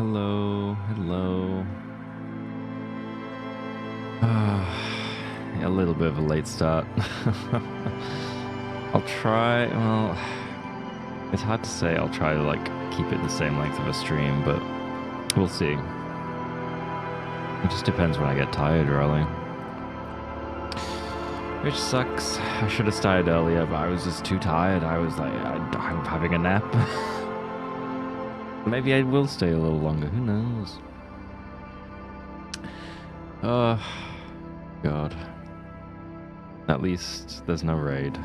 hello, hello. A little bit of a late start. I'll try, well, it's hard to say. I'll try to, like, keep it the same length of a stream, but we'll see. It just depends when I get tired, really. Which sucks. I should have started earlier, but I was just too tired. I was like, I'm having a nap. Maybe I will stay a little longer. Who knows? Oh, God. At least there's no raid.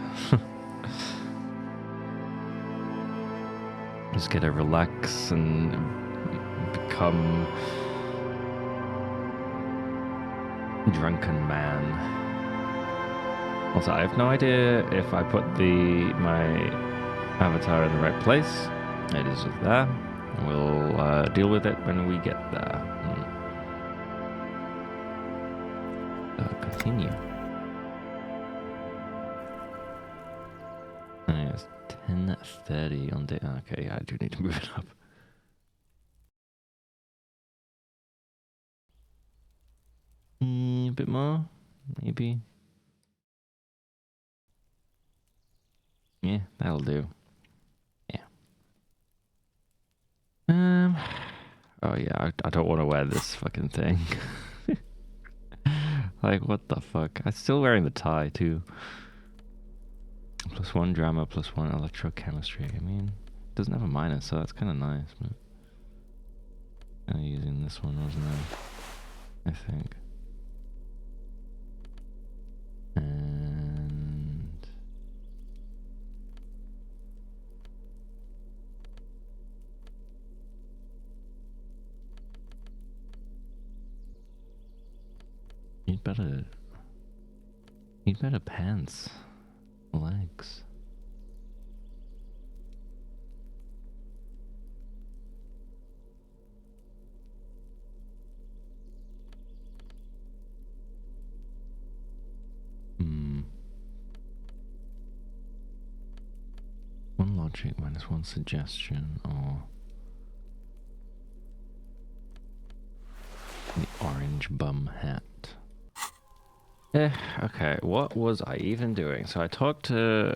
Just get to relax and become drunken man. Also, I have no idea if I put my avatar in the right place. It is just there. We'll deal with it when we get there. Continue. It's 10:30 on day. Okay, yeah, I do need to move it up. A bit more, maybe. Yeah, that'll do. Yeah. Oh yeah, I don't want to wear this fucking thing. Like, what the fuck? I'm still wearing the tie too. +1 drama, +1 electrochemistry. I mean, it doesn't have a minus, so that's kind of nice. But I'm using this one, wasn't I? I think. And Need better pants. Legs. One logic minus one suggestion, or the orange bum hat. Okay, what was I even doing? So I talked to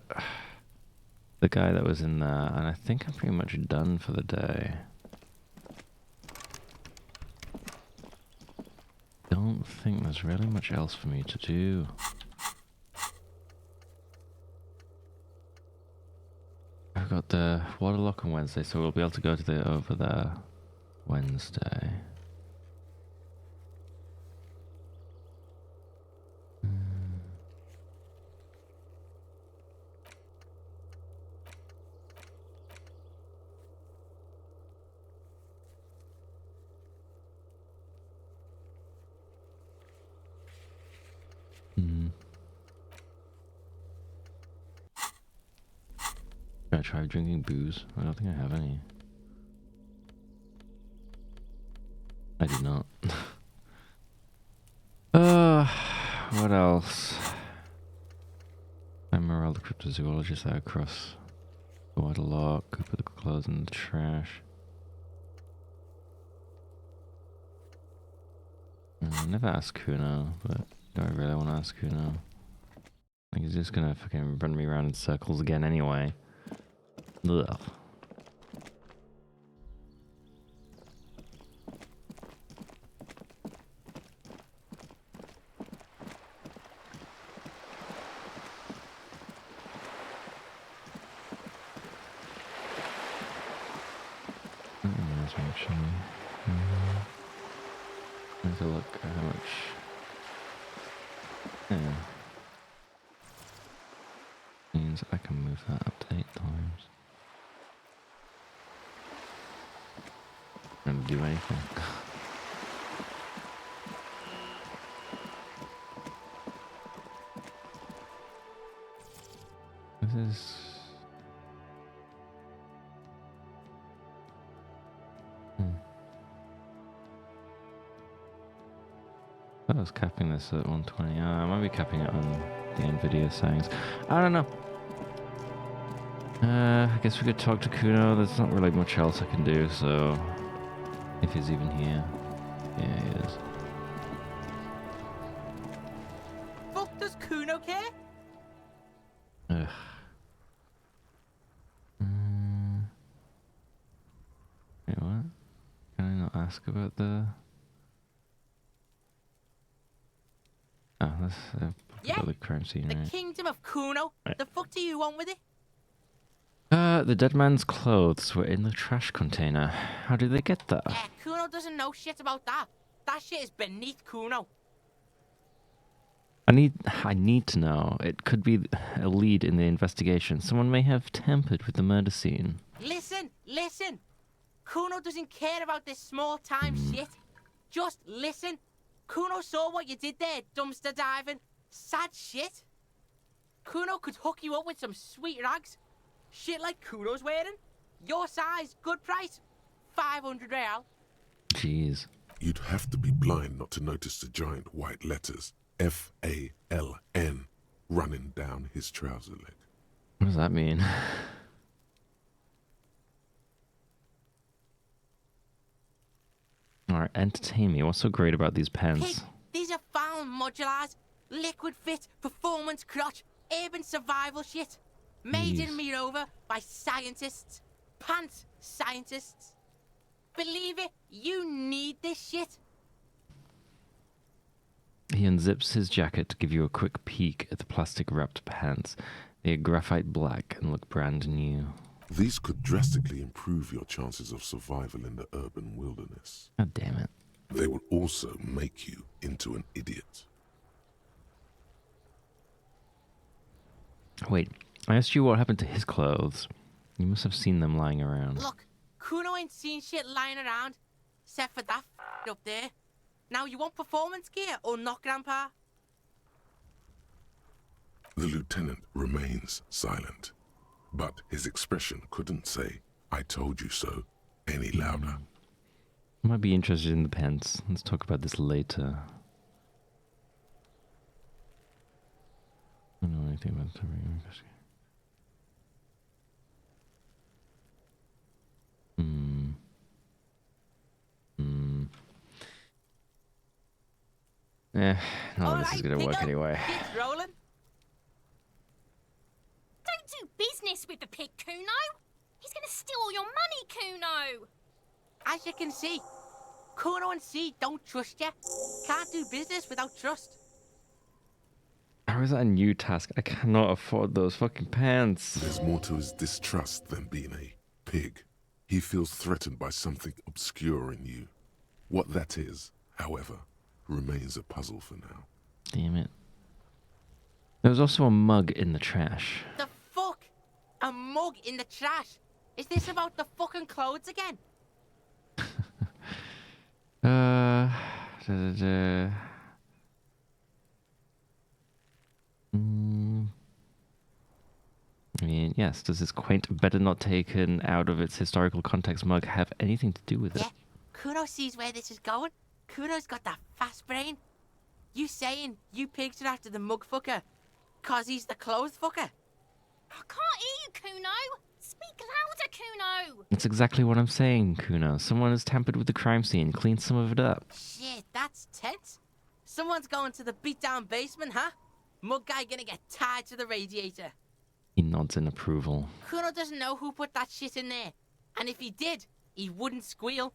the guy that was in there, and I think I'm pretty much done for the day. Don't think there's really much else for me to do. I've got the waterlock on Wednesday, so we'll be able to go to over there Wednesday. Should I try drinking booze? I don't think I have any. I do not. What else? Emerald, the cryptozoologist out across quite a lot. Could put the clothes in the trash. I never asked Kuno, but do I really want to ask Kuno? Like, he's just gonna fucking run me around in circles again anyway. Ugh. Actually, let's look at how much. Yeah, means I can move that up to 8 times and do anything. This is. I was capping this at 120. I might be capping it on the NVIDIA settings. I don't know. I guess we could talk to Kuno. There's not really much else I can do, so If he's even here. Yeah, he is. Fuck does Kuno care? Ugh. Wait, what? Can I not ask about the... Oh, that's Yeah, about the crime scene, the right? kingdom of Kuno. Right. The fuck do you want with it? The dead man's clothes were in the trash container. How did they get there? Yeah, Kuno doesn't know shit about that. That shit is beneath Kuno. I need to know. It could be a lead in the investigation. Someone may have tampered with the murder scene. Listen. Kuno doesn't care about this small-time shit. Just listen. Kuno saw what you did there, dumpster diving. Sad shit. Kuno could hook you up with some sweet rags. Shit like Kuno's wearing. Your size, good price. 500 real. Jeez. You'd have to be blind not to notice the giant white letters F-A-L-N running down his trouser leg. What does that mean? Alright, entertain me. What's so great about these Pig, pens? these are found modulars. Liquid fit, performance crotch, urban survival shit. Made in Mirova by scientists. Pants scientists. Believe it, you need this shit. He unzips his jacket to give you a quick peek at the plastic-wrapped pants. They are graphite black and look brand new. These could drastically improve your chances of survival in the urban wilderness. God damn it. They will also make you into an idiot. Wait, I asked you what happened to his clothes. You must have seen them lying around. Look, Kuno ain't seen shit lying around, except for that up there. Now you want performance gear or not, Grandpa? The lieutenant remains silent, but his expression couldn't say, "I told you so," any louder. I might be interested in the pants. Let's talk about this later. I don't know anything about the none of this is gonna work anyway. Keep rolling. Don't do business with the pig, Kuno. He's gonna steal all your money, Kuno. As you can see, Kuno and C don't trust you. Can't do business without trust. How is that a new task? I cannot afford those fucking pants. There's more to his distrust than being a pig. He feels threatened by something obscure in you. What that is, however, remains a puzzle for now. Damn it. There was also a mug in the trash. The fuck? A mug in the trash? Is this about the fucking clothes again? Da, da, da. I mean, yes, does this quaint, better not taken out of its historical context mug have anything to do with it? Yeah, Kuno sees where this is going. Kuno's got that fast brain. You saying you pigs are after the mug fucker, 'cause he's the clothes fucker? I can't hear you, Kuno. Speak louder, Kuno. That's exactly what I'm saying, Kuno. Someone has tampered with the crime scene, cleaned some of it up. Shit, that's tense. Someone's going to the beat-down basement, huh? Mug guy gonna get tied to the radiator. He nods in approval. Kuno doesn't know who put that shit in there. And if he did, he wouldn't squeal.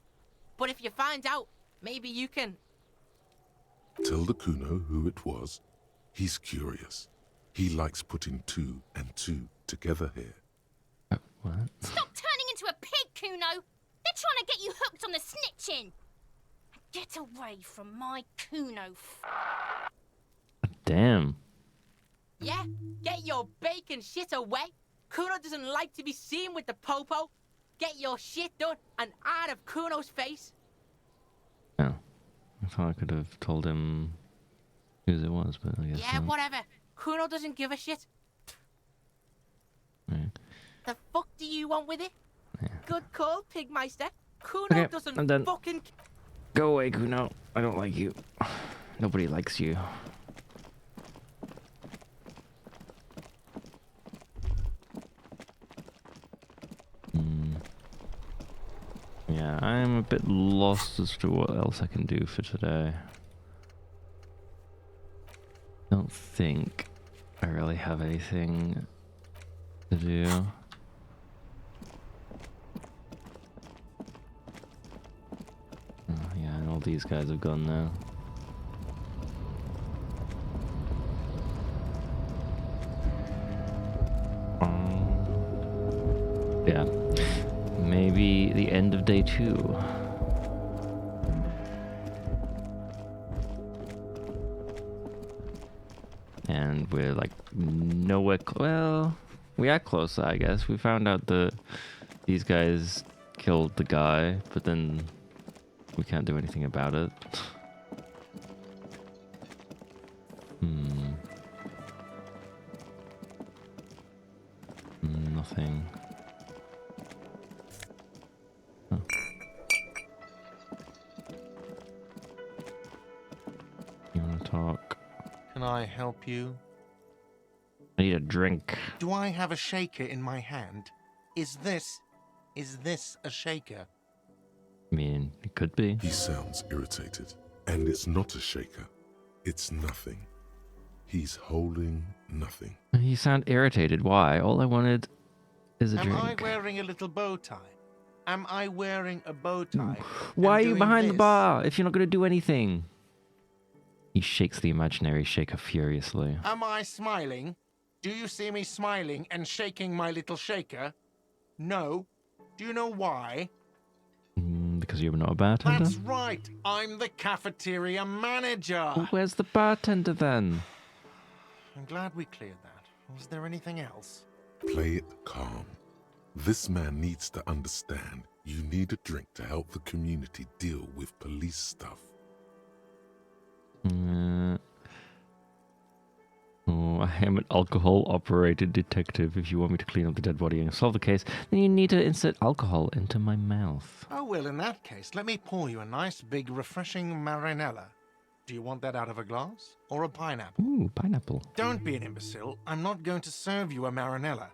But if you find out, maybe you can... Tell the Kuno who it was. He's curious. He likes putting two and two together here. What? Stop turning into a pig, Kuno. They're trying to get you hooked on the snitching. Get away from my Kuno. Damn. Yeah, get your bacon shit away. Kuno doesn't like to be seen with the popo. Get your shit done and out of Kuno's face. Oh. I thought I could have told him whose it was, but I guess Yeah, not. whatever. Kuno doesn't give a shit. Right. The fuck do you want with it? Yeah. Good call, Pigmeister. Kuno Okay, I'm doesn't done. fucking... Go away, Kuno. I don't like you. Nobody likes you. Yeah, I'm a bit lost as to what else I can do for today. Don't think I really have anything to do. Oh, yeah, and all these guys have gone now. Yeah, maybe the end of day 2. And we're like nowhere. Well, we are closer, I guess. We found out that these guys killed the guy, but then we can't do anything about it. Nothing. Huh. You want to talk? Can I help you? I need a drink. Do I have a shaker in my hand? Is this a shaker? I mean, it could be. He sounds irritated. And it's not a shaker. It's nothing. He's holding nothing. You sound irritated. Why? All I wanted is a Am drink. I wearing a little bow tie? Am I wearing a bow tie? Why are and you doing behind the this? bar if you're not going to do anything? He shakes the imaginary shaker furiously. Am I smiling? Do you see me smiling and shaking my little shaker? No. Do you know why? Because you're not a bartender? That's right. I'm the cafeteria manager. Well, where's the bartender then? I'm glad we cleared that. Was there anything else? Play it calm. This man needs to understand you need a drink to help the community deal with police stuff. Oh, I am an alcohol-operated detective. If you want me to clean up the dead body and solve the case, then you need to insert alcohol into my mouth. Oh, well, in that case, let me pour you a nice, big, refreshing marinella. Do you want that out of a glass or a pineapple? Ooh, pineapple. Don't be an imbecile. I'm not going to serve you a marinella.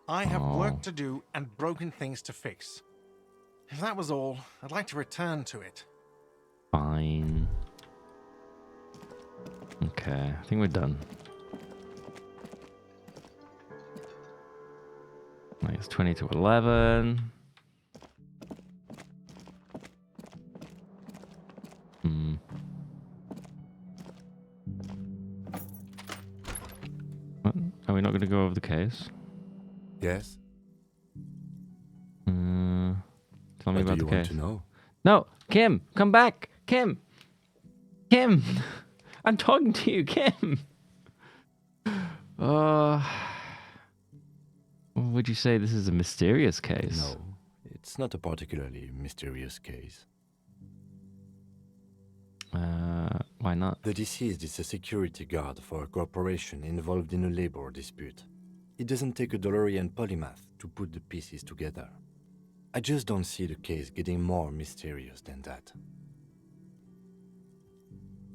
I have work to do and broken things to fix. If that was all, I'd like to return to it. Fine. Okay, I think we're done. Like it's 20 to 11. What? Are we not going to go over the case? Yes? Tell me What about do the you want case. to know? No, Kim, come back. Kim. Kim. I'm talking to you, Kim. Would you say this is a mysterious case? No, it's not a particularly mysterious case. Why not? The deceased is a security guard for a corporation involved in a labor dispute. It doesn't take a DeLorean polymath to put the pieces together. I just don't see the case getting more mysterious than that.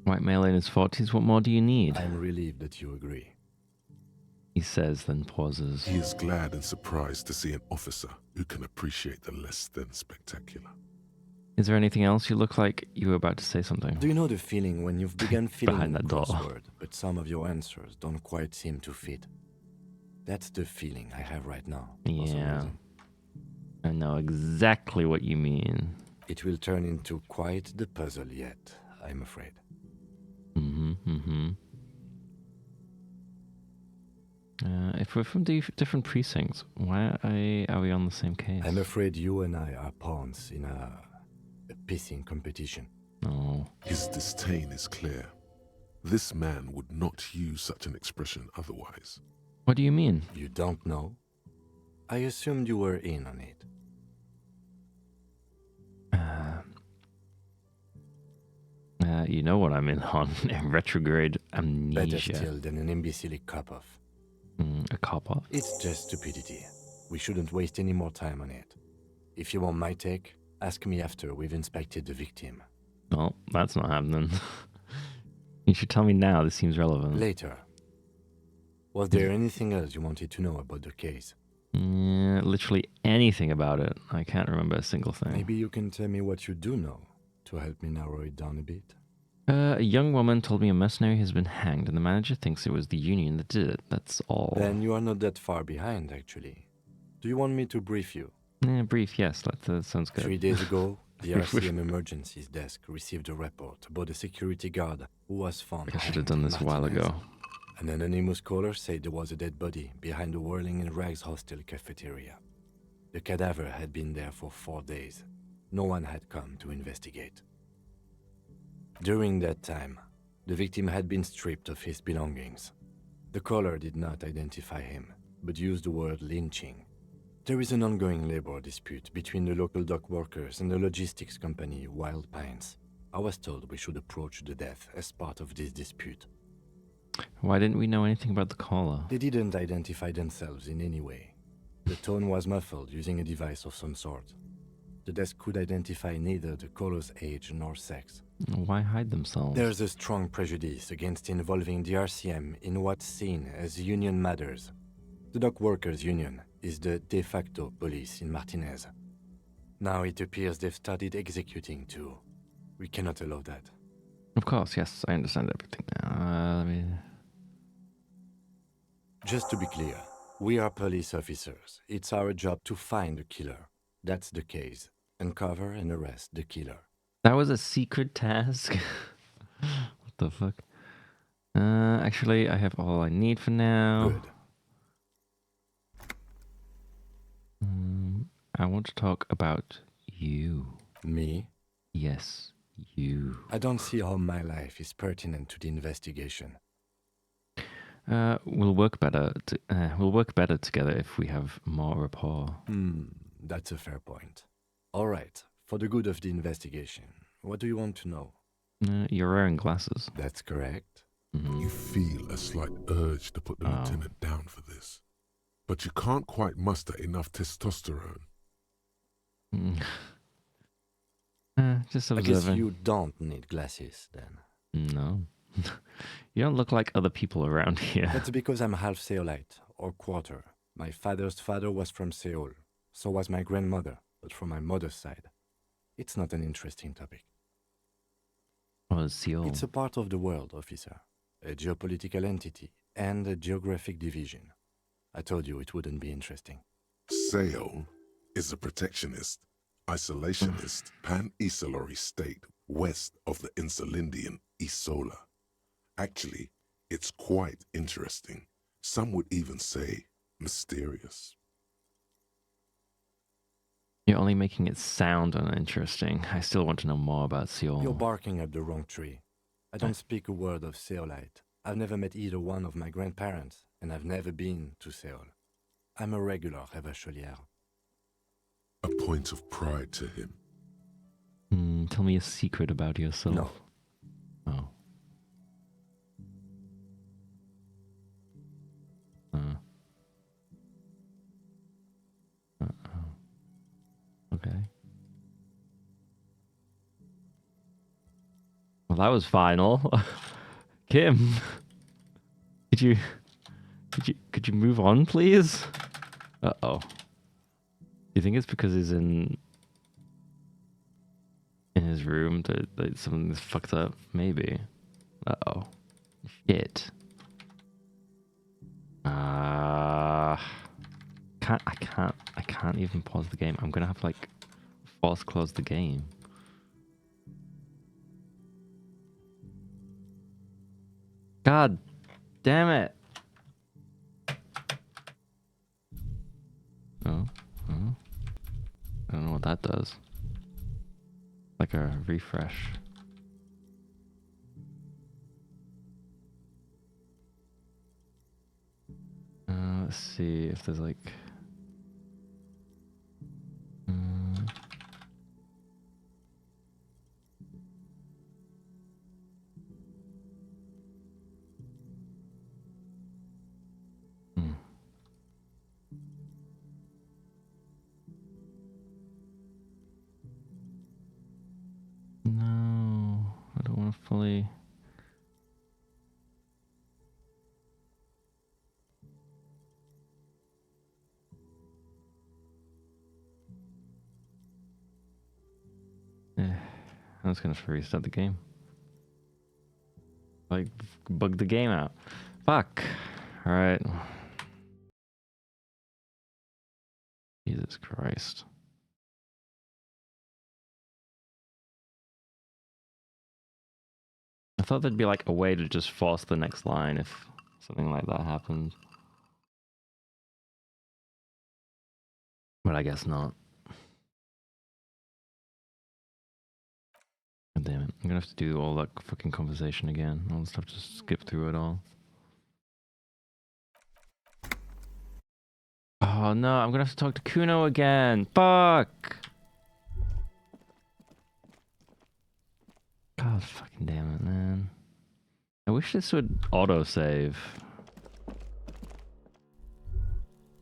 White male in his 40s, what more do you need? I'm relieved that you agree. He says, then pauses. He is glad and surprised to see an officer who can appreciate the less than spectacular. Is there anything else? You look like you were about to say something. Do you know the feeling when you've begun filling Behind in a that door. crossword, but some of your answers don't quite seem to fit? That's the feeling I have right now. for some Yeah. reason. I know exactly what you mean. It will turn into quite the puzzle yet, I'm afraid. If we're from different precincts, why are we on the same case? I'm afraid you and I are pawns in a pissing competition. No. His disdain is clear. This man would not use such an expression otherwise. What do you mean? You don't know? I assumed you were in on it. You know what I'm in on. Retrograde Better amnesia. still than an imbecilic cop-off. A cop-off? It's just stupidity. We shouldn't waste any more time on it. If you want my take, ask me after we've inspected the victim. Well, that's not happening. You should tell me now. This seems relevant. Later. Was there anything else you wanted to know about the case? Yeah, literally anything about it. I can't remember a single thing. Maybe you can tell me what you do know to help me narrow it down a bit. A young woman told me a mercenary has been hanged, and the manager thinks it was the union that did it. That's all. Then you are not that far behind, actually. Do you want me to brief you? Brief, yes. That sounds good. 3 days ago, the RCM Emergencies Desk received a report about a security guard who was found I should have hanged done in this a while Martinez. ago. An anonymous caller said there was a dead body behind the Whirling in Rags hostel cafeteria. The cadaver had been there for 4 days. No one had come to investigate. During that time, the victim had been stripped of his belongings. The caller did not identify him, but used the word lynching. There is an ongoing labor dispute between the local dock workers and the logistics company Wild Pines. I was told we should approach the death as part of this dispute. Why didn't we know anything about the caller? They didn't identify themselves in any way. The tone was muffled using a device of some sort. The desk could identify neither the caller's age nor sex. Why hide themselves? There's a strong prejudice against involving the RCM in what's seen as union matters. The dock workers' union is the de facto police in Martinez. Now it appears they've started executing too. We cannot allow that. Of course, yes, I understand everything now. Let me... Just to be clear, we are police officers. It's our job to find the killer. That's the case. Uncover and arrest the killer. That was a secret task? What the fuck? Actually, I have all I need for now. Good. I want to talk about you. Me? Yes, you. I don't see how my life is pertinent to the investigation. We'll work better. We'll work better together if we have more rapport. That's a fair point. All right, for the good of the investigation, what do you want to know? You're wearing glasses. That's correct. You feel a slight urge to put the lieutenant down for this, but you can't quite muster enough testosterone. Just I guess observing. you don't need glasses, then. No. You don't look like other people around here. That's because I'm half Seolite, or quarter. My father's father was from Seoul. So was my grandmother, but from my mother's side. It's not an interesting topic. Oh, Seoul. It's a part of the world, officer. A geopolitical entity and a geographic division. I told you it wouldn't be interesting. Seoul is a protectionist, isolationist, pan-Isolari state west of the Insulindian Isola. Actually, it's quite interesting. Some would even say mysterious. You're only making it sound uninteresting. I still want to know more about Seoul. You're barking up the wrong tree. I don't speak a word of Seolite. I've never met either one of my grandparents, and I've never been to Seoul. I'm a regular Revacholière. A point of pride to him. Tell me a secret about yourself. No. Oh. Okay. Well, that was final. Kim, could you move on, please? Uh-oh. Do you think it's because he's in his room that something's fucked up? Maybe. Uh-oh. Shit. I can't even pause the game. I'm gonna have to like force close the game. God damn it. Oh. I don't know what that does. Like a refresh. Let's see if there's like... No, I don't want to fully... was gonna restart the game. Like, bug the game out. Fuck. Alright. Jesus Christ. I thought there'd be like a way to just force the next line if something like that happened. But I guess not. God damn it. I'm gonna have to do all that fucking conversation again. I'll just have to skip through it all. Oh no, I'm gonna have to talk to Kuno again. Fuck! God fucking damn it, man. I wish this would autosave. I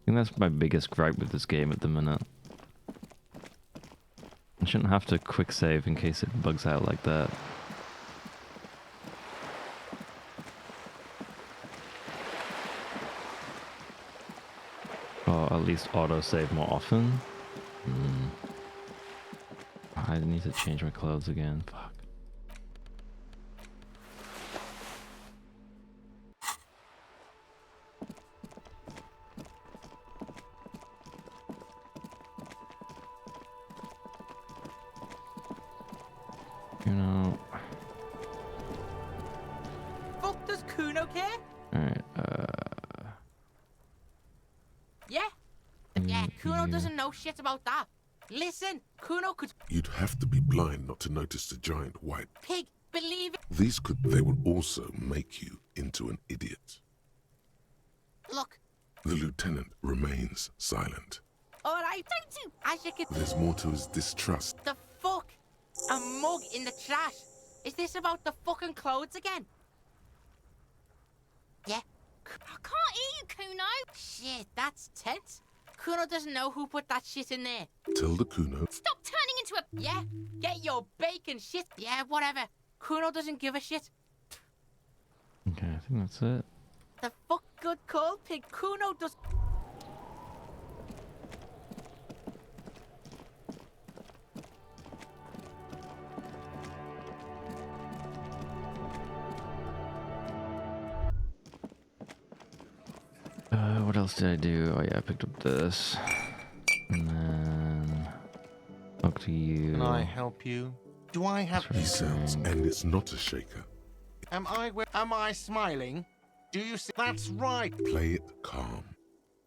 think that's my biggest gripe with this game at the minute. I shouldn't have to quick save in case it bugs out like that. Or at least autosave more often. I need to change my clothes again. Fuck. Kuno. Fuck does Kuno care? Alright, Yeah, Kuno doesn't know shit about that. Listen, Kuno could... You'd have to be blind not to notice the giant white. Pig, believe it. They will also make you into an idiot. Look, The lieutenant remains silent. alright, don't you? As you can... There's more to his distrust. The fuck? A mug in the trash. Is this about the fucking clothes again? Yeah. I can't hear you, Kuno. Shit, that's tense. Kuno doesn't know who put that shit in there. Tell the Kuno Stop turning into a... Yeah? Get your bacon shit. Yeah, whatever. Kuno doesn't give a shit. okay, I think that's it. The fuck good call, Pig. Kuno does... What else did I do? Oh yeah, I picked up this. And then... talk to you. Can I help you? Do I have... he sounds, and it's not a shaker. Am I smiling? Do you see? That's right. Play it calm.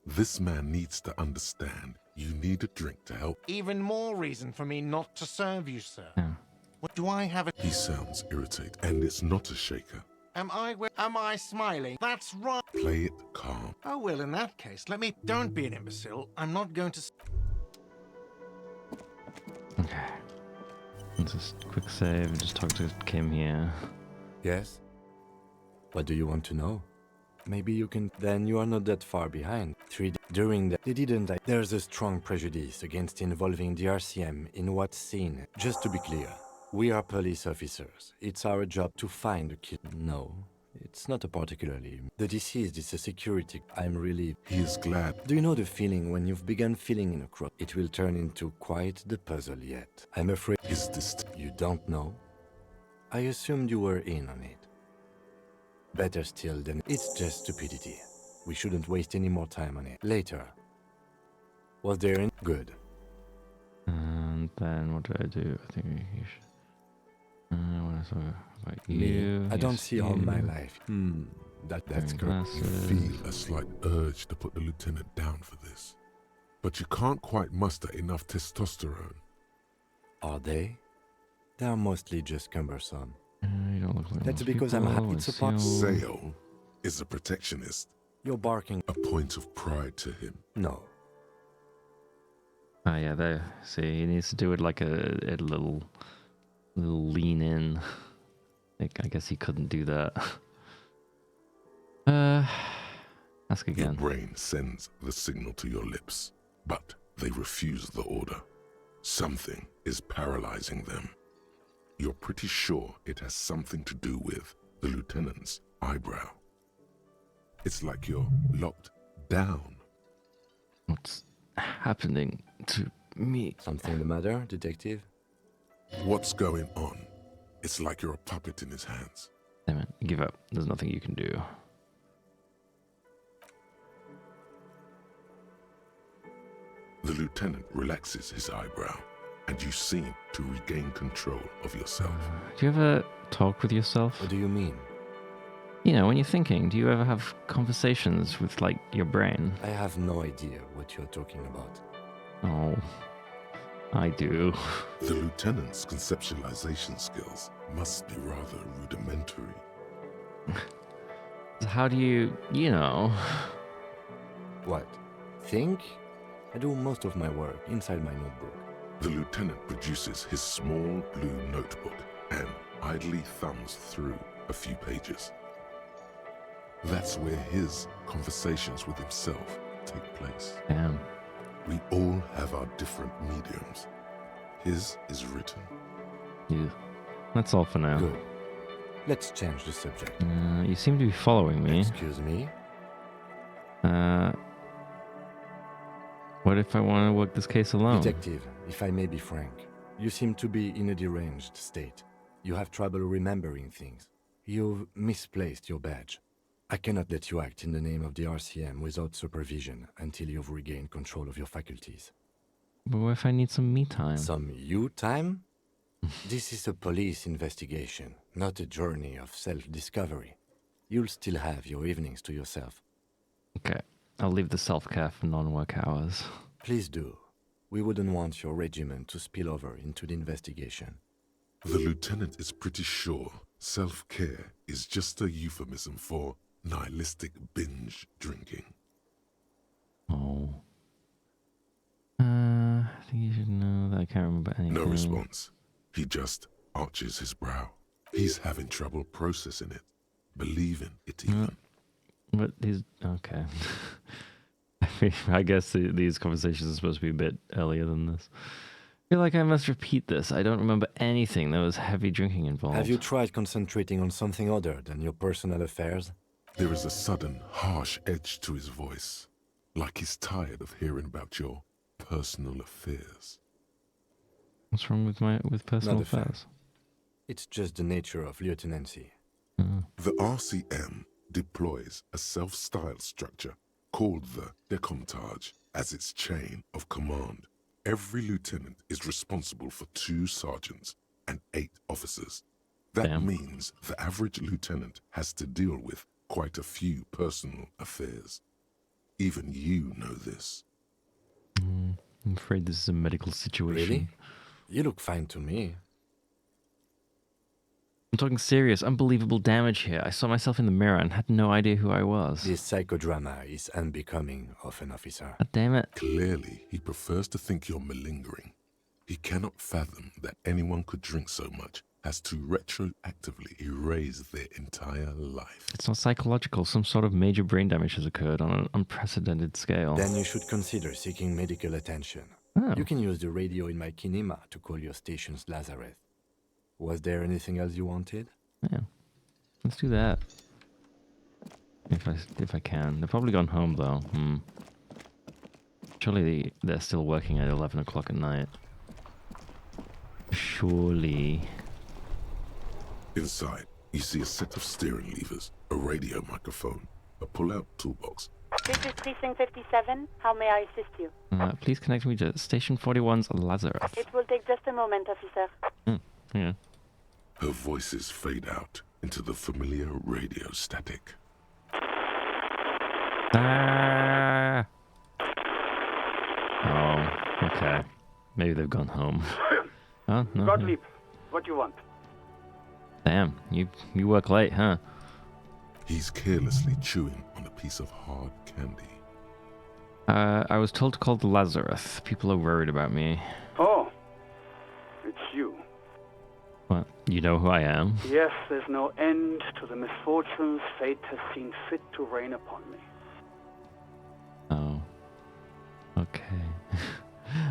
This man needs to understand you need a drink to help. Even more reason for me not to serve you, sir. Yeah. What do I have? He sounds irritated, and it's not a shaker. Am I smiling? That's right. Play it calm. Oh, well, in that case, don't be an imbecile. I'm not going to... Okay. Let's just quick save and just talk to Kim here. Yes? What do you want to know? Maybe you can... Then you are not that far behind. During that... They didn't... There's a strong prejudice against involving the RCM in what's seen. Just to be clear, we are police officers. It's our job to find a kid. No, it's not a particularly... The deceased is a security... I'm really... He is glad. Do you know the feeling when you've begun filling in a cross? It will turn into quite the puzzle yet. I'm afraid... Is this... You don't know? I assumed you were in on it. Better still than... It's just stupidity. We shouldn't waste any more time on it. Later. Was there any... Good. And then what do I do? I think you should... I want to talk about Me? you. I don't yes, see all my you. life. That's Wearing good. glasses. You feel a slight urge to put the lieutenant down for this. But you can't quite muster enough testosterone. Are they? They are mostly just cumbersome. You don't look like That's most because I'm people. happy to part- Assume- Sale is a protectionist, You're barking. a point of pride to him. No. Oh yeah, there. See, he needs to do it like a little lean in. I guess he couldn't do that. Ask Your again. brain sends the signal to your lips, but they refuse the order. Something is paralyzing them. You're pretty sure it has something to do with the lieutenant's eyebrow. It's like you're locked down. What's happening to me? Something the matter, detective? What's going on? It's like you're a puppet in his hands. Damn it. Give up. There's nothing you can do. The lieutenant relaxes his eyebrow, and you seem to regain control of yourself. Do you ever talk with yourself? What do you mean? You know, when you're thinking, do you ever have conversations with, like, your brain? I have no idea what you're talking about. Oh, I do. The lieutenant's conceptualization skills must be rather rudimentary. How do you, you know... What? Think? I do most of my work inside my notebook. The lieutenant produces his small blue notebook and idly thumbs through a few pages. That's where his conversations with himself take place. Damn. We all have our different mediums. His is written. Yeah. That's all for now. Good. Let's change the subject. You seem to be following me. Excuse me? What if I want to work this case alone? Detective, if I may be frank, you seem to be in a deranged state. You have trouble remembering things. You've misplaced your badge. I cannot let you act in the name of the RCM without supervision until you've regained control of your faculties. But what if I need some me time? Some you time? This is a police investigation, not a journey of self-discovery. You'll still have your evenings to yourself. Okay, I'll leave the self-care for non-work hours. Please do. We wouldn't want your regiment to spill over into the investigation. The lieutenant is pretty sure self-care is just a euphemism for nihilistic binge drinking. Oh. I think you should know that I can't remember anything. No response. He just arches his brow. He's having trouble processing it, believing it even. But he's... Okay. I guess these conversations are supposed to be a bit earlier than this. I feel like I must repeat this. I don't remember anything. There was heavy drinking involved. Have you tried concentrating on something other than your personal affairs? There is a sudden, harsh edge to his voice, like he's tired of hearing about your personal affairs. What's wrong with personal Not a fan. affairs? It's just the nature of lieutenancy. The RCM deploys a self-styled structure called the Decomptage as its chain of command. Every lieutenant is responsible for 2 sergeants and 8 officers. That Damn. means the average lieutenant has to deal with quite a few personal affairs. Even you know this. I'm afraid this is a medical situation. Really? You look fine to me. I'm talking serious, unbelievable damage here. I saw myself in the mirror and had no idea who I was. This psychodrama is unbecoming of an officer. God damn it. Clearly, he prefers to think you're malingering. He cannot fathom that anyone could drink so much as to retroactively erase their entire life. It's not psychological. Some sort of major brain damage has occurred on an unprecedented scale. Then you should consider seeking medical attention. Oh. You can use the radio in my kinema to call your station's Lazareth. Was there anything else you wanted? Yeah. Let's do that. If I can. They've probably gone home though. Surely they're still working at 11 o'clock at night. Surely. Inside, you see a set of steering levers, a radio microphone, a pull-out toolbox. This is Precinct 57. How may I assist you? Please connect me to Station 41's Lazarus. It will take just a moment, officer. Yeah. Her voices fade out into the familiar radio static. Ah! Oh, okay. Maybe they've gone home. Oh, no. Gottlieb, what do you want? Damn, you work late, huh? He's carelessly chewing on a piece of hard candy. I was told to call the Lazarus. People are worried about me. Oh, it's you. What? You know who I am? Yes, there's no end to the misfortunes fate has seen fit to rain upon me. Oh. Okay.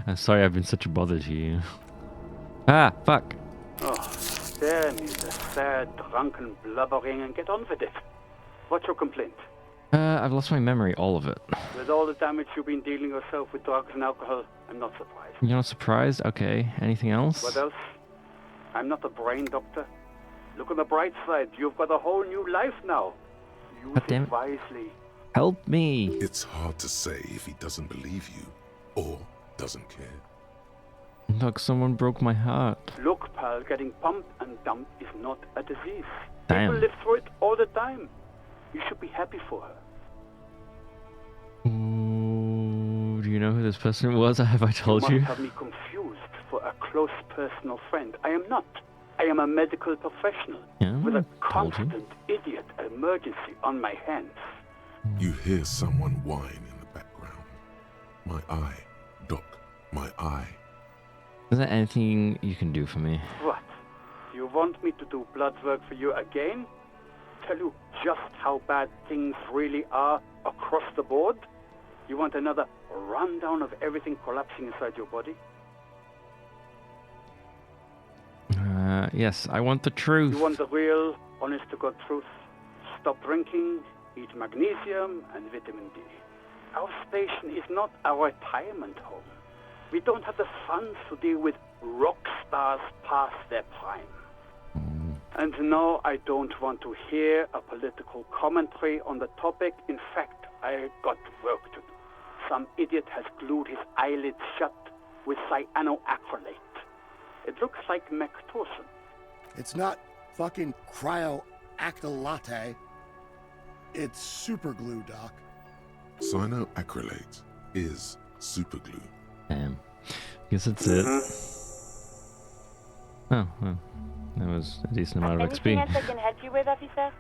I'm sorry I've been such a bother to you. Ah, fuck. Oh, spare me the sad, drunken blubbering and get on with it. What's your complaint? I've lost my memory, all of it. With all the damage you've been dealing yourself with drugs and alcohol, I'm not surprised. You're not surprised? Okay. Anything else? What else? I'm not a brain doctor, Look on the bright side. You've got a whole new life now. Use God damn it it. wisely. Help me! It's hard to say if he doesn't believe you or doesn't care. Look, someone broke my heart. Look, pal, getting pumped and dumped is not a disease. Damn. People live through it all the time. You should be happy for her. Ooh, do you know who this person was? Have I told You you? must have me confused for a close personal friend. I am not. I am a medical professional Yeah, with a I told you. constant idiot emergency on my hands. You hear someone whine in the background. My eye, Doc, my eye. Is there anything you can do for me? What? You want me to do blood work for you again? Tell you just how bad things really are across the board? You want another rundown of everything collapsing inside your body? Yes, I want the truth. You want the real, honest-to-God truth? Stop drinking, eat magnesium and vitamin D. Our station is not a retirement home. We don't have the funds to deal with rock stars past their prime. And no, I don't want to hear a political commentary on the topic. In fact, I got work to do. Some idiot has glued his eyelids shut with cyanoacrylate. It looks like Mactorson. It's not fucking cryoacrylate. It's super glue, Doc. Cyanoacrylate is superglue. Damn. Guess that's it. Oh, well. That was a decent amount of Anything else I XP. can help you with, officer?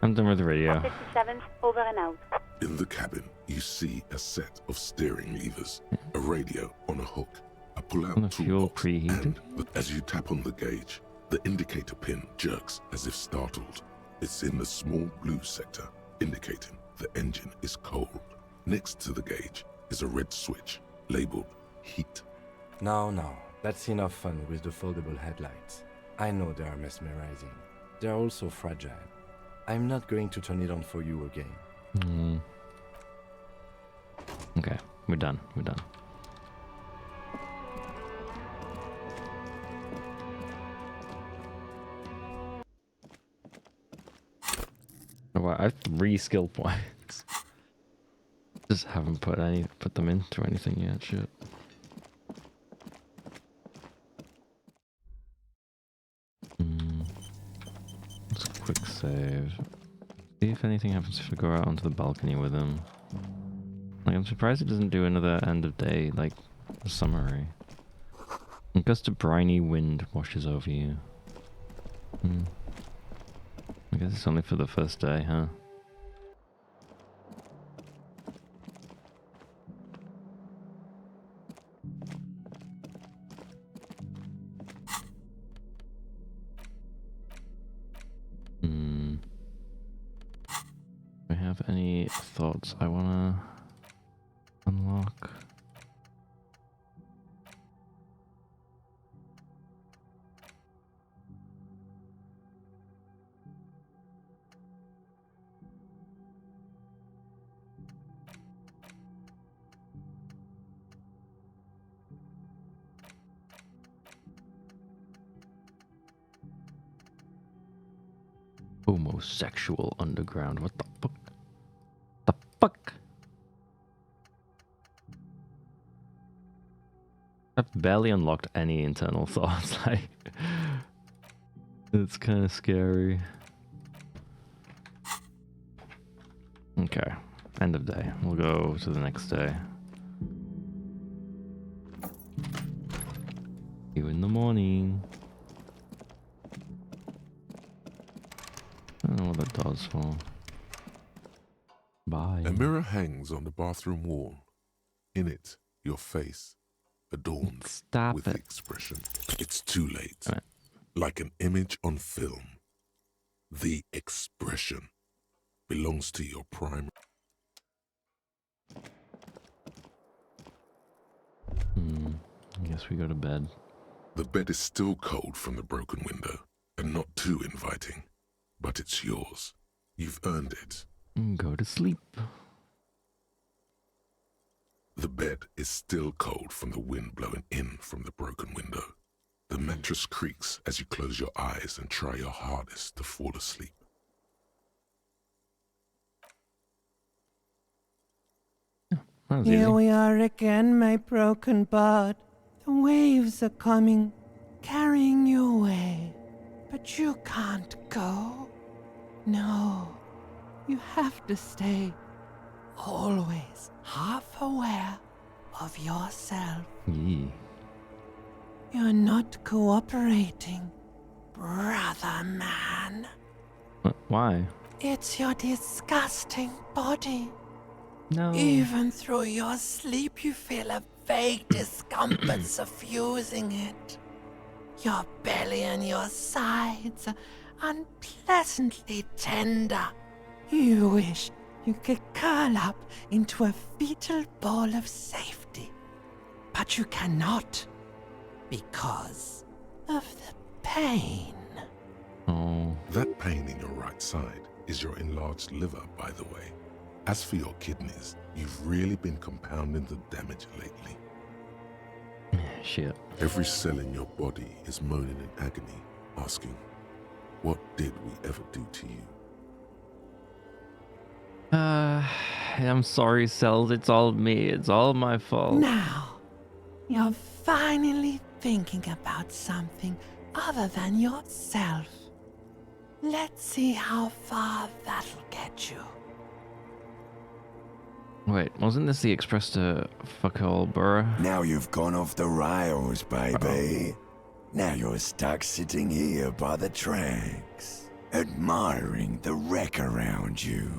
I'm done with the radio. 57, over and out. In the cabin, you see a set of steering levers, a radio on a hook, a And pull-out the fuel toolbox, preheated? and as you tap on the gauge, the indicator pin jerks as if startled. It's in the small blue sector, indicating the engine is cold. Next to the gauge is a red switch labeled heat. Now, that's enough fun with the foldable headlights. I know they are mesmerizing. They are also fragile. I'm not going to turn it on for you again. Okay, we're done. We're done. Oh, wow, I have 3 skill points. Just haven't put them into anything yet. Shit. Let's quick save. See if anything happens if I go out onto the balcony with him. Like, I'm surprised it doesn't do another end of day, like, summary. A gust of briny wind washes over you. I guess it's only for the first day, huh? Do I have any thoughts I wanna unlock? Homosexual underground. What the fuck? The fuck? I've barely unlocked any internal thoughts. Like, it's kind of scary. Okay, end of day. We'll go to the next day. See you in the morning. I don't know what that does for. Bye. A mirror hangs on the bathroom wall. In it, your face, adorned Stop with it. the expression, "It's too late." Damn it. Like an image on film. The expression belongs to your prime. I guess we go to bed. The bed is still cold from the broken window, and not too inviting. But it's yours. You've earned it. Go to sleep. The bed is still cold from the wind blowing in from the broken window. The mattress creaks as you close your eyes and try your hardest to fall asleep. That was Here easy. we are again, my broken bud. The waves are coming, carrying you away. But you can't go. No, you have to stay. Always half aware of yourself. Yee. You're not cooperating, brother man. Why? It's your disgusting body. No. Even through your sleep, you feel a vague discomfort suffusing it. Your belly and your sides are unpleasantly tender. You wish you could curl up into a fetal ball of safety. But you cannot, because of the pain. Oh. That pain in your right side is your enlarged liver, by the way. As for your kidneys, you've really been compounding the damage lately. Shit. Every cell in your body is moaning in agony, asking, what did we ever do to you? I'm sorry, Cells. It's all me. It's all my fault. Now, you're finally thinking about something other than yourself. Let's see how far that'll get you. Wait, wasn't this the express to fuckhole Burr? Now you've gone off the rails, baby. Now you're stuck sitting here by the tracks, admiring the wreck around you.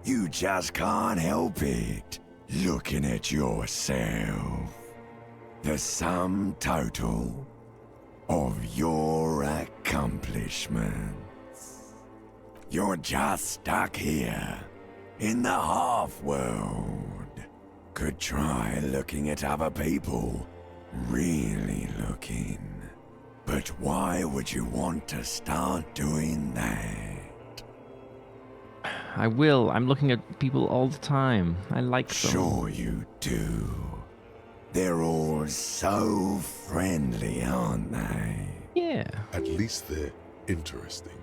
You just can't help it, looking at yourself. The sum total of your accomplishments. You're just stuck here in the half-world. Could try looking at other people, really looking. But why would you want to start doing that? I will. I'm looking at people all the time. I like them. Sure you do. They're all so friendly, aren't they? Yeah. At least they're interesting.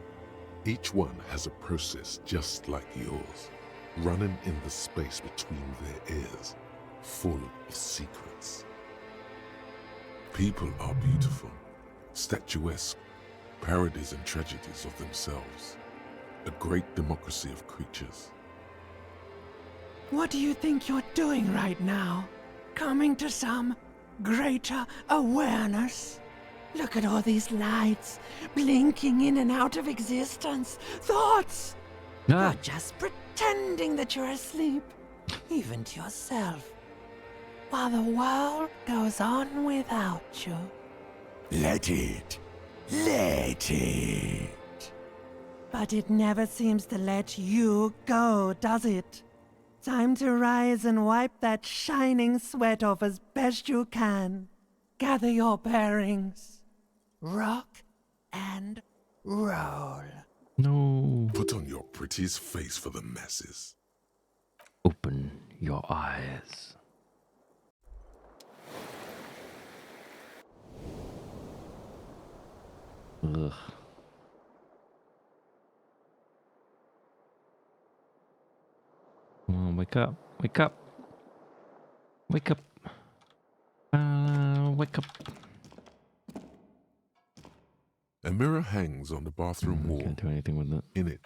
Each one has a process just like yours, running in the space between their ears, full of secrets. People are beautiful, statuesque, parodies and tragedies of themselves. A great democracy of creatures. What do you think you're doing right now? Coming to some greater awareness? Look at all these lights blinking in and out of existence. Thoughts! Ah. You're just pretending that you're asleep, even to yourself, while the world goes on without you. Let it. Let it. But it never seems to let you go, does it? Time to rise and wipe that shining sweat off as best you can. Gather your bearings. Rock and roll. No. Put on your prettiest face for the masses. Open your eyes. Ugh. Come on, wake up. Wake up. Wake up. Wake up. A mirror hangs on the bathroom wall. Can't do anything with it. In it,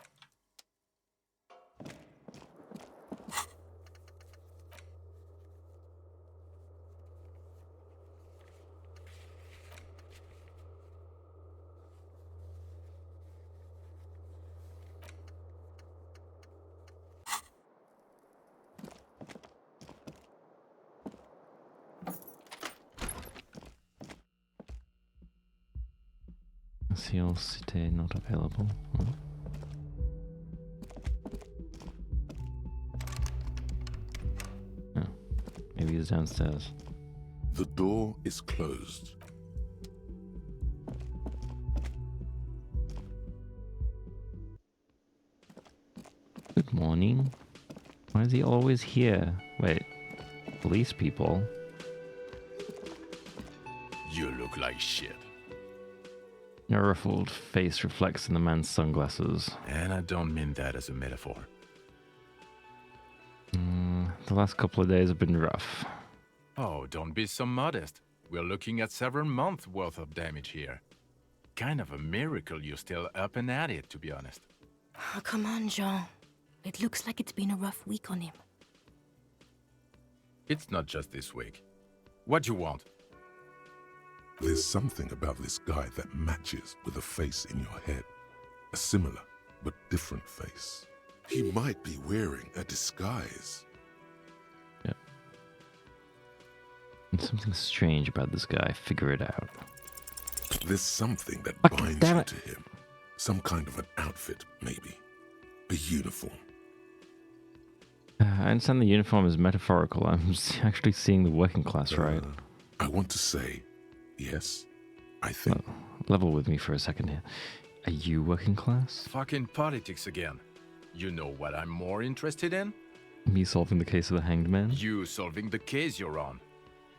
Seal City not available. Oh. Oh. Maybe he's downstairs. the door is closed. Good morning. Why is he always here? Wait, police people? You look like shit. Your ruffled face reflects in the man's sunglasses. And I don't mean that as a metaphor. The last couple of days have been rough. Oh, don't be so modest. We're looking at several months worth of damage here. Kind of a miracle you're still up and at it, to be honest. Oh, come on, Jean. It looks like it's been a rough week on him. It's not just this week. What you want? There's something about this guy that matches with a face in your head. A similar but different face. He might be wearing a disguise. Yeah. There's something strange about this guy. Figure it out. There's something that Fucking binds damn you it. to him. Some kind of an outfit, maybe. A uniform. I understand the uniform is metaphorical. I'm actually seeing the working class, right? I want to say, yes, I think. Level with me for a second here. Are you working class? Fucking politics again. You know what I'm more interested in? Me solving the case of the hanged man? You solving the case you're on.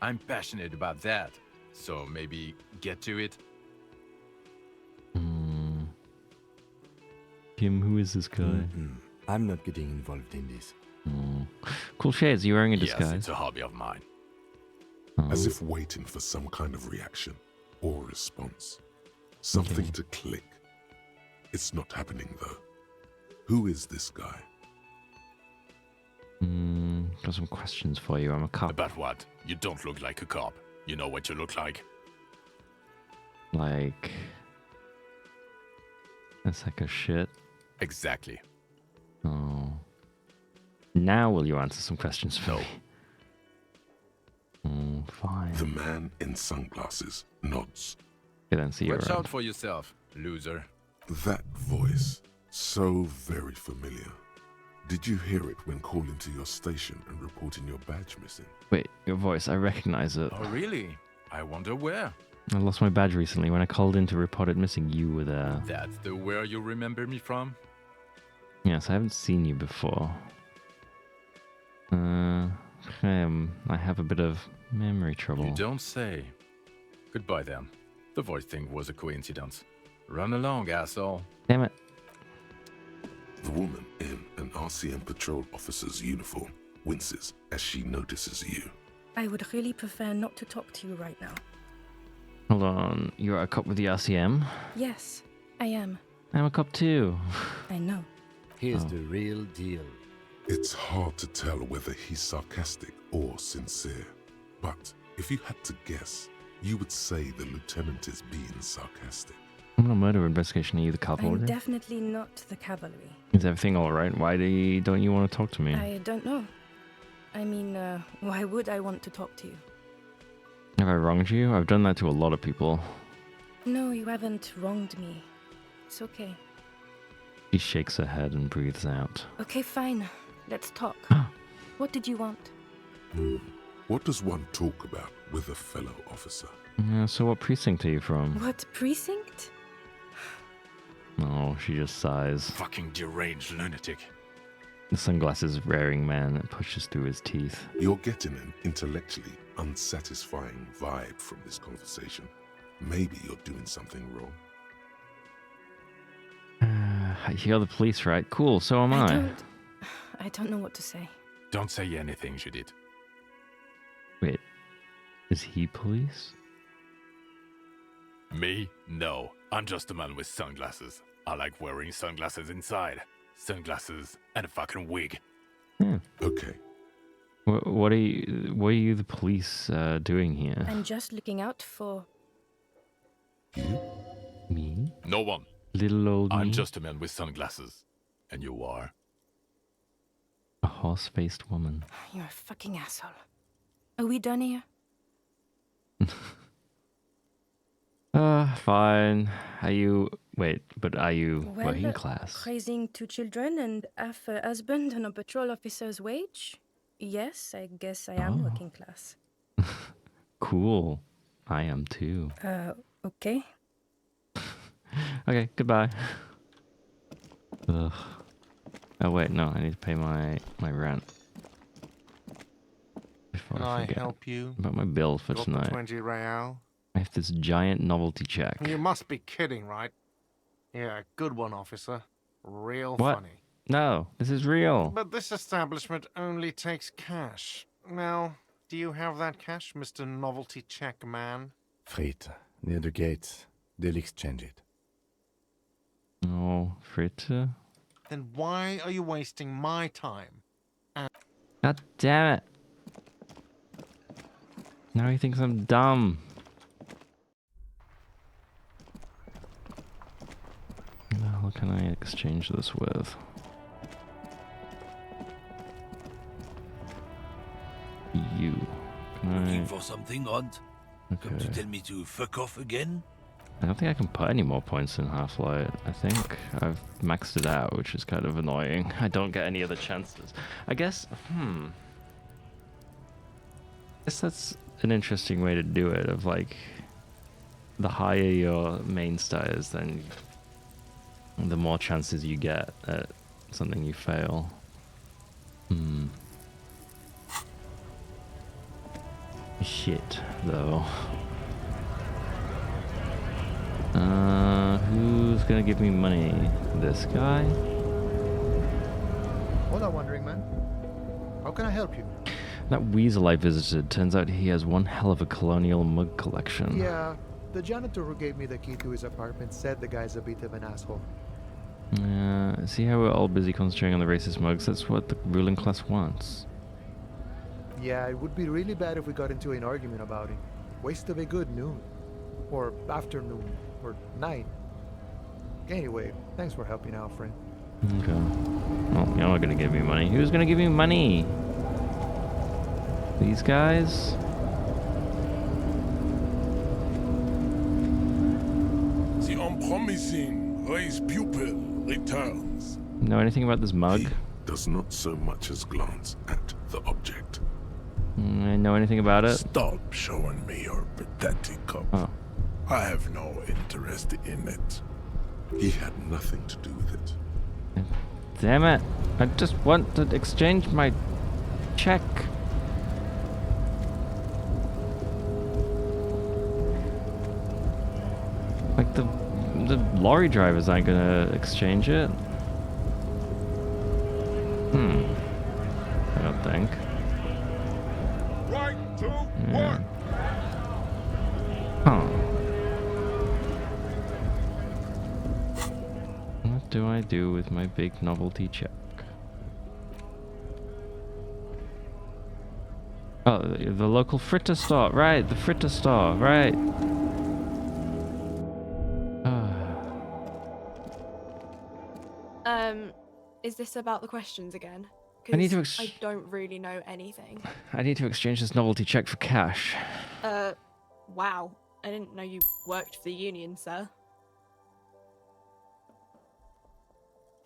I'm passionate about that. So maybe get to it. Kim, who is this guy? I'm not getting involved in this. Cool shades. You wearing a Yes, disguise? it's a hobby of mine. As if waiting for some kind of reaction or response. Something to click. It's not happening though. Who is this guy? Got some questions for you. I'm a cop. About what? You don't look like a cop. You know what you look like? Like... a sack of shit. Exactly. Oh. Now will you answer some questions for me? Fine. The man in sunglasses nods. Okay, then see you Watch around. out for yourself, loser. That voice, so very familiar. Did you hear it when calling to your station and reporting your badge missing? Wait, your voice. I recognize it. Oh, really? I wonder where. I lost my badge recently. When I called in to report it missing, you were there. That's the where you remember me from? Yes, I haven't seen you before. I have a bit of memory trouble. You don't say. Goodbye then. The voice thing was a coincidence. Run along, asshole. Damn it. The woman in an RCM patrol officer's uniform winces as she notices you. I would really prefer not to talk to you right now. Hold on. You're a cop with the RCM? Yes, I am. I'm a cop too. I know. Here's the real deal. It's hard to tell whether he's sarcastic or sincere. But if you had to guess, you would say the lieutenant is being sarcastic. I'm on a murder investigation. Are you the I'm cavalry? definitely not the cavalry. Is everything alright? Why don't you want to talk to me? I don't know. I mean, why would I want to talk to you? Have I wronged you? I've done that to a lot of people. No, you haven't wronged me. It's okay. She shakes her head and breathes out. Okay, fine. Let's talk. What did you want? What does one talk about with a fellow officer? So what precinct are you from? What precinct? Oh, she just sighs. Fucking deranged lunatic. The sunglasses wearing man pushes through his teeth. You're getting an intellectually unsatisfying vibe from this conversation. Maybe you're doing something wrong. You're the police, right? Cool, so am I. I don't know what to say. Don't say anything, Judith. Wait, is he police? Me? No. I'm just a man with sunglasses. I like wearing sunglasses inside. Sunglasses and a fucking wig. Okay. What are you the police doing here? I'm just looking out for... You? Me? No one. Little old I'm me? just a man with sunglasses. And you are? A horse-faced woman. You're a fucking asshole. Are we done here? Fine. Are you working class? Raising 2 children and half a husband on a patrol officer's wage? Yes, I guess I am working class. Cool. I am too. Okay. Okay, goodbye. Ugh. Oh wait, no, I need to pay my rent. Before Can I I forget help you? about my bill for Got tonight. the 20 real? I I have this giant novelty check. You must be kidding, right? Yeah, good one, officer. Real What? funny. No, this is real. But this establishment only takes cash. Now, do you have that cash, Mr. Novelty Check Man? Frit, near the gates. They'll exchange it. Oh, Fritte. Then why are you wasting my time? God damn it. Now he thinks I'm dumb. What the hell can I exchange this with? You. Can Looking I... for something odd? Come to Okay. tell me to fuck off again? I don't think I can put any more points in Half-Light. I think I've maxed it out, which is kind of annoying. I don't get any other chances. I guess, I guess that's an interesting way to do it, of like, the higher your main stat is, then the more chances you get at something you fail. Shit, though. Who's gonna give me money? This guy? Hola, Wandering Man. How can I help you? That weasel I visited, turns out he has one hell of a colonial mug collection. Yeah, the janitor who gave me the key to his apartment said the guy's a bit of an asshole. See how we're all busy concentrating on the racist mugs? That's what the ruling class wants. Yeah, it would be really bad if we got into an argument about it. Waste of a good noon. Or afternoon. Or night. Anyway, thanks for helping out, friend. Okay. Well, you're not gonna give me money. Who's gonna give me money? These guys? The unpromising raised pupil returns. Know anything about this mug? He does not so much as glance at the object. Know anything about it? Stop showing me your pathetic cup. Oh. I have no interest in it. He had nothing to do with it. Damn it. I just want to exchange my check. Like the lorry drivers aren't gonna exchange it. I don't think. Right, 2, Yeah. 1. Huh. What do I do with my big novelty check? Oh, the local fritter store. Right, the fritter store. Right. Is this about the questions again? I need to 'Cause I don't really know anything. I need to exchange this novelty check for cash. Wow. I didn't know you worked for the union, sir.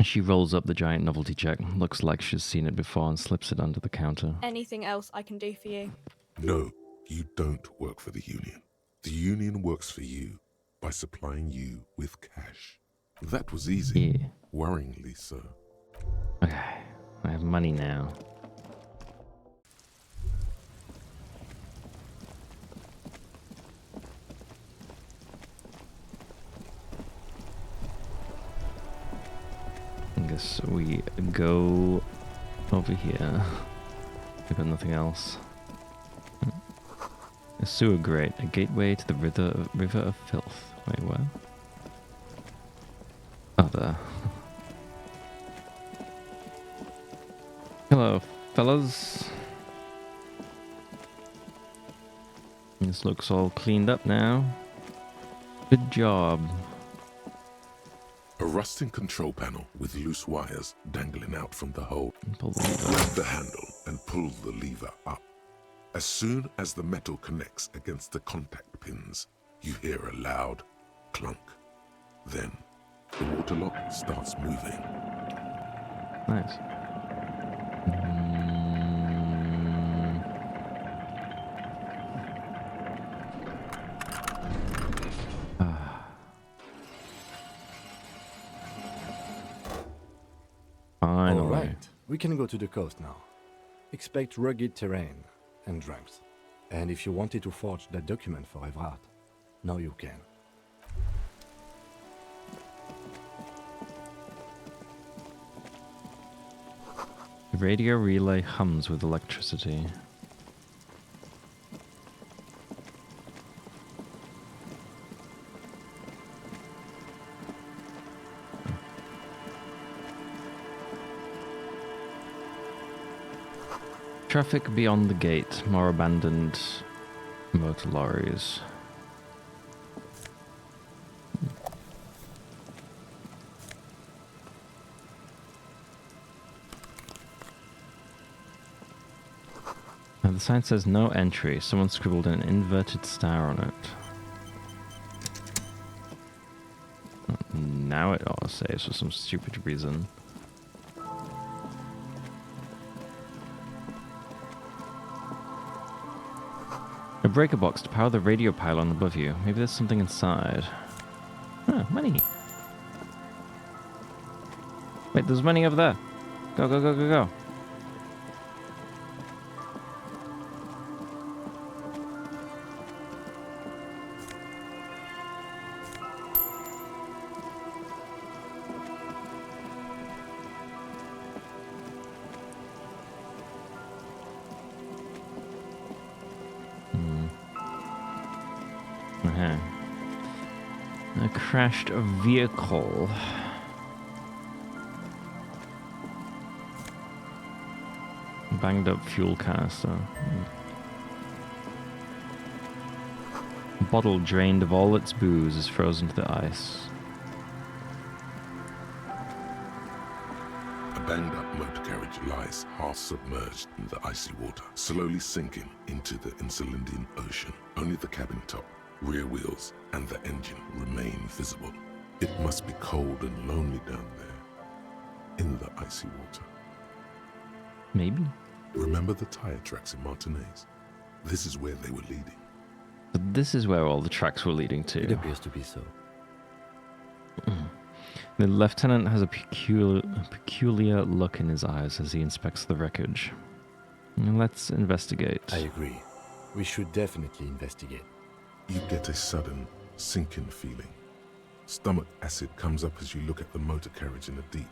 She rolls up the giant novelty check. Looks like she's seen it before and slips it under the counter. Anything else I can do for you? No, you don't work for the union. The union works for you by supplying you with cash. That was easy. Yeah. Worryingly so. Okay, I have money now. I guess we go over here. We've got nothing else. A sewer grate, a gateway to the river of filth. Wait, what? Oh, there. Hello, fellas. This looks all cleaned up now. Good job. A rusting control panel with loose wires dangling out from the hole. Pull the lever. Grab the handle and pull the lever up. As soon as the metal connects against the contact pins, you hear a loud clunk. Then, the water lock starts moving. Nice. Finally. All right, we can go to the coast now. Expect rugged terrain and drunks. And if you wanted to forge that document for Evrard, Now you can. The radio relay hums with electricity. Traffic beyond the gate, more abandoned motor lorries. Now the sign says no entry. Someone scribbled an inverted star on it. Now it auto saves for some stupid reason. A breaker box to power the radio pylon above you. Maybe there's something inside. Ah, money. Wait, there's money over there. Go, go, go, go, go. A crashed vehicle. Banged up fuel canister. Bottle drained of all its booze is frozen to the ice. A banged-up motor carriage lies half submerged in the icy water, slowly sinking into the Insulindian Ocean. Only the cabin top, rear wheels, and the engine remain visible. It must be cold and lonely down there, in the icy water. Maybe. Remember the tire tracks in Martinez? This is where they were leading. But this is where all the tracks were leading to. It appears to be so. The lieutenant has a peculiar look in his eyes as he inspects the wreckage. Let's investigate. I agree. We should definitely investigate. You get a sudden, sinking feeling. Stomach acid comes up as you look at the motor carriage in the deep,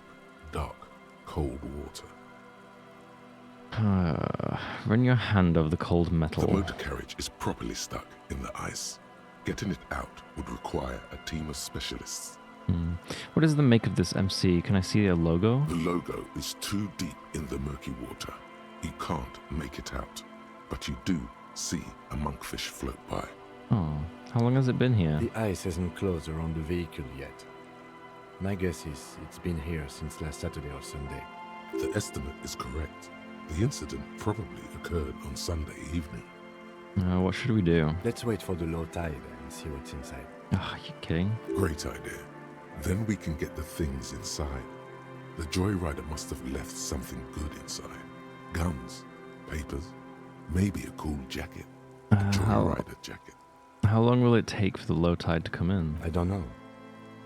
dark, cold water. Run your hand over the cold metal. The motor carriage is properly stuck in the ice. Getting it out would require a team of specialists. What is the make of this MC? Can I see a logo? The logo is too deep in the murky water. You can't make it out, but you do see a monkfish float by. Oh, how long has it been here? The ice hasn't closed around the vehicle yet. My guess is it's been here since last Saturday or Sunday. The estimate is correct. The incident probably occurred on Sunday evening. What should we do? Let's wait for the low tide and see what's inside. Are you kidding? Great idea. Then we can get the things inside. The joyrider must have left something good inside. Guns, papers, maybe a cool jacket. A joyrider jacket. How long will it take for the low tide to come in? I don't know.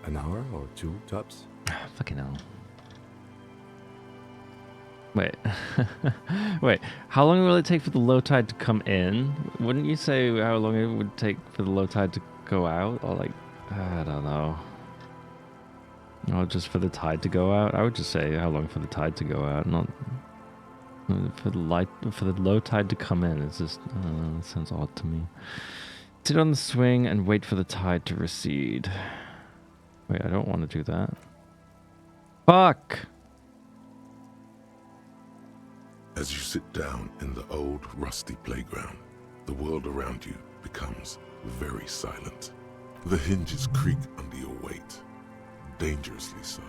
An hour or two, tops? Fucking hell. Wait. Wait, how long will it take for the low tide to come in? Wouldn't you say how long it would take for the low tide to go out? Or like, I don't know. Or just for the tide to go out? I would just say how long for the tide to go out, not for the low tide to come in. It's just, I don't know, it sounds odd to me. Sit on the swing and wait for the tide to recede. Wait, I don't want to do that. Fuck! As you sit down in the old, rusty playground, the world around you becomes very silent. The hinges creak under your weight, dangerously so.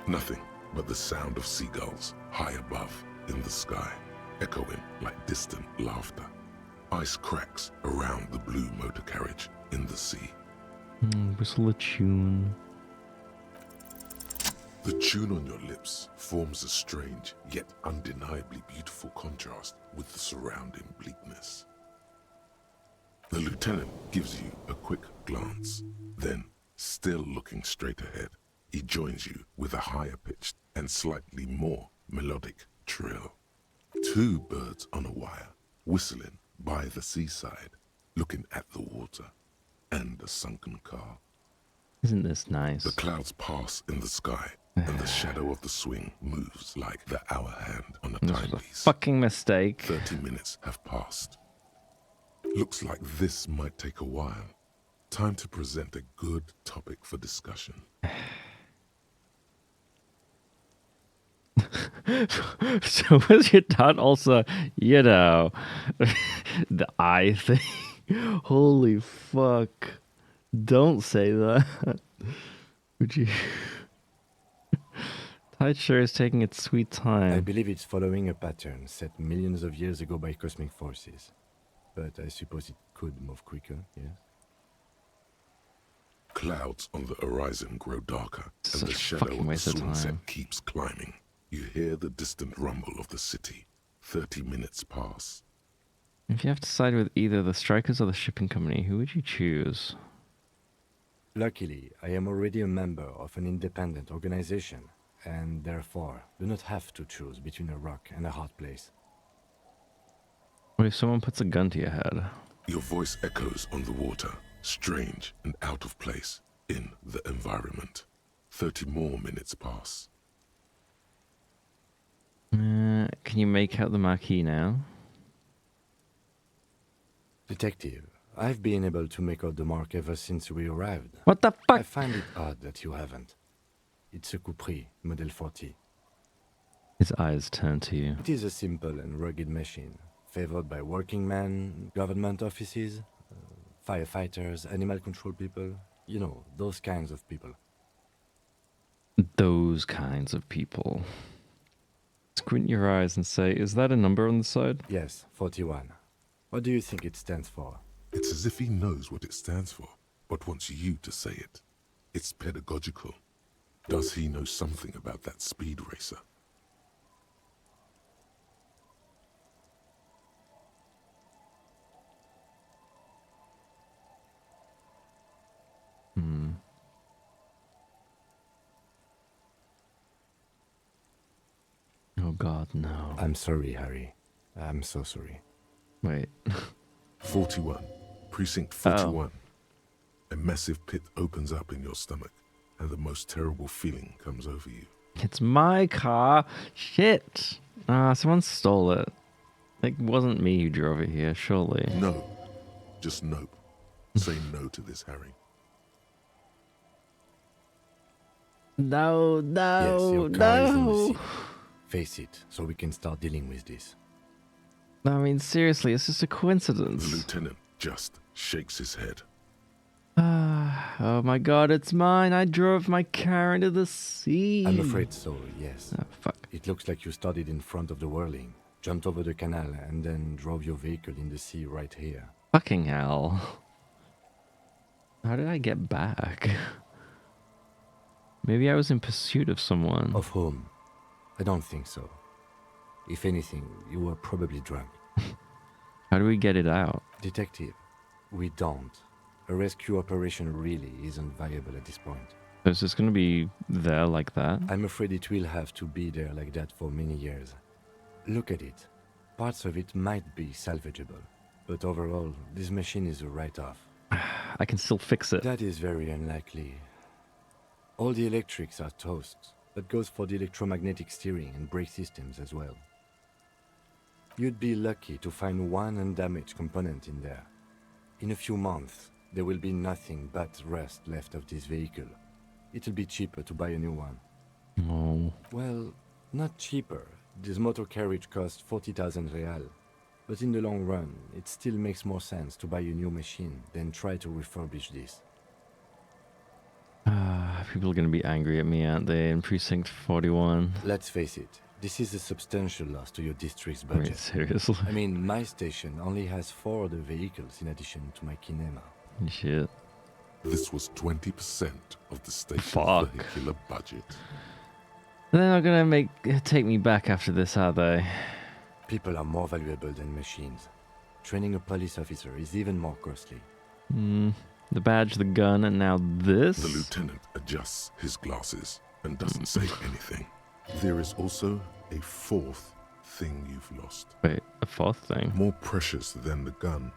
Nothing but the sound of seagulls high above in the sky, echoing like distant laughter. Ice cracks around the blue motor carriage in the sea. Whistle a tune. The tune on your lips forms a strange, yet undeniably beautiful contrast with the surrounding bleakness. The lieutenant gives you a quick glance. Then, still looking straight ahead, he joins you with a higher-pitched and slightly more melodic trill. Two birds on a wire, whistling by the seaside, looking at the water. and a sunken car. Isn't this nice? The clouds pass in the sky, and the shadow of the swing moves like the hour hand on a This was a timepiece. fucking mistake. 30 minutes have passed. Looks like this might take a while. Time to present a good topic for discussion. So was your dad also, you know, the eye thing? Holy fuck. Don't say that. Would you? Tide sure is taking its sweet time. I believe it's following a pattern set millions of years ago by cosmic forces. But I suppose it could move quicker, yes? Clouds on the horizon grow darker, and the Such a shadow fucking of the waste of sunset time. keeps climbing. You hear the distant rumble of the city. 30 minutes pass. If you have to side with either the strikers or the shipping company, who would you choose? Luckily, I am already a member of an independent organization, and therefore do not have to choose between a rock and a hard place. What if someone puts a gun to your head? Your voice echoes on the water, strange and out of place in the environment. 30 more minutes pass. Can you make out the marquee now? Detective, I've been able to make out the mark ever since we arrived. What the fuck? I find it odd that you haven't. It's a Capri, Model 40. His eyes turn to you. It is a simple and rugged machine, favored by working men, government offices, firefighters, animal control people. You know, those kinds of people. Those kinds of people. Squint your eyes and say, is that a number on the side? Yes, 41. What do you think it stands for? It's as if he knows what it stands for, but wants you to say it. It's pedagogical. Does he know something about that speed racer? Oh god, no. I'm sorry, Harry. I'm so sorry. Wait. 41. Precinct 41. A massive pit opens up in your stomach, and the most terrible feeling comes over you. It's my car. Shit. Someone stole it. It wasn't me who drove it here, surely. No. Just nope. Say no to this, Harry. No, Yes, no, your car is in the no. city. Face it, so we can start dealing with this. I mean, seriously, it's just a The coincidence. lieutenant just shakes his head. Oh my god, it's mine. I drove my car into the sea. I'm afraid so, yes. Oh, fuck. It looks like you started in front of the whirling, jumped over the canal, and then drove your vehicle in the sea right here. Fucking hell. How did I get back? Maybe I was in pursuit of someone. Of whom? I don't think so. If anything, you were probably drunk. How do we get it out? Detective, we don't. A rescue operation really isn't viable at this point. So is this going to be there like that? I'm afraid it will have to be there like that for many years. Look at it. Parts of it might be salvageable, but overall, this machine is a write-off. I can still fix it. That is very unlikely. All the electrics are toast. That goes for the electromagnetic steering and brake systems as well. You'd be lucky to find one undamaged component in there. In a few months, there will be nothing but rust left of this vehicle. It'll be cheaper to buy a new one. Oh. Well, not cheaper. This motor carriage costs 40,000 real. But in the long run, it still makes more sense to buy a new machine than try to refurbish this. People are going to be angry at me, aren't they, in Precinct 41? Let's face it, this is a substantial loss to your district's Wait, budget. seriously? I mean, my station only has 4 other vehicles in addition to my kinema. Shit. This was 20% of the station's Fuck. vehicular budget. They're not going to take me back after this, are they? People are more valuable than machines. Training a police officer is even more costly. The badge, the gun, and now this? The lieutenant adjusts his glasses and doesn't say anything. There is also a fourth thing you've lost. Wait, a fourth thing? More precious than the gun.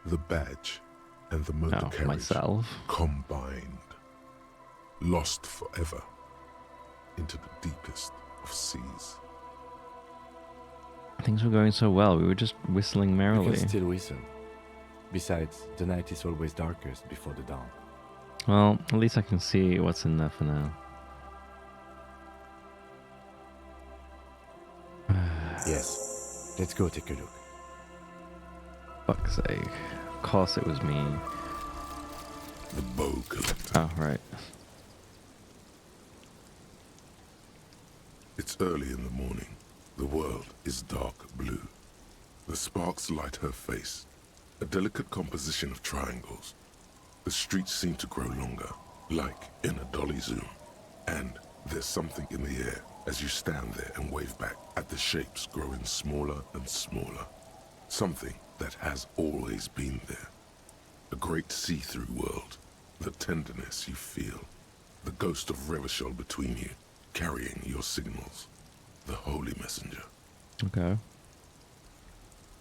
The badge. and the motor Oh, carriage myself. combined, lost forever into the deepest of seas. Things were going so well. We were just whistling We merrily. can still whistle. Besides, the night is always darkest before the dawn. Well, at least I can see what's in there for now. Yes, let's go take a look. Fuck's sake. Of course it was me. The bow collector. Oh, right. It's early in the morning. The world is dark blue. The sparks light her face, a delicate composition of triangles. The streets seem to grow longer, like in a dolly zoom. And there's something in the air as you stand there and wave back at the shapes growing smaller and smaller. Something that has always been there. A great see-through world, the tenderness you feel, the ghost of Revachol between you, carrying your signals, the holy messenger. Okay.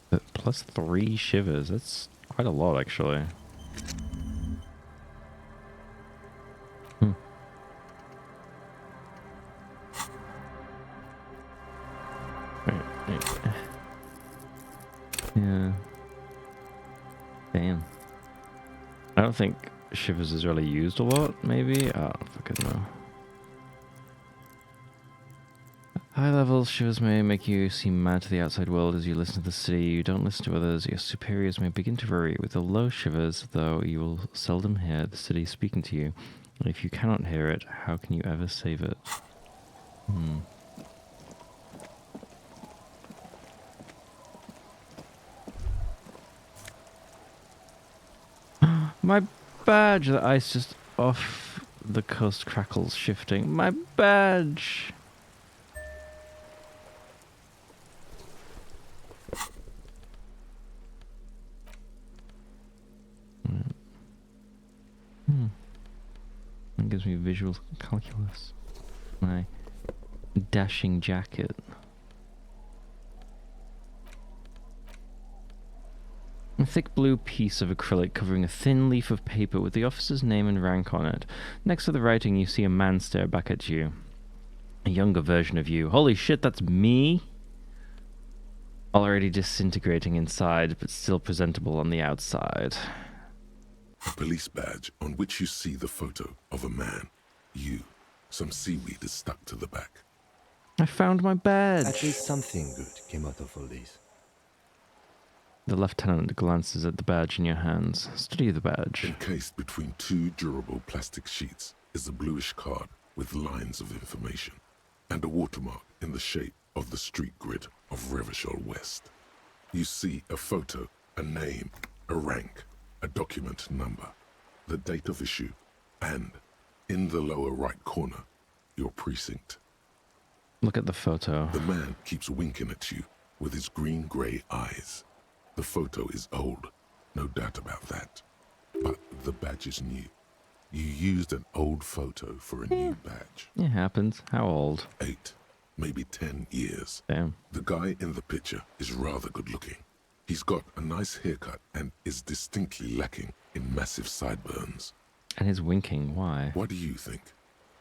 But plus 3 shivers. That's quite a lot, actually. Wait. Yeah. Damn. I don't think shivers is really used a lot, maybe? I don't fucking know. High levels, shivers may make you seem mad to the outside world as you listen to the city. You don't listen to others. Your superiors may begin to worry. With the low shivers, though, you will seldom hear the city speaking to you. And if you cannot hear it, how can you ever save it? My badge! The ice just off the coast crackles, shifting. My badge! That gives me visual calculus. My dashing jacket. A thick blue piece of acrylic covering a thin leaf of paper with the officer's name and rank on it. Next to the writing, you see a man stare back at you. A younger version of you. Holy shit, that's me? Already disintegrating inside, but still presentable on the outside. A police badge on which you see the photo of a man. You. Some seaweed is stuck to the back. I found my badge! At least something good came out of all this. The lieutenant glances at the badge in your hands. Study the badge. Encased between 2 durable plastic sheets is a bluish card with lines of information and a watermark in the shape of the street grid of Revachol West. You see a photo, a name, a rank, a document number, the date of issue, and, in the lower right corner, your precinct. Look at the photo. The man keeps winking at you with his green-grey eyes. The photo is old, no doubt about that. But the badge is new. You used an old photo for a new badge. It happens. How old? 8, maybe 10 years. Damn. The guy in the picture is rather good looking. He's got a nice haircut and is distinctly lacking in massive sideburns. And his winking, why? What do you think?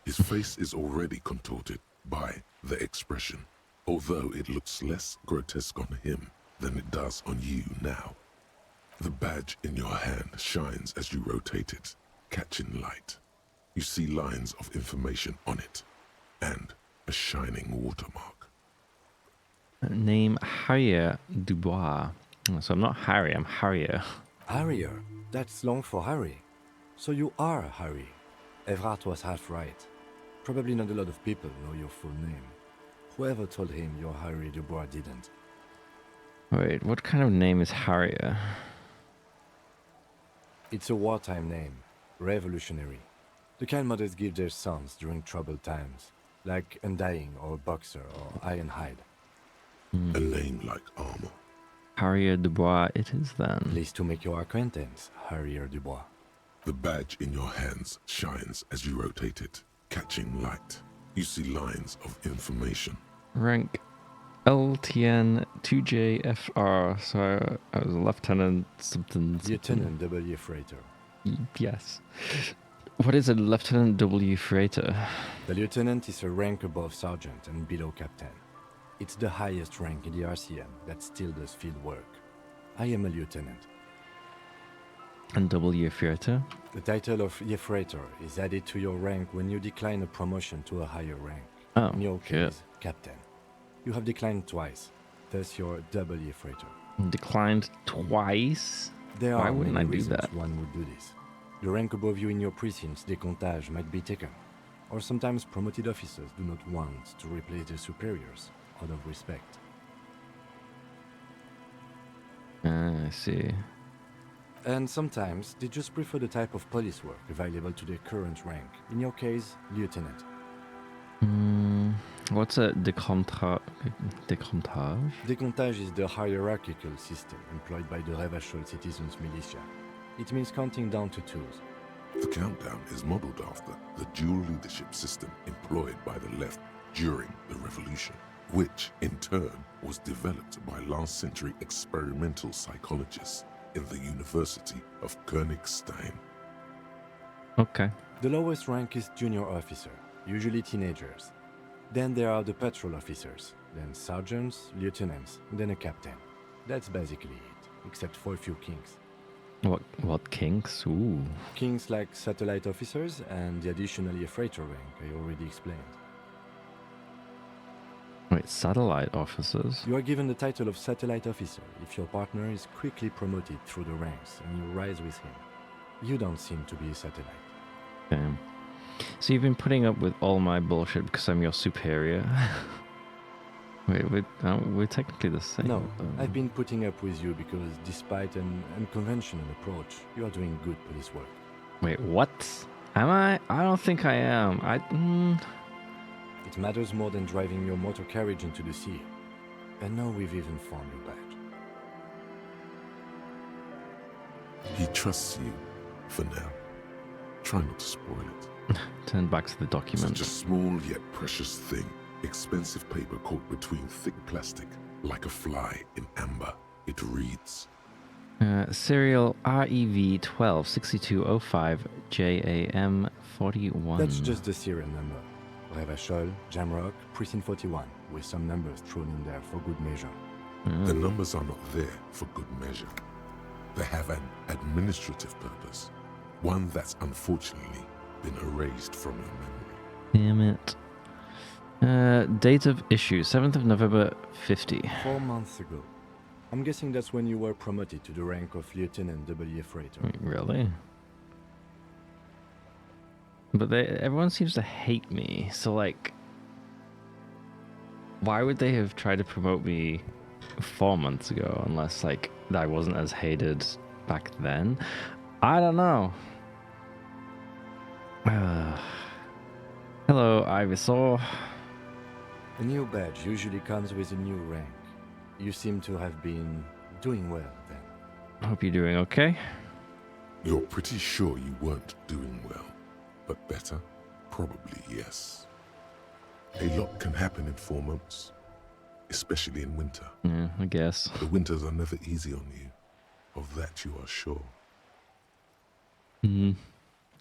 His face is already contorted by the expression, although it looks less grotesque on him than it does on you now. The badge in your hand shines as you rotate it, catching light. You see lines of information on it, and a shining watermark. Name Harrier Dubois. So I'm not Harry, I'm Harrier. Harrier? That's long for Harry. So you are Harry. Evrart was half right. Probably not a lot of people know your full name. Whoever told him you're Harry Dubois didn't. Wait, what kind of name is Harrier? It's a wartime name. Revolutionary. The kind mothers give their sons during troubled times. Like Undying or Boxer or Ironhide. A name like armor. Harrier Dubois it is then. Pleased to make your acquaintance, Harrier Dubois. The badge in your hands shines as you rotate it, catching light. You see lines of information. Rank LTN 2JFR. So I was a lieutenant something. Lieutenant W. Freighter. Yes. What is a Lieutenant W. Freighter? The lieutenant is a rank above sergeant and below captain. It's the highest rank in the RCM that still does field work. I am a lieutenant. And W. Freighter? The title of Freighter is added to your rank when you decline a promotion to a higher rank. Oh, in your shit. case, captain. You have declined twice, thus you're W. Freighter. Declined twice? There Why are wouldn't I many do reasons that? one would do this. The rank above you in your precinct's décomptage might be taken, or sometimes promoted officers do not want to replace their superiors out of respect. I see. And sometimes they just prefer the type of police work available to their current rank. In your case, lieutenant. What's a décomptage? Décomptage is the hierarchical system employed by the Revachol citizens' militia. It means counting down to twos. The countdown is modeled after the dual leadership system employed by the left during the revolution, which in turn was developed by last century experimental psychologists in the University of Königstein. Okay. The lowest rank is junior officer, usually teenagers. Then there are the patrol officers, then sergeants, lieutenants, then a captain. That's basically it, except for a few kings. What kinks? Ooh. Kings like satellite officers and the additionally a freighter rank I already explained. Wait, satellite officers? You are given the title of satellite officer if your partner is quickly promoted through the ranks and you rise with him. You don't seem to be a satellite. Okay. So you've been putting up with all my bullshit because I'm your superior? Wait, we're technically the same. No, I've been putting up with you because despite an unconventional approach, you are doing good police work. Wait, what? Am I? I don't think I am. It matters more than driving your motor carriage into the sea. And now we've even found your badge. He trusts you for now. Try not to spoil it. Turn back to the document. Such a small yet precious thing. Expensive paper caught between thick plastic, like a fly in amber. It reads... serial REV 126205 JAM 41. That's just the serial number. Revachol, Jamrock, Precinct 41, with some numbers thrown in there for good measure. The numbers are not there for good measure. They have an administrative purpose. One that's unfortunately been erased from your memory. Damn it. Date of issue, 7th of November 50. 4 months ago. I'm guessing that's when you were promoted to the rank of Lieutenant W. Freighter. Wait, really? But everyone seems to hate me, so like... Why would they have tried to promote me 4 months ago, unless like I wasn't as hated back then? I don't know. Hello, Ivysaur. A new badge usually comes with a new rank. You seem to have been doing well then. Hope you're doing okay. You're pretty sure you weren't doing well, but better? Probably yes. A lot can happen in 4 months, especially in winter. Yeah, I guess. The winters are never easy on you. Of that you are sure.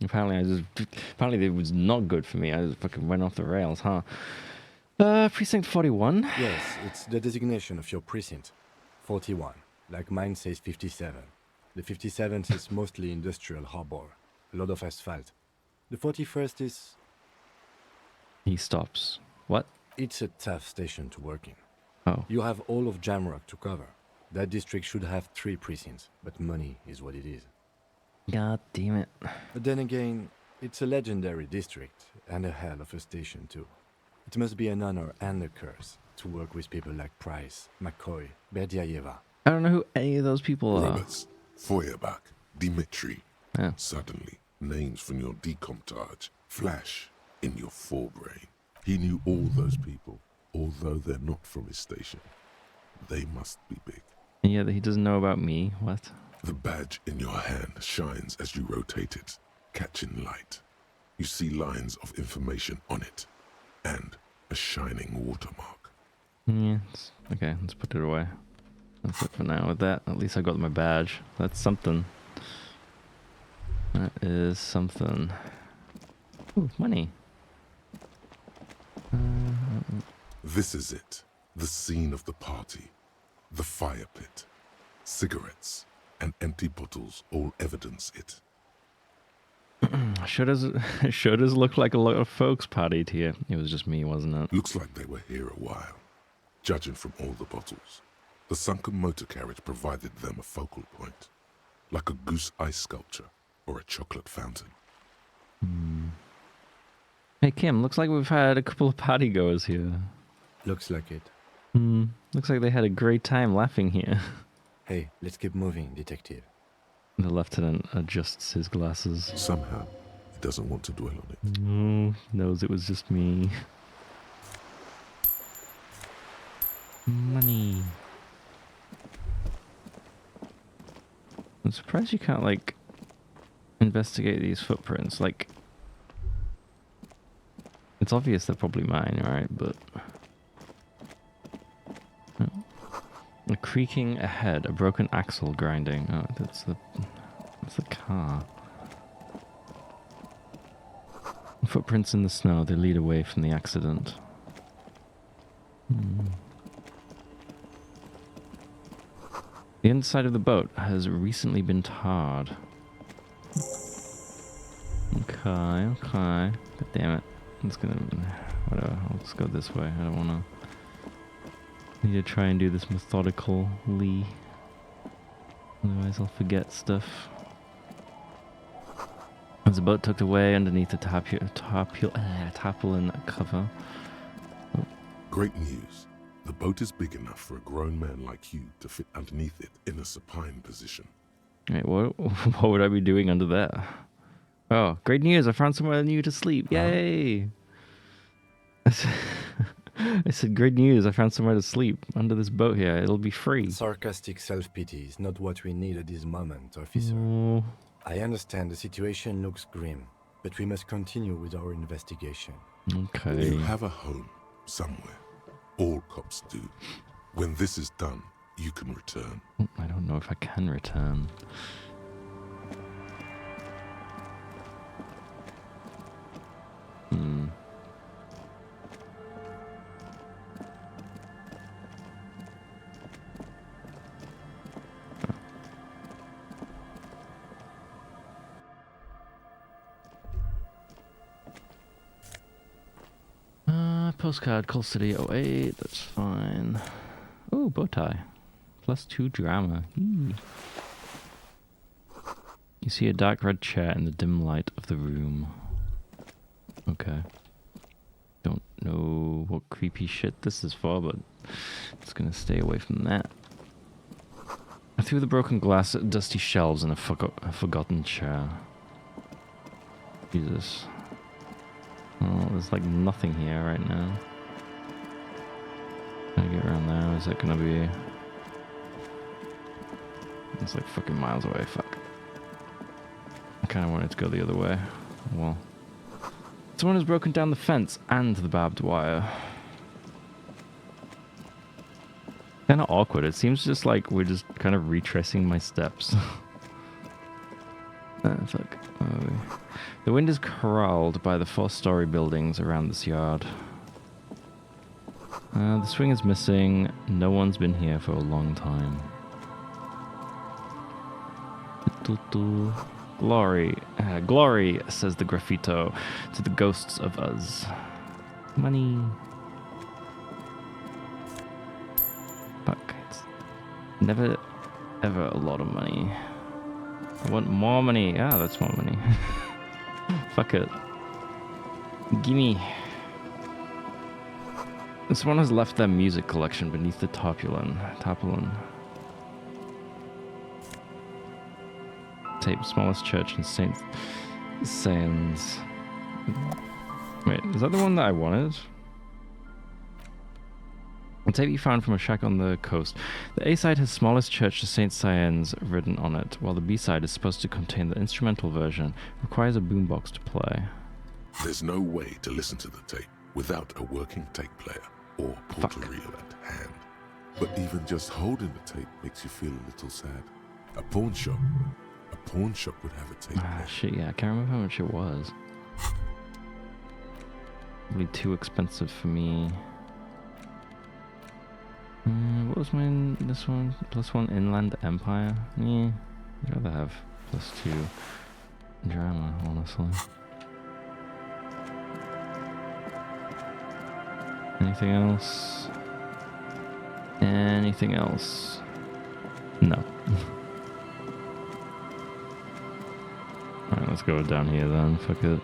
Apparently it was not good for me. I just fucking went off the rails, huh? Precinct 41. Yes, it's the designation of your precinct. 41. Like mine says 57. The 57th is mostly industrial harbor. A lot of asphalt. The 41st is... He stops. What? It's a tough station to work in. Oh. You have all of Jamrock to cover. That district should have 3 precincts, but money is what it is. God damn it. But then again, it's a legendary district, and a hell of a station too. It must be an honor and a curse to work with people like Price, McCoy, Berdiaeva. I don't know who any of those people are. Roberts, Feuerbach, Dimitri. Yeah. Suddenly, names from your decomptage flash in your forebrain. He knew all those people, although they're not from his station. They must be big. Yeah, he doesn't know about me. What? The badge in your hand shines as you rotate it, catching light. You see lines of information on it, and a shining watermark. Yeah, okay, let's put it away. That's it for now with that. At least I got my badge. That's something. That is something. Ooh, money. This is it. The scene of the party. The fire pit. Cigarettes and empty bottles all evidence it. Sure does look like a lot of folks partied here. It was just me, wasn't it? Looks like they were here a while. Judging from all the bottles, the sunken motor carriage provided them a focal point, like a goose ice sculpture or a chocolate fountain. Hey Kim, looks like we've had a couple of partygoers here. Looks like it. Looks like they had a great time laughing here. Hey, let's keep moving, detective. The lieutenant adjusts his glasses. Somehow, he doesn't want to dwell on it. Knows it was just me. Money. I'm surprised you can't, like, investigate these footprints. Like, it's obvious they're probably mine, right? But a creaking ahead, a broken axle grinding. Oh, that's the car. Footprints in the snow. They lead away from the accident. The inside of the boat has recently been tarred. Okay. God damn it. Whatever. I'll just go this way. I don't want to. Need to try and do this methodically. Otherwise I'll forget stuff. As the boat tucked away underneath the tarpaulin cover. Great news. The boat is big enough for a grown man like you to fit underneath it in a supine position. Wait, what would I be doing under there? Oh, great news. I found somewhere new to sleep. Yay! I said, great news. I found somewhere to sleep under this boat here. It'll be free. Sarcastic self-pity is not what we need at this moment, officer. I understand the situation looks grim, but we must continue with our investigation. Okay. You have a home somewhere. All cops do. When this is done, you can return. I don't know if I can return. Postcard, Coal City 08, that's fine. Oh, bow tie. +2 drama. You see a dark red chair in the dim light of the room. Okay. Don't know what creepy shit this is for, but it's gonna stay away from that. I threw the broken glass at dusty shelves in a forgotten chair. Jesus. Oh, there's like nothing here right now. Can I get around there? Is that gonna be... It's like fucking miles away, fuck. I kinda wanted to go the other way. Well. Someone has broken down the fence and the barbed wire. Kinda awkward. It seems just like we're just kind of retracing my steps. Fuck. The wind is corralled by the 4-story buildings around this yard. The swing is missing. No one's been here for a long time. Glory. Glory, says the graffito, to the ghosts of us. Money. Fuck. It's never, ever a lot of money. I want more money. Ah, that's more money. Fuck it. Gimme. Someone has left their music collection beneath the tarpaulin. Tape, smallest church in St. Saëns. Wait, is that the one that I wanted? A tape you found from a shack on the coast. The A-side has smallest church to St. Saëns written on it, while the B-side is supposed to contain the instrumental version. Requires a boombox to play. There's no way to listen to the tape without a working tape player or portal reel at But even just holding the tape makes you feel a little sad. A pawn shop would have a tape. Ah, shit, yeah, I can't remember how much it was. Probably too expensive for me. What was mine? This one? +1 Inland Empire? Yeah, I'd rather have +2 drama, honestly. Anything else? Anything else? No. Alright, let's go down here then. Fuck it.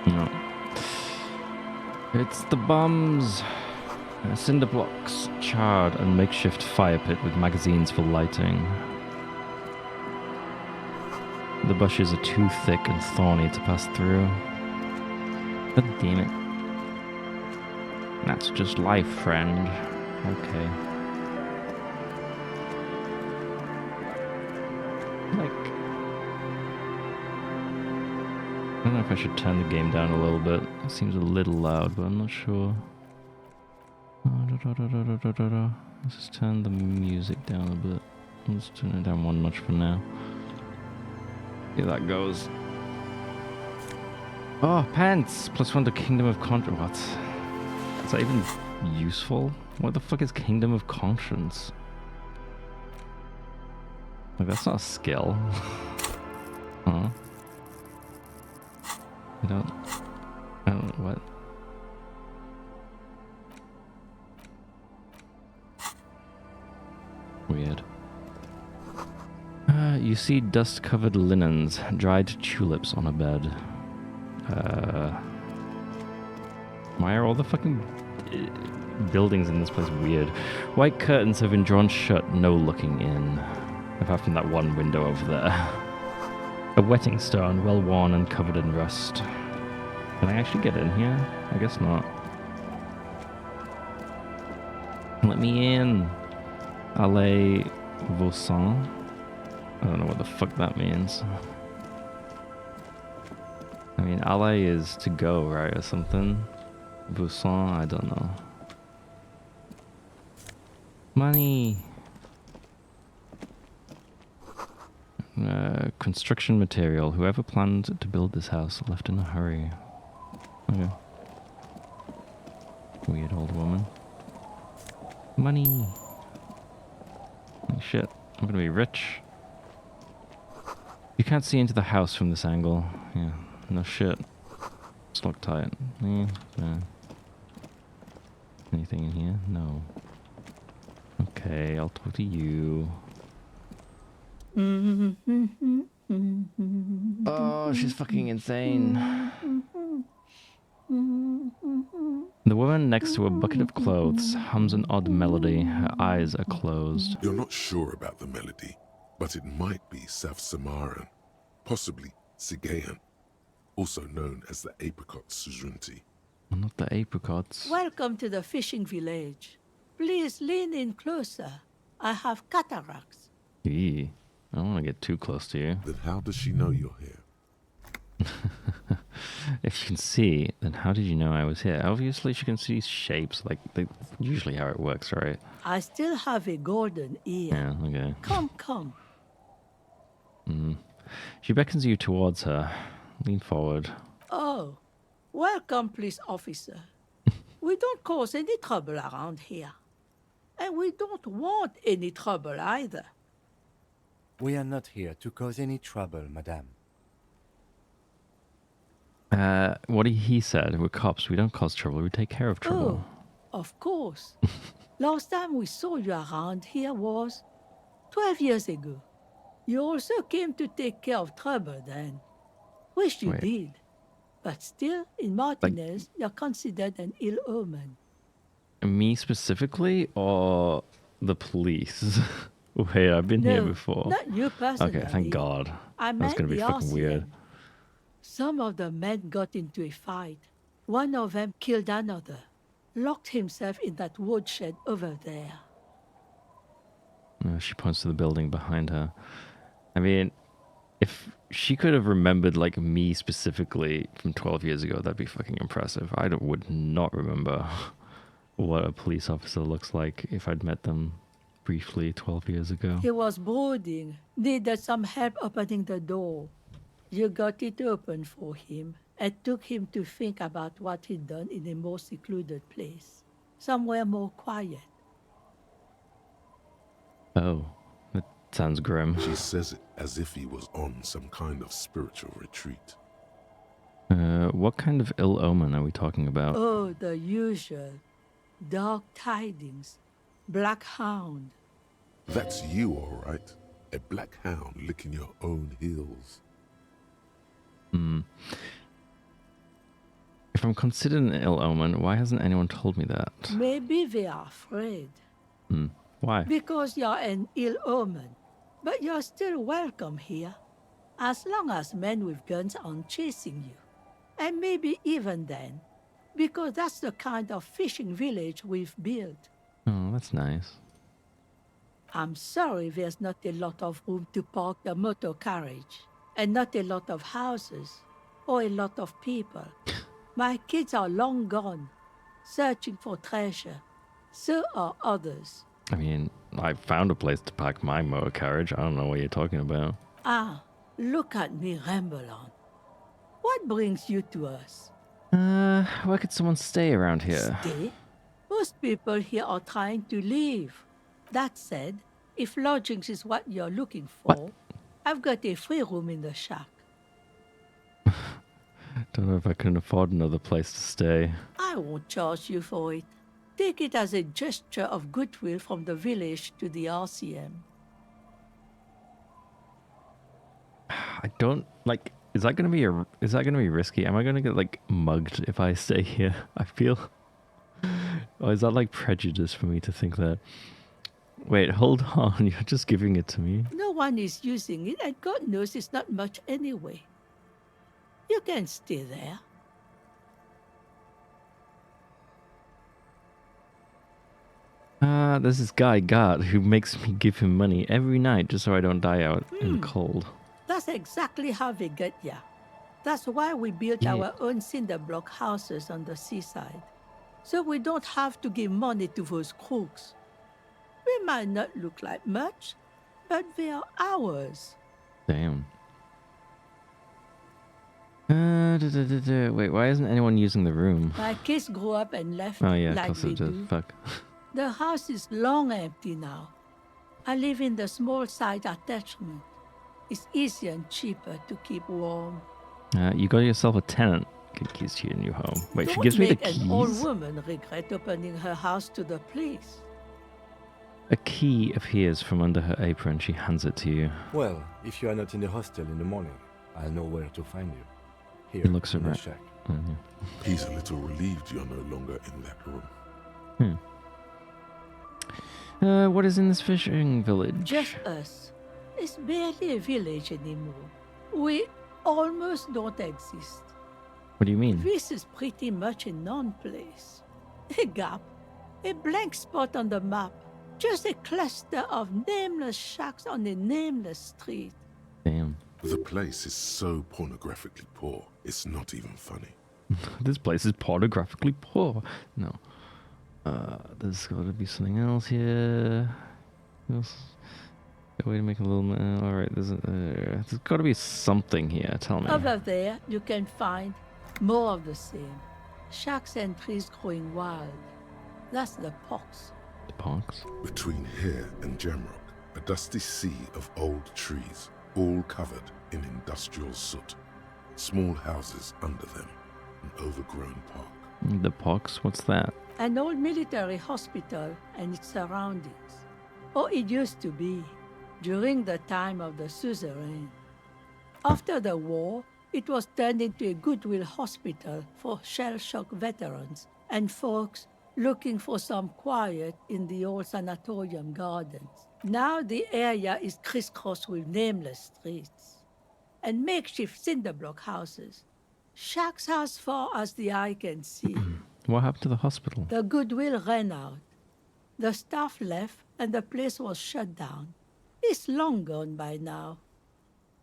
No. It's the bums. Cinder blocks, charred, and makeshift fire pit with magazines for lighting. The bushes are too thick and thorny to pass through. God damn it. That's just life, friend. Okay. Like... I don't know if I should turn the game down a little bit. It seems a little loud, but I'm not sure. Let's just turn the music down a bit. Let's turn it down one notch for now. See how that goes. Oh, pants! +1 to Kingdom of Conscience. What? Is that even useful? What the fuck is Kingdom of Conscience? Like, that's not a skill. Huh? I don't... what? Weird. You see dust-covered linens, dried tulips on a bed. Why are all the fucking buildings in this place weird? White curtains have been drawn shut, no looking in. Apart from that one window over there. A wetting stone, well worn and covered in rust. Can I actually get in here? I guess not. Let me in. Allez Vaucin. I don't know what the fuck that means. I mean, allez is to go, right, or something? Vaucin, I don't know. Money! Construction material. Whoever planned to build this house left in a hurry. Okay. Weird old woman. Money! Oh, shit, I'm gonna be rich. You can't see into the house from this angle. Yeah, no shit. It's locked tight. Yeah, no. Anything in here? No. Okay, I'll talk to you. Oh, she's fucking insane. The woman next to a bucket of clothes hums an odd melody. Her eyes are closed. You're not sure about the melody, but it might be South Samaran, possibly Sigayan, also known as the apricot suzunti. Not the apricots. Welcome to the fishing village. Please lean in closer. I have cataracts. Eee. I don't want to get too close to you. Then how does she know you're here? If you can see, then how did you know I was here? Obviously, she can see shapes. Like, usually how it works, right? I still have a golden ear. Yeah, okay. Come, come. She beckons you towards her. Lean forward. Oh, welcome, police officer. We don't cause any trouble around here. And we don't want any trouble either. We are not here to cause any trouble, madame. What he said, we're cops, we don't cause trouble, we take care of trouble. Oh, of course. Last time we saw you around here was 12 years ago. You also came to take care of trouble then. Wish you did. But still, in Martinez, you're considered an ill omen. Me specifically, or the police? Wait, I've been here before. Not you personally. Okay, thank God. I That's meant gonna be the fucking weird. Some of the men got into a fight. One of them killed another, locked himself in that woodshed over there. She points to the building behind her. I mean, if she could have remembered, like, me specifically from 12 years ago, that'd be fucking impressive. I would not remember what a police officer looks like if I'd met them briefly 12 years ago. He was brooding, needed some help opening the door. You got it open for him and took him to think about what he'd done in a more secluded place, somewhere more quiet. Oh, that sounds grim. She says it as if he was on some kind of spiritual retreat. What kind of ill omen are we talking about? Oh, the usual. Dark tidings. Black hound. That's you, all right. A black hound licking your own heels. If I'm considered an ill omen, why hasn't anyone told me that? Maybe they are afraid. Why? Because you're an ill omen. But you're still welcome here. As long as men with guns aren't chasing you. And maybe even then. Because that's the kind of fishing village we've built. Oh, that's nice. I'm sorry there's not a lot of room to park the motor carriage. And not a lot of houses. Or a lot of people. My kids are long gone. Searching for treasure. So are others. I mean, I found a place to park my motor carriage. I don't know what you're talking about. Ah, look at me ramble on. What brings you to us? Where could someone stay around here? Stay? Most people here are trying to leave. That said, if lodgings is what you're looking for, I've got a free room in the shack. Don't know if I can afford another place to stay. I won't charge you for it. Take it as a gesture of goodwill from the village to the RCM. I don't like. Is that gonna be risky? Am I gonna get like mugged if I stay here? I feel. Or is that like prejudice for me to think that? Wait, hold on. You're just giving it to me. No one is using it, and God knows it's not much anyway. You can stay there. There's this guy, God, who makes me give him money every night just so I don't die out in the cold. That's exactly how they get ya. That's why we built our own cinder block houses on the seaside. So we don't have to give money to those crooks. They might not look like much, but they are ours. Damn. Wait, why isn't anyone using the room? My kids grew up and left Oh yeah, like because they of the do. fuck. The house is long empty now. I live in the small side attachment. It's easier and cheaper to keep warm. You got yourself a tenant. Get keys to your new home. Wait, she Don't gives me the make an old keys? woman regret opening her house to the police. A key appears from under her apron. She hands it to you. Well, if you are not in the hostel in the morning, I'll know where to find you. Here, He looks in the around. shack. He's a little relieved you're no longer in that room. What is in this fishing village? Just us. It's barely a village anymore. We almost don't exist. What do you mean? This is pretty much a non-place. A gap. A blank spot on the map. Just a cluster of nameless shacks on a nameless street. Damn. The place is so pornographically poor, it's not even funny. This place is pornographically poor. No. There's got to be something else here. A way to make a little. All right. There's got to be something here. Tell me. Over there, you can find more of the same. Shacks and trees growing wild. That's the pox. The pox? Between here and Jamrock, a dusty sea of old trees, all covered in industrial soot. Small houses under them, an overgrown park. The pox? What's that? An old military hospital and its surroundings. Or it used to be, during the time of the suzerain. After the war, it was turned into a goodwill hospital for shell-shock veterans and folks looking for some quiet in the old sanatorium gardens. Now the area is crisscrossed with nameless streets. and makeshift cinder block houses. Shacks as far as the eye can see. What happened to the hospital? The goodwill ran out. The staff left and the place was shut down. It's long gone by now.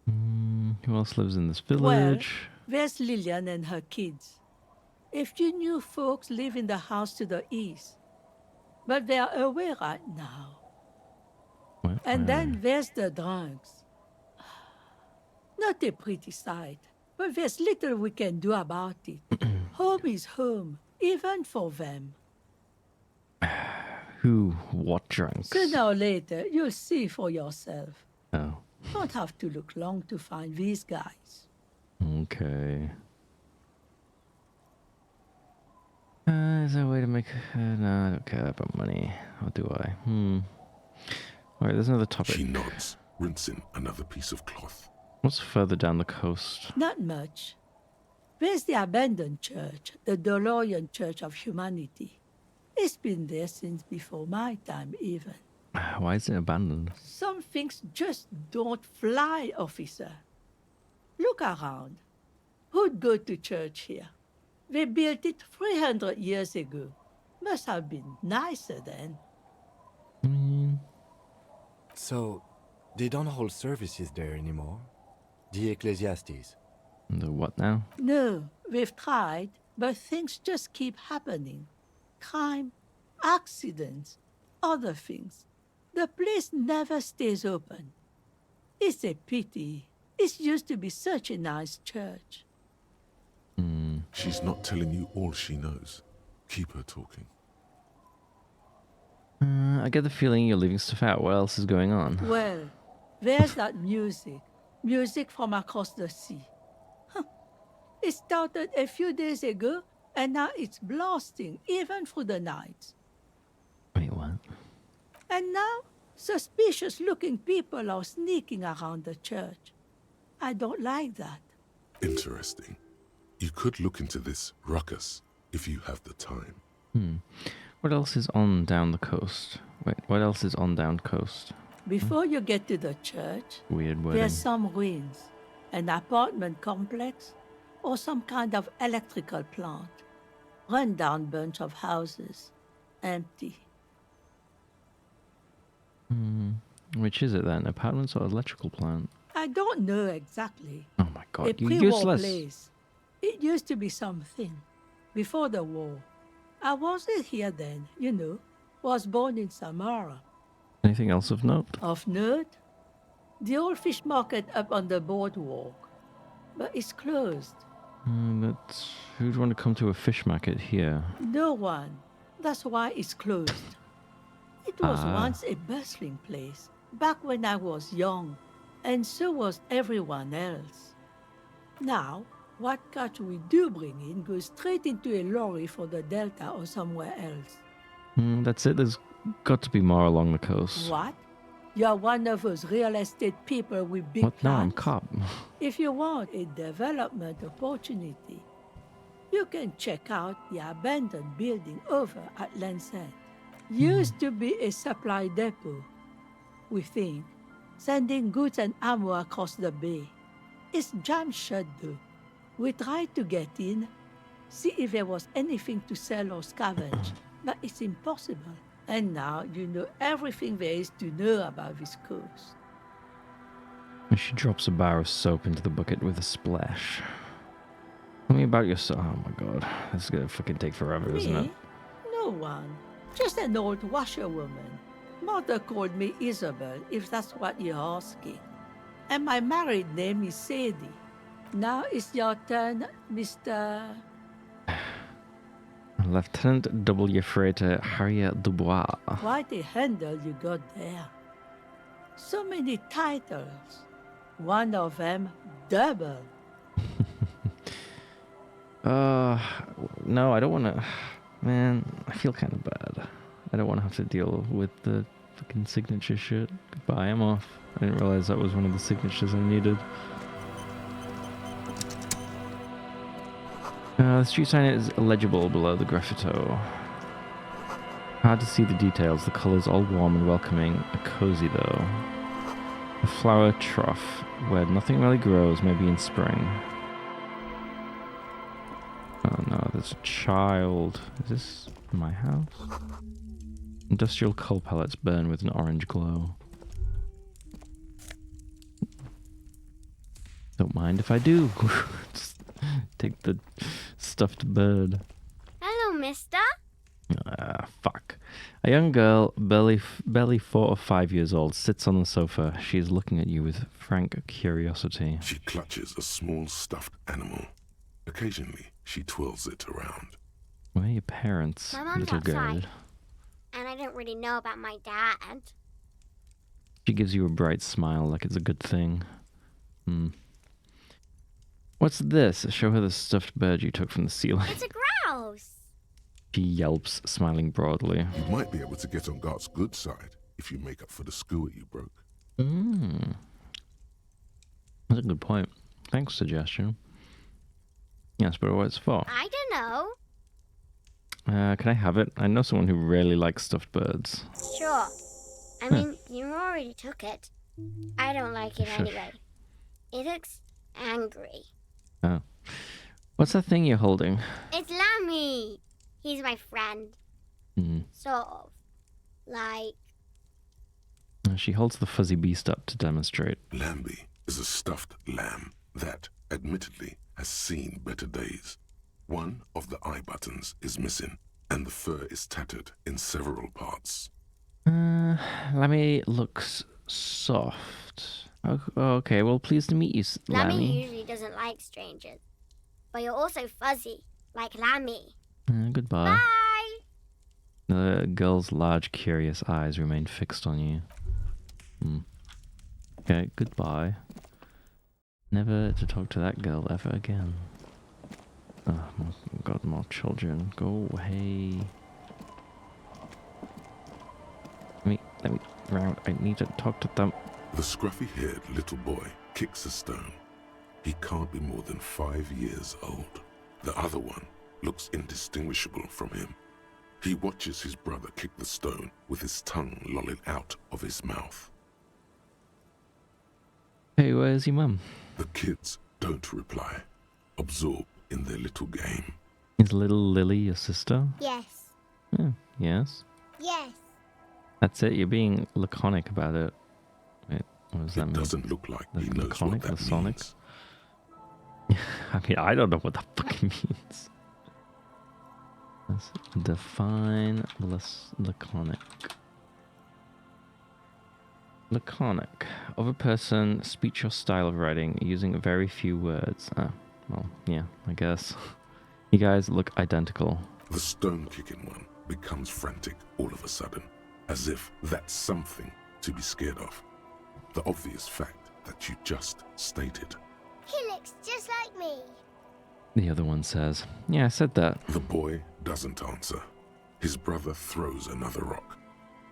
Who else lives in this Well, village? there's Lillian and her kids. A few new folks live in the house to the east, but they are away right now. And then there's the drunks. Not a pretty sight, but there's little we can do about it. Home is home, even for them. What drunks? Sooner or later, you'll see for yourself. Oh. Don't have to look long to find these guys. Okay. Is there a way to make... no, I don't care about money. Or do I? Alright, there's another topic. She nods, rinsing another piece of cloth. What's further down the coast? Not much. There's the abandoned church, the DeLorean Church of Humanity. It's been there since before my time, even. Why is it abandoned? Some things just don't fly, officer. Look around. Who'd go to church here? They built it 300 years ago. Must have been nicer then. So, they don't hold services there anymore? The Ecclesiastes? The what now? No, we've tried, but things just keep happening. Crime, accidents, other things. The place never stays open. It's a pity. It used to be such a nice church. She's not telling you all she knows. Keep her talking. I get the feeling you're leaving stuff out. What else is going on? Well, there's that music. Music from across the sea. It started a few days ago, and now it's blasting, even through the night. Wait, what? And now, suspicious-looking people are sneaking around the church. I don't like that. Interesting. You could look into this ruckus if you have the time. What else is on down the coast? Wait, what else is on down coast? Before you get to the church, Weird wording. there's some ruins, an apartment complex, or some kind of electrical plant. Run-down bunch of houses, empty. Which is it then? Apartments or electrical plant? I don't know exactly. Oh my god, A you pre-war useless. place. It used to be something. Before the war. I wasn't here then, you know. Was born in Samara. Anything else of note? Of note? The old fish market up on the boardwalk. But it's closed. Who'd want to come to a fish market here? No one. That's why it's closed. It was once a bustling place, back when I was young, and so was everyone else. Now, what catch we do bring in goes straight into a lorry for the Delta or somewhere else. That's it. There's got to be more along the coast. What? You're one of those real estate people with big What? No, plans? I'm cop. If you want a development opportunity, you can check out the abandoned building over at Land's End. Used to be a supply depot, we think, sending goods and ammo across the bay. It's jammed shut though. We tried to get in, see if there was anything to sell or scavenge, but it's impossible. And now you know everything there is to know about this coast. She drops a bar of soap into the bucket with a splash. Tell me about yourself. Oh my god. This is gonna fucking take forever, isn't it? No one. Just an old washerwoman. Mother called me Isabel, if that's what you're asking. And my married name is Sadie. Now it's your turn, Mr. Lieutenant W. Freighter Harriet Dubois. Quite a handle you got there. So many titles. One of them double. No, I don't want to... Man, I feel kind of bad. I don't want to have to deal with the fucking signature shit. Goodbye, I'm off. I didn't realize that was one of the signatures I needed. The street sign is illegible below the graffito. Hard to see the details. The colors all warm and welcoming. Cozy though. A flower trough where nothing really grows, maybe in spring. Oh no, there's a child. Is this my house? Industrial coal pellets burn with an orange glow. Don't mind if I do. Just take the stuffed bird. Hello, mister. Ah, fuck. A young girl, barely 4 or 5 years old, sits on the sofa. She is looking at you with frank curiosity. She clutches a small stuffed animal. Occasionally, she twirls it around. Where are your parents, My mum's little girl? outside, and I don't really know about my dad. She gives you a bright smile like it's a good thing. What's this? Show her the stuffed bird you took from the ceiling. It's a grouse. She yelps, smiling broadly. You might be able to get on Gart's good side if you make up for the skewer you broke. That's a good point. Thanks, suggestion. Yes, but what it's for? I don't know. Can I have it? I know someone who really likes stuffed birds. Sure. I mean, you already took it. I don't like it anyway. It looks angry. Oh. What's that thing you're holding? It's Lammy. He's my friend. Sort of. Like... She holds the fuzzy beast up to demonstrate. Lambie is a stuffed lamb that, admittedly, has seen better days. One of the eye buttons is missing, and the fur is tattered in several parts. Lammy looks soft. Okay, well, pleased to meet you, Lammy. Lammy usually doesn't like strangers. But you're also fuzzy, like Lammy. Goodbye. Bye! The girl's large, curious eyes remain fixed on you. Okay, goodbye. Never to talk to that girl ever again. Oh, my God, more children. Go away. Let me round. I need to talk to them. The scruffy-haired little boy kicks a stone. He can't be more than 5 years old. The other one looks indistinguishable from him. He watches his brother kick the stone with his tongue lolling out of his mouth. Hey, where's your mum? The kids don't reply, absorbed in their little game. Is little Lily your sister? Yes. Oh, yes. Yes. That's it. You're being laconic about it. Wait, what does that mean? It doesn't look like he knows laconic, what that Sonic? means. I mean, I don't know what that fucking means. Let's define laconic. Laconic. Of a person, speech or style of writing, using very few words. Ah, well, yeah, I guess. You guys look identical. The stone-kicking one becomes frantic all of a sudden, as if that's something to be scared of. The obvious fact that you just stated. He looks just like me. The other one says, yeah, I said that. The boy doesn't answer. His brother throws another rock.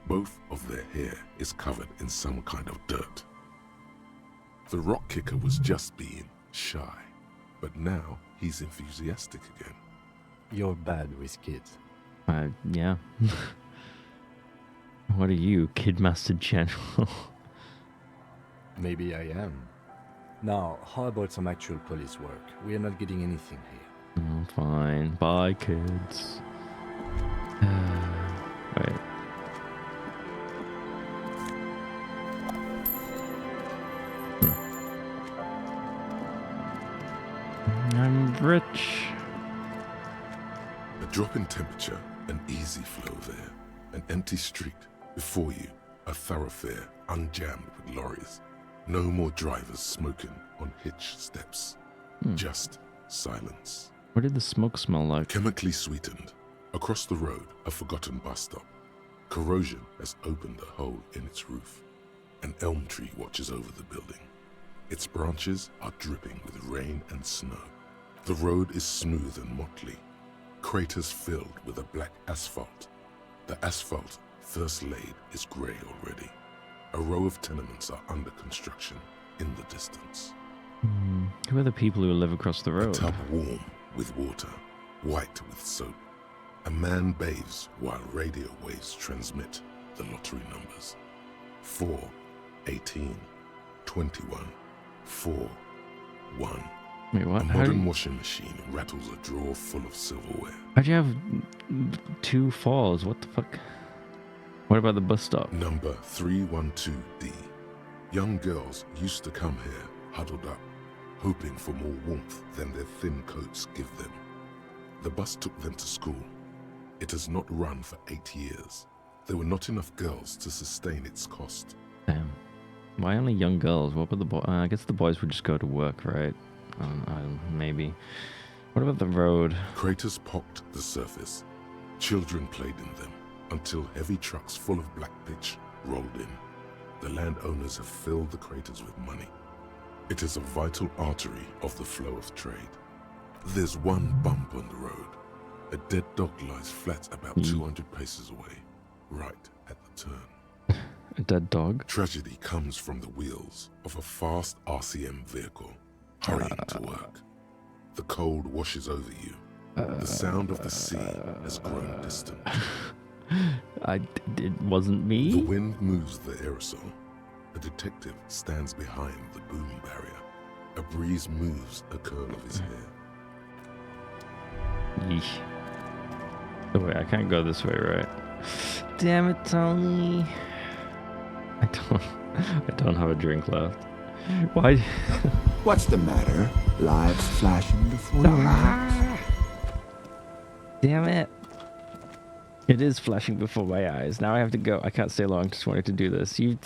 Both of their hair is covered in some kind of dirt. The rock kicker was just being shy, but now he's enthusiastic again. You're bad with kids. Yeah. What are you, Kidmaster General? Maybe I am. Now, how about some actual police work? We are not getting anything here. Fine. Bye, kids. Wait. I'm rich. A drop in temperature, an easy flow there. An empty street. Before you, a thoroughfare unjammed with lorries. No more drivers smoking on hitch steps. Just silence. What did the smoke smell like? Chemically sweetened. Across the road, a forgotten bus stop. Corrosion has opened a hole in its roof. An elm tree watches over the building. Its branches are dripping with rain and snow. The road is smooth and motley. Craters filled with a black asphalt. The asphalt, first laid, is grey already. A row of tenements are under construction in the distance. Who are the people who live across the road? A tub warm with water, white with soap. A man bathes while radio waves transmit the lottery numbers. 4, 18, 21, 4, 1. Wait, what? A modern washing machine rattles a drawer full of silverware. How'd you have 2 falls? What the fuck? What about the bus stop? Number 312D. Young girls used to come here, huddled up, hoping for more warmth than their thin coats give them. The bus took them to school. It has not run for 8 years. There were not enough girls to sustain its cost. Damn. Why only young girls? What about the boys? I guess the boys would just go to work, right? Maybe. What about the road? Craters pocked the surface. Children played in them until heavy trucks full of black pitch rolled in. The landowners have filled the craters with money. It is a vital artery of the flow of trade. There's one bump on the road. A dead dog lies flat about 200 paces away, right at the turn. A dead dog? Tragedy comes from the wheels of a fast RCM vehicle, hurrying to work. The cold washes over you. The sound of the sea has grown distant. It wasn't me? The wind moves the aerosol. A detective stands behind the boom barrier. A breeze moves a curl of his hair. Yeesh. Oh wait, I can't go this way, right? Damn it, Tony. I don't have a drink left. Why? What's the matter? Lights flashing before your eyes? Damn it. It is flashing before my eyes. Now I have to go. I can't stay long. Just wanted to do this. You've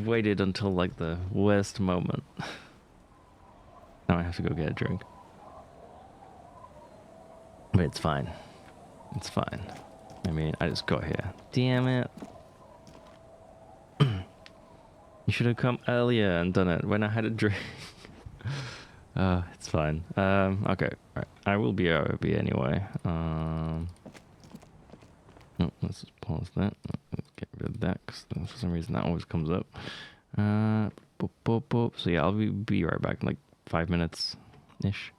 waited until like the worst moment. Now I have to go get a drink. But it's fine. It's fine. I mean, I just got here. Damn it. You should have come earlier and done it when I had a drink. It's fine. Okay. Right. I will be ROB anyway. Let's just pause that. Let's get rid of that because for some reason that always comes up. Boop, boop, boop. So yeah, I'll be right back in like 5 minutes-ish.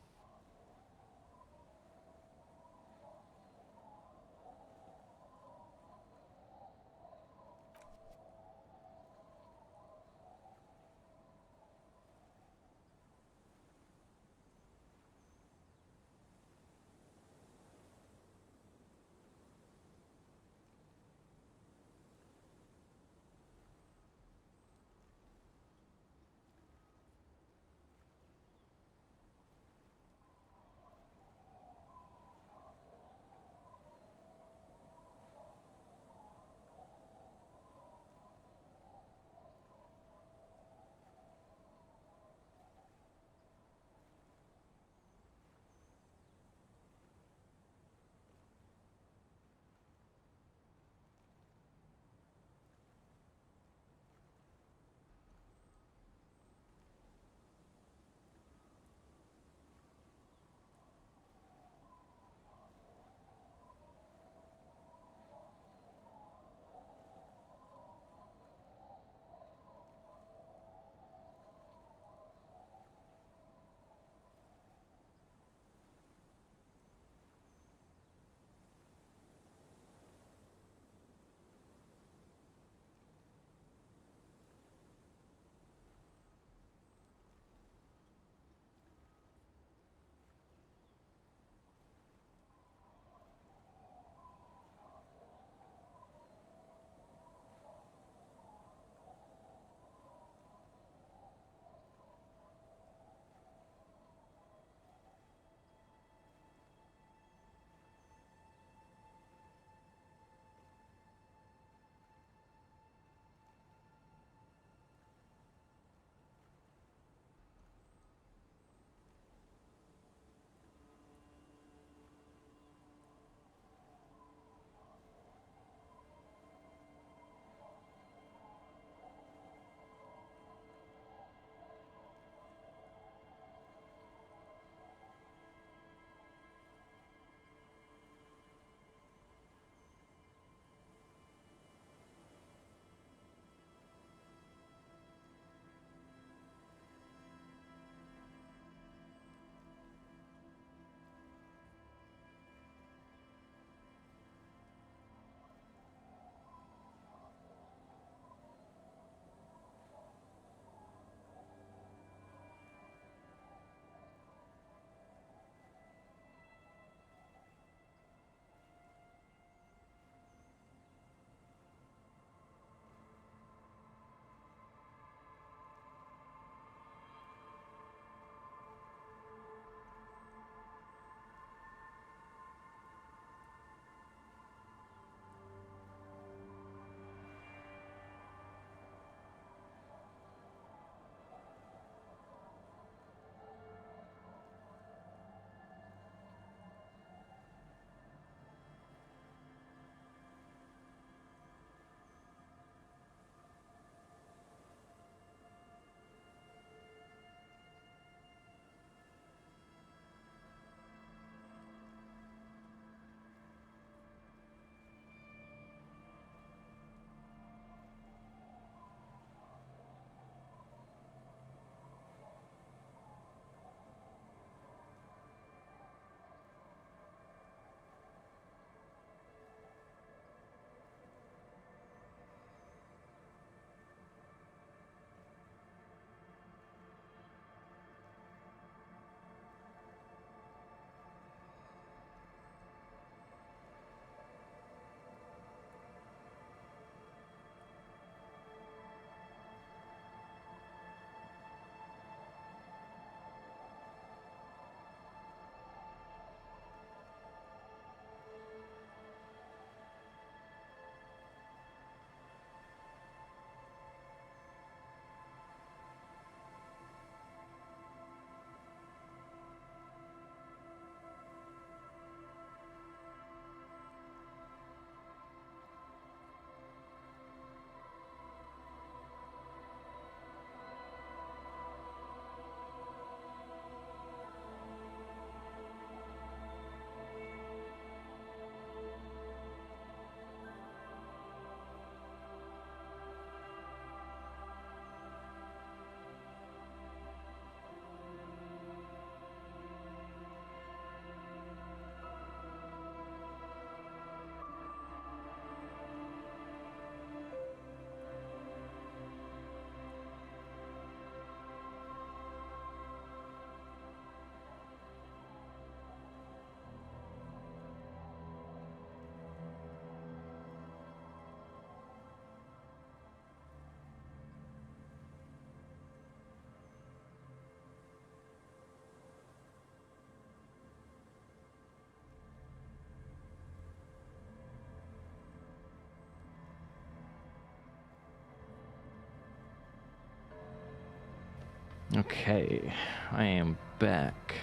Okay, I am back.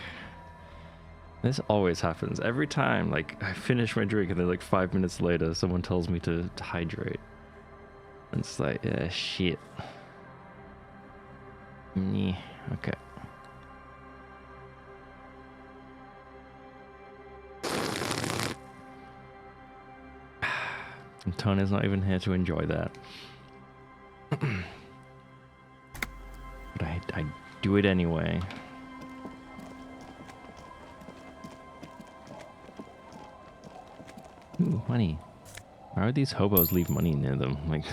This always happens. Every time, like, I finish my drink and then, like, 5 minutes later, someone tells me to hydrate. And it's like, shit. Yeah, okay. And Tony's not even here to enjoy that. But I do it anyway. Ooh, money. Why would these hobos leave money near them? Like...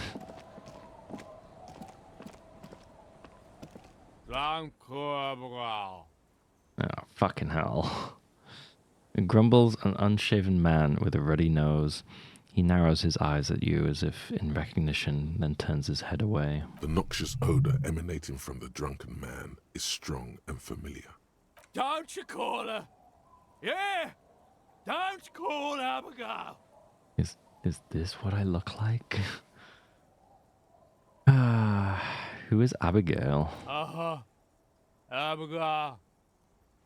Oh, fucking hell. Grumbles an unshaven man with a ruddy nose. He narrows his eyes at you as if in recognition, then turns his head away. The noxious odor emanating from the drunken man is strong and familiar. Don't you call her? Yeah! Don't call Abigail! Is this what I look like? Who is Abigail? Abigail.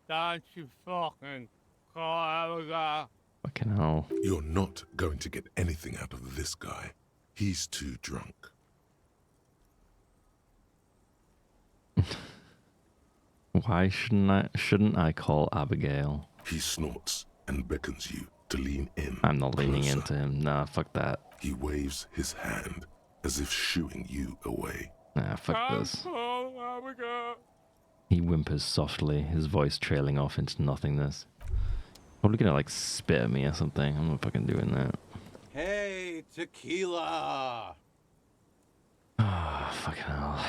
Don't you fucking call Abigail. Fucking hell. You're not going to get anything out of this guy. He's too drunk. Why shouldn't I call Abigail? He snorts and beckons you to lean in. I'm not leaning closer. into him. Nah, fuck that. He waves his hand as if shooing you away. Nah, fuck this. He whimpers softly, his voice trailing off into nothingness. Probably gonna like spit at me or something. I'm not fucking doing that. Hey, tequila! Oh, fucking hell.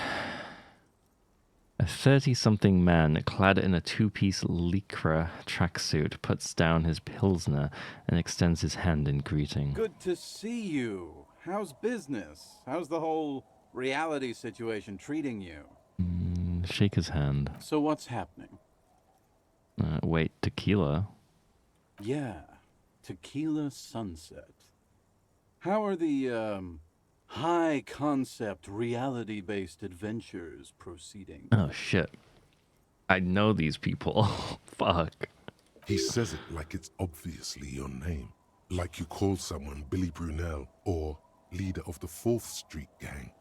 A 30-something man clad in a two-piece lycra tracksuit puts down his pilsner and extends his hand in greeting. Good to see you. How's business? How's the whole reality situation treating you? Shake his hand. So what's happening? Wait, tequila? Yeah, Tequila Sunset. How are the, high-concept, reality-based adventures proceeding? Oh, shit. I know these people. Fuck. He says it like it's obviously your name. Like you call someone Billy Brunel or leader of the 4th Street Gang.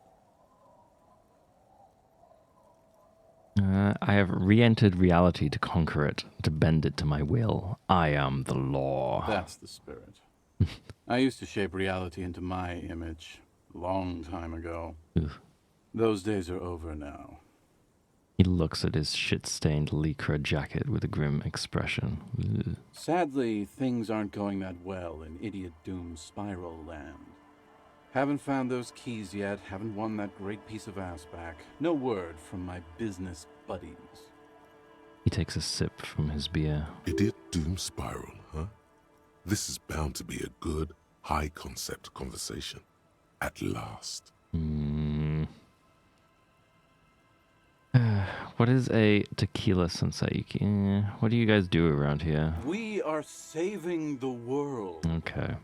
I have re-entered reality to conquer it, to bend it to my will. I am the law. That's the spirit. I used to shape reality into my image a long time ago. Those days are over now. He looks at his shit-stained lycra jacket with a grim expression. Sadly, things aren't going that well in Idiot Doom Spiral Land. Haven't found those keys yet, haven't won that great piece of ass back. No word from my business buddies. He takes a sip from his beer. Idiot Doom Spiral, huh? This is bound to be a good, high-concept conversation. At last. What is a tequila sunset? What do you guys do around here? We are saving the world. Okay.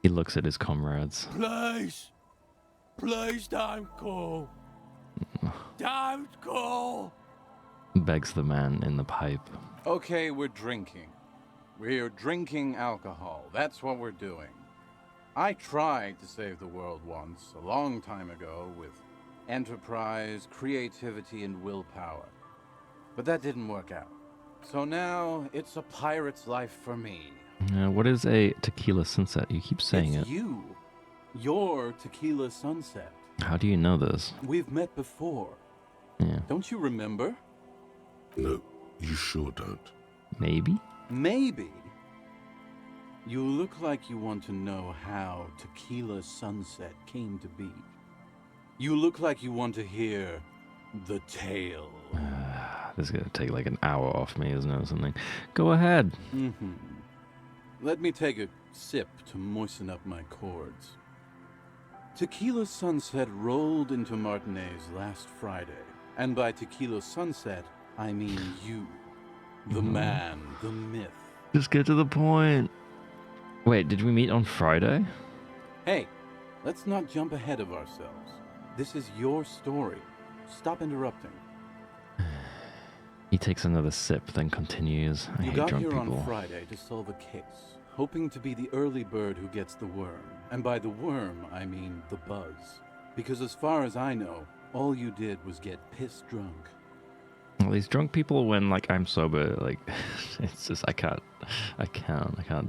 He looks at his comrades. Please. Please don't call. Don't call. Begs the man in the pipe. Okay, we're drinking. We're drinking alcohol. That's what we're doing. I tried to save the world once, a long time ago, with enterprise, creativity, and willpower. But that didn't work out. So now, it's a pirate's life for me. What is a tequila sunset? You keep saying It's it. you. Your Tequila Sunset. How do you know this? We've met before. Yeah. Don't you remember? No, you sure don't. Maybe? Maybe. You look like you want to know how Tequila Sunset came to be. You look like you want to hear the tale. This is gonna take like an hour off me, isn't it, or something? Go ahead. Let me take a sip to moisten up my chords. Tequila Sunset rolled into Martinez last Friday. And by Tequila Sunset, I mean you. The man, the myth. Just get to the point. Wait, did we meet on Friday? Hey, let's not jump ahead of ourselves. This is your story. Stop interrupting. He takes another sip, then continues. I You hate got drunk here people. on Friday to solve a case, hoping to be the early bird who gets the worm. And by the worm, I mean the buzz. Because as far as I know, all you did was get piss drunk. Well, these drunk people, when like I'm sober, like it's just I can't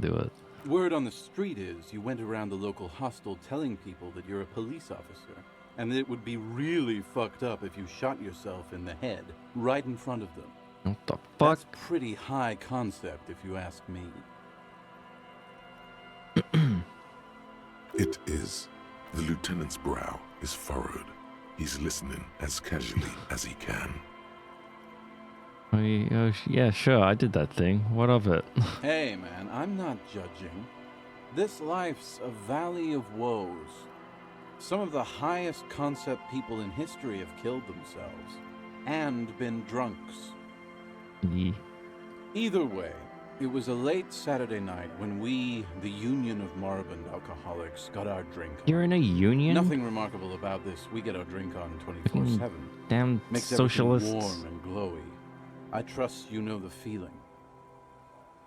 do it. Word on the street is you went around the local hostel telling people that you're a police officer, and that it would be really fucked up if you shot yourself in the head right in front of them. What the fuck? That's pretty high concept, if you ask me. It is. The lieutenant's brow is furrowed. He's listening as casually as he can. Yeah, sure, I did that thing. What of it? Hey, man, I'm not judging. This life's a valley of woes. Some of the highest concept people in history have killed themselves. And been drunks. Yeah. Either way, it was a late Saturday night when we, the Union of Moribund Alcoholics, got our drink on. You're in a union? Nothing remarkable about this. We get our drink on 24/7. Damn Makes socialists. everything warm and glowy. I trust you know the feeling.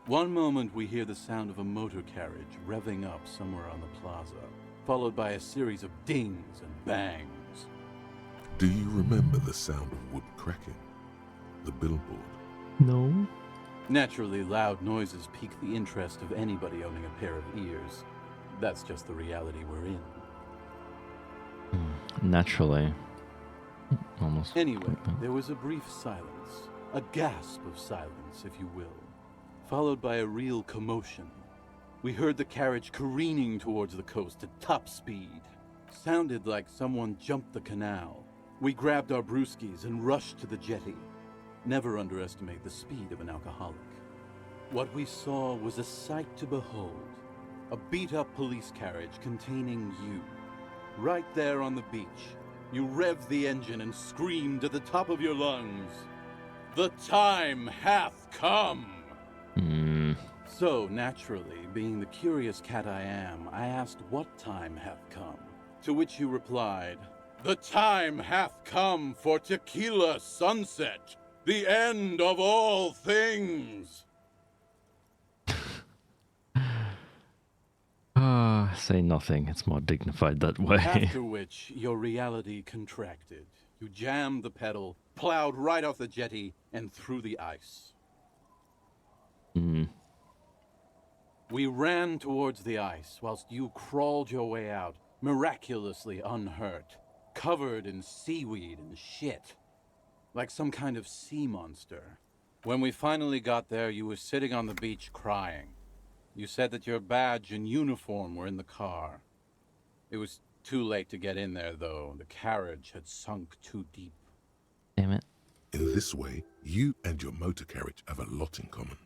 One moment we hear the sound of a motor carriage revving up somewhere on the plaza, followed by a series of dings and bangs. Do you remember the sound of wood cracking? The billboard? No. Naturally, loud noises pique the interest of anybody owning a pair of ears. That's just the reality we're in. Naturally. Almost. Anyway, there was a brief silence. A gasp of silence, if you will, followed by a real commotion. We heard the carriage careening towards the coast at top speed. Sounded like someone jumped the canal. We grabbed our brewskis and rushed to the jetty. Never underestimate the speed of an alcoholic. What we saw was a sight to behold. A beat-up police carriage containing you. Right there on the beach, you revved the engine and screamed at the top of your lungs. The time hath come! So, naturally, being the curious cat I am, I asked what time hath come. To which you replied, the time hath come for tequila sunset, the end of all things! Say nothing. It's more dignified that way. After which, your reality contracted. You jammed the pedal, plowed right off the jetty, and through the ice. We ran towards the ice, whilst you crawled your way out, miraculously unhurt, covered in seaweed and shit, like some kind of sea monster. When we finally got there, you were sitting on the beach crying. You said that your badge and uniform were in the car. It was too late to get in there, though. The carriage had sunk too deep. Damn it. In this way, you and your motor carriage have a lot in common.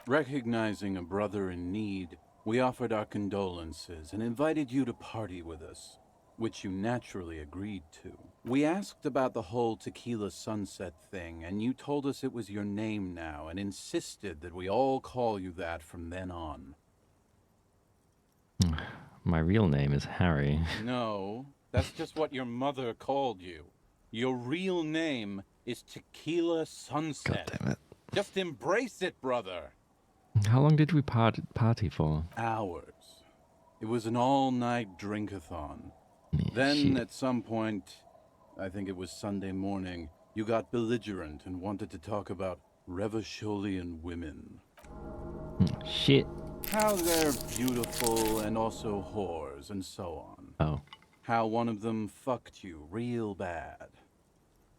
Recognizing a brother in need, we offered our condolences and invited you to party with us, which you naturally agreed to. We asked about the whole tequila sunset thing, and you told us it was your name now and insisted that we all call you that from then on. My real name is Harry. No, that's just what your mother called you. Your real name is Tequila Sunset. God damn it. Just embrace it, brother. How long did we party for? Hours. It was an all-night drink-a-thon. Yeah, Then, shit. at some point, I think it was Sunday morning, you got belligerent and wanted to talk about Revacholian women. Shit. How they're beautiful and also whores and so on. Oh. How one of them fucked you real bad.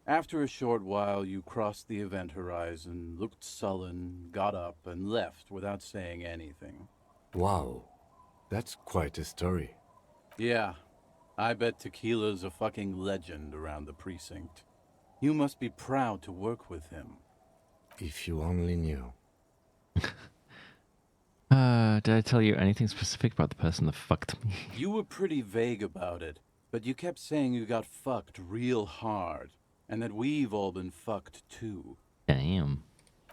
After a short while, you crossed the event horizon, looked sullen, got up, and left without saying anything. Wow, that's quite a story. Yeah, I bet Tequila's a fucking legend around the precinct. You must be proud to work with him. If you only knew. Did I tell you anything specific about the person that fucked me? You were pretty vague about it, but you kept saying you got fucked real hard, and that we've all been fucked too. Damn.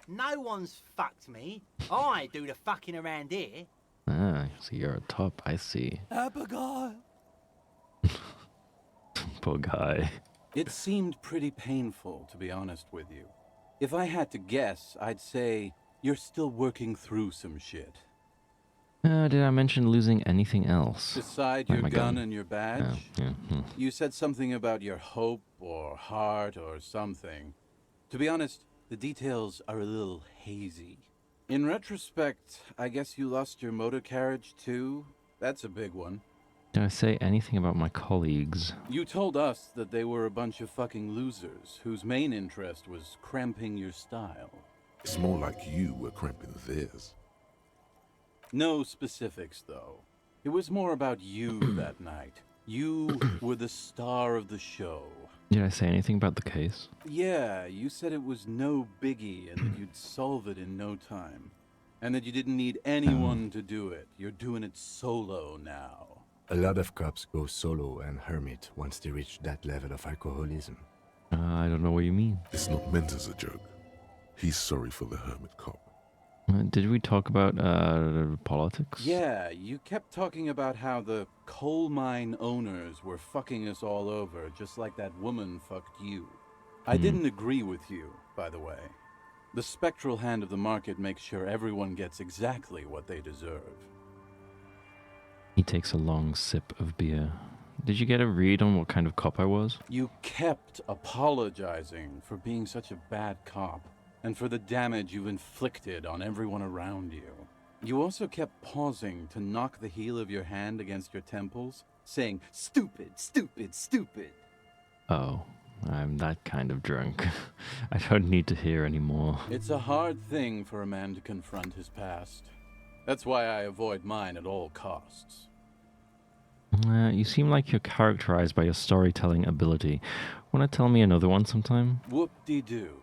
No one's fucked me. I do the fucking around here. Ah, so you're a top, I see. Abigail! Poor guy. It seemed pretty painful, to be honest with you. If I had to guess, I'd say you're still working through some shit. Did I mention losing anything else? Beside Like your my gun and your badge? Yeah. You said something about your hope or heart or something. To be honest, the details are a little hazy. In retrospect, I guess you lost your motor carriage too? That's a big one. Did I say anything about my colleagues? You told us that they were a bunch of fucking losers whose main interest was cramping your style. It's more like you were cramping theirs. No specifics, though. It was more about you that night. You were the star of the show. Did I say anything about the case? Yeah, you said it was no biggie and that you'd solve it in no time. And that you didn't need anyone to do it. You're doing it solo now. A lot of cops go solo and hermit once they reach that level of alcoholism. I don't know what you mean. It's not meant as a joke. He's sorry for the hermit cop. Did we talk about politics? Yeah, you kept talking about how the coal mine owners were fucking us all over, just like that woman fucked you. I didn't agree with you, by the way. The spectral hand of the market makes sure everyone gets exactly what they deserve. He takes a long sip of beer. Did you get a read on what kind of cop I was? You kept apologizing for being such a bad cop, and for the damage you've inflicted on everyone around you. You also kept pausing to knock the heel of your hand against your temples, saying, "Stupid, stupid, stupid." Oh, I'm that kind of drunk. I don't need to hear anymore. It's a hard thing for a man to confront his past. That's why I avoid mine at all costs. You seem like you're characterized by your storytelling ability. Want to tell me another one sometime? Whoop-de-doo.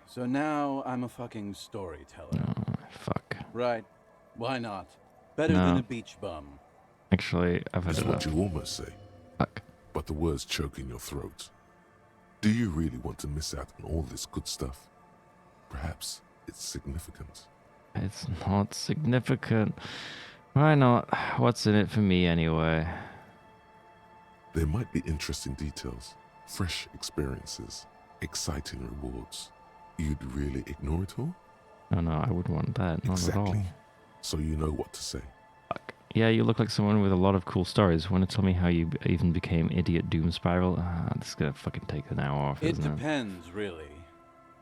So now I'm a fucking storyteller. Oh, fuck. Right. Why not? Better No. than a beach bum. Actually, I've had It's enough. what you almost say. Fuck. But the words choke in your throat. Do you really want to miss out on all this good stuff? Perhaps it's significant. It's not significant. Why not? What's in it for me anyway? There might be interesting details, fresh experiences, exciting rewards. You'd really ignore it all? Oh no, I wouldn't want that. Not at all. Exactly. So you know what to say. Fuck. Yeah, you look like someone with a lot of cool stories. Want to tell me how you even became Idiot Doom Spiral? This is gonna fucking take an hour off, It isn't it? depends, really.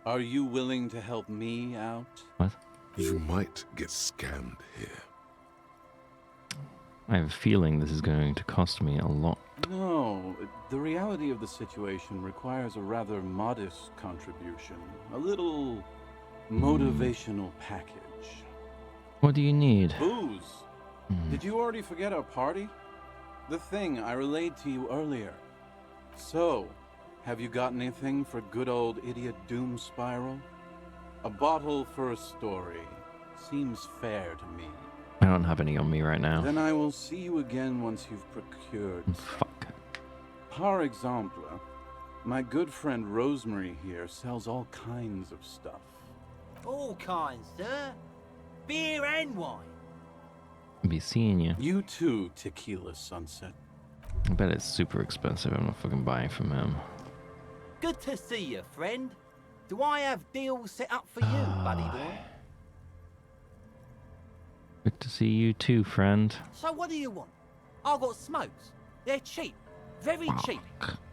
Are you willing to help me out? What? You might get scammed here. I have a feeling this is going to cost me a lot. No, the reality of the situation requires a rather modest contribution. A little motivational package. What do you need? Booze. Did you already forget our party? The thing I relayed to you earlier. So, have you got anything for good old Idiot Doom Spiral? A bottle for a story. Seems fair to me. I don't have any on me right now. Then I will see you again once you've procured. Fuck. Par exemple, my good friend Rosemary here sells all kinds of stuff. All kinds, sir. Beer and wine. Be seeing you. You too, Tequila Sunset. I bet it's super expensive. I'm not fucking buying from him. Good to see you, friend. Do I have deals set up for you, buddy boy? Good to see you too, friend. So what do you want? I got smokes. They're cheap. Very cheap.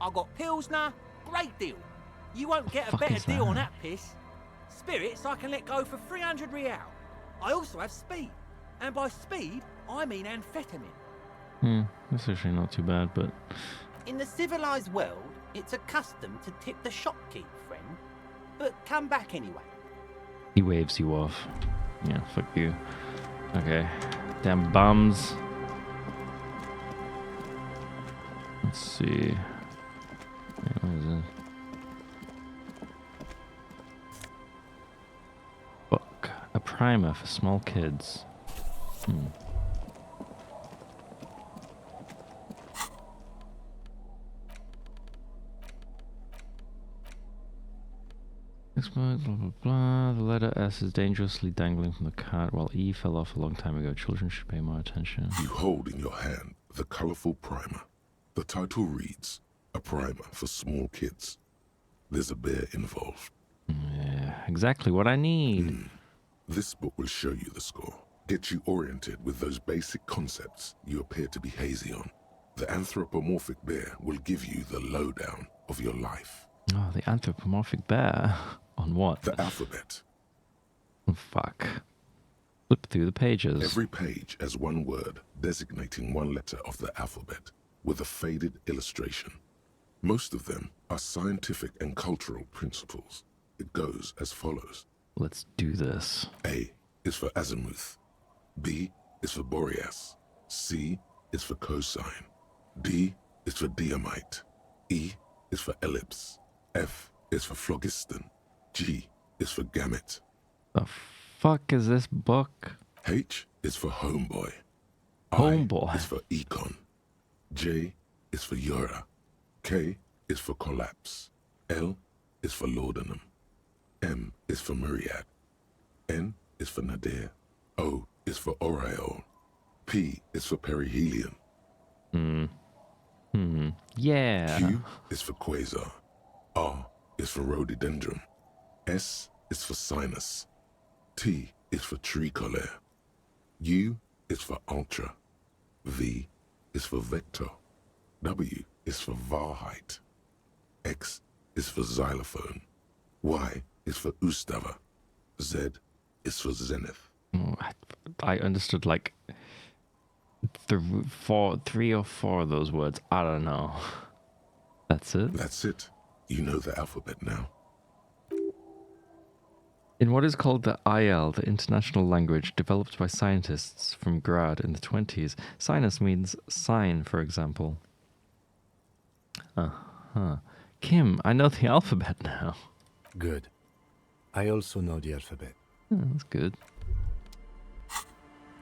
I got Pilsner. Great deal. You won't get a fuck better is deal on that? that piss. Spirits I can let go for 300 real. I also have speed. And by speed, I mean amphetamine. That's actually not too bad, but... In the civilized world, it's a custom to tip the shopkeep, friend. But come back anyway. He waves you off. Yeah, fuck you. Okay. Damn bums. Let's see. Yeah, what is it? Book. A primer for small kids. Blah, blah, blah. The letter S is dangerously dangling from the cart while E fell off a long time ago. Children should pay more attention. You hold in your hand the colorful primer. The title reads, A Primer for Small Kids. There's a bear involved. Yeah, exactly what I need. This book will show you the score. Get you oriented with those basic concepts you appear to be hazy on. The anthropomorphic bear will give you the lowdown of your life. Oh, the anthropomorphic bear. On what? The alphabet. Oh, fuck. Flip through the pages. Every page has one word designating one letter of the alphabet with a faded illustration. Most of them are scientific and cultural principles. It goes as follows. Let's do this. A is for azimuth. B is for Boreas. C is for cosine. D is for diamite. E is for ellipse. F is for phlogiston. G is for gamete. The fuck is this book? H is for homeboy. Homeboy. I is for econ. J is for Ura. K is for collapse. L is for laudanum. M is for myriad. N is for nadir. O is for aureole. P is for perihelion. Yeah. Q is for quasar. R is for rhododendron. S is for sinus. T is for tricolor. U is for ultra. V is for vector. W is for Wahrheit. X is for xylophone. Y is for Ustava. Z is for zenith. Oh, I understood like three or four of those words. I don't know. That's it? That's it. You know the alphabet now. In what is called the IL, the international language developed by scientists from Grad in the 20s, sinus means sign, for example. Kim, I know the alphabet now. Good. I also know the alphabet. That's good.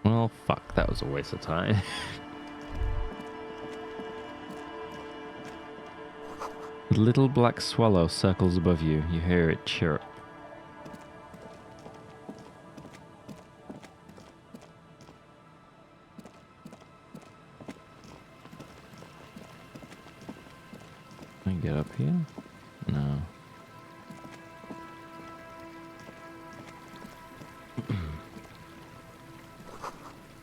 Well, fuck, that was a waste of time. The little black swallow circles above you. You hear it chirp. Can I get up here? No.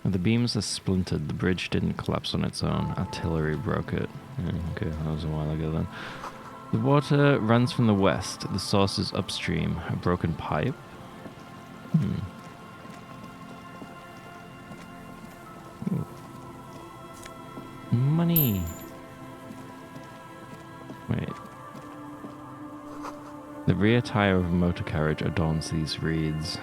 The beams are splintered. The bridge didn't collapse on its own. Artillery broke it. Yeah, okay, that was a while ago then. The water runs from the west. The source is upstream. A broken pipe? Ooh. Money! Wait. The rear tire of a motor carriage adorns these reeds.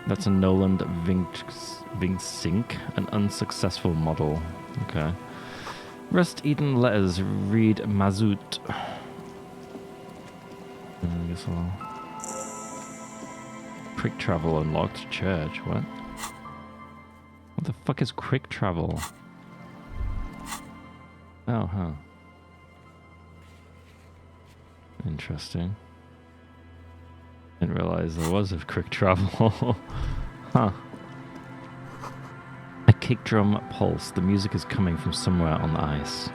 That's a Noland Vinksink, an unsuccessful model. Okay. Rust-eaten letters read Mazout. I guess I'll... Quick travel unlocked. Church. What? What the fuck is quick travel? Oh, huh. Interesting. Didn't realize there was a quick travel. Huh. A kick drum pulse. The music is coming from somewhere on the ice.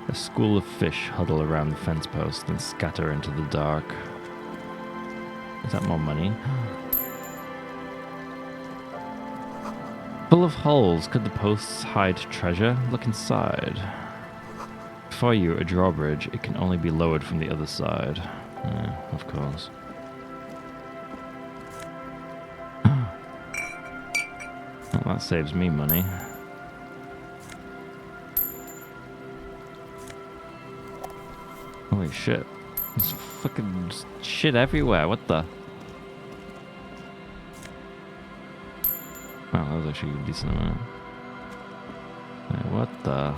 A school of fish huddle around the fence post and scatter into the dark. Is that more money? Full of holes. Could the posts hide treasure? Look inside. Before you, a drawbridge. It can only be lowered from the other side. Yeah, of course. Well, that saves me money. Holy shit. There's fucking shit everywhere. What the? Wow, that was actually a decent amount. Wait, what the?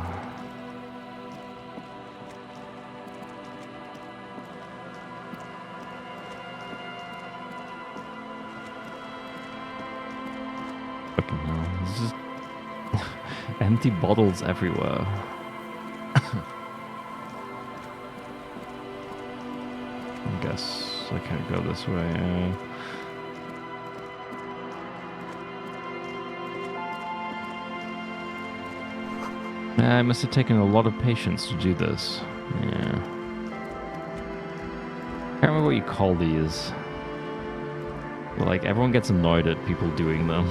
Fucking hell. There's just empty bottles everywhere. I guess I can't go this way. I must have taken a lot of patience to do this. Yeah. can't remember what you call these. But like, everyone gets annoyed at people doing them.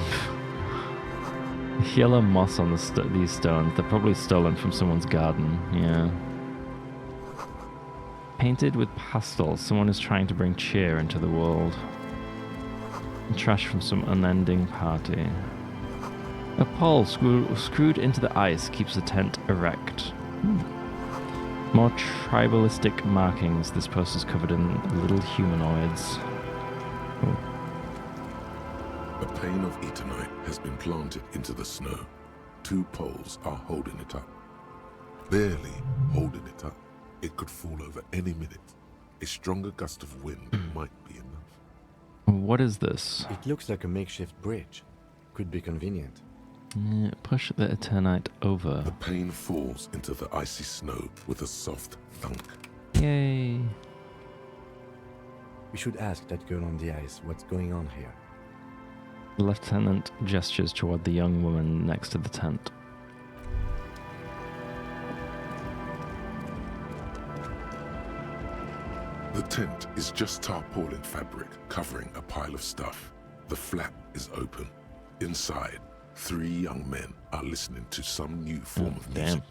Yellow moss on these stones. They're probably stolen from someone's garden. Yeah. Painted with pastels. Someone is trying to bring cheer into the world. Trash from some unending party. A pole screwed into the ice keeps the tent erect. More tribalistic markings. This post is covered in little humanoids. A pane of eternite has been planted into the snow. 2 poles are holding it up. Barely holding it up. It could fall over any minute. A stronger gust of wind might be enough. What is this? It looks like a makeshift bridge. Could be convenient. Yeah, push the eternite over. The pane falls into the icy snow with a soft thunk. Yay. We should ask that girl on the ice what's going on here. The lieutenant gestures toward the young woman next to the tent. The tent is just tarpaulin fabric covering a pile of stuff. The flap is open. Inside, 3 young men are listening to some new form of music.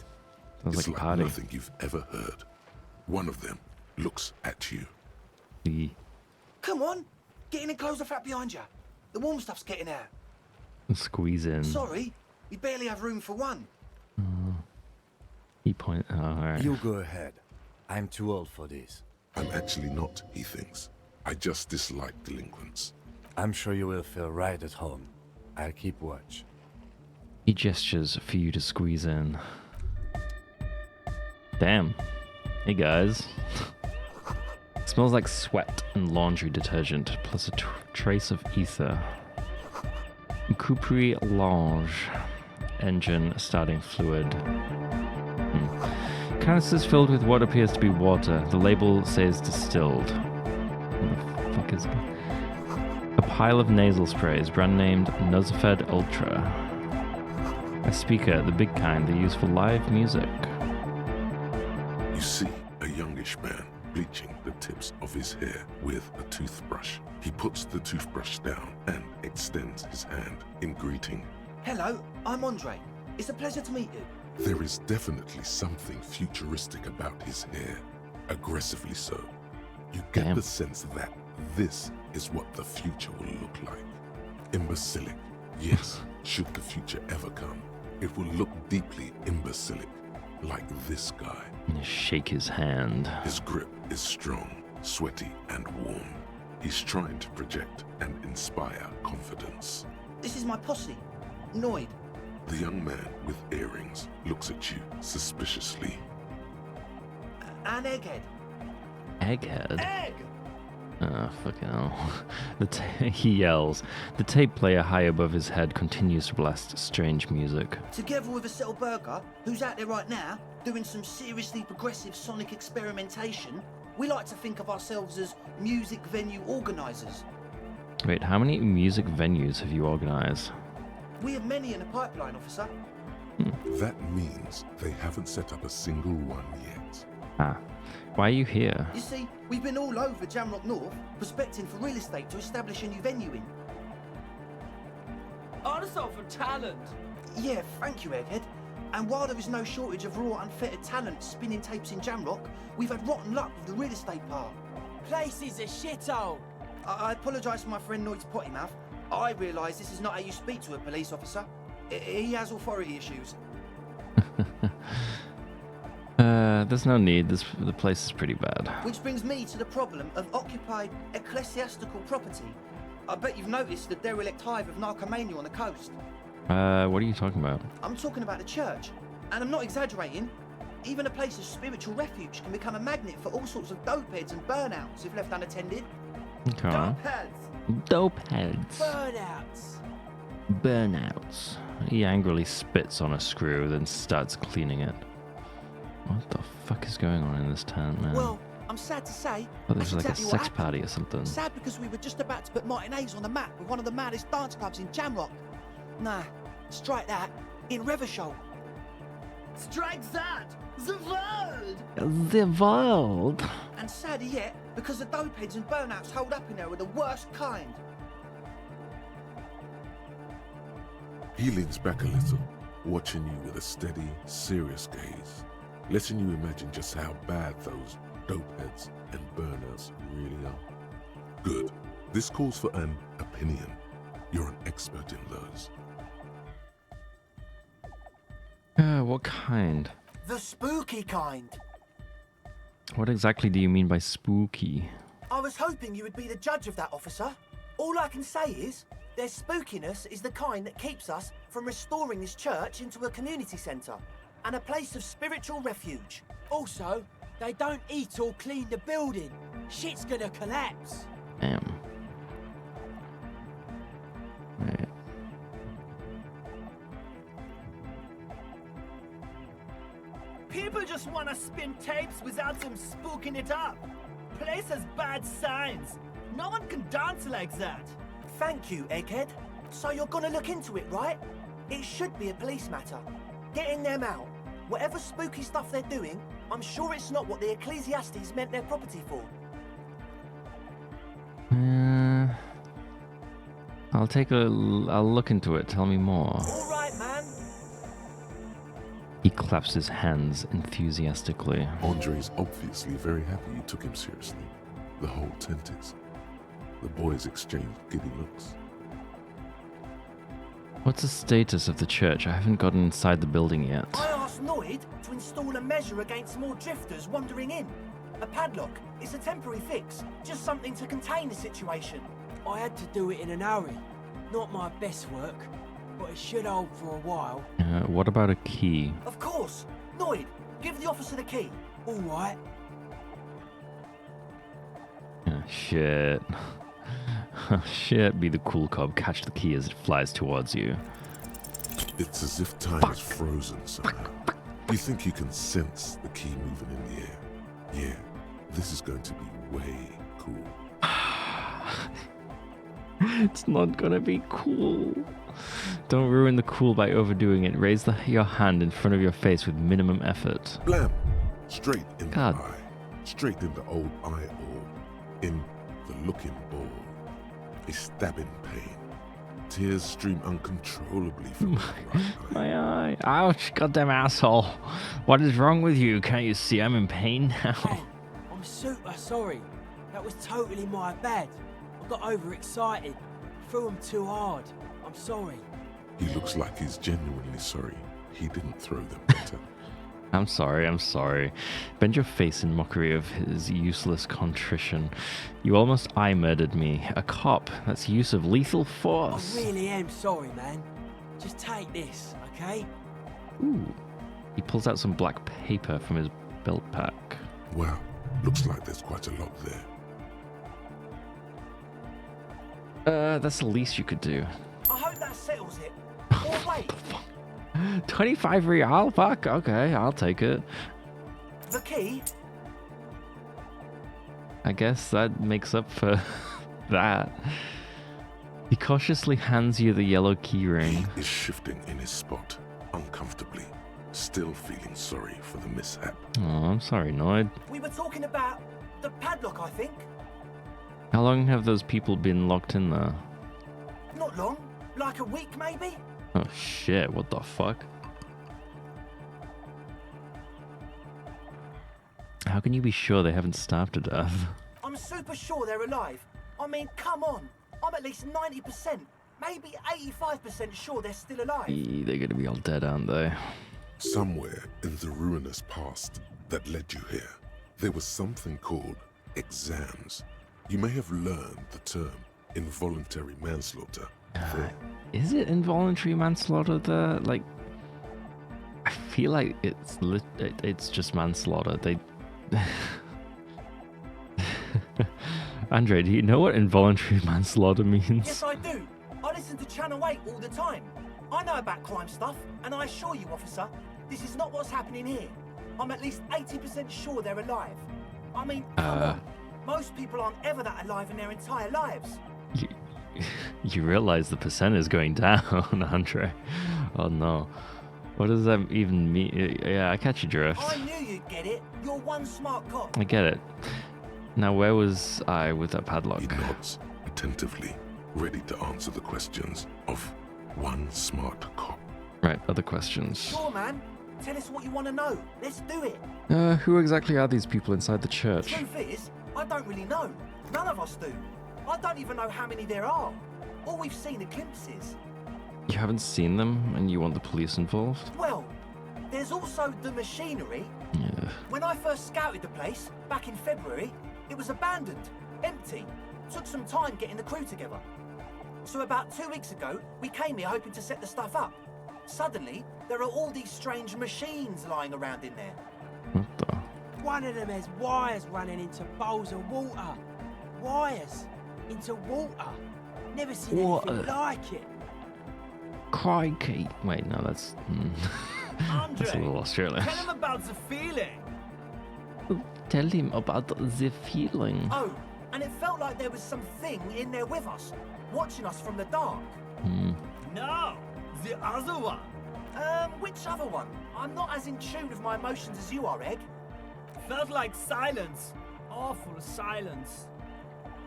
Sounds It's like a like party. nothing you've ever heard. One of them looks at you. Come on, get in and close the flap behind you. The warm stuff's getting out. Squeeze in. Sorry, we barely have room for one. He point. Oh, alright. You go ahead. I'm too old for this. I'm actually not, he thinks. I just dislike delinquents. I'm sure you will feel right at home. I'll keep watch. He gestures for you to squeeze in. Damn. Hey guys. Smells like sweat and laundry detergent, plus a trace of ether. Coupri Lange. Engine starting fluid. Canisters filled with what appears to be water. The label says distilled. What the fuck is that? A pile of nasal sprays, brand named Nosfed Ultra. A speaker, the big kind they use for live music. You see a youngish man bleaching the tips of his hair with a toothbrush. He puts the toothbrush down and extends his hand in greeting. Hello, I'm Andre. It's a pleasure to meet you. There is definitely something futuristic about his hair, aggressively so. You get the sense that this is what the future will look like. Imbecilic. Yes, should the future ever come, it will look deeply imbecilic, like this guy. Shake his hand. His grip is strong, sweaty, and warm. He's trying to project and inspire confidence. This is my posse, Noid. The young man with earrings looks at you suspiciously. And Egghead. Egghead? Egg! Oh, fucking hell. He yells. The tape player high above his head continues to blast strange music. Together with a Settle Burger, who's out there right now, doing some seriously progressive sonic experimentation, we like to think of ourselves as music venue organisers. Wait, how many music venues have you organized? We have many in the pipeline, officer. That means they haven't set up a single one yet. Ah. Why are you here? You see, we've been all over Jamrock North, prospecting for real estate to establish a new venue in. Also for talent. Yeah, thank you, Egghead. And while there is no shortage of raw, unfettered talent spinning tapes in Jamrock, we've had rotten luck with the real estate part. Place is a shithole. I apologise for my friend Noid's potty mouth. I realise this is not how you speak to a police officer. He has authority issues. There's no need. The place is pretty bad. Which brings me to the problem of occupied ecclesiastical property. I bet you've noticed the derelict hive of narcomania on the coast. What are you talking about? I'm talking about the church. And I'm not exaggerating. Even a place of spiritual refuge can become a magnet for all sorts of dopeheads and burnouts if left unattended. Come on. Dopeheads. Burnouts. Burnouts. He angrily spits on a screw, then starts cleaning it. What the fuck is going on in this tent, man? Well, I'm sad to say. Oh, there's that's like exactly a what sex happened. party or something. Sad because we were just about to put Martinez on the map with one of the maddest dance clubs in Jamrock. Nah, strike that. In Revershoal. Strike that! The world! The world. And sadder yet, because the dopeheads and burnouts holed up in there are the worst kind. He leans back a little, watching you with a steady, serious gaze, letting you imagine just how bad those dopeheads and burnouts really are. Good. This calls for an opinion. You're an expert in those. What kind? The spooky kind. What exactly do you mean by spooky? I was hoping you would be the judge of that, officer. All I can say is, their spookiness is the kind that keeps us from restoring this church into a community centre and a place of spiritual refuge. Also, they don't eat or clean the building. Shit's gonna collapse. Damn. Right. People just want to spin tapes without them spooking it up. Place has bad signs. No one can dance like that. Thank you, Egghead. So you're gonna look into it, right? It should be a police matter. Getting them out. Whatever spooky stuff they're doing, I'm sure it's not what the Ecclesiastes meant their property for. I'll look into it. Tell me more. All right, man. He claps his hands enthusiastically. Andre's obviously very happy you took him seriously. The whole tent is. The boys exchanged giddy looks. What's the status of the church? I haven't gotten inside the building yet. I asked Noid to install a measure against more drifters wandering in. A padlock. It's a temporary fix. Just something to contain the situation. I had to do it in an hurry. Not my best work, but it should hold for a while. What about a key? Of course. Noid, give the officer the key. All right. Shit. Shit, be the cool cop. Catch the key as it flies towards you. It's as if time is frozen somehow. You think you can sense the key moving in the air. Yeah, this is going to be way cool. It's not gonna be cool. Don't ruin the cool by overdoing it. Raise your hand in front of your face with minimum effort. Blam! Straight in the eye. Straight in the old eye orb. In the looking ball. A stabbing pain. Tears stream uncontrollably from my right eye. My eye. Ouch, goddamn asshole. What is wrong with you? Can't you see I'm in pain now? Hey, I'm super sorry. That was totally my bad. I got overexcited. Threw him too hard. I'm sorry. He looks like he's genuinely sorry. He didn't throw them better. I'm sorry. Bend your face in mockery of his useless contrition. You almost eye murdered me. A cop. That's use of lethal force. I really am sorry, man. Just take this, okay? Ooh. He pulls out some black paper from his belt pack. Wow. Looks like there's quite a lot there. That's the least you could do. I hope that settles it. Or wait. 25 real? Fuck, okay, I'll take it. The key? I guess that makes up for that. He cautiously hands you the yellow keyring. He is shifting in his spot, uncomfortably, still feeling sorry for the mishap. Oh, I'm sorry, Noid. We were talking about the padlock, I think. How long have those people been locked in there? Not long. Like a week, maybe? Oh shit, what the fuck? How can you be sure they haven't starved to death? I'm super sure they're alive. I mean, come on. I'm at least 90%, maybe 85% sure they're still alive. They're gonna be all dead, aren't they? Somewhere in the ruinous past that led you here, there was something called exams. You may have learned the term involuntary manslaughter. Is it involuntary manslaughter there? Like, I feel like it's just manslaughter. They... Andre, do you know what involuntary manslaughter means? Yes, I do. I listen to Channel 8 all the time. I know about crime stuff, and I assure you, officer, this is not what's happening here. I'm at least 80% sure they're alive. I mean, come on. Most people aren't ever that alive in their entire lives. You realize the percent is going down, Andre. Oh no. What does that even mean? Yeah, I catch your drift. I knew you'd get it. You're one smart cop. I get it. Now, where was I with that padlock? He nods attentively, ready to answer the questions of one smart cop. Right, other questions. Sure, man. Tell us what you want to know. Let's do it. Who exactly are these people inside the church? Truth is, I don't really know. None of us do. I don't even know how many there are. All we've seen are glimpses. You haven't seen them, and you want the police involved? Well, there's also the machinery. Yeah. When I first scouted the place, back in February, it was abandoned, empty. Took some time getting the crew together. So about 2 weeks ago, we came here hoping to set the stuff up. Suddenly, there are all these strange machines lying around in there. What the? One of them has wires running into bowls of water. Wires into water. Never seen anything like it. Crikey. Wait, no, that's... that's a little Australian. Tell him about the feeling. Tell him about the feeling. Oh, and it felt like there was something in there with us, watching us from the dark. No, the other one. Which other one? I'm not as in tune with my emotions as you are, Egg. Felt like silence. Awful silence.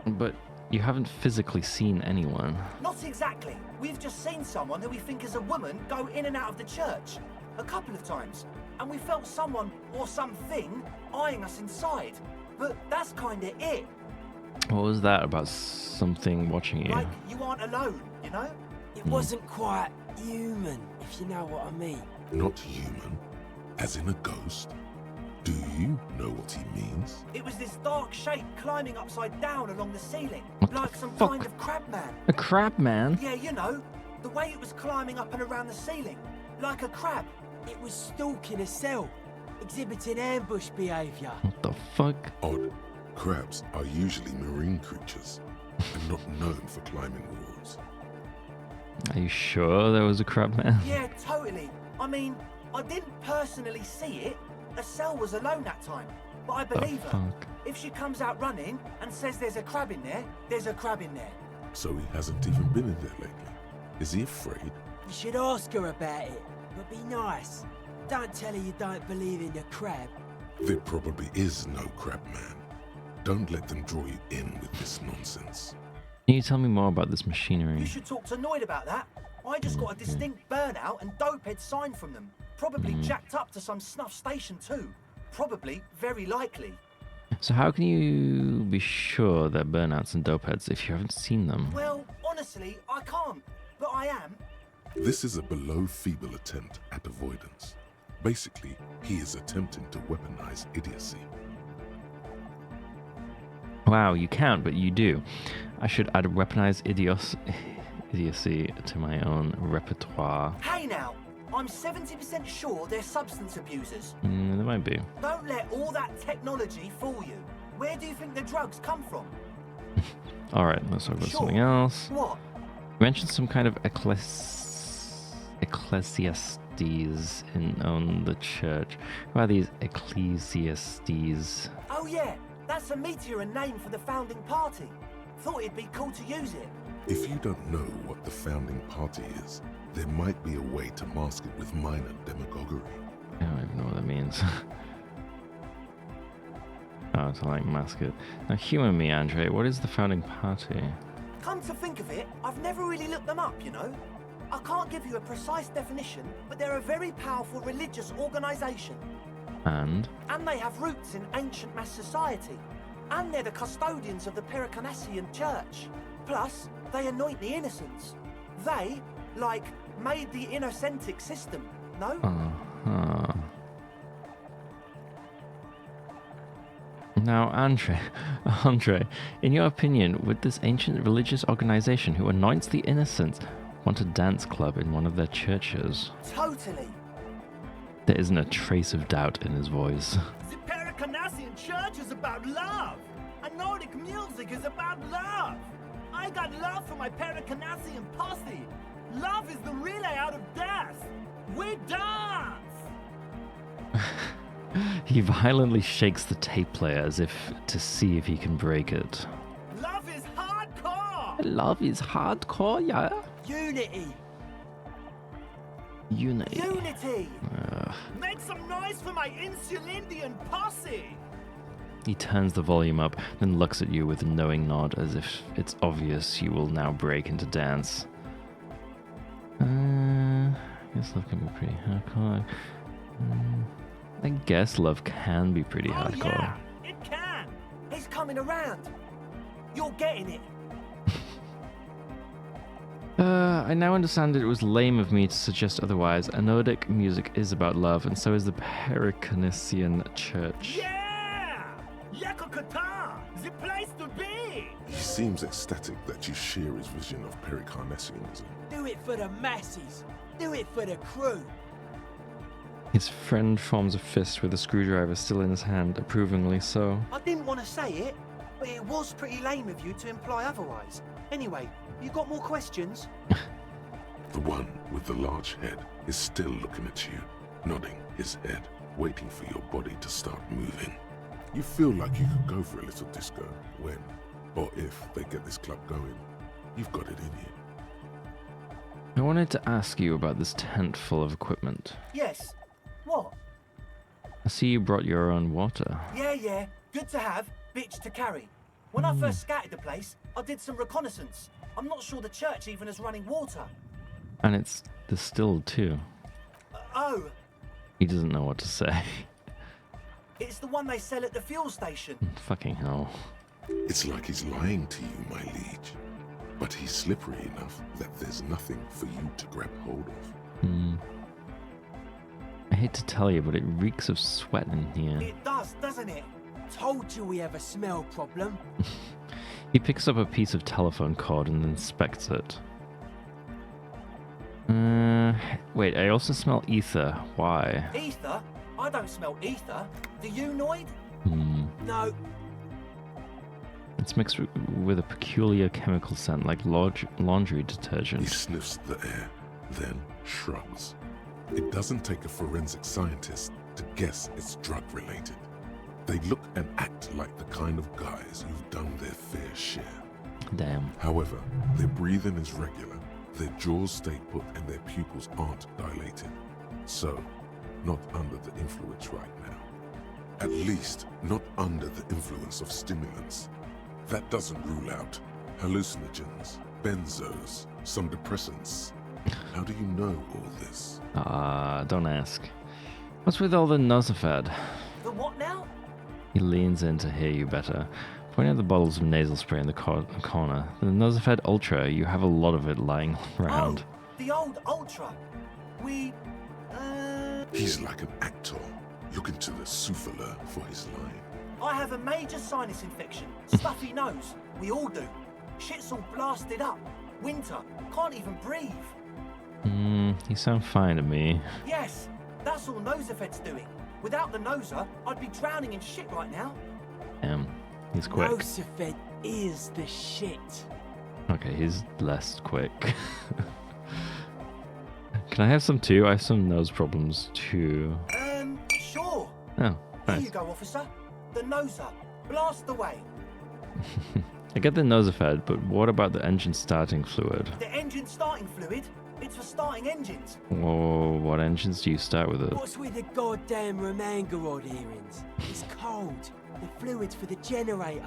But you haven't physically seen anyone. Not exactly. We've just seen someone who we think is a woman go in and out of the church. A couple of times. And we felt someone or something eyeing us inside. But that's kinda it. What was that about something watching you? Like you aren't alone, you know? It wasn't quite human, if you know what I mean. Not human? As in a ghost? Do you know what he means? It was this dark shape climbing upside down along the ceiling. What like the some fuck? kind of crab man. A crab man? Yeah, you know. The way it was climbing up and around the ceiling. Like a crab. It was stalking a cell, exhibiting ambush behaviour. What the fuck? Odd. Crabs are usually marine creatures and not known for climbing walls. Are you sure there was a crab man? Yeah, totally. I mean, I didn't personally see it. A cell was alone that time. But I believe her. Fuck. If she comes out running and says there's a crab in there, there's a crab in there. So he hasn't even been in there lately. Is he afraid? You should ask her about it, but be nice. Don't tell her you don't believe in the crab. There probably is no crab man. Don't let them draw you in with this nonsense. Can you tell me more about this machinery? You should talk to Noid about that. I just got a distinct burnout and dopehead sign from them. Probably jacked up to some snuff station too. Probably, very likely. So how can you be sure they're burnouts and dopeheads if you haven't seen them? Well, honestly, I can't. But I am. This is a below-feeble attempt at avoidance. Basically, he is attempting to weaponize idiocy. Wow, you can't, but you do. I should add weaponized idiocy to my own repertoire. Hey now, I'm 70% sure they're substance abusers. There might be. Don't let all that technology fool you. Where do you think the drugs come from? Alright, let's talk about Sure. something else. What? You mentioned some kind of ecclesiastes on the church. Who are these ecclesiastes? Oh yeah, that's a meteor name for the founding party. Thought it'd be cool to use it. If you don't know what the founding party is, there might be a way to mask it with minor demagoguery. I don't even know what that means. Oh, to like mask it. Now humor me, Andre, what is the founding party? Come to think of it, I've never really looked them up, you know? I can't give you a precise definition, but they're a very powerful religious organisation. And? And they have roots in ancient mass society. And they're the custodians of the Pericarnassian church. Plus, they anoint the innocents. They, like, made the innocentic system, no? Uh-huh. Now, Andre, in your opinion, would this ancient religious organization who anoints the innocent want a dance club in one of their churches? Totally. There isn't a trace of doubt in his voice. The Pericarnassian church is about love. And Nordic music is about love. I got love for my Pericarnassian posse. Love is the relay out of death. We dance! He violently shakes the tape player as if to see if he can break it. Love is hardcore! Love is hardcore, yeah? Unity! Unity. Unity! Make some noise for my Insulindian posse! He turns the volume up, then looks at you with a knowing nod as if it's obvious you will now break into dance. Guess love can be pretty hardcore. I guess love can be pretty hardcore. Yeah, it can. He's coming around. You're getting it. I now understand it was lame of me to suggest otherwise. Nordic music is about love, and so is the Pericanisian church. Yeah! Lekokata! The place to be! He seems ecstatic that you share his vision of Pericarnesianism. Do it for the masses. Do it for the crew. His friend forms a fist with a screwdriver still in his hand, approvingly so. I didn't want to say it, but it was pretty lame of you to imply otherwise. Anyway, you got more questions? The one with the large head is still looking at you, nodding his head, waiting for your body to start moving. You feel like you could go for a little disco when, or if they get this club going. You've got it in you. I wanted to ask you about this tent full of equipment. Yes. What? I see you brought your own water. Yeah. Good to have, bitch to carry. When I first scouted the place, I did some reconnaissance. I'm not sure the church even has running water. And it's distilled too. Oh, He doesn't know what to say. it's the one they sell at the fuel station. Fucking hell. It's like he's lying to you, my liege. But he's slippery enough that there's nothing for you to grab hold of. I hate to tell you, but it reeks of sweat in here. It does, doesn't it? Told you we have a smell problem. He picks up a piece of telephone cord and inspects it. Wait, I also smell ether. Why? Ether? I don't smell ether. Do you, Noid? No. It's mixed with a peculiar chemical scent like laundry detergent. He sniffs the air, then shrugs. It doesn't take a forensic scientist to guess it's drug-related. They look and act like the kind of guys who've done their fair share. Damn. However, their breathing is regular, their jaws stay put, and their pupils aren't dilated. So, not under the influence right now. At least, not under the influence of stimulants. That doesn't rule out hallucinogens, benzos, some depressants. How do you know all this? Don't ask. What's with all the Nosafed? The what now? He leans in to hear you better, pointing at the bottles of nasal spray in the corner. The Nosafed Ultra, you have a lot of it lying around. Oh, the old Ultra. He's like an actor, looking to the souffleur for his line. I have a major sinus infection. Stuffy nose. We all do. Shit's all blasted up. Winter. Can't even breathe. You sound fine to me. Yes, that's all Nosafed's doing. Without the Noser, I'd be drowning in shit right now. Damn, he's quick. Nosafed is the shit. Okay, he's less quick. Can I have some too? I have some nose problems too. Sure. Oh, Here nice. you go, officer. The Noser. Blast away. I get the Nosafed, but what about the engine starting fluid? The engine starting fluid? It's for starting engines. Whoa, what engines do you start with it? What's with the goddamn Romangarod earrings? It's cold. The fluid's for the generator.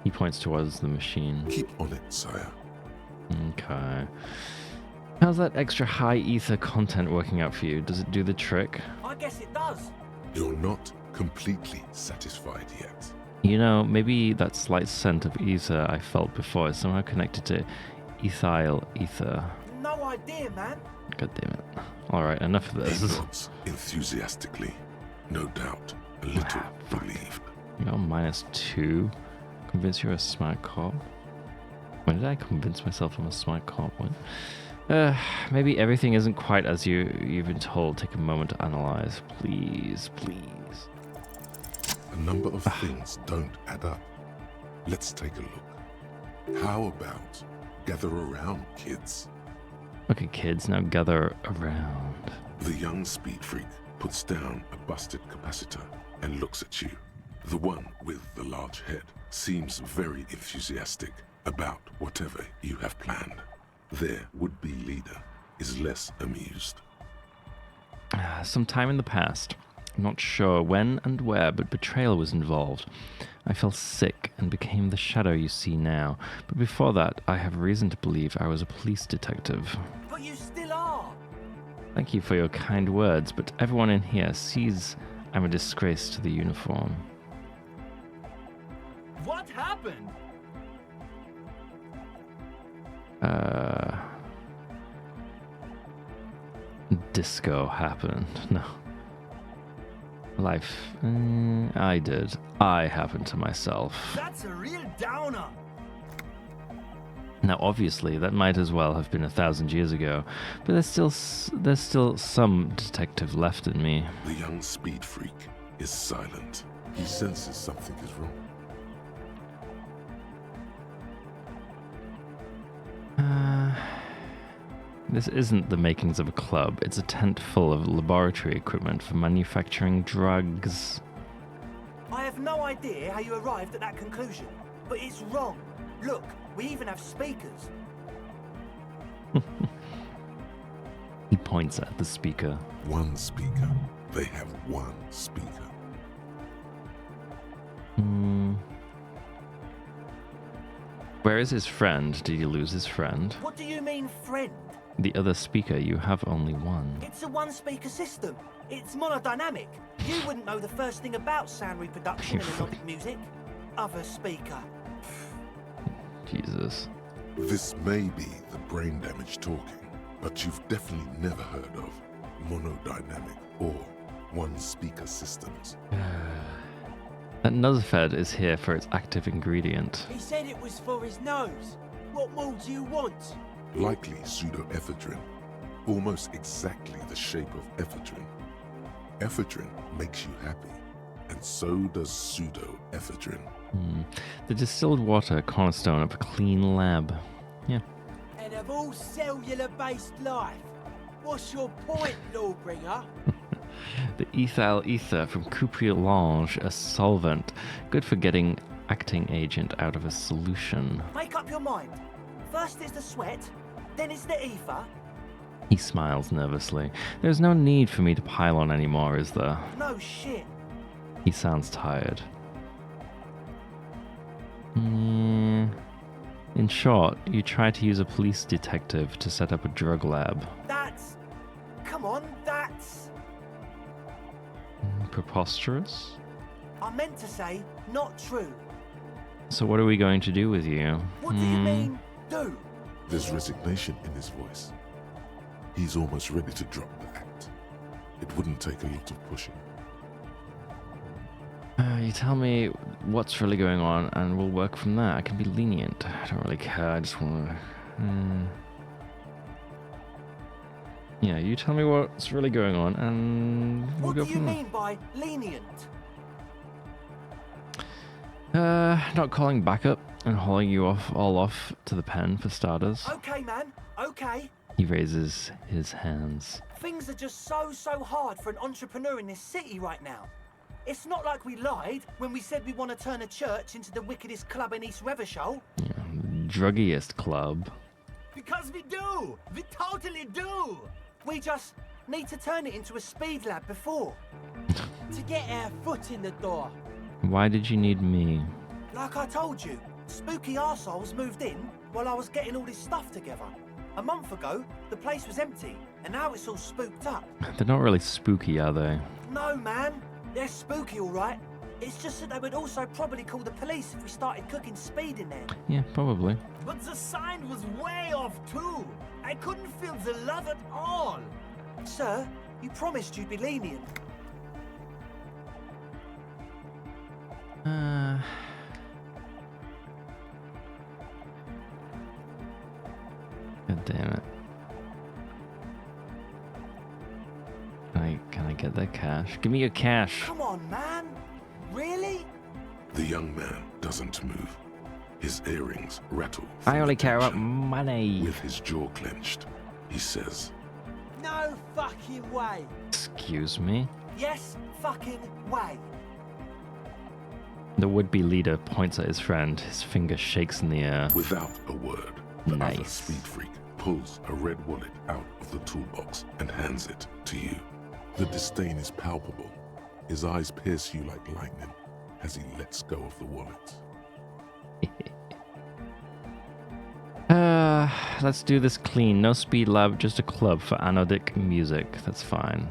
He points towards the machine. Keep on it, sire. Okay. How's that extra high ether content working out for you? Does it do the trick? I guess it does. You're not completely satisfied yet. You know, maybe that slight scent of ether I felt before is somehow connected to ethyl ether. No idea, man. God damn it. Alright, enough of He this. nods enthusiastically, no doubt a little relieved. You're -2. Convince you're a smart cop? When did I convince myself I'm a smart cop? When? Maybe everything isn't quite as you've been told. Take a moment to analyze. Please. A number of things don't add up. Let's take a look. How about gather around, kids? Okay, kids, now gather around. The young speed freak puts down a busted capacitor and looks at you. The one with the large head seems very enthusiastic about whatever you have planned. Their would-be leader is less amused. Sometime in the past, I'm not sure when and where, but betrayal was involved. I fell sick and became the shadow you see now. But before that, I have reason to believe I was a police detective. But you still are. Thank you for your kind words, but everyone in here sees I'm a disgrace to the uniform. What happened? Disco happened. No. Life. I did. I happened to myself. That's a real downer. Now, obviously, that might as well have been 1,000 years ago, but there's still some detective left in me. The young speed freak is silent. He senses something is wrong. This isn't the makings of a club. It's a tent full of laboratory equipment for manufacturing drugs. I have no idea how you arrived at that conclusion, but it's wrong. Look, we even have speakers. He points at the speaker. One speaker. They have one speaker. Where is his friend? Did you lose his friend? What do you mean, friend? The other speaker, you have only one. It's a one-speaker system. It's monodynamic. You wouldn't know the first thing about sound reproduction and melodic music. Other speaker. Jesus. This may be the brain damage talking, but you've definitely never heard of monodynamic or one-speaker systems. That Nuzfed is here for its active ingredient. He said it was for his nose. What more do you want? Likely pseudoephedrine, almost exactly the shape of ephedrine. Ephedrine makes you happy, and so does pseudoephedrine. The distilled water cornerstone of a clean lab. Yeah. And of all cellular-based life, what's your point, Lawbringer? The ethyl ether from Cupriolange, a solvent, good for getting acting agent out of a solution. Make up your mind. First it's the sweat, then it's the ether. He smiles nervously. There's no need for me to pile on anymore, is there? No shit. He sounds tired. In short, you tried to use a police detective to set up a drug lab. That's... Come on, that's... Preposterous? I meant to say, not true. So what are we going to do with you? What do you mean, do? There's resignation in his voice. He's almost ready to drop the act. It wouldn't take a lot of pushing. You tell me what's really going on and we'll work from there. I can be lenient. I don't really care. I just want to... Yeah, you tell me what's really going on and we'll go from there. What do you mean by lenient? Not calling backup and hauling you all off to the pen for starters. Okay, man. Okay. He raises his hands. Things are just so hard for an entrepreneur in this city right now. It's not like we lied when we said we want to turn a church into the wickedest club in East Revershoal. Yeah, druggiest club. Because we do! We totally do! We just need to turn it into a speed lab before. To get our foot in the door. Why did you need me? Like I told you, spooky arseholes moved in while I was getting all this stuff together. A month ago, the place was empty, and now it's all spooked up. They're not really spooky, are they? No, man. They're spooky, all right. It's just that they would also probably call the police if we started cooking speed in there. Yeah, probably. But the sign was way off, too. I couldn't feel the love at all. Sir, you promised you'd be lenient. God damn it. Can I get that cash? Give me your cash. Come on, man. Really? The young man doesn't move. His earrings rattle. I only care about money. With his jaw clenched, he says, No fucking way. Excuse me? Yes, fucking way. The would-be leader points at his friend. His finger shakes in the air. Without a word, the other Nice. speed freak pulls a red wallet out of the toolbox and hands it to you. The disdain is palpable, His eyes pierce you like lightning as he lets go of the wallet. Let's do this clean. No speed lab, just a club for anodic music. That's fine.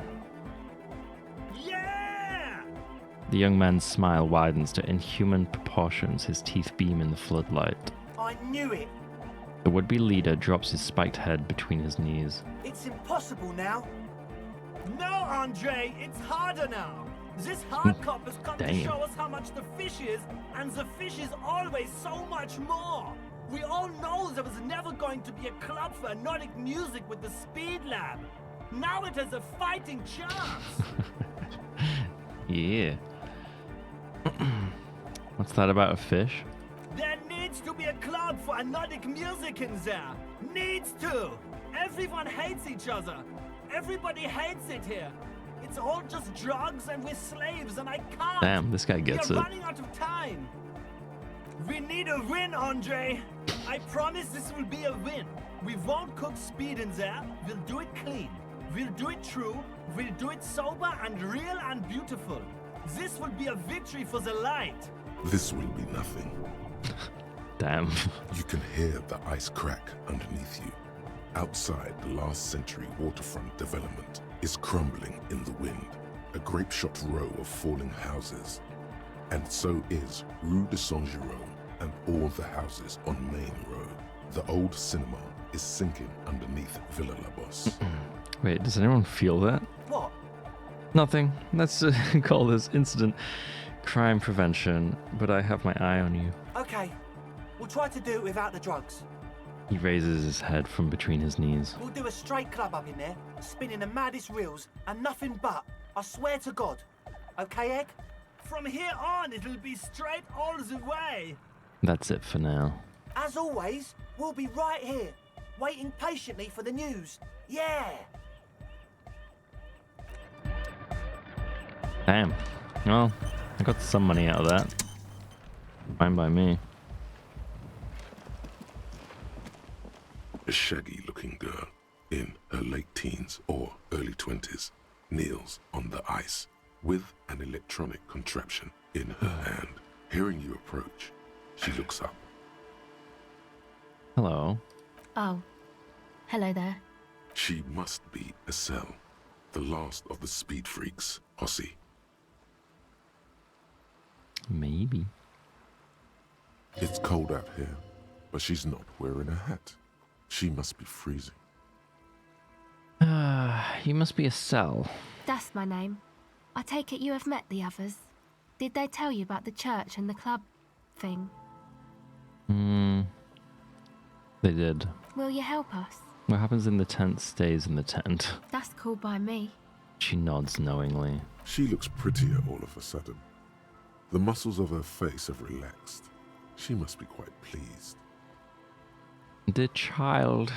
Yeah! The young man's smile widens to inhuman proportions. His teeth beam in the floodlight. I knew it. The would-be leader drops his spiked head between his knees. It's impossible now. No, Andre, it's harder now. This hard cop has come to show us how much the fish is, and the fish is always so much more. We all know there was never going to be a club for anodic music with the Speed Lab. Now it has a fighting chance. Yeah. What's that about a fish? There needs to be a club for anodic music in there. Needs to. Everyone hates each other. Everybody hates it here. It's all just drugs and we're slaves and I can't. Damn, this guy gets We're it. running out of time. We need a win, Andre. I promise this will be a win. We won't cook speed in there. We'll do it clean. We'll do it true. We'll do it sober and real and beautiful. This will be a victory for the light. This will be nothing. Damn. You can hear the ice crack underneath you. Outside, the last century waterfront development is crumbling in the wind. A grape-shot row of falling houses. And so is Rue de Saint-Jérôme and all the houses on Main Road. The old cinema is sinking underneath Villa La Bosse. Wait, does anyone feel that? What? Nothing. Let's call this incident crime prevention, but I have my eye on you. Okay. We'll try to do it without the drugs. He raises his head from between his knees. We'll do a straight club up in there, spinning the maddest reels, and nothing but. I swear to God. Okay, Egg? From here on, it'll be straight all the way. That's it for now. As always, we'll be right here, waiting patiently for the news. Yeah! Damn. Well, I got some money out of that. Fine by me. A shaggy-looking girl in her late teens or early 20s kneels on the ice with an electronic contraption in her hand. Hearing you approach, she looks up. Hello. Oh. Hello there. She must be Estelle, the last of the speed freaks, Hossie. Maybe. It's cold out here, but she's not wearing a hat. She must be freezing. You must be Estelle. That's my name. I take it you have met the others. Did they tell you about the church and the club thing? They did. Will you help us? What happens in the tent stays in the tent. That's cool by me. She nods knowingly. She looks prettier all of a sudden. The muscles of her face have relaxed. She must be quite pleased. Dear child,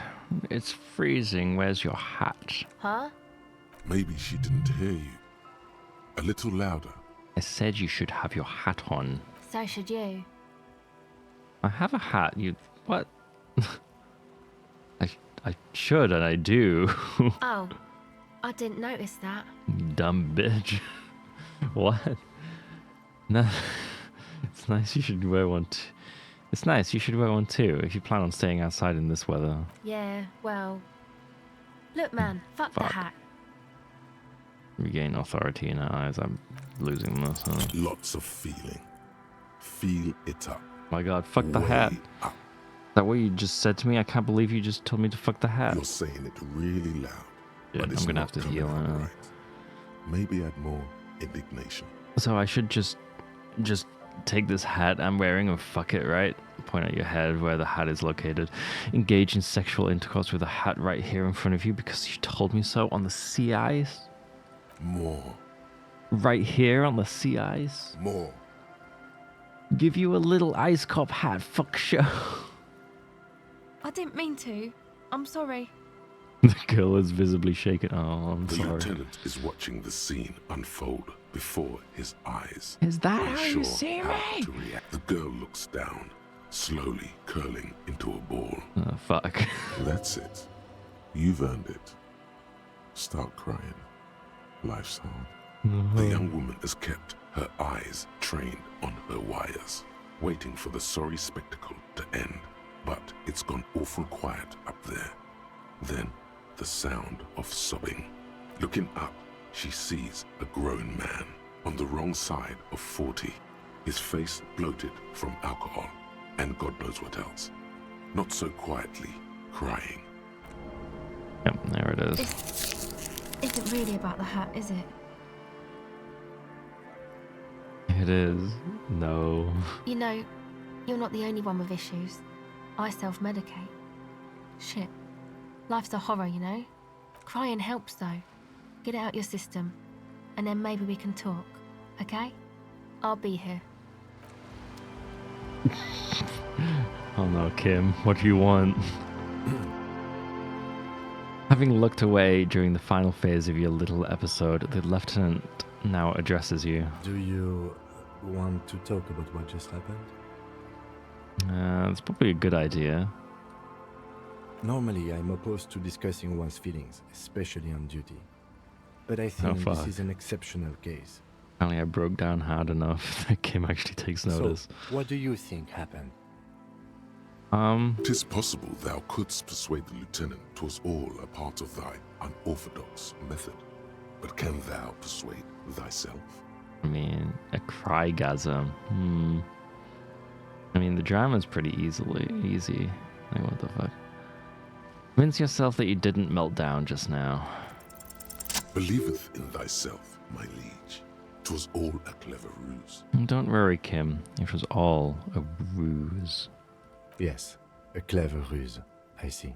it's freezing. Where's your hat? Huh? Maybe she didn't hear you. A little louder. I said you should have your hat on. So should you. I have a hat. You... what? I should, and I do. Oh, I didn't notice that. You dumb bitch. What? No. It's nice you should wear one too. It's nice you should wear one too if you plan on staying outside in this weather. Yeah, well... Look, man, fuck the hat. Regain authority in her eyes. I'm losing this. Huh? Lots of feeling. Feel it up. My God, fuck the hat. Up. Is that what you just said to me? I can't believe you just told me to fuck the hat. You're saying it really loud. Yeah, but it's I'm gonna not have to coming heal. out right. Maybe add more indignation. So I should just take this hat I'm wearing and fuck it, right? Point at your head where the hat is located. Engage in sexual intercourse with the hat right here in front of you because you told me so on the sea ice. More. Right here on the sea ice. More. Give you a little ice cop hat, fuck show. I didn't mean to. I'm sorry. The girl is visibly shaken. Oh, I'm the sorry. lieutenant is watching the scene unfold before his eyes. Is that how Unsure you see how me? to react. The girl looks down, slowly curling into a ball. Oh, fuck. That's it. You've earned it. Start crying. Life's hard. The young woman has kept her eyes trained on her wires, waiting for the sorry spectacle to end. But it's gone awful quiet up there. Then, the sound of sobbing. Looking up, she sees a grown man on the wrong side of 40, his face bloated from alcohol and God knows what else. Not so quietly, crying. Yep, there it is. This isn't really about the hat, is it? It is. No. You know, you're not the only one with issues. I self-medicate. Shit. Life's a horror, you know? Crying helps, though. Get it out your system. And then maybe we can talk, okay? I'll be here. Oh no, Kim, what do you want? Having looked away during the final phase of your little episode, the lieutenant now addresses you. Do you want to talk about what just happened? It's probably a good idea. Normally, I'm opposed to discussing one's feelings, especially on duty. But I think this is an exceptional case. Apparently I broke down hard enough that Kim actually takes notice. So, what do you think happened? 'Tis possible thou couldst persuade the lieutenant 'twas all a part of thy unorthodox method. But can thou persuade thyself? I mean, a crygasm. I mean, the drama's pretty easy. Like, what the fuck? Convince yourself that you didn't melt down just now. Believeth in thyself, my liege. 'Twas all a clever ruse. Don't worry, Kim. It was all a ruse. Yes, a clever ruse. I see.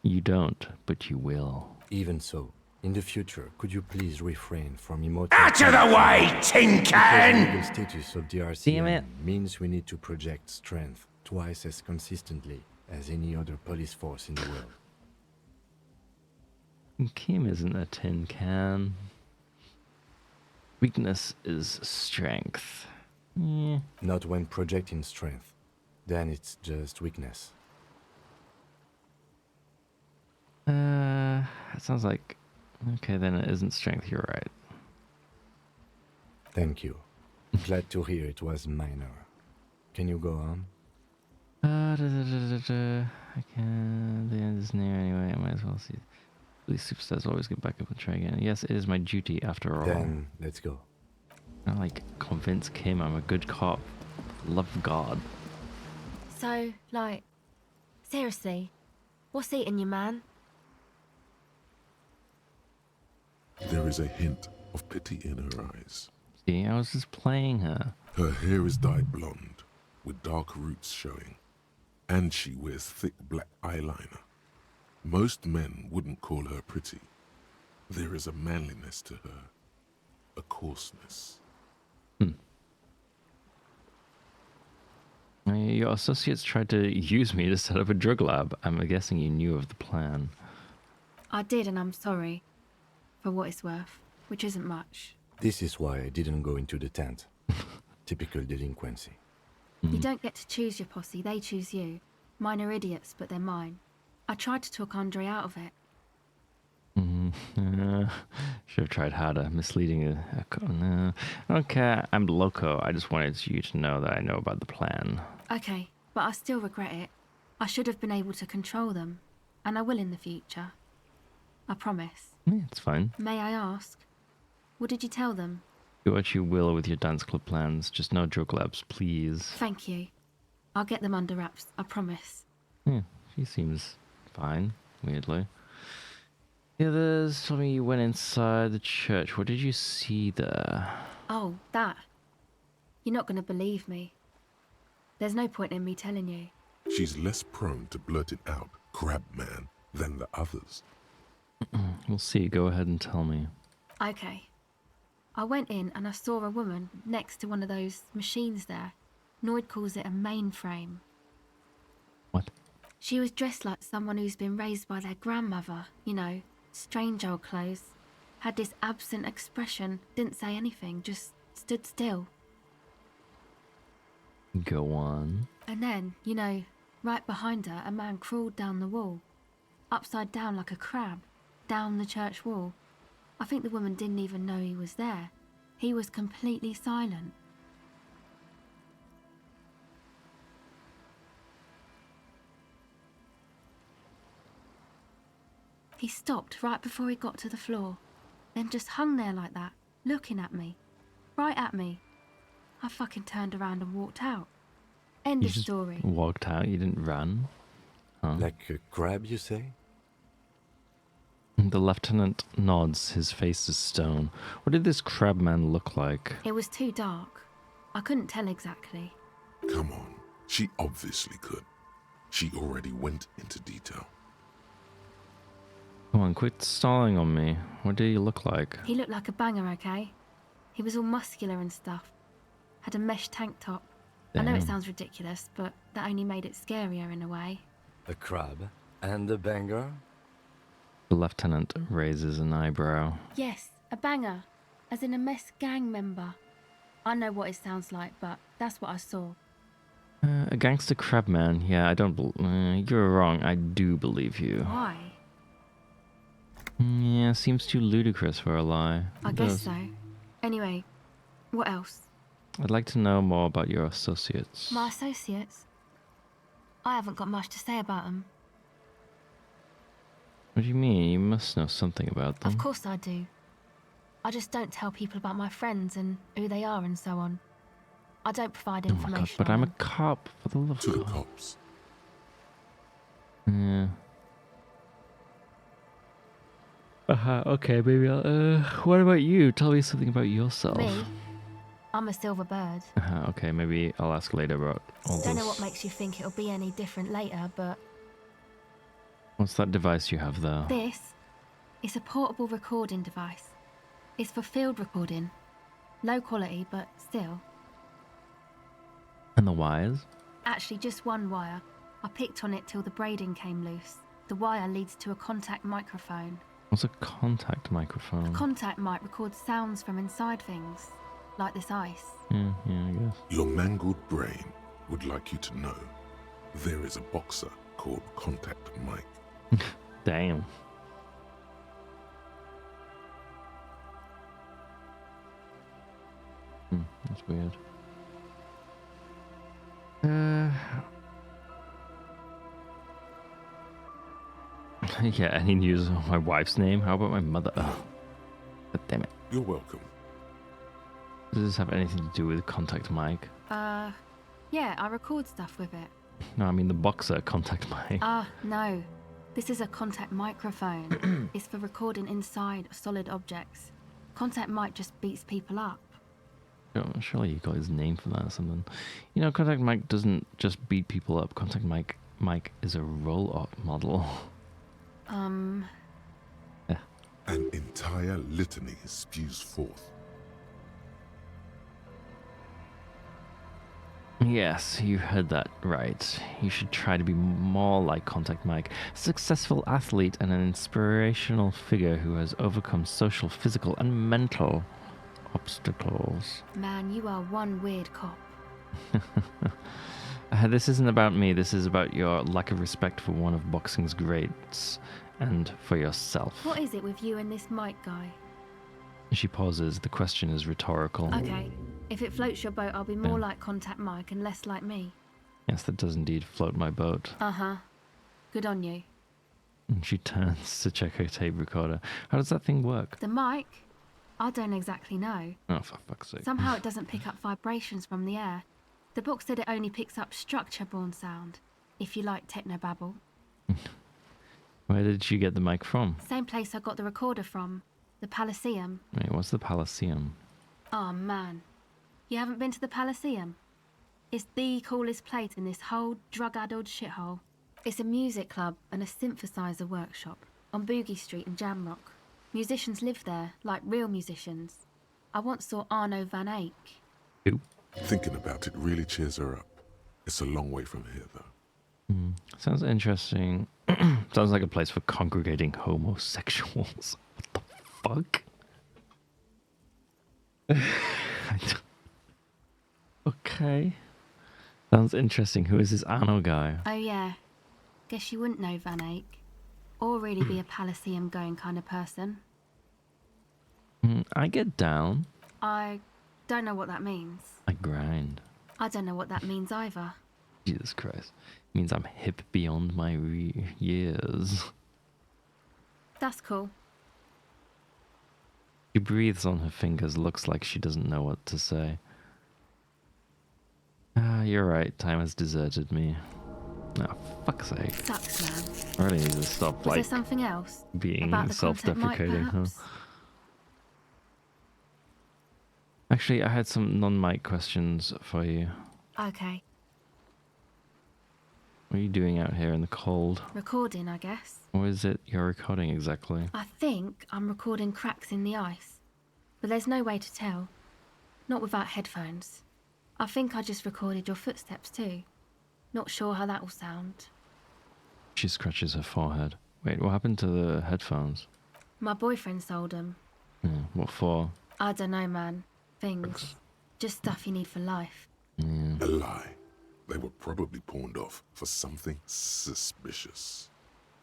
You don't, but you will. Even so, in the future, could you please refrain from emoting? Out of the way, tin can! The legal status of the RCM means we need to project strength twice as consistently as any other police force in the world. Kim isn't a tin can. Weakness is strength. Yeah. Not when projecting strength. Then it's just weakness. It sounds like... Okay, then it isn't strength, you're right. Thank you. Glad to hear it was minor. Can you go on? I can... The end is near anyway, I might as well see. These superstars always get back up and try again. Yes, it is my duty after all. Then, let's go. I like convince Kim I'm a good cop. Love God. So, like, seriously, what's eating you, man? There is a hint of pity in her eyes. See, I was just playing her. Her hair is dyed blonde, with dark roots showing. And she wears thick black eyeliner. Most men wouldn't call her pretty. There is a manliness to her. A coarseness. Your associates tried to use me to set up a drug lab. I'm guessing you knew of the plan. I did, and I'm sorry. For what it's worth, which isn't much. This is why I didn't go into the tent. Typical delinquency. You don't get to choose your posse, they choose you. Mine are idiots, but they're mine. I tried to talk Andre out of it. Should have tried harder. Misleading no. Okay, I'm loco. I just wanted you to know that I know about the plan. Okay, but I still regret it. I should have been able to control them. And I will in the future. I promise. Yeah, it's fine. May I ask? What did you tell them? Do what you will with your dance club plans. Just no drug labs, please. Thank you. I'll get them under wraps, I promise. Yeah, she seems fine, weirdly. The others told me you went inside the church. What did you see there? Oh, that. You're not going to believe me. There's no point in me telling you. She's less prone to blurt it out, crab man, than the others. We'll see. Go ahead and tell me. Okay. I went in and I saw a woman next to one of those machines there. Noid calls it a mainframe. What? She was dressed like someone who's been raised by their grandmother, you know, strange old clothes. Had this absent expression, didn't say anything, just stood still. Go on. And then, you know, right behind her, a man crawled down the wall. Upside down like a crab. down the church wall. I think the woman didn't even know he was there. He was completely silent. He stopped right before he got to the floor, then just hung there like that, looking at me. Right at me. I fucking turned around and walked out. End You of just story. walked out, you didn't run? Huh? Like a crab, you say? The lieutenant nods, his face is stone. What did this crab man look like? It was too dark. I couldn't tell exactly. Come on. She obviously could. She already went into detail. Come on, quit stalling on me. What did he look like? He looked like a banger, okay? He was all muscular and stuff. Had a mesh tank top. I know it Damn. sounds ridiculous, but that only made it scarier in a way. A crab and a banger? The lieutenant raises an eyebrow. Yes, a banger. As in a mess gang member. I know what it sounds like, but that's what I saw. A gangster crab man. Yeah, I don't you're wrong. I do believe you. Why? Yeah, seems too ludicrous for a lie. I It guess does. so. Anyway, what else? I'd like to know more about your associates. My associates? I haven't got much to say about them. What do you mean? You must know something about them. Of course I do. I just don't tell people about my friends and who they are and so on. I don't provide Oh my god, information but on I'm a them. cop, for the love To the of God. cops. Yeah. Okay, maybe I'll, what about you? Tell me something about yourself. Me? I'm a silver bird. Okay, maybe I'll ask later about all Don't know this. what makes you think it'll be any different later, but What's that device you have there? this is a portable recording device. It's for field recording. Low quality, but still. And the wires? Actually, just one wire. I picked on it till the braiding came loose. The wire leads to a contact microphone. What's a contact microphone? Contact mic records sounds from inside things, like this ice. Yeah, I guess. Your mangled brain would like you to know there is a boxer called Contact Mike. Damn. That's weird. Yeah, any news on my wife's name? How about my mother? Oh, but damn it. You're welcome. Does this have anything to do with Contact Mike? Yeah, I record stuff with it. No, I mean the boxer Contact Mike. No. This is a contact microphone. It's for recording inside solid objects. Contact mic just beats people up. Oh, surely you got his name for that or something. You know, Contact Mike doesn't just beat people up. Contact Mike is a roll-up model. An entire litany spews forth. Yes, you heard that right. You should try to be more like Contact Mike, a successful athlete and an inspirational figure who has overcome social, physical, and mental obstacles. Man, you are one weird cop. This isn't about me, this is about your lack of respect for one of boxing's greats and for yourself. What is it with you and this Mike guy? She pauses. The question is rhetorical. Okay, if it floats your boat, I'll be more like Contact Mike and less like me. Yes, that does indeed float my boat. Uh-huh. Good on you. And she turns to check her tape recorder. How does that thing work? The mic? I don't exactly know. Oh, for fuck's sake. Somehow it doesn't pick up vibrations from the air. The book said it only picks up structure-borne sound, if you like technobabble. Where did she get the mic from? Same place I got the recorder from, the Palaceum. Wait, what's the Palaceum? Oh man, you haven't been to the Palaceum? It's the coolest place in this whole drug-addled shithole. It's a music club and a synthesizer workshop on Boogie Street in Jamrock. Musicians live there, like real musicians. I once saw Arno van Eyck. Who? Thinking about it really cheers her up. It's a long way from here, though. Sounds interesting. Sounds like a place for congregating homosexuals. What the fuck? Okay. Sounds interesting. Who is this Arno guy? Oh yeah, guess you wouldn't know Van Eyck. or really be a Palaceum going kind of person. I get down. I don't know what that means. I grind. I don't know what that means either. Jesus Christ. Means I'm hip beyond my years. That's cool. She breathes on her fingers, looks like she doesn't know what to say. Ah, you're right. Time has deserted me. Oh, fuck's sake. Sucks, man. I really need to stop, Was there something else? being About the self-deprecating, huh? perhaps? Actually, I had some non-mic questions for you. Okay. What are you doing out here in the cold? Recording, I guess. What is it you're recording exactly? I think I'm recording cracks in the ice. But there's no way to tell. Not without headphones. I think I just recorded your footsteps too. Not sure how that will sound. She scratches her forehead. Wait, what happened to the headphones? My boyfriend sold them. Yeah, what for? I don't know, man. Things. Just stuff you need for life. A lie. They were probably pawned off for something suspicious.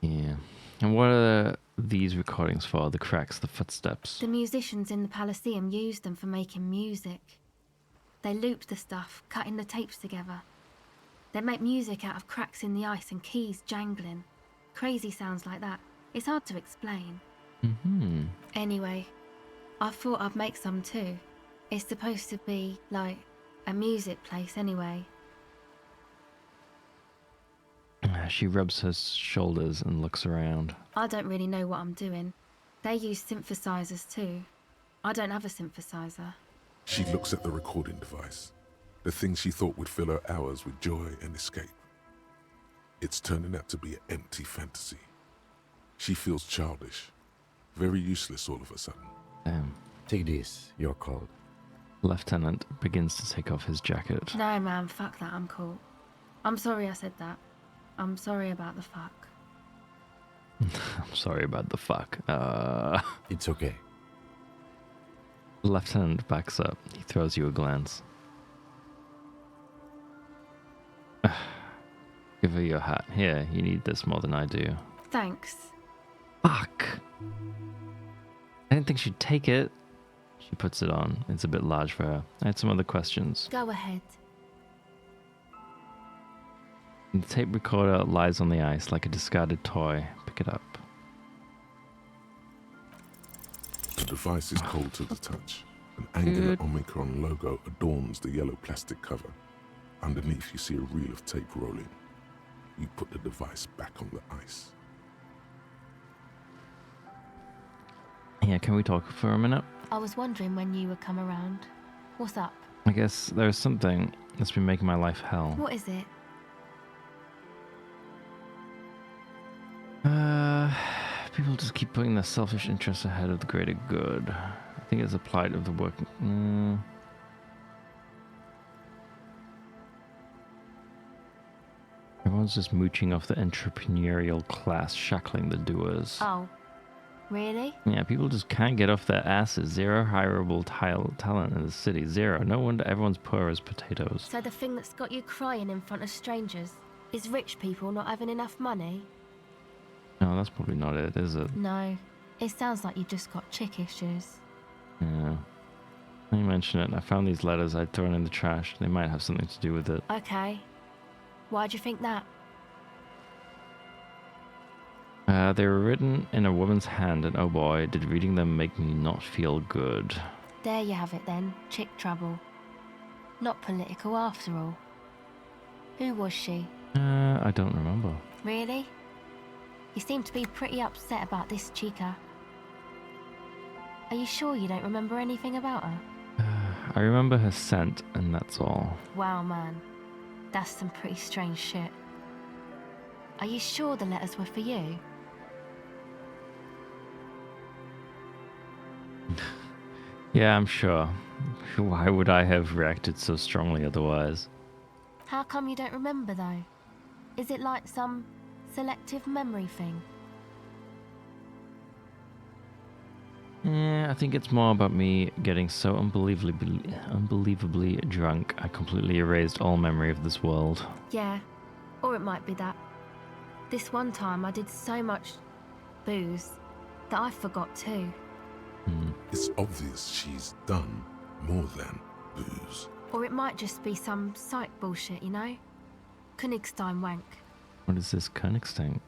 Yeah. And what are these recordings for? The cracks, the footsteps? The musicians in the Palaceum used them for making music. They looped the stuff, cutting the tapes together. They make music out of cracks in the ice and keys jangling. Crazy sounds like that. It's hard to explain. Anyway, I thought I'd make some too. It's supposed to be, like, a music place anyway. She rubs her shoulders and looks around. I don't really know what I'm doing. They use synthesizers too. I don't have a synthesizer. She looks at the recording device, the thing she thought would fill her hours with joy and escape. It's turning out to be an empty fantasy. She feels childish, very useless all of a sudden. Damn. Take this, you're called. Lieutenant begins to take off his jacket. No, man, fuck that, I'm cool. I'm sorry I said that. I'm sorry about the fuck. I'm sorry about the fuck. It's okay. The lieutenant backs up. He throws you a glance. Give her your hat. Here, you need this more than I do. Thanks. Fuck. I didn't think she'd take it. She puts it on. It's a bit large for her. I had some other questions. Go ahead. The tape recorder lies on the ice like a discarded toy. Pick it up. The device is cold to the touch. An angular Omicron logo adorns the yellow plastic cover. Underneath, you see a reel of tape rolling. You put the device back on the ice. Yeah, can we talk for a minute? I was wondering when you would come around. What's up? I guess there's something that's been making my life hell. What is it? People just keep putting their selfish interests ahead of the greater good. I think it's a plight of the working... Everyone's just mooching off the entrepreneurial class, shackling the doers. Oh, really? Yeah, people just can't get off their asses. Zero hireable talent in the city. Zero. No wonder everyone's poor as potatoes. So the thing that's got you crying in front of strangers is rich people not having enough money? No, that's probably not it, is it? No. It sounds like you just got chick issues. Yeah. Now you mention it, I found these letters I'd thrown in the trash. They might have something to do with it. Okay. Why'd you think that? They were written in a woman's hand, and oh boy, did reading them make me not feel good. There you have it then. Chick trouble. Not political after all. Who was she? I don't remember. Really? You seem to be pretty upset about this chica. Are you sure you don't remember anything about her? I remember her scent, and that's all. Wow, man. That's some pretty strange shit. Are you sure the letters were for you? Yeah, I'm sure. Why would I have reacted so strongly otherwise? How come you don't remember, though? Is it like some selective memory thing? Yeah, I think it's more about me getting so unbelievably drunk, I completely erased all memory of this world. Yeah, or it might be that. This one time I did so much booze that I forgot too. It's obvious she's done more than booze. Or it might just be some psych bullshit, you know? Königstein wank. What is this Königstein?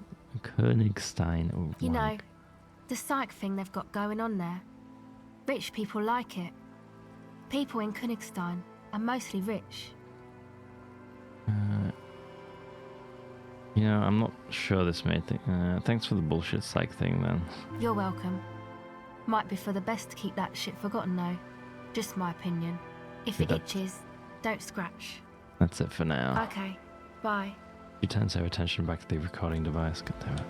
Königstein or You know, wank? the psych thing they've got going on there. Rich people like it. People in Königstein are mostly rich. You know, I'm not sure this made thing. Thanks for the bullshit psych thing, then. You're welcome. Might be for the best to keep that shit forgotten, though. Just my opinion. If it itches, don't scratch. That's it for now. Okay, bye. She turns her attention back to the recording device. God damn it.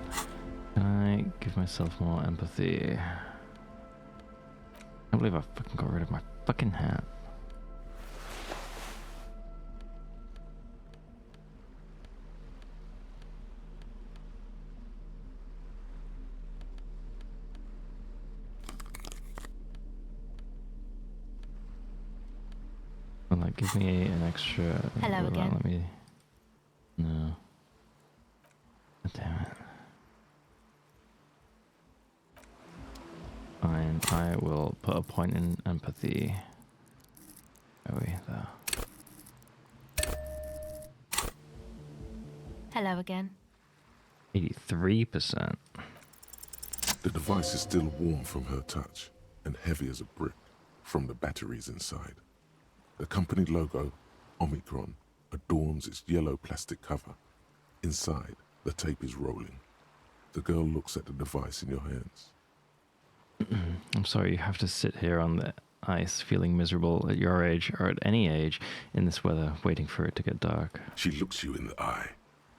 Can I give myself more empathy? I can't believe I fucking got rid of my fucking hat. Well, like, give me an extra... Hello again. Let me... No. God damn it. Fine, I will put a point in empathy. Are we there? Hello again. 83%. The device is still warm from her touch and heavy as a brick from the batteries inside. The company logo, Omicron, adorns its yellow plastic cover. Inside, the tape is rolling. The girl looks at the device in your hands. I'm sorry you have to sit here on the ice feeling miserable at your age or at any age in this weather waiting for it to get dark. She looks you in the eye,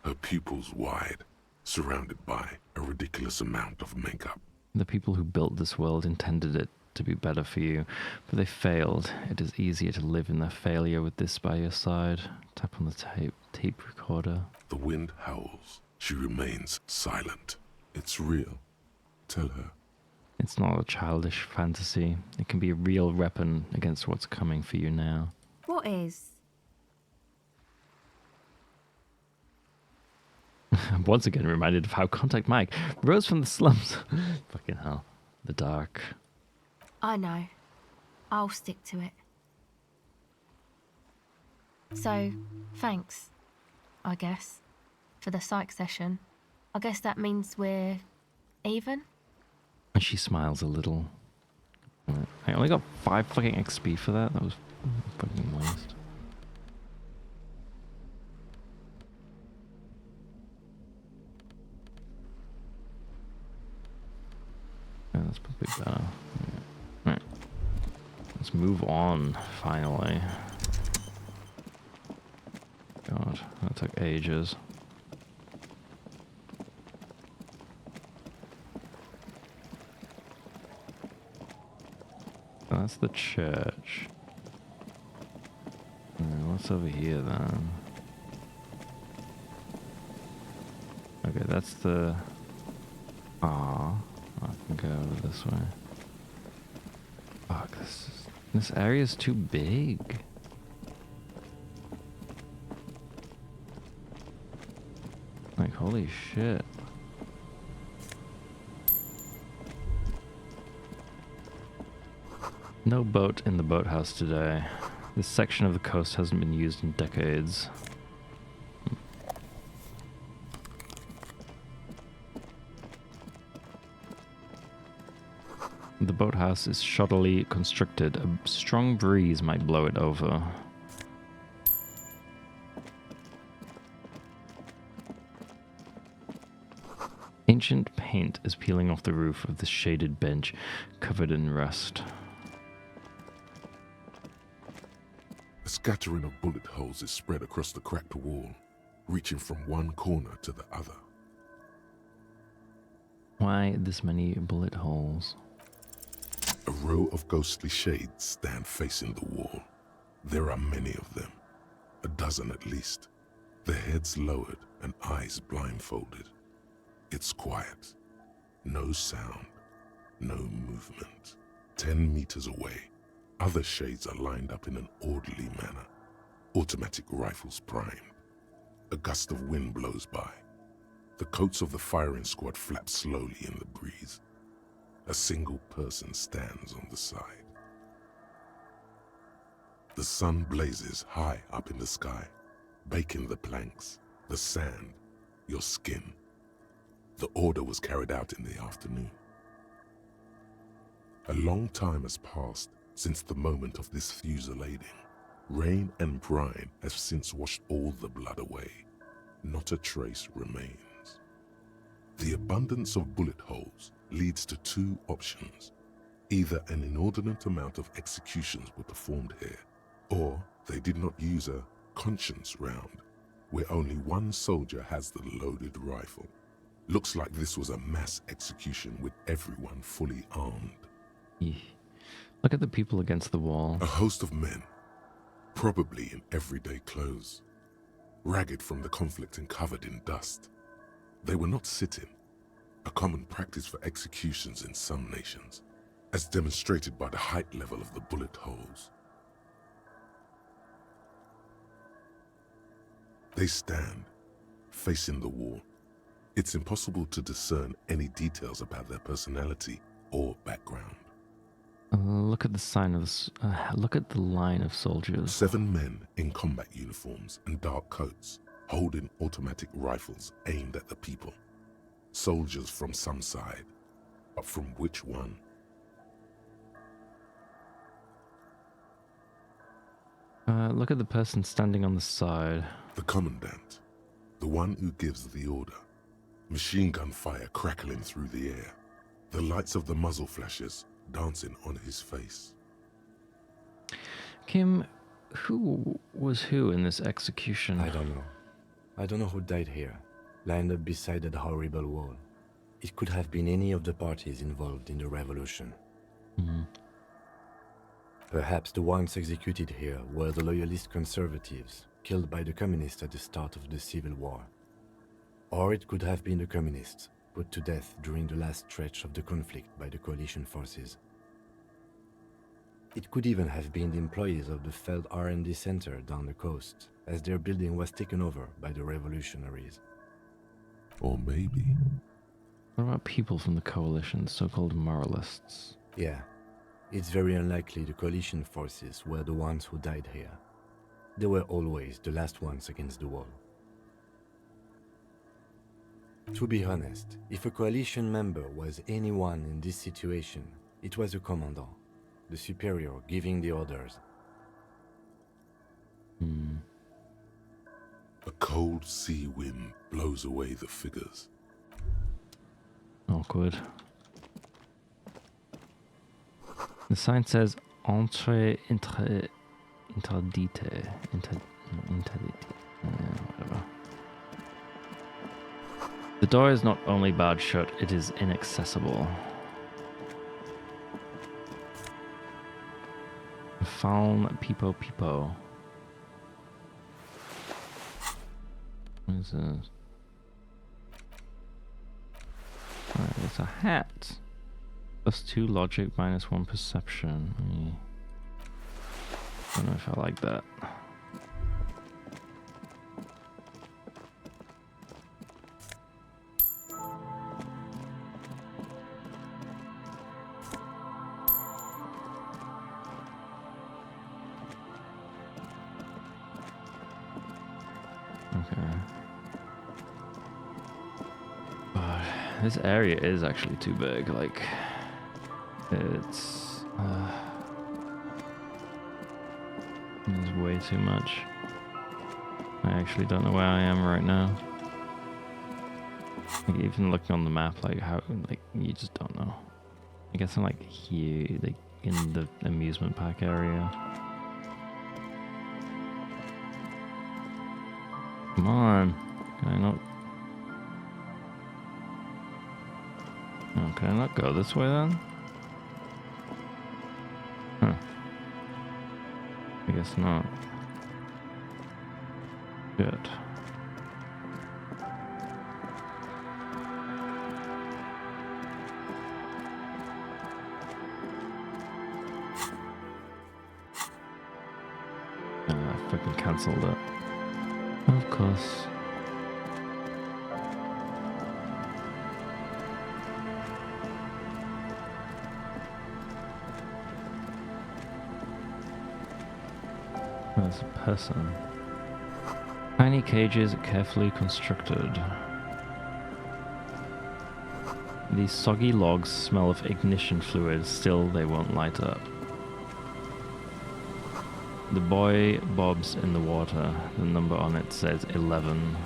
her pupils wide, surrounded by a ridiculous amount of makeup. The people who built this world intended it to be better for you, but they failed. It is easier to live in their failure with this by your side. Tap on the tape recorder. The wind howls. She remains silent. It's real. Tell her. It's not a childish fantasy. It can be a real weapon against what's coming for you now. What is? I'm once again reminded of how Contact Mike rose from the slums. Fucking hell. The dark. I know. I'll stick to it. So, thanks, I guess, for the psych session. I guess that means we're even? And she smiles a little. I only got 5 fucking XP for that. That was fucking waste. Yeah, that's probably better. Yeah. Right. Let's move on, finally. God, that took ages. That's the church. What's over here then? Okay, that's the... Ah, I can go over this way. Fuck, this area's too big. Like, holy shit. No boat in the boathouse today. This section of the coast hasn't been used in decades. The boathouse is shoddily constructed. A strong breeze might blow it over. Ancient paint is peeling off the roof of this shaded bench, covered in rust. A scattering of bullet holes is spread across the cracked wall, reaching from one corner to the other. Why this many bullet holes? A row of ghostly shades stand facing the wall. There are many of them, a dozen at least, their heads lowered and eyes blindfolded. It's quiet. No sound. No movement. 10 meters away, other shades are lined up in an orderly manner. Automatic rifles primed. A gust of wind blows by. The coats of the firing squad flap slowly in the breeze. A single person stands on the side. The sun blazes high up in the sky, baking the planks, the sand, your skin. The order was carried out in the afternoon. A long time has passed since the moment of this fusillading. Rain and brine have since washed all the blood away. Not a trace remains. The abundance of bullet holes leads to two options. Either an inordinate amount of executions were performed here, or they did not use a conscience round, where only one soldier has the loaded rifle. Looks like this was a mass execution with everyone fully armed. Look at the people against the wall. A host of men, probably in everyday clothes, ragged from the conflict and covered in dust. They were not sitting, a common practice for executions in some nations, as demonstrated by the height level of the bullet holes. They stand, facing the wall. It's impossible to discern any details about their personality or background. Look at the sign of look at the line of soldiers. 7 men in combat uniforms and dark coats, holding automatic rifles aimed at the people. Soldiers from some side, but from which one? Look at the person standing on the side. The commandant, the one who gives the order. Machine gun fire crackling through the air. The lights of the muzzle flashes dancing on his face. Kim, who was who in this execution? I don't know. I don't know who died here, lined up beside that horrible wall. It could have been any of the parties involved in the revolution. Mm-hmm. Perhaps the ones executed here were the loyalist conservatives, killed by the communists at the start of the Civil War. Or it could have been the communists, put to death during the last stretch of the conflict by the coalition forces. It could even have been the employees of the failed R&D center down the coast, as their building was taken over by the revolutionaries. Or maybe... What about people from the coalition, so-called moralists? Yeah, it's very unlikely the coalition forces were the ones who died here. They were always the last ones against the wall. To be honest, if a coalition member was anyone in this situation, it was the commandant, the superior giving the orders. A cold sea wind blows away the figures. Awkward. The sign says Entrée interdite. Whatever. The door is not only barred shut, it is inaccessible. Found Peepo Peepo. What is this? Alright, it's a hat. +2 logic, -1 perception. I don't know if I like that. This area is actually too big, like, it's way too much. I actually don't know where I am right now. Like, even looking on the map, like, how, like, you just don't know. I guess I'm, like, here, like, in the amusement park area. Come on, can I not? Oh, can I not go this way then? Huh. I guess not. Good. I fucking cancelled it. Of course. There's a person. Tiny cages carefully constructed. These soggy logs smell of ignition fluid, still they won't light up. The boy bobs in the water. The number on it says 11.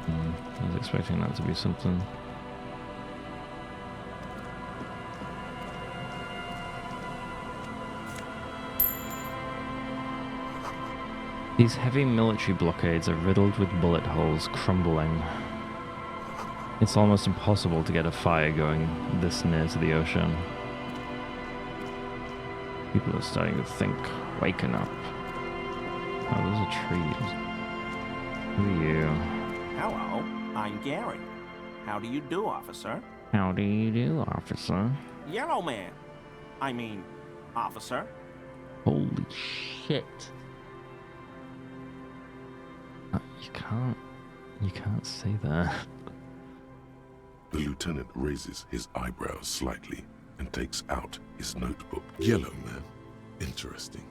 I was expecting that to be something. These heavy military blockades are riddled with bullet holes crumbling. It's almost impossible to get a fire going this near to the ocean. People are starting to think, waking up. Oh, those are trees. Who are you? Hello, I'm Gary. How do you do, officer? How do you do, officer? Yellow man. I mean, officer. Holy shit. You can't say that. The lieutenant raises his eyebrows slightly and takes out his notebook. Yellow man. Interesting.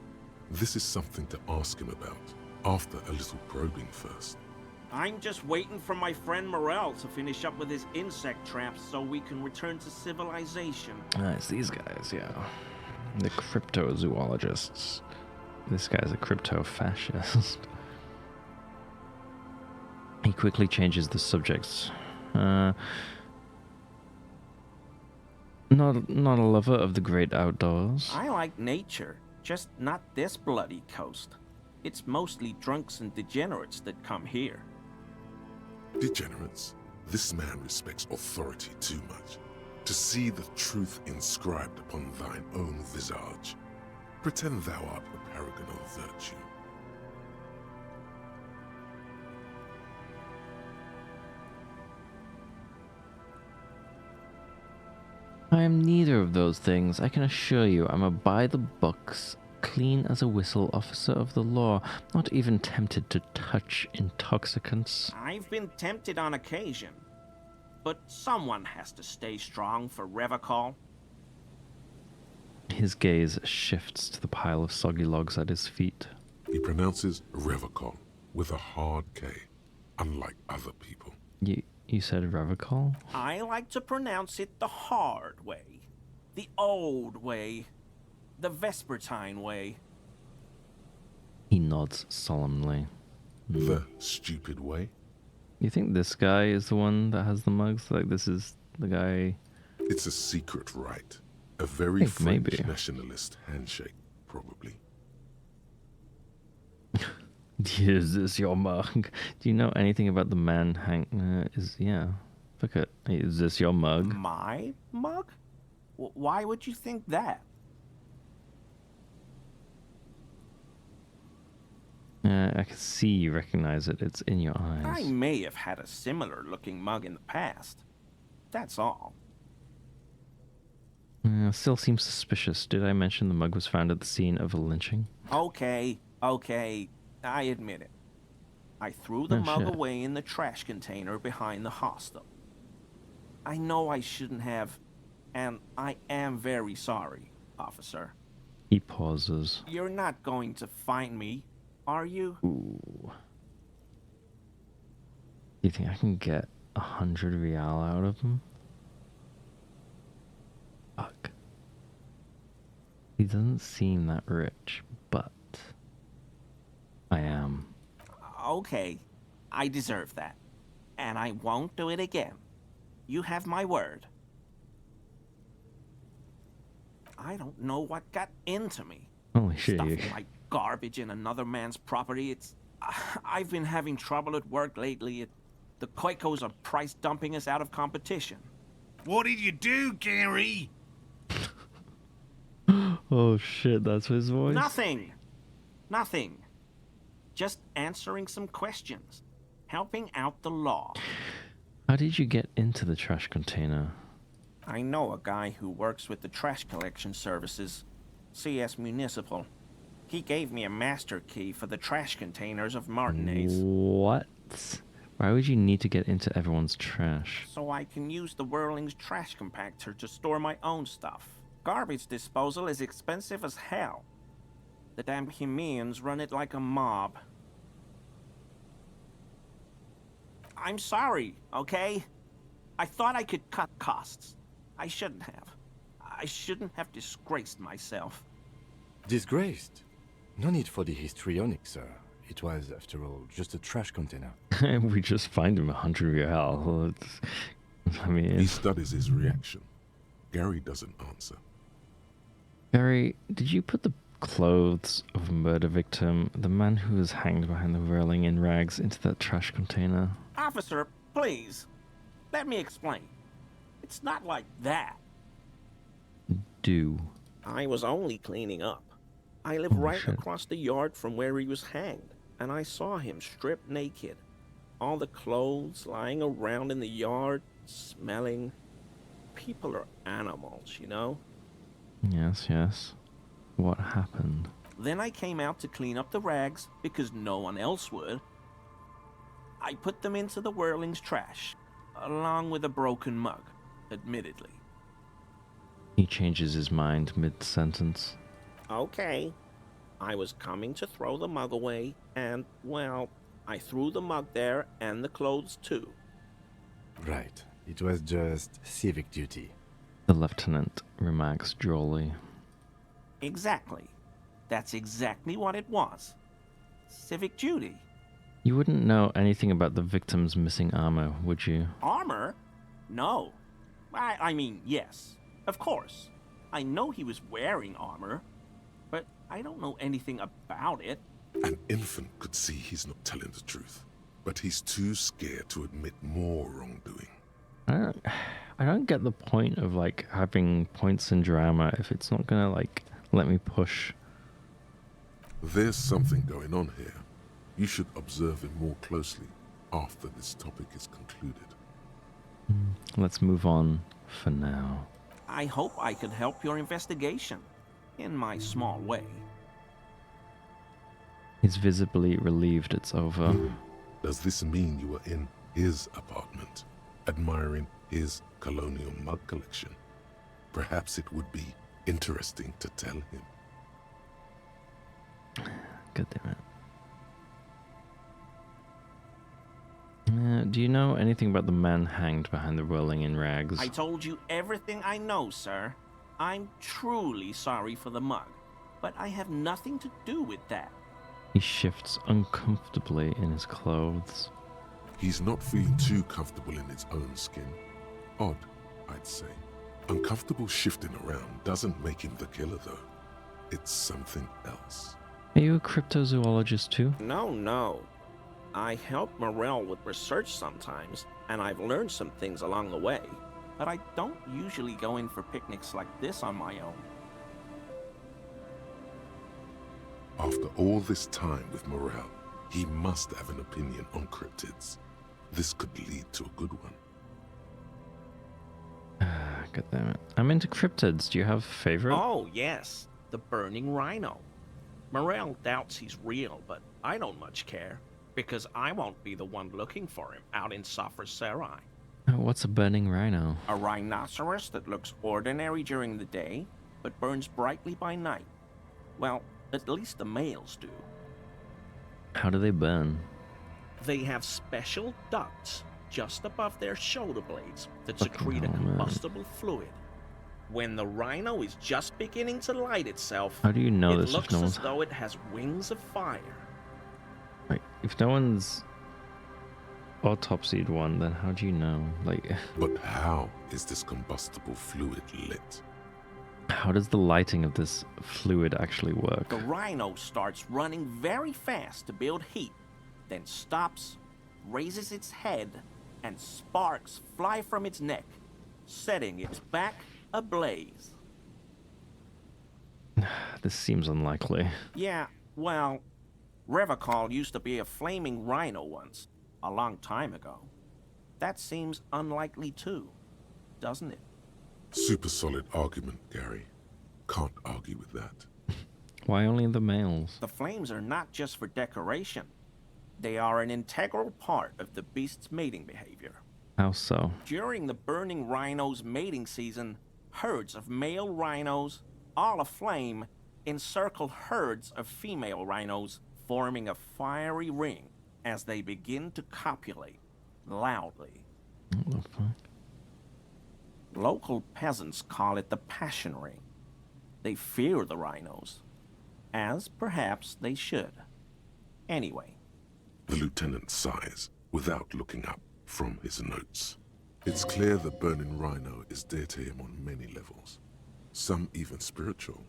This is something to ask him about, after a little probing first. I'm just waiting for my friend Morel to finish up with his insect traps so we can return to civilization. It's these guys, yeah. The cryptozoologists. This guy's a crypto-fascist. He quickly changes the subjects. Not a lover of the great outdoors. I like nature, just not this bloody coast. It's mostly drunks and degenerates that come here. Degenerates? This man respects authority too much. To see the truth inscribed upon thine own visage. Pretend thou art a paragon of virtue. I am neither of those things. I can assure you I'm a by-the-books, clean as a whistle officer of the law, not even tempted to touch intoxicants. I've been tempted on occasion, but someone has to stay strong for Revacol. His gaze shifts to the pile of soggy logs at his feet. He pronounces Revacol with a hard K, unlike other people. You said Revacol? I like to pronounce it the hard way, the old way, the Vespertine way. He nods solemnly. The stupid way? You think this guy is the one that has the mugs? Like, this is the guy... It's a secret rite. A very French maybe. nationalist handshake, probably. Is this your mug? Do you know anything about the man Look at... Is this your mug? My mug? Why would you think that? I can see you recognize it. It's in your eyes. I may have had a similar looking mug in the past. That's all. Still seems suspicious. Did I mention the mug was found at the scene of a lynching? Okay. I admit it. I threw the mug away in the trash container behind the hostel. I know I shouldn't have, and I am very sorry, officer. He pauses. You're not going to find me, are you? Ooh. You think I can get 100 real out of him? Fuck. He doesn't seem that rich, but I am. Okay, I deserve that. And I won't do it again. You have my word. I don't know what got into me. Holy shit. Stuffing my garbage in another man's property. I've been having trouble at work lately. The Koikos are price dumping us out of competition. What did you do, Gary? Oh shit, that's his voice? Nothing. Just answering some questions. Helping out the law. How did you get into the trash container? I know a guy who works with the trash collection services. CS Municipal. He gave me a master key for the trash containers of Martinez. What? Why would you need to get into everyone's trash? So I can use the Whirling's trash compactor to store my own stuff. Garbage disposal is expensive as hell. The damn Hemians run it like a mob. I'm sorry, okay? I thought I could cut costs. I shouldn't have. I shouldn't have disgraced myself. Disgraced? No need for the histrionic, sir. It was, after all, just a trash container. We just find him 100 real. I mean... He studies his reaction. Gary doesn't answer. Gary, did you put the clothes of a murder victim, the man who was hanged behind the railing in rags, into that trash container? Officer, please. Let me explain. It's not like that. Do. I was only cleaning up. I live right across the yard from where he was hanged, and I saw him stripped naked. All the clothes lying around in the yard, smelling. People are animals, you know? Yes, yes. What happened? Then I came out to clean up the rags because no one else would. I put them into the Whirling's trash, along with a broken mug, admittedly. He changes his mind mid-sentence. Okay. I was coming to throw the mug away, and, well, I threw the mug there and the clothes too. Right. It was just civic duty. The lieutenant remarks drolly. Exactly. That's exactly what it was. Civic duty. You wouldn't know anything about the victim's missing armor, would you? Armor? No. I mean, yes. Of course. I know he was wearing armor, but I don't know anything about it. An infant could see he's not telling the truth, but he's too scared to admit more wrongdoing. I don't get the point of, like, having points in drama if it's not gonna, like, let me push. There's something going on here. You should observe him more closely after this topic is concluded. Let's move on for now. I hope I could help your investigation, in my small way. He's visibly relieved it's over. Does this mean you were in his apartment, admiring his colonial mug collection? Perhaps it would be interesting to tell him. God damn it. Do you know anything about the man hanged behind the railing in rags? I told you everything I know, sir. I'm truly sorry for the mug, but I have nothing to do with that. He shifts uncomfortably in his clothes. He's not feeling too comfortable in his own skin. Odd, I'd say. Uncomfortable shifting around doesn't make him the killer, though. It's something else. Are you a cryptozoologist too? No. I help Morel with research sometimes, and I've learned some things along the way, but I don't usually go in for picnics like this on my own. After all this time with Morel, he must have an opinion on cryptids. This could lead to a good one. God damn it. I'm into cryptids. Do you have a favorite? Oh, yes. The burning rhino. Morel doubts he's real, but I don't much care, because I won't be the one looking for him out in Safra Serai. What's a burning rhino? A rhinoceros that looks ordinary during the day, but burns brightly by night. Well, at least the males do. How do they burn? They have special ducts just above their shoulder blades that secrete a combustible fluid. When the rhino is just beginning to light itself, How do you know it this if looks no as one's... though it has wings of fire. Like, if no one's autopsied one, then how do you know? Like, But how is this combustible fluid lit? how does the lighting of this fluid actually work? The rhino starts running very fast to build heat, then stops, raises its head, and sparks fly from its neck, setting its back ablaze. This seems unlikely. Yeah, well, Revacol used to be a flaming rhino once, a long time ago. That seems unlikely too, doesn't it? Super solid argument, Gary. Can't argue with that. Why only the males? The flames are not just for decoration. They are an integral part of the beast's mating behavior. How so? During the burning rhino's mating season, herds of male rhinos, all aflame, encircle herds of female rhinos, forming a fiery ring as they begin to copulate loudly. What the fuck? Local peasants call it the passion ring. They fear the rhinos, as perhaps they should. Anyway. The lieutenant sighs without looking up from his notes. It's clear the burning rhino is dear to him on many levels, some even spiritual.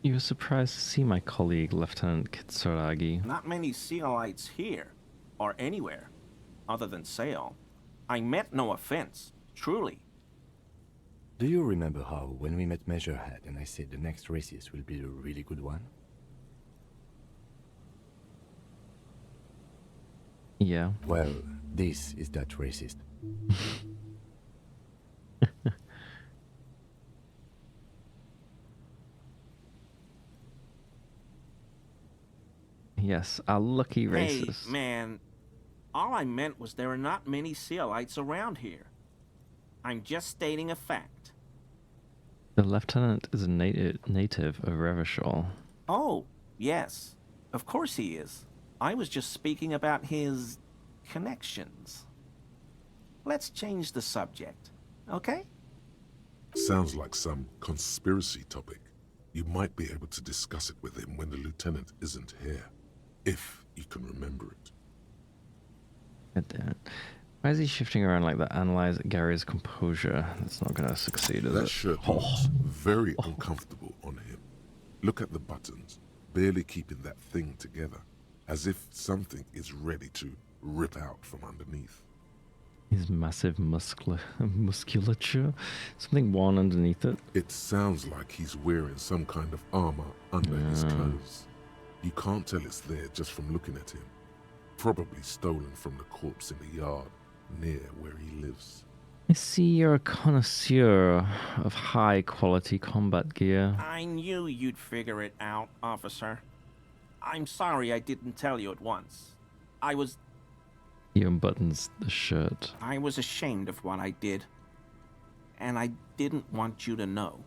You were surprised to see my colleague, Lieutenant Kitsuragi. Not many Sealites here, or anywhere, other than Sail. I meant no offense, truly. Do you remember how, when we met Measurehead and I said the next races will be a really good one? Yeah. Well, this is that racist. Yes, a lucky racist. Hey, man, all I meant was there are not many Sealites around here. I'm just stating a fact. The lieutenant is a native of Revachol. Oh, yes. Of course he is. I was just speaking about his connections. Let's change the subject, okay? Sounds like some conspiracy topic. You might be able to discuss it with him when the lieutenant isn't here, if you can remember it. God damn it. Why is he shifting around like that? Analyze Gary's composure. That's not going to succeed, is That it? shirt looks very uncomfortable on him. Look at the buttons, barely keeping that thing together, as if something is ready to rip out from underneath. His massive musculature? Something worn underneath it? It sounds like he's wearing some kind of armor under his clothes. You can't tell it's there just from looking at him. Probably stolen from the corpse in the yard near where he lives. I see you're a connoisseur of high-quality combat gear. I knew you'd figure it out, officer. I'm sorry I didn't tell you at once. He unbuttons the shirt. I was ashamed of what I did. And I didn't want you to know.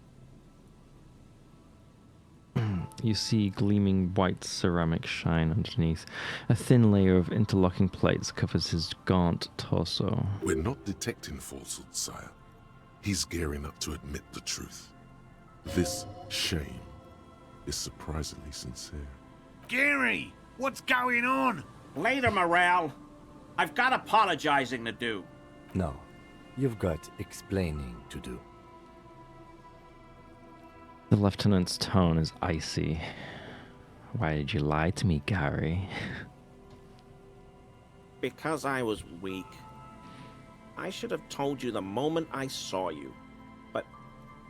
You see gleaming white ceramic shine underneath. A thin layer of interlocking plates covers his gaunt torso. We're not detecting falsehood, sire. He's gearing up to admit the truth. This shame is surprisingly sincere. Gary, what's going on? Later, Morale. I've got apologizing to do. No, you've got explaining to do. The lieutenant's tone is icy. Why did you lie to me, Gary? Because I was weak. I should have told you the moment I saw you. But...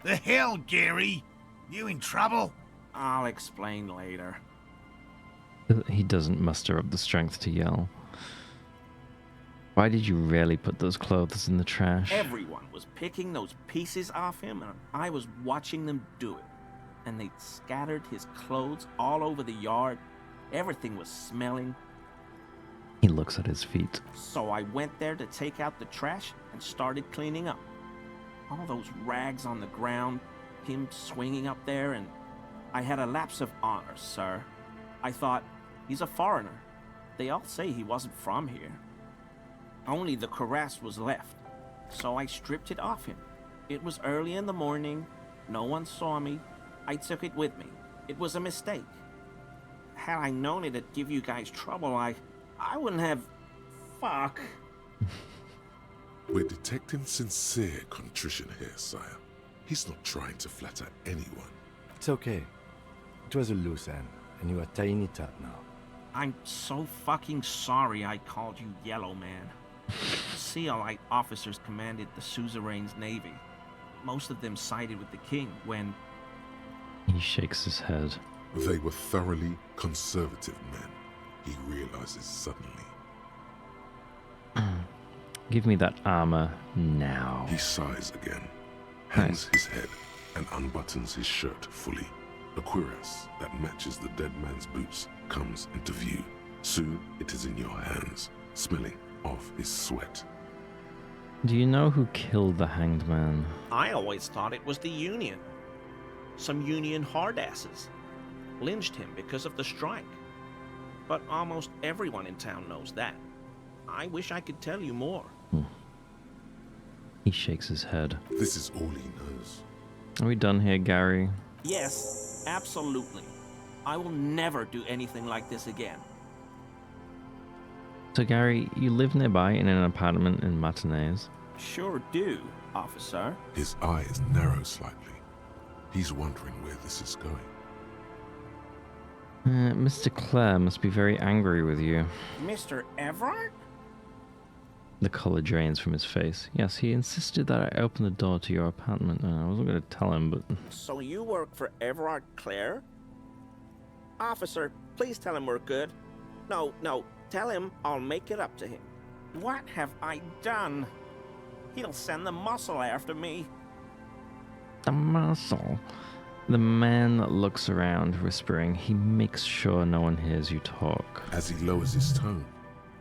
The hell, Gary? You in trouble? I'll explain later. He doesn't muster up the strength to yell. Why did you really put those clothes in the trash? Everyone was picking those pieces off him, and I was watching them do it. And they'd scattered his clothes all over the yard. Everything was smelling. He looks at his feet. So I went there to take out the trash and started cleaning up. All those rags on the ground, him swinging up there, and I had a lapse of honor, sir. I thought, he's a foreigner. They all say he wasn't from here. Only the cuirass was left, so I stripped it off him. It was early in the morning. No one saw me. I took it with me. It was a mistake. Had I known it'd give you guys trouble, I wouldn't have... Fuck. We're detecting sincere contrition here, sire. He's not trying to flatter anyone. It's okay. It was a loose end, and you are tying it up now. I'm so fucking sorry I called you Yellow Man. Sealite officers commanded the suzerain's navy. Most of them sided with the king when... He shakes his head. They were thoroughly conservative men, he realizes suddenly. Give me that armor now. He sighs again, hangs his head, and unbuttons his shirt fully. A cuirass that matches the dead man's boots comes into view. Soon it is in your hands, smelling of his sweat. Do you know who killed the hanged man? I always thought it was the Union. Some Union hardasses lynched him because of the strike. But almost everyone in town knows that. I wish I could tell you more. He shakes his head. This is all he knows. Are we done here, Gary? Yes, absolutely. I will never do anything like this again. So, Gary, you live nearby in an apartment in Martinez? Sure do, officer. His eyes narrow slightly. He's wondering where this is going. Mr. Clare must be very angry with you. Mr. Everard? The color drains from his face. Yes, he insisted that I open the door to your apartment. I wasn't going to tell him, but... So you work for Everard Clare? Officer, please tell him we're good. No, tell him I'll make it up to him. What have I done? He'll send the muscle after me. The muscle? The man looks around, whispering. He makes sure no one hears you talk. As he lowers his tone,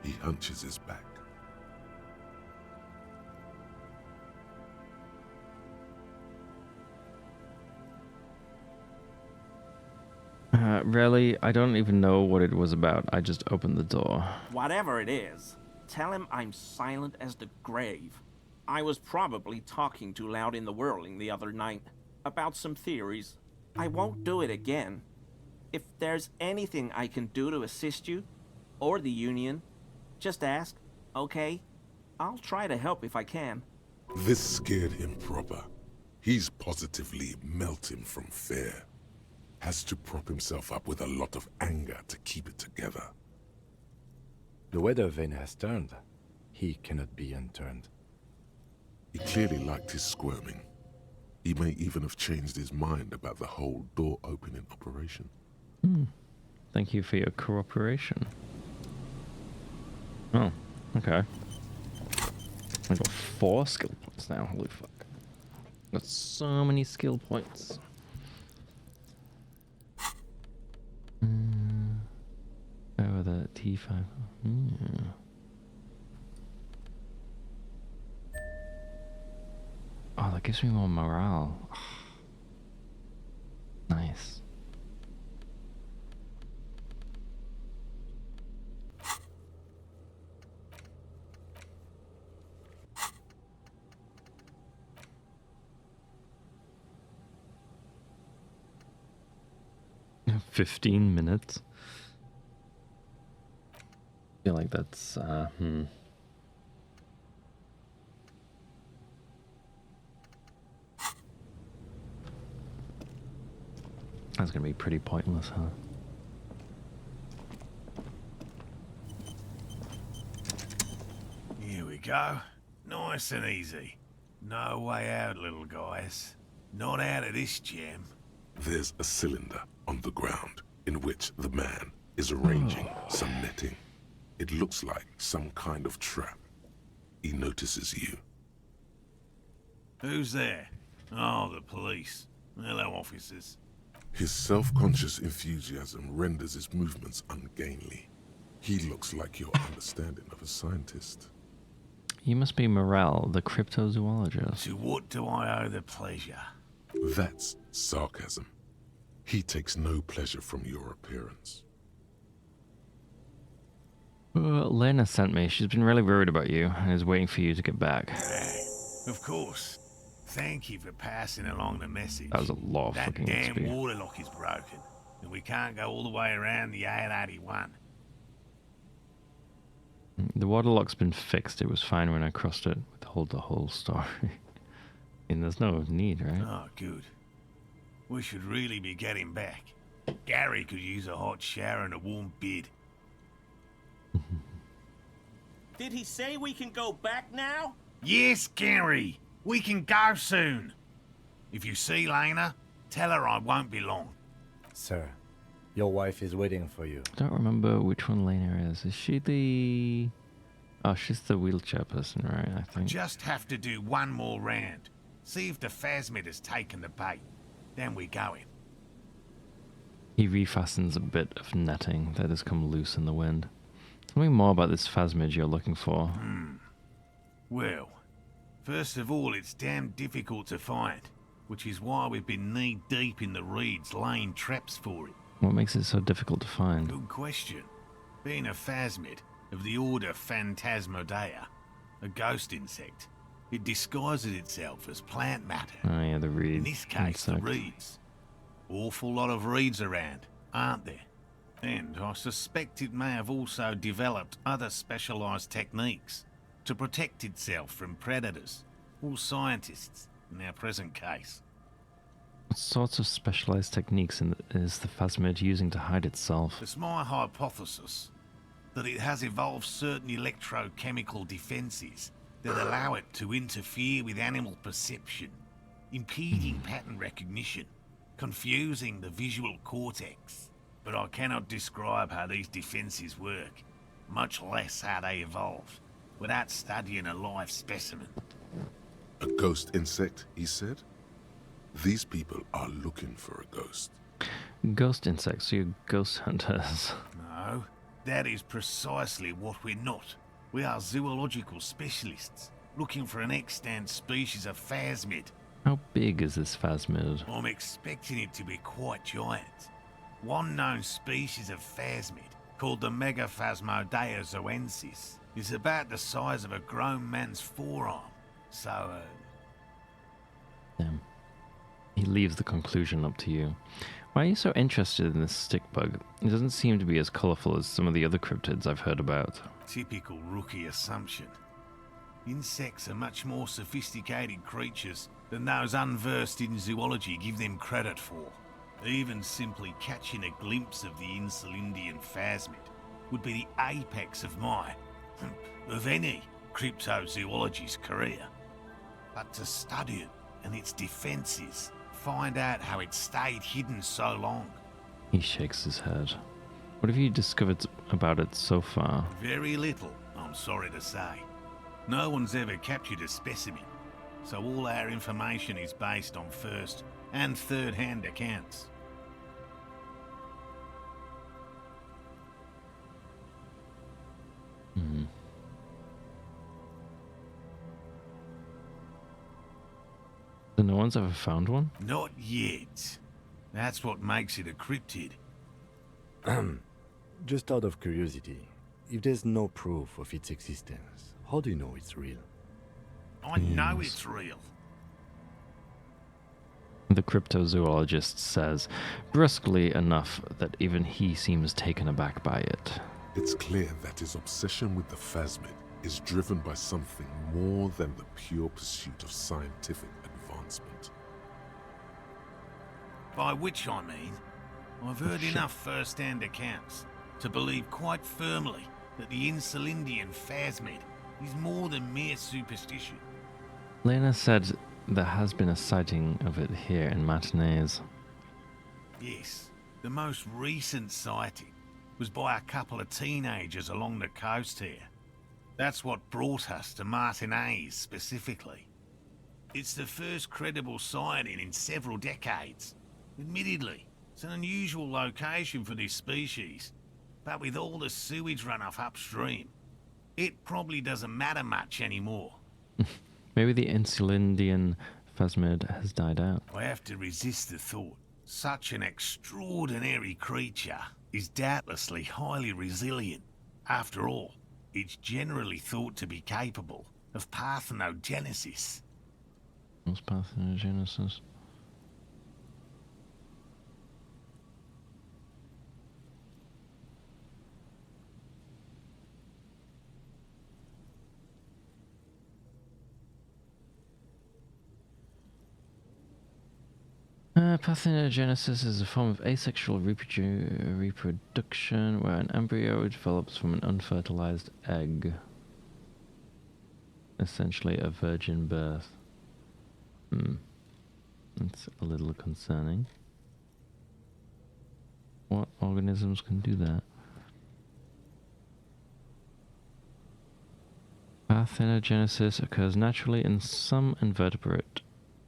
he hunches his back. Really, I don't even know what it was about. I just opened the door. Whatever it is, tell him I'm silent as the grave. I was probably talking too loud in the whirling the other night about some theories. I won't do it again. If there's anything I can do to assist you, or the Union, just ask, okay? I'll try to help if I can. This scared him proper. He's positively melting from fear. Has to prop himself up with a lot of anger to keep it together. The weather vane has turned. He cannot be unturned. He clearly liked his squirming. He may even have changed his mind about the whole door-opening operation. Thank you for your cooperation. Oh, okay. I got 4 skill points now. Holy fuck. Got so many skill points. Oh, the T5. Oh, that gives me more morale. Nice. – 15 minutes. I feel like that's That's gonna be pretty pointless, huh? Here we go. Nice and easy. No way out, little guys. Not out of this gem. There's a cylinder on the ground in which the man is arranging some netting. It looks like some kind of trap. He notices you. Who's there? Oh, the police. Hello, officers. His self-conscious enthusiasm renders his movements ungainly. He looks like your understanding of a scientist. You must be Morel, the cryptozoologist. To what do I owe the pleasure? That's sarcasm. He takes no pleasure from your appearance. Lena sent me. She's been really worried about you and is waiting for you to get back. Of course. Thank you for passing along the message. That was a lot of fucking That damn XP. water lock is broken, and we can't go all the way around the A81. The waterlock's been fixed. It was fine when I crossed it. Hold the whole story. And there's no need, right? Oh, good. We should really be getting back. Gary could use a hot shower and a warm bed. Did he say we can go back now? Yes, Gary. We can go soon. If you see Lena, tell her I won't be long. Sir, your wife is waiting for you. I don't remember which one Lena is. Is she the... Oh, she's the wheelchair person, right? I think. Just have to do one more round. See if the phasmid has taken the bait. Then we go in. He refastens a bit of netting that has come loose in the wind. Tell me more about this phasmid you're looking for. Well, first of all, it's damn difficult to find, which is why we've been knee-deep in the reeds laying traps for it. What makes it so difficult to find? Good question. Being a phasmid of the order Phantasmodea, a ghost insect, it disguises itself as plant matter. Oh yeah, the reeds. In this case, the reeds. Awful lot of reeds around, aren't there? And I suspect it may have also developed other specialised techniques to protect itself from predators, or scientists, in our present case. What sorts of specialised techniques is the phasmid using to hide itself? It's my hypothesis that it has evolved certain electrochemical defences that allow it to interfere with animal perception, impeding pattern recognition, confusing the visual cortex. But I cannot describe how these defences work, much less how they evolved, without studying a live specimen. A ghost insect, he said? These people are looking for a ghost. Ghost insects, so you're ghost hunters. No, that is precisely what we're not. We are zoological specialists, looking for an extant species of phasmid. How big is this phasmid? I'm expecting it to be quite giant. One known species of phasmid, called the Megaphasmodea zoensis, is about the size of a grown man's forearm. So, Damn. He leaves the conclusion up to you. Why are you so interested in this stick bug? It doesn't seem to be as colourful as some of the other cryptids I've heard about. Typical rookie assumption. Insects are much more sophisticated creatures than those unversed in zoology give them credit for. Even simply catching a glimpse of the Insulindian phasmid would be the apex of my, of any, cryptozoology's career. But to study it and its defences, find out how it stayed hidden so long. He shakes his head. What have you discovered about it so far? Very little, I'm sorry to say. No one's ever captured a specimen, so all our information is based on first and third-hand accounts. Hmm. So no one's ever found one? Not yet. That's what makes it a cryptid. Just out of curiosity, if there's no proof of its existence, how do you know it's real? I know it's real. The cryptozoologist says, brusquely enough that even he seems taken aback by it. It's clear that his obsession with the phasmid is driven by something more than the pure pursuit of scientific advancement. By which I mean, I've heard enough first-hand accounts to believe quite firmly that the Insulindian phasmid is more than mere superstition. Lena said there has been a sighting of it here in Matinees. Yes, the most recent sighting was by a couple of teenagers along the coast here. That's what brought us to Martinez specifically. It's the first credible sighting in several decades. Admittedly, it's an unusual location for this species, but with all the sewage runoff upstream, it probably doesn't matter much anymore. Maybe the Insulindian phasmid has died out. I have to resist the thought. Such an extraordinary creature is doubtlessly highly resilient. After all, it's generally thought to be capable of parthenogenesis. What's parthenogenesis? Parthenogenesis is a form of asexual reproduction where an embryo develops from an unfertilized egg. Essentially a virgin birth. That's a little concerning. What organisms can do that? Parthenogenesis occurs naturally in some invertebrate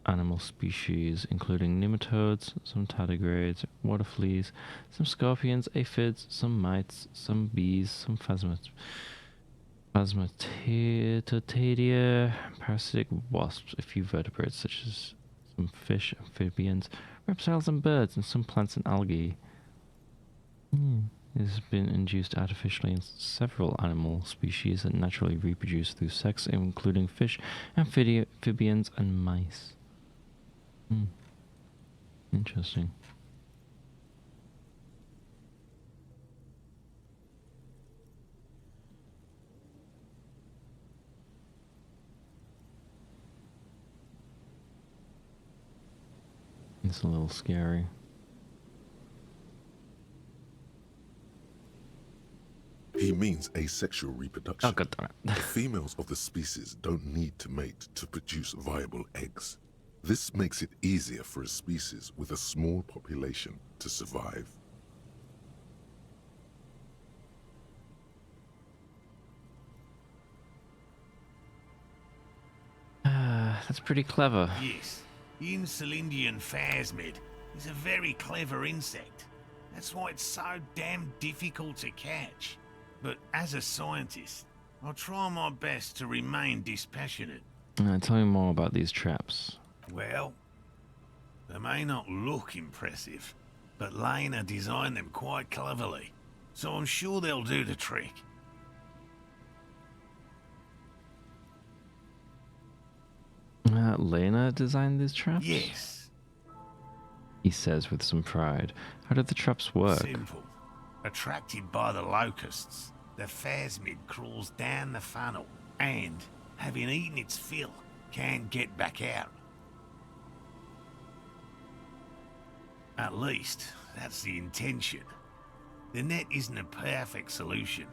animal species, including nematodes, some tardigrades, water fleas, some scorpions, aphids, some mites, some bees, some Phasmatodea, parasitic wasps, a few vertebrates such as some fish, amphibians, reptiles and birds, and some plants and algae. It has been induced artificially in several animal species that naturally reproduce through sex, including fish, amphibians, and mice. Interesting. It's a little scary. He means asexual reproduction. Oh, God damn it. The females of the species don't need to mate to produce viable eggs. This makes it easier for a species with a small population to survive. That's pretty clever. Yes, the Insulindian phasmid is a very clever insect. That's why it's so damn difficult to catch. But as a scientist, I'll try my best to remain dispassionate. Tell me more about these traps. Well, they may not look impressive, but Lena designed them quite cleverly, so I'm sure they'll do the trick. Lena designed these traps? Yes. He says with some pride. How did the traps work? Simple. Attracted by the locusts, the phasmid crawls down the funnel and, having eaten its fill, can't get back out. At least, that's the intention. The net isn't a perfect solution,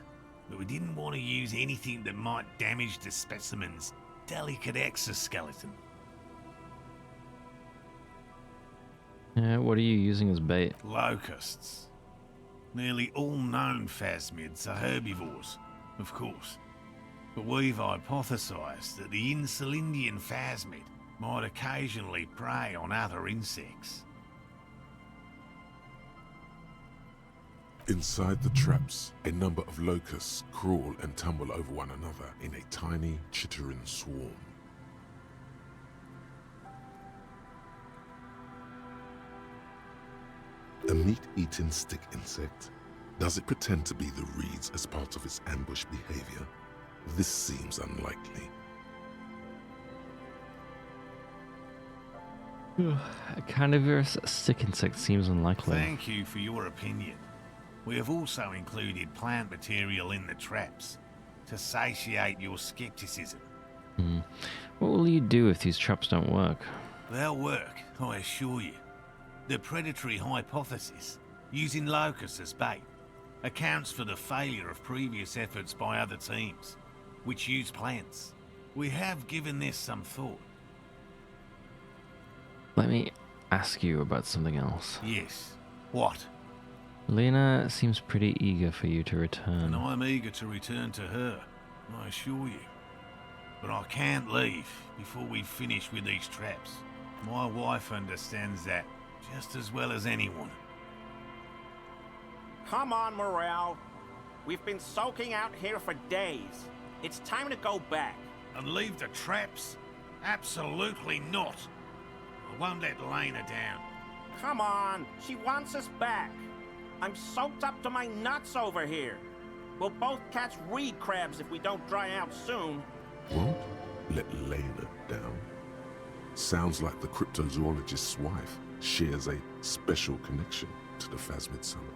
but we didn't want to use anything that might damage the specimen's delicate exoskeleton. What are you using as bait? Locusts. Nearly all known phasmids are herbivores, of course. But we've hypothesized that the Insulindian phasmid might occasionally prey on other insects. Inside the traps, a number of locusts crawl and tumble over one another in a tiny, chittering swarm. A meat-eating stick insect? Does it pretend to be the reeds as part of its ambush behavior? This seems unlikely. A carnivorous stick insect seems unlikely. Thank you for your opinion. We have also included plant material in the traps to satiate your skepticism. What will you do if these traps don't work? They'll work, I assure you. The predatory hypothesis, using locusts as bait, accounts for the failure of previous efforts by other teams, which use plants. We have given this some thought. Let me ask you about something else. Yes. What? Lena seems pretty eager for you to return. And I'm eager to return to her, I assure you. But I can't leave before we finish with these traps. My wife understands that just as well as anyone. Come on, Morale. We've been soaking out here for days. It's time to go back. And leave the traps? Absolutely not. I won't let Lena down. Come on, she wants us back. I'm soaked up to my nuts over here. We'll both catch reed crabs if we don't dry out soon. Won't let Lena down? Sounds like the cryptozoologist's wife shares a special connection to the phasmid somehow.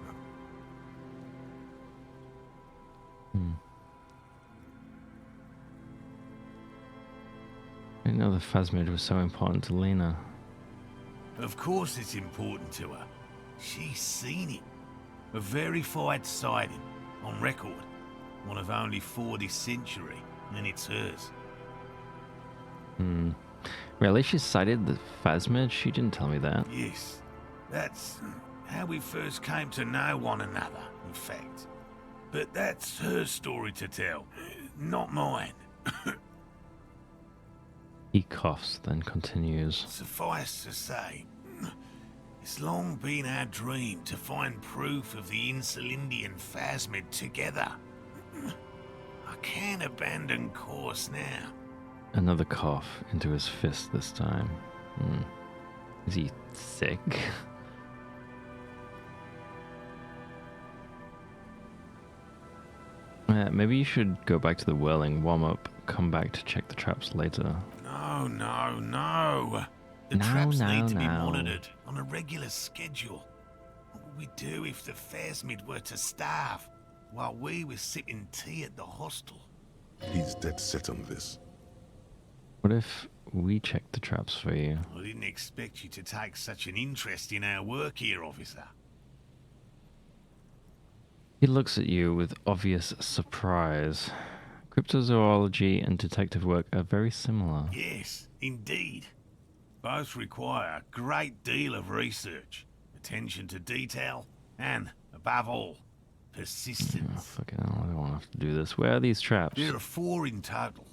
I didn't know the phasmid was so important to Lena. Of course it's important to her. She's seen it. A verified sighting, on record. One of only 4 this century, and it's hers. Really? She cited the phasmid? She didn't tell me that. Yes. That's how we first came to know one another, in fact. But that's her story to tell, not mine. He coughs, then continues. Suffice to say, it's long been our dream to find proof of the Insulindian phasmid together. I can't abandon course now. Another cough into his fist this time. Is he sick? Maybe you should go back to the whirling, warm up, come back to check the traps later. No, no, no. The traps need to be monitored on a regular schedule. What would we do if the phasmid were to starve while we were sipping tea at the hostel? He's dead set on this. What if we check the traps for you? I didn't expect you to take such an interest in our work here, officer. He looks at you with obvious surprise. Cryptozoology and detective work are very similar. Yes, indeed. Both require a great deal of research, attention to detail, and, above all, persistence. Oh, fucking hell, I don't want to have to do this. Where are these traps? There are 4 in total.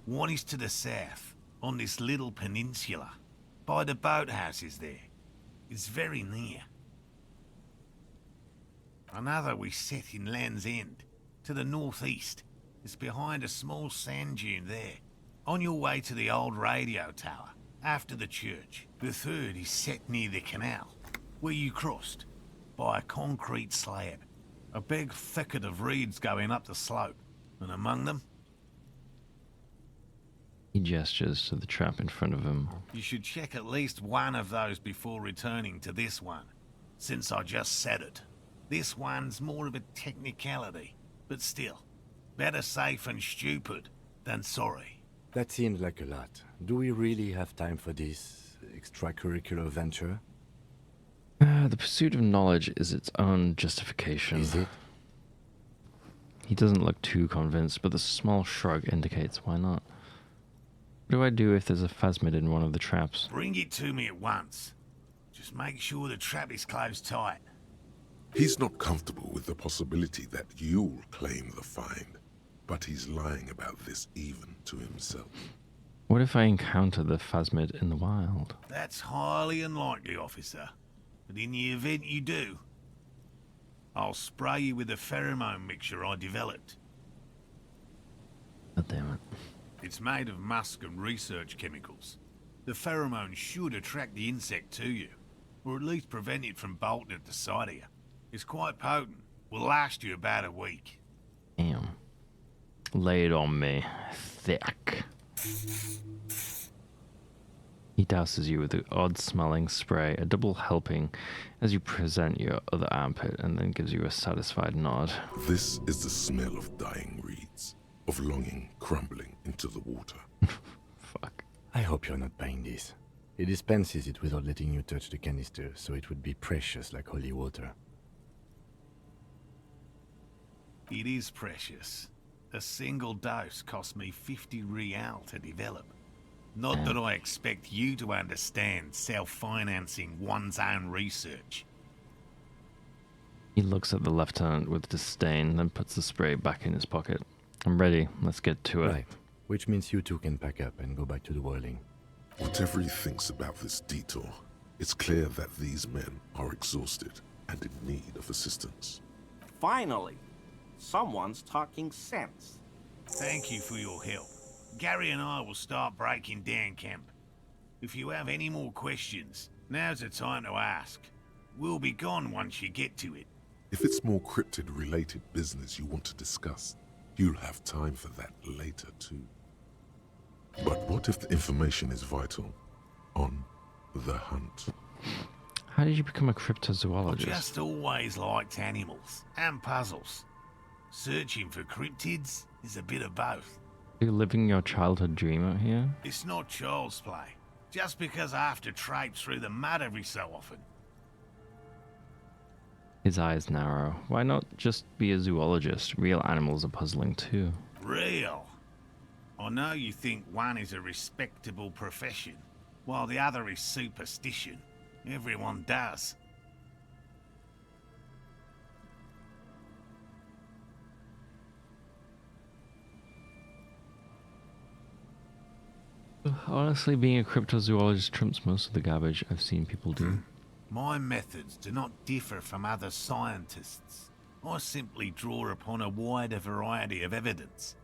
One is to the south, on this little peninsula, by the boathouses there. It's very near. Another we set in Land's End, to the northeast. It's behind a small sand dune there, on your way to the old radio tower, after the church. The third is set near the canal, where you crossed, by a concrete slab. A big thicket of reeds going up the slope, and among them... He gestures to the trap in front of him. You should check at least one of those before returning to this one, since I just said it. This one's more of a technicality, but still, better safe and stupid than sorry. That seems like a lot. Do we really have time for this extracurricular venture? The pursuit of knowledge is its own justification. Is it? He doesn't look too convinced, but the small shrug indicates why not. What do I do if there's a phasmid in one of the traps? Bring it to me at once. Just make sure the trap is closed tight. He's not comfortable with the possibility that you'll claim the find, but he's lying about this even to himself. What if I encounter the phasmid in the wild? That's highly unlikely, officer. But in the event you do, I'll spray you with a pheromone mixture I developed. God damn it. It's made of musk and research chemicals. The pheromone should attract the insect to you, or at least prevent it from bolting at the sight of you. It's quite potent. Will last you about a week. Damn. Lay it on me. Thick. He douses you with the odd-smelling spray, a double helping, as you present your other armpit, and then gives you a satisfied nod. This is the smell of dying reeds, of longing crumbling into the water. Fuck. I hope you're not buying this. He dispenses it without letting you touch the canister, so it would be precious like holy water. It is precious. A single dose cost me 50 real to develop. Not that I expect you to understand self-financing one's own research. He looks at the lieutenant with disdain, then puts the spray back in his pocket. I'm ready. Let's get to it. Right. Which means you two can pack up and go back to the whirling. Whatever he thinks about this detour, it's clear that these men are exhausted and in need of assistance. Finally, someone's talking sense. Thank you for your help. Gary and I will start breaking down camp. If you have any more questions, now's the time to ask. We'll be gone once you get to it. If it's more cryptid-related business you want to discuss, you'll have time for that later too. But what if the information is vital? On the hunt. How did you become a I've cryptozoologist? just always liked animals and puzzles. Searching for cryptids is a bit of both. Are you living your childhood dream out here? It's not child's play. Just because I have to traipse through the mud every so often. His eyes narrow. Why not just be a zoologist? Real animals are puzzling too. Real. I know you think one is a respectable profession, while the other is superstition. Everyone does. honestly, being a cryptozoologist trumps most of the garbage I've seen people do. My methods do not differ from other scientists. I simply draw upon a wider variety of evidence.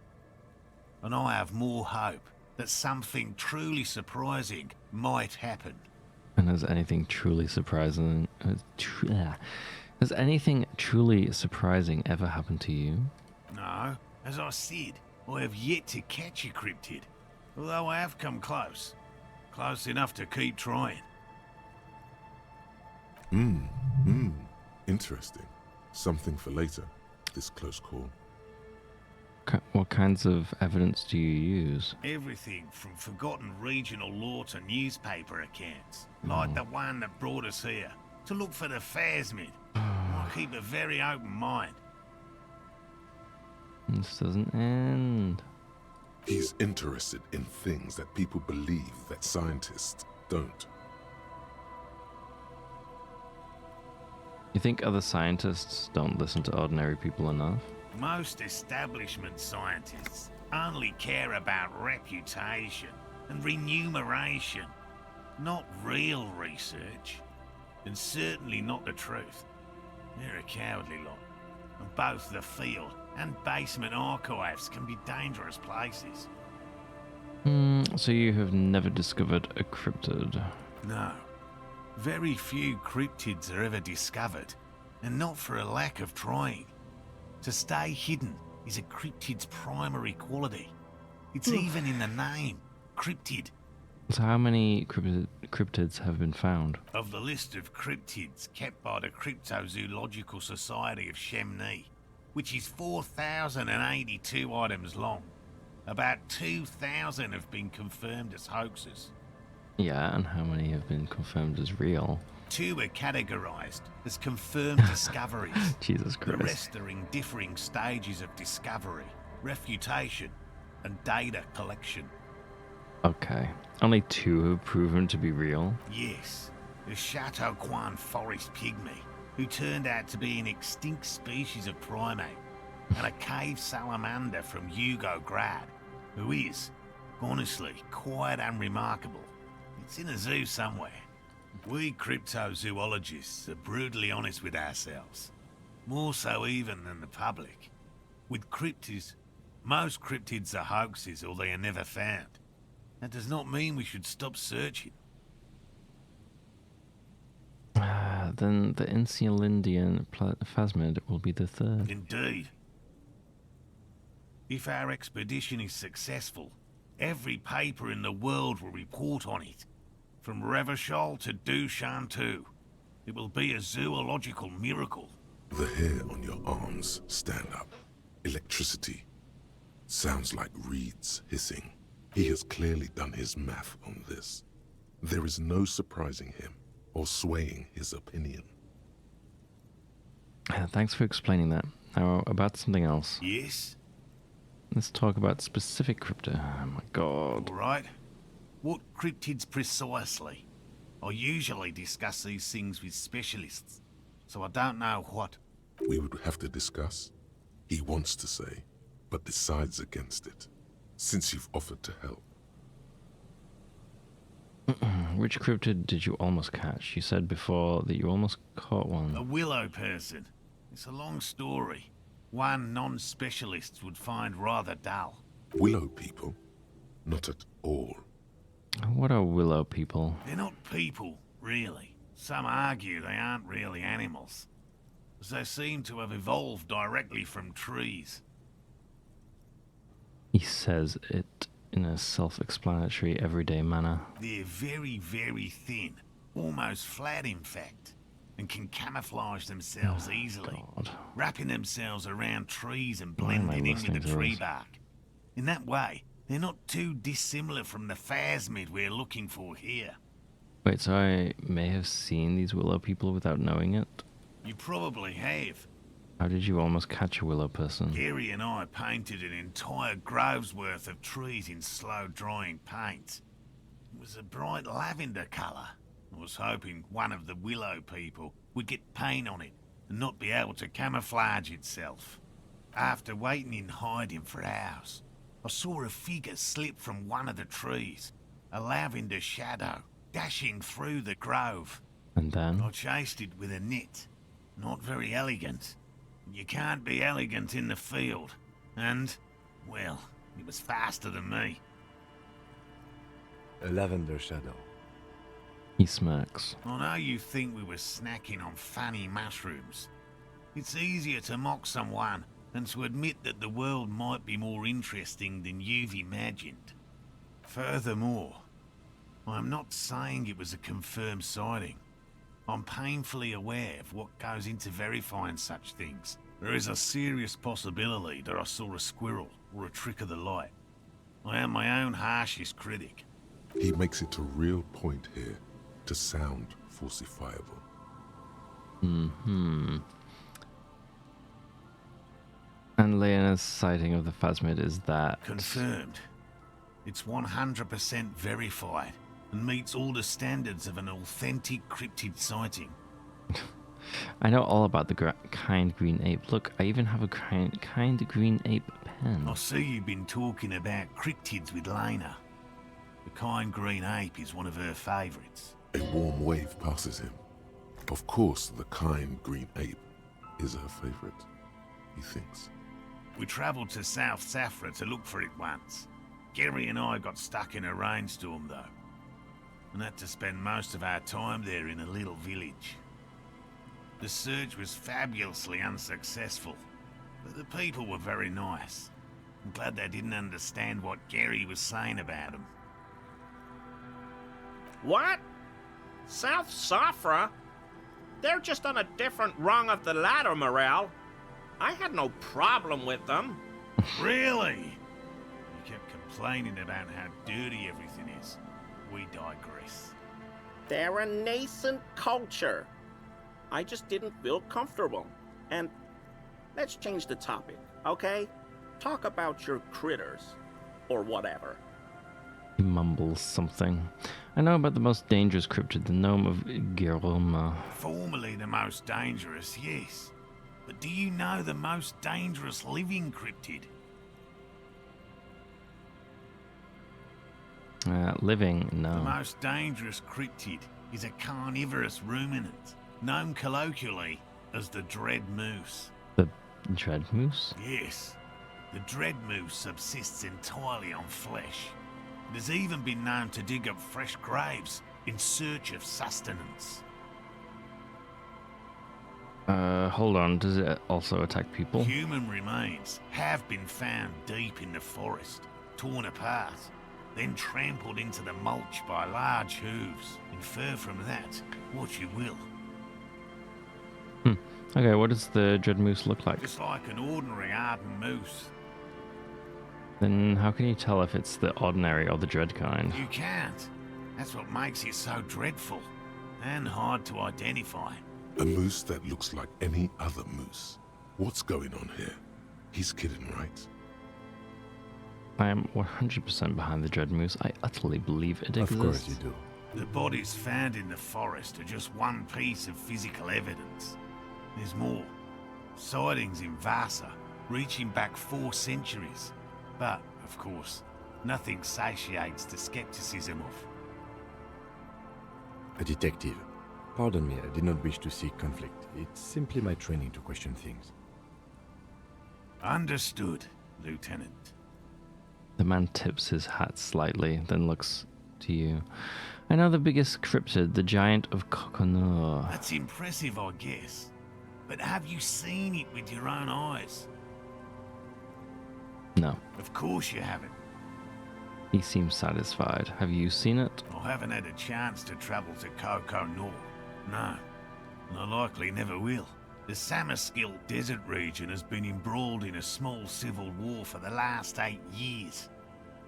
And I have more hope that something truly surprising might happen. And has anything truly surprising... has anything truly surprising ever happened to you? No, as I said, I have yet to catch a cryptid. Although I have come close. Close enough to keep trying. Interesting. Something for later, this close call. What kinds of evidence do you use? Everything from forgotten regional lore to newspaper accounts, like the one that brought us here, to look for the Phasmid. I keep a very open mind. This doesn't end. He's interested in things that people believe that scientists don't. You think other scientists don't listen to ordinary people enough? Most establishment scientists only care about reputation and remuneration, not real research, and certainly not the truth. They're a cowardly lot, and both the field and basement archives can be dangerous places. So you have never discovered a cryptid? No. Very few cryptids are ever discovered, and not for a lack of trying. To stay hidden is a cryptid's primary quality. It's even in the name, cryptid. So how many cryptids have been found? Of the list of cryptids kept by the Cryptozoological Society of Chemnee, which is 4,082 items long, about 2,000 have been confirmed as hoaxes. Yeah, and how many have been confirmed as real? 2 are categorized as confirmed discoveries. Jesus Christ. The rest are in differing stages of discovery, refutation, and data collection. Okay. Only 2 have proven to be real? Yes. The Chateau Quan forest pygmy, who turned out to be an extinct species of primate, and a cave salamander from Hugo Grad, who is, honestly, quite unremarkable. It's in a zoo somewhere. We cryptozoologists are brutally honest with ourselves. More so even than the public. With cryptids, most cryptids are hoaxes or they are never found. That does not mean we should stop searching. Then the Insulindian Phasmid will be the 3rd. Indeed. If our expedition is successful, every paper in the world will report on it. From Revachol to Dushantu. It will be a zoological miracle. The hair on your arms stand up. Electricity. Sounds like reeds hissing. He has clearly done his math on this. There is no surprising him or swaying his opinion. Thanks for explaining that. Now, about something else. Yes? Let's talk about specific cryptid. Oh my god. All right. What cryptids precisely? I usually discuss these things with specialists, so I don't know what. We would have to discuss. He wants to say, but decides against it, since you've offered to help. Which cryptid did you almost catch? You said before that you almost caught one. A willow person. It's a long story. One non-specialist would find rather dull. Willow people? Not at all. What are willow people? They're not people, really. Some argue they aren't really animals, as they seem to have evolved directly from trees. He says it in a self-explanatory, everyday manner. They're very, very thin, almost flat in fact, and can camouflage themselves easily, wrapping themselves around trees and blending in with the tree bark. In that way, they're not too dissimilar from the Phasmid we're looking for here. Wait, so I may have seen these willow people without knowing it? You probably have. How did you almost catch a willow person? Gary and I painted an entire grove's worth of trees in slow-drying paint. It was a bright lavender colour. I was hoping one of the willow people would get paint on it and not be able to camouflage itself. After waiting in hiding for hours, I saw a figure slip from one of the trees a lavender shadow, dashing through the grove. And then? I chased it with a net. Not very elegant. You can't be elegant in the field. And, well, it was faster than me. A lavender shadow. He smirks. I know you think we were snacking on funny mushrooms. It's easier to mock someone than to admit that the world might be more interesting than you've imagined. Furthermore, I'm not saying it was a confirmed sighting. I'm painfully aware of what goes into verifying such things. There is a serious possibility that I saw a squirrel or a trick of the light. I am my own harshest critic. He makes it a real point here to sound falsifiable. Mm-hmm. And Leona's sighting of the phasmid is that... Confirmed. It's 100% verified and meets all the standards of an authentic cryptid sighting. I know all about the kind green ape. Look, I even have a kind green ape pen. I see you've been talking about cryptids with Lena. The kind green ape is one of her favourites. A warm wave passes him. Of course, the kind green ape is her favourite, he thinks. We travelled to South Safra to look for it once. Gary and I got stuck in a rainstorm, though, and had to spend most of our time there in a little village. The search was fabulously unsuccessful, but the people were very nice. I'm glad they didn't understand what Gary was saying about them. What? South Safra? They're just on a different rung of the ladder, Morale. I had no problem with them. Really? You kept complaining about how dirty everything is. We digress. They're a nascent culture. I just didn't feel comfortable. And let's change the topic, okay? Talk about your critters. Or whatever. He mumbles something. I know about the most dangerous cryptid, the gnome of Giroma. Formerly the most dangerous, yes. But do you know the most dangerous living cryptid? Living, no. The most dangerous cryptid is a carnivorous ruminant, known colloquially as the dread moose. The dread moose? Yes. The dread moose subsists entirely on flesh. It has even been known to dig up fresh graves in search of sustenance. Hold on, does it also attack people? Human remains have been found deep in the forest, torn apart, then trampled into the mulch by large hooves. Infer from that what you will. Okay, what does the dread moose look like? Just like an ordinary ardent moose. Then how can you tell if it's the ordinary or the dread kind? You can't. That's what makes it so dreadful and hard to identify. A moose that looks like any other moose. What's going on here? He's kidding, right? I am 100% behind the dread moose. I utterly believe it exists. Of course you do. The bodies found in the forest are just one piece of physical evidence. There's more. Sightings in Vasa, reaching back 4 centuries. But, of course, nothing satiates the skepticism of... A detective. Pardon me, I did not wish to seek conflict. It's simply my training to question things. Understood, Lieutenant. The man tips his hat slightly, then looks to you. I know the biggest cryptid, the giant of Coconut. That's impressive, I guess. But have you seen it with your own eyes? No. Of course you haven't. He seems satisfied. Have you seen it? I haven't had a chance to travel to Coconut. No. And I likely never will. The Samaskill desert region has been embroiled in a small civil war for the last 8 years.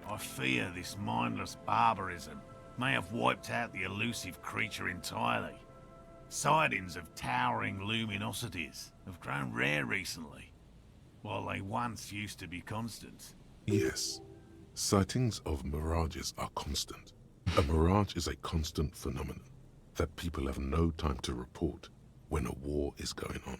I fear this mindless barbarism may have wiped out the elusive creature entirely. Sightings of towering luminosities have grown rare recently, while they once used to be constant. Yes. Sightings of mirages are constant. A mirage is a constant phenomenon that people have no time to report when a war is going on.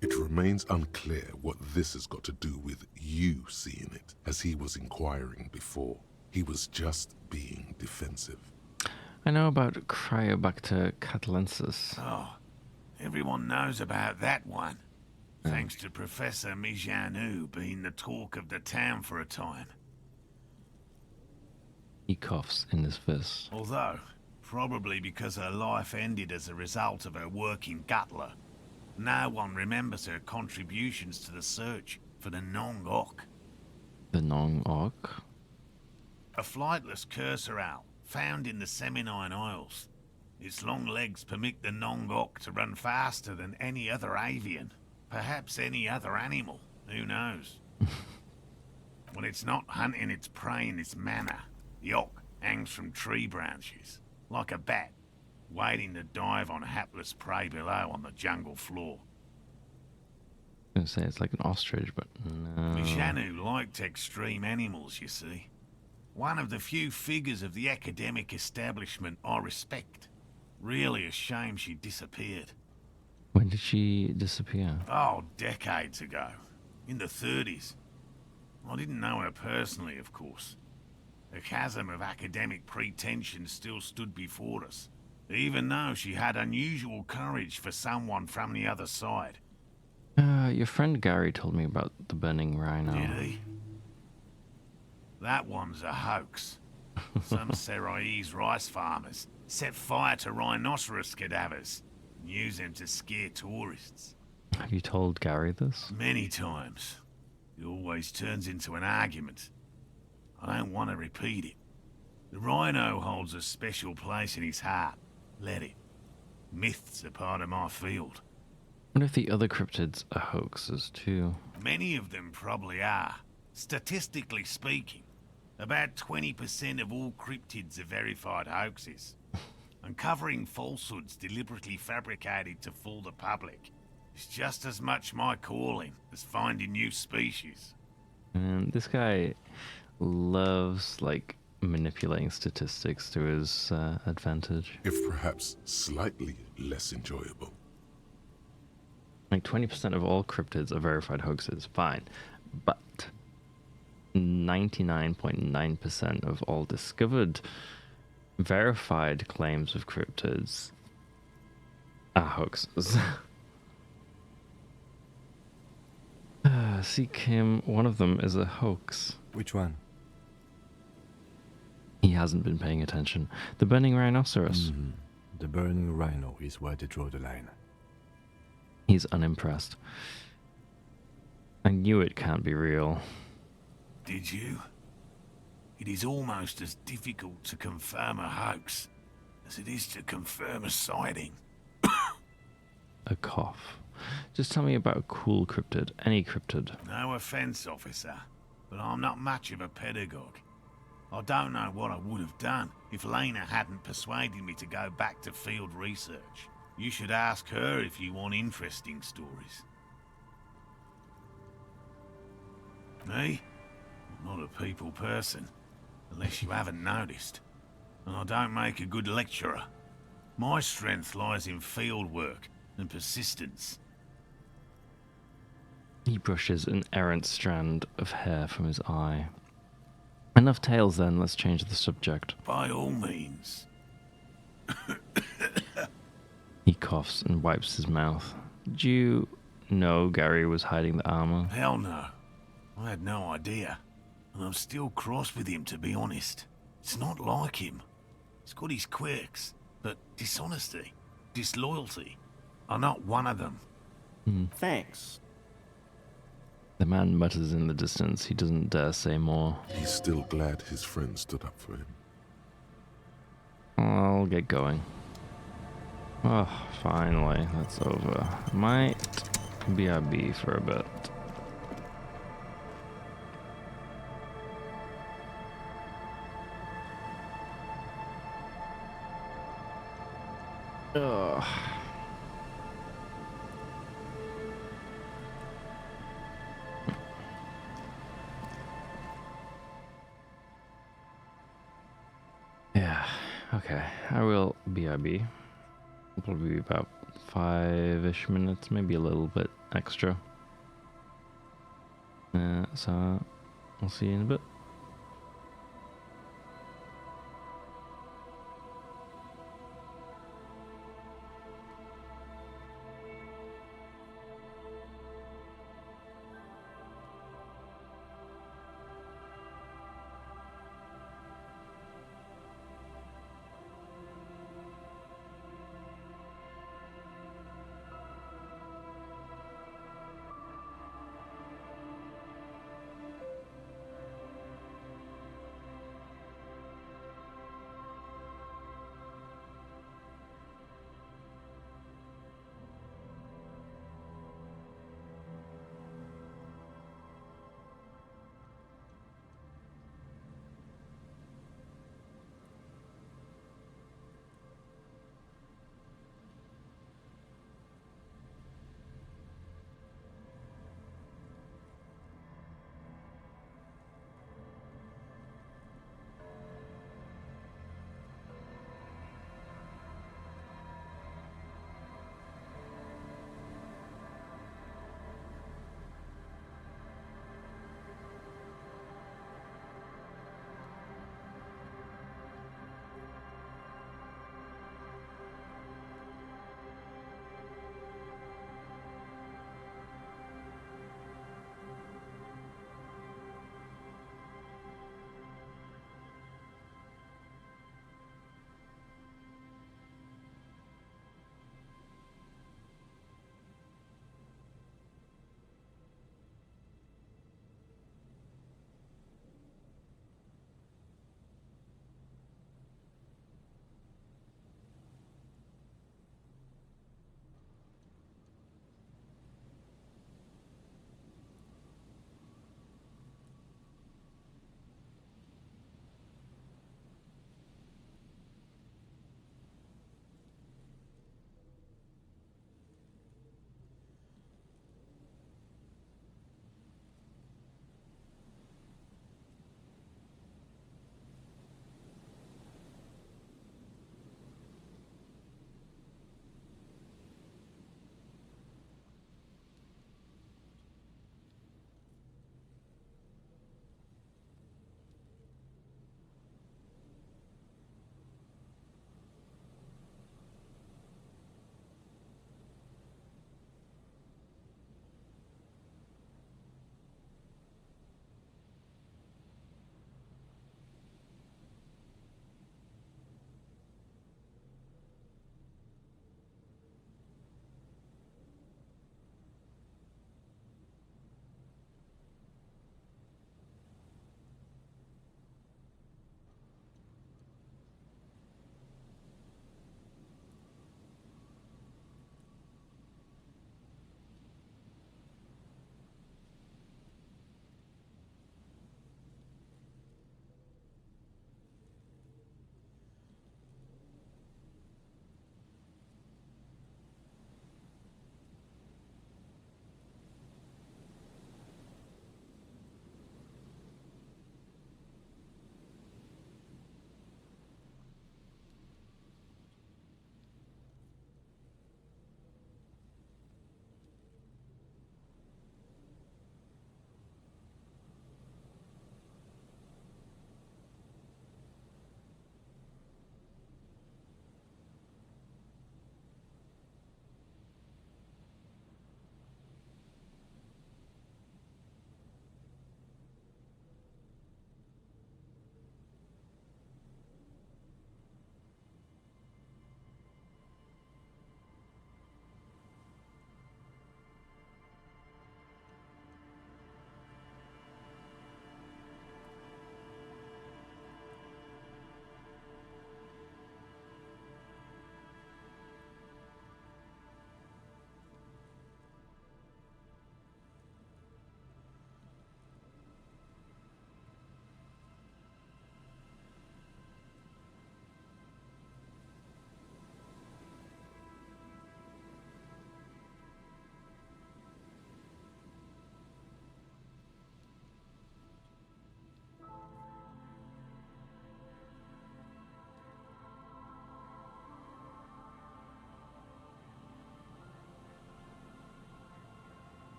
It remains unclear what this has got to do with you seeing it, as he was inquiring before. He was just being defensive. I know about Cryobacter catalensis. Oh, everyone knows about that one. Thanks to Professor Mijanu being the talk of the town for a time. He coughs in his fist. Although, probably because her life ended as a result of her work in Gutler, no one remembers her contributions to the search for the Nong-Ok. The Nong-Ok? A flightless cursor owl found in the Seminine Isles. Its long legs permit the Nong-Ok to run faster than any other avian. Perhaps any other animal. Who knows? When it's not hunting its prey in this manner, the Ok hangs from tree branches, like a bat, waiting to dive on hapless prey below on the jungle floor. I was gonna say it's like an ostrich, but no. Mijanu liked extreme animals, you see. One of the few figures of the academic establishment I respect. Really a shame she disappeared. When did she disappear? Oh, decades ago. In the 30s. I didn't know her personally, of course. The chasm of academic pretension still stood before us, even though she had unusual courage for someone from the other side. Your friend Gary told me about the burning rhino. Did he? That one's a hoax. Some Seraise rice farmers set fire to rhinoceros cadavers and use them to scare tourists. Have you told Gary this? Many times. It always turns into an argument. I don't want to repeat it. The rhino holds a special place in his heart. Let it. Myths are part of my field. What if the other cryptids are hoaxes too? Many of them probably are. Statistically speaking, about 20% of all cryptids are verified hoaxes. Uncovering falsehoods deliberately fabricated to fool the public is just as much my calling as finding new species. And this guy loves, like, manipulating statistics to his advantage. If perhaps slightly less enjoyable. Like 20% of all cryptids are verified hoaxes, fine. But 99.9% of all discovered verified claims of cryptids are hoaxes. See, Kim, one of them is a hoax. Which one? He hasn't been paying attention. The burning rhinoceros. The burning rhino is where they draw the line. He's unimpressed. I knew it can't be real. Did you? It is almost as difficult to confirm a hoax as it is to confirm a sighting. A cough. Just tell me about a cool cryptid. Any cryptid. No offense, officer, but I'm not much of a pedagogue. I don't know what I would have done if Lena hadn't persuaded me to go back to field research. You should ask her if you want interesting stories. Me? I'm not a people person, unless you haven't noticed. And I don't make a good lecturer. My strength lies in field work and persistence. He brushes an errant strand of hair from his eye. Enough tales then, let's change the subject. By all means. He coughs and wipes his mouth. Did you know Gary was hiding the armor? Hell no. I had no idea. And I'm still cross with him, to be honest. It's not like him. He's got his quirks, but dishonesty, disloyalty are not one of them. Thanks. The man mutters in the distance. He doesn't dare say more. He's still glad his friend stood up for him. I'll get going. Oh, finally, that's over. Might BRB for a bit. Ugh. Yeah, okay. I will BRB. Probably about 5-ish minutes, maybe a little bit extra. So I'll see you in a bit.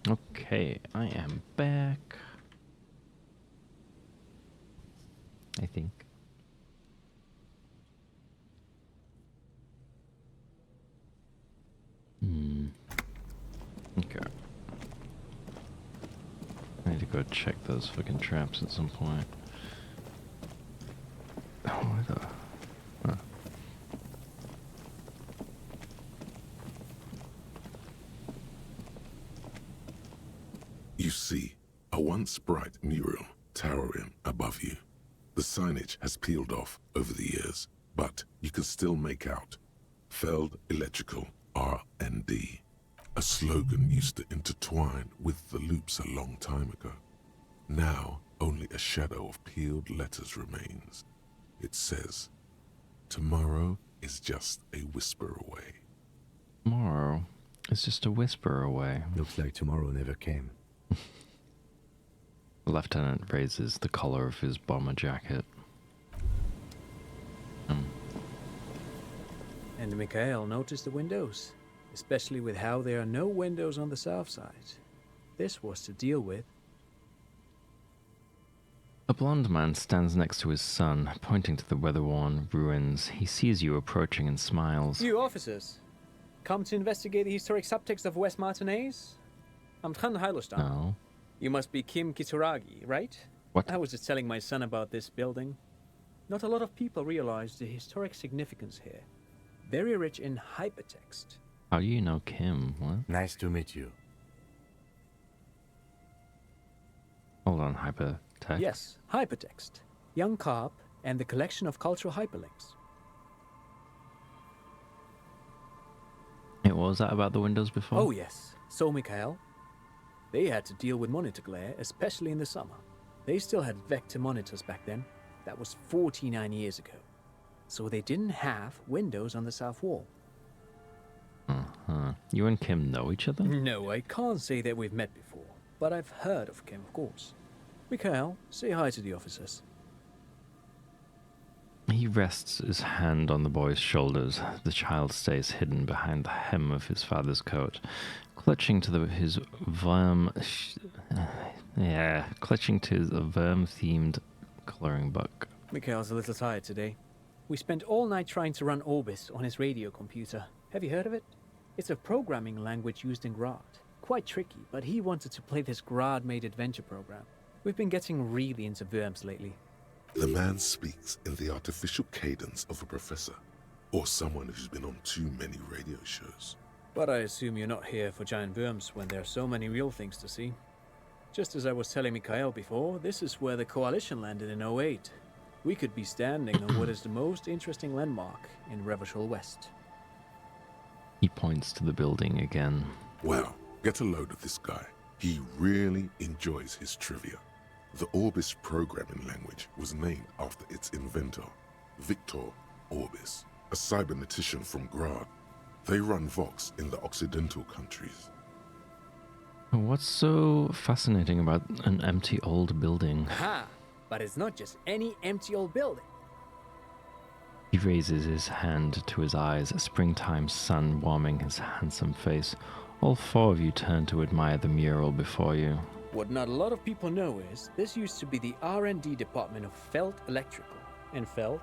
Okay, I am back. I think. Okay. I need to go check those fucking traps at some point. Oh, what the... Huh. You see a once bright mural towering above you. The signage has peeled off over the years, but you can still make out Feld Electrical R&D. A slogan used to intertwine with the loops a long time ago. Now, only a shadow of peeled letters remains. It says, tomorrow is just a whisper away. Tomorrow is just a whisper away. Looks like tomorrow never came. The lieutenant raises the collar of his bomber jacket. And Mikhail noticed the windows, especially with how there are no windows on the south side. This was to deal with. A blond man stands next to his son, pointing to the weather-worn ruins. He sees you approaching and smiles. You officers, come to investigate the historic subtext of West Martinez? I'm Tran Heilostan. No. You must be Kim Kituragi, right? What? I was just telling my son about this building. Not a lot of people realize the historic significance here. Very rich in hypertext. How do you know Kim? What? Nice to meet you. Hold on, hypertext? Yes, hypertext. Young Carp and the collection of cultural hyperlinks. What was that about the windows before? Oh yes, so Mikhail. They had to deal with monitor glare, especially in the summer. They still had vector monitors back then. That was 49 years ago. So they didn't have windows on the south wall. Uh-huh. You and Kim know each other? No, I can't say that we've met before, but I've heard of Kim, of course. Mikhail, say hi to the officers. He rests his hand on the boy's shoulders. The child stays hidden behind the hem of his father's coat, clutching to his worm-themed coloring book. Mikhail's a little tired today. We spent all night trying to run Orbis on his radio computer. Have you heard of it? It's a programming language used in Grad. Quite tricky, but he wanted to play this Grad-made adventure program. We've been getting really into worms lately. The man speaks in the artificial cadence of a professor, or someone who's been on too many radio shows. But I assume you're not here for giant worms when there are so many real things to see. Just as I was telling Mikhail before, this is where the Coalition landed in 08. We could be standing on what is the most interesting landmark in Revachol West. He points to the building again. Wow, get a load of this guy. He really enjoys his trivia. The Orbis programming language was named after its inventor, Victor Orbis, a cybernetician from Grad. They run Vox in the Occidental countries. What's so fascinating about an empty old building? Ha! But it's not just any empty old building. He raises his hand to his eyes, a springtime sun warming his handsome face. All four of you turn to admire the mural before you. What not a lot of people know is, this used to be the R&D department of Feld Electrical. And Feld,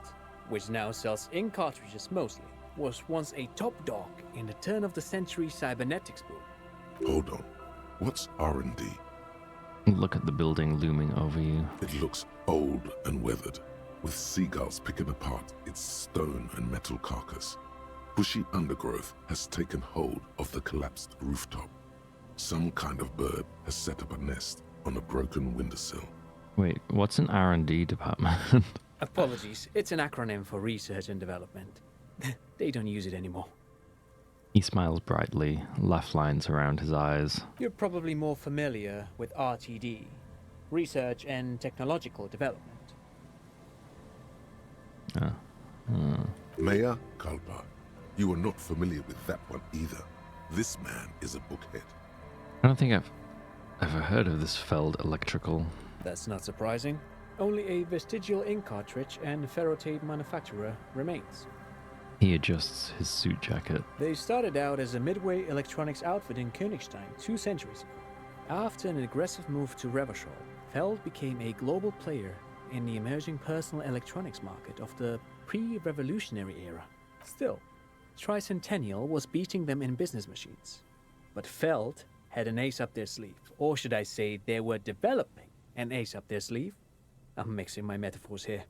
which now sells ink cartridges mostly, was once a top dog in the turn-of-the-century cybernetics boom. Hold on. What's R&D? Look at the building looming over you. It looks old and weathered, with seagulls picking apart its stone and metal carcass. Bushy undergrowth has taken hold of the collapsed rooftop. Some kind of bird has set up a nest on a broken windowsill. Wait, what's an R&D department? Apologies, it's an acronym for research and development. They don't use it anymore. He smiles brightly, laugh lines around his eyes. You're probably more familiar with RTD, Research and Technological Development. Maya Kalpa, you are not familiar with that one either. This man is a bookhead. I don't think I've ever heard of this Feld Electrical. That's not surprising. Only a vestigial ink cartridge and ferrotape manufacturer remains. He adjusts his suit jacket. They started out as a midway electronics outfit in Königstein 2 centuries ago. After an aggressive move to Revachol, Feld became a global player in the emerging personal electronics market of the pre-revolutionary era. Still, Tricentennial was beating them in business machines. But Feld had an ace up their sleeve, or should I say they were developing an ace up their sleeve. I'm mixing my metaphors here.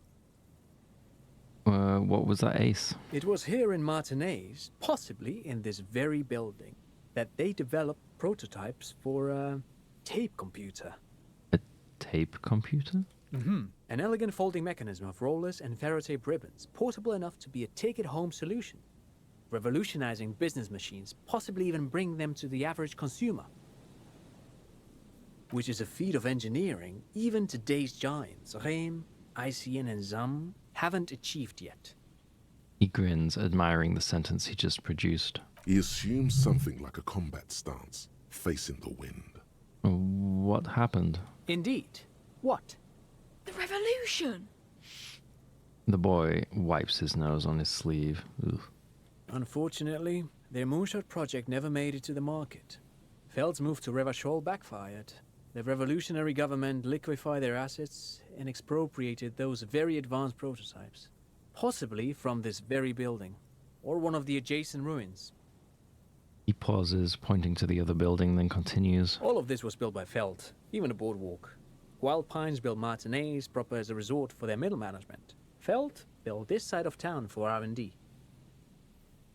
What was that ace? It was here in Martinez, possibly in this very building, that they developed prototypes for a tape computer. A tape computer? Mm-hmm. An elegant folding mechanism of rollers and ferrotape ribbons, portable enough to be a take-it-home solution. Revolutionizing business machines, possibly even bring them to the average consumer. Which is a feat of engineering even today's giants, Rehm, ICN and ZAM, haven't achieved yet. He grins, admiring the sentence he just produced. He assumes something like a combat stance, facing the wind. What happened? Indeed. What? The revolution! The boy wipes his nose on his sleeve. Ugh. Unfortunately, their moonshot project never made it to the market. Feld's move to Revachol backfired. The revolutionary government liquefied their assets and expropriated those very advanced prototypes. Possibly from this very building, or one of the adjacent ruins. He pauses, pointing to the other building, then continues. All of this was built by Feld, even the boardwalk. Wild Pines built Martinez proper as a resort for their middle management. Feld built this side of town for R&D.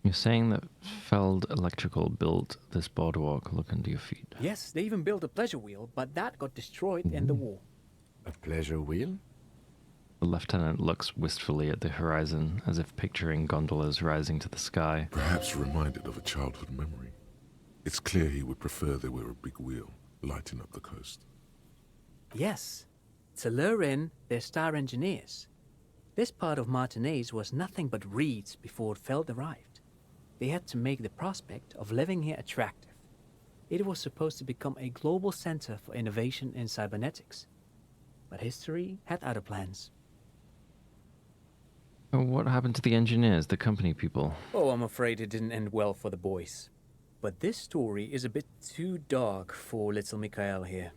You're saying that Feld Electrical built this boardwalk? Look under your feet. Yes, they even built a pleasure wheel, but that got destroyed in the war. A pleasure wheel? The lieutenant looks wistfully at the horizon, as if picturing gondolas rising to the sky. Perhaps reminded of a childhood memory. It's clear he would prefer there were a big wheel, lighting up the coast. Yes, to lure in their star engineers. This part of Martinez was nothing but reeds before Feld arrived. They had to make the prospect of living here attractive. It was supposed to become a global center for innovation in cybernetics. But history had other plans. What happened to the engineers, the company people? Oh, I'm afraid it didn't end well for the boys. But this story is a bit too dark for little Mikhail here.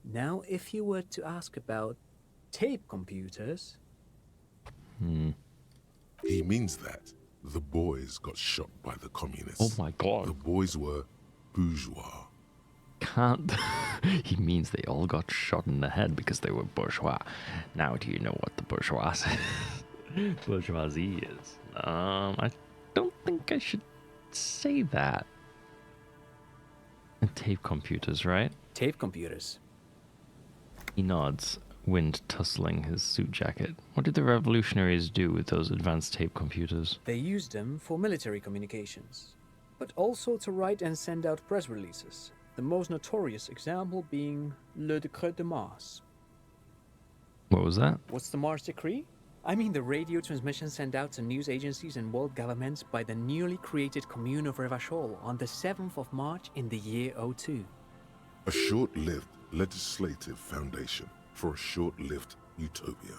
Now, if you were to ask about tape computers... He means that the boys got shot by the communists. Oh my god. The boys were bourgeois. Can't... He means they all got shot in the head because they were bourgeois. Now do you know what the bourgeoisie is? I don't think I should say that. And tape computers, right? Tape computers. He nods, wind tussling his suit jacket. What did the revolutionaries do with those advanced tape computers? They used them for military communications, but also to write and send out press releases. The most notorious example being Le Décret de Mars. What was that? What's the Mars Decree? I mean the radio transmission sent out to news agencies and world governments by the newly created Commune of Revachol on the 7th of March in the year 02. A short-lived legislative foundation for a short-lived utopia.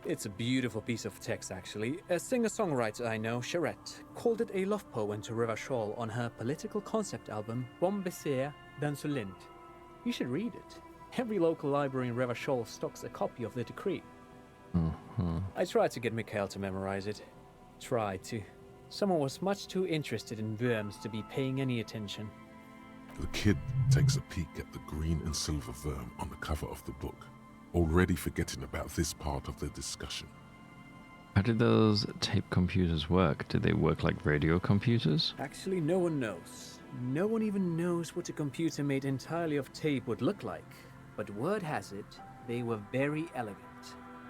It's a beautiful piece of text, actually. A singer-songwriter I know, Charette, called it a love poem to Revachol on her political concept album, Bon Baiser dans ce Lind. You should read it. Every local library in Revachol stocks a copy of the decree. I tried to get Mikhail to memorize it. Tried to. Someone was much too interested in worms to be paying any attention. The kid takes a peek at the green and silver worm on the cover of the book, already forgetting about this part of the discussion. How did those tape computers work? Did they work like radio computers? Actually, no one knows. No one even knows what a computer made entirely of tape would look like. But word has it, they were very elegant,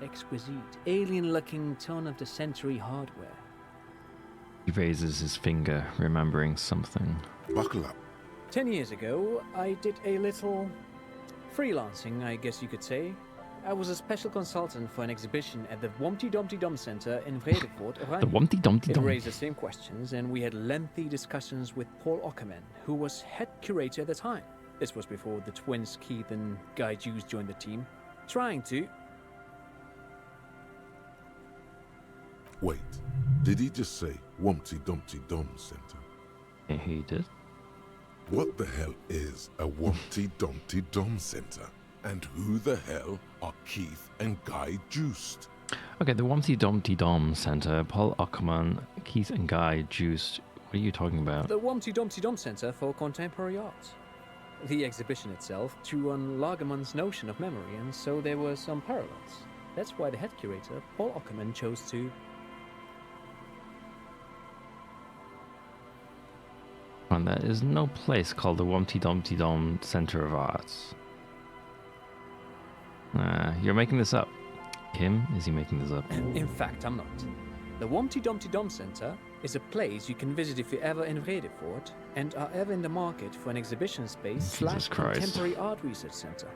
exquisite, alien-looking turn-of-the-century hardware. He raises his finger, remembering something. Buckle up. 10 years ago, I did a little freelancing, I guess you could say. I was a special consultant for an exhibition at the Womty Dumpty Dum Center in Vredefort. The Womty Dumpty Dum. It raised the same questions, and we had lengthy discussions with Paul Ockerman, who was head curator at the time. This was before the twins Keith and Guy Jews joined the team, trying to... Wait, did he just say Wumpty Dumpty Dum Center? Yeah, he did. What the hell is a Wumpty Dumpty Dum Center? And who the hell are Keith and Guy Juiced? Okay, the Wumpty Dumpty Dom Center, Paul Ackerman, Keith and Guy Juiced. What are you talking about? The Wumpty Dumpty Dum Center for Contemporary Art. The exhibition itself drew on Lagerman's notion of memory, and so there were some parallels. That's why the head curator, Paul Ackerman, chose to... And there is no place called the Wumpty Dumpty Dom Center of Arts. You're making this up. Kim, is he making this up? In fact, I'm not. The Wumpty Dumpty Dom Center is a place you can visit if you're ever in Vredefort and are ever in the market for an exhibition space / contemporary art research center.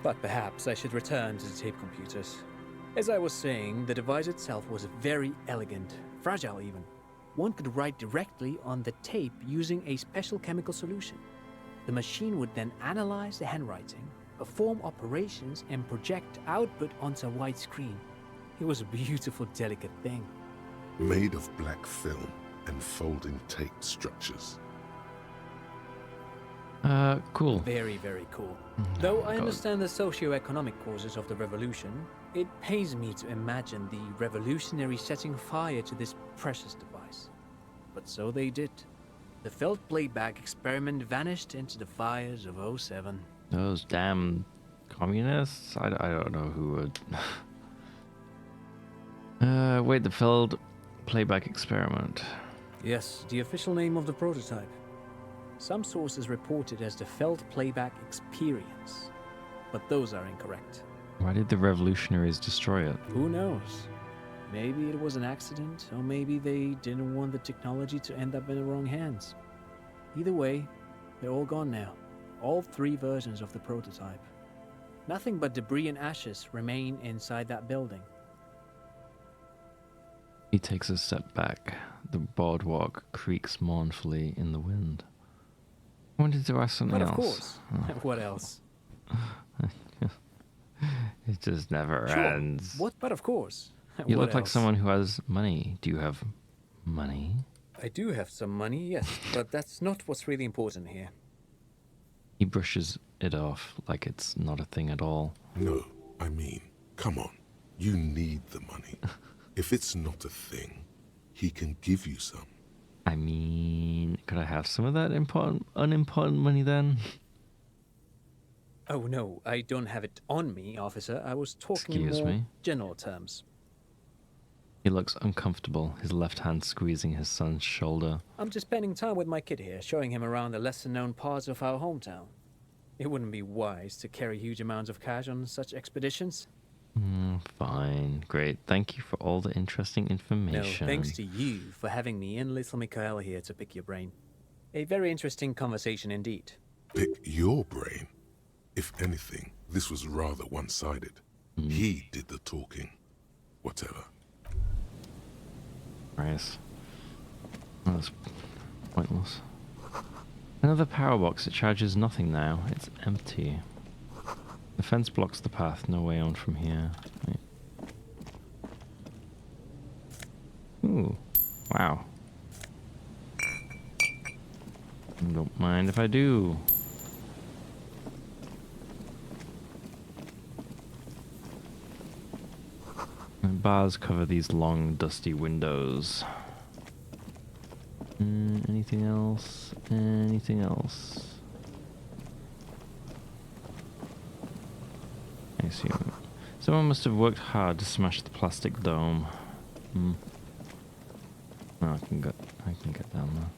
But perhaps I should return to the tape computers. As I was saying, the device itself was very elegant, fragile even. One could write directly on the tape using a special chemical solution. The machine would then analyze the handwriting, perform operations, and project output onto a white screen. It was a beautiful, delicate thing. Made of black film and folding tape structures. Cool. Very, very cool. Though I understand the socio-economic causes of the revolution, it pains me to imagine the revolutionaries setting fire to this precious device. But so they did. The felt playback experiment vanished into the fires of 07. Those damn communists? I don't know who would. Wait, the failed playback experiment. Yes, the official name of the prototype. Some sources report it as the felt playback experience, but those are incorrect. Why did the revolutionaries destroy it? Who knows? Maybe it was an accident, or maybe they didn't want the technology to end up in the wrong hands. Either way, they're all gone now. All 3 versions of the prototype. Nothing but debris and ashes remain inside that building. He takes a step back. The boardwalk creaks mournfully in the wind. I wanted to ask something else. But of course. What else? It just never Sure. ends. What? But of course. You What look like else? someone who has money. Do you have money? I do have some money, yes, but that's not what's really important here. He brushes it off like it's not a thing at all. No, I mean, come on. You need the money. If it's not a thing, he can give you some. I mean, could I have some of that unimportant money then? Oh no, I don't have it on me, officer. I was talking Excuse in more me? general terms. He looks uncomfortable, his left hand squeezing his son's shoulder. I'm just spending time with my kid here, showing him around the lesser-known parts of our hometown. It wouldn't be wise to carry huge amounts of cash on such expeditions. Fine. Great. Thank you for all the interesting information. No, thanks to you for having me and little Mikael here to pick your brain. A very interesting conversation indeed. Pick your brain? If anything, this was rather one-sided. He did the talking. Whatever. Nice. That was pointless. Another power box. It charges nothing now. It's empty. The fence blocks the path. No way on from here. Wait. Ooh. Wow. Don't mind if I do. And bars cover these long, dusty windows. Anything else? Anything else? I assume someone must have worked hard to smash the plastic dome. Oh, I can get down there.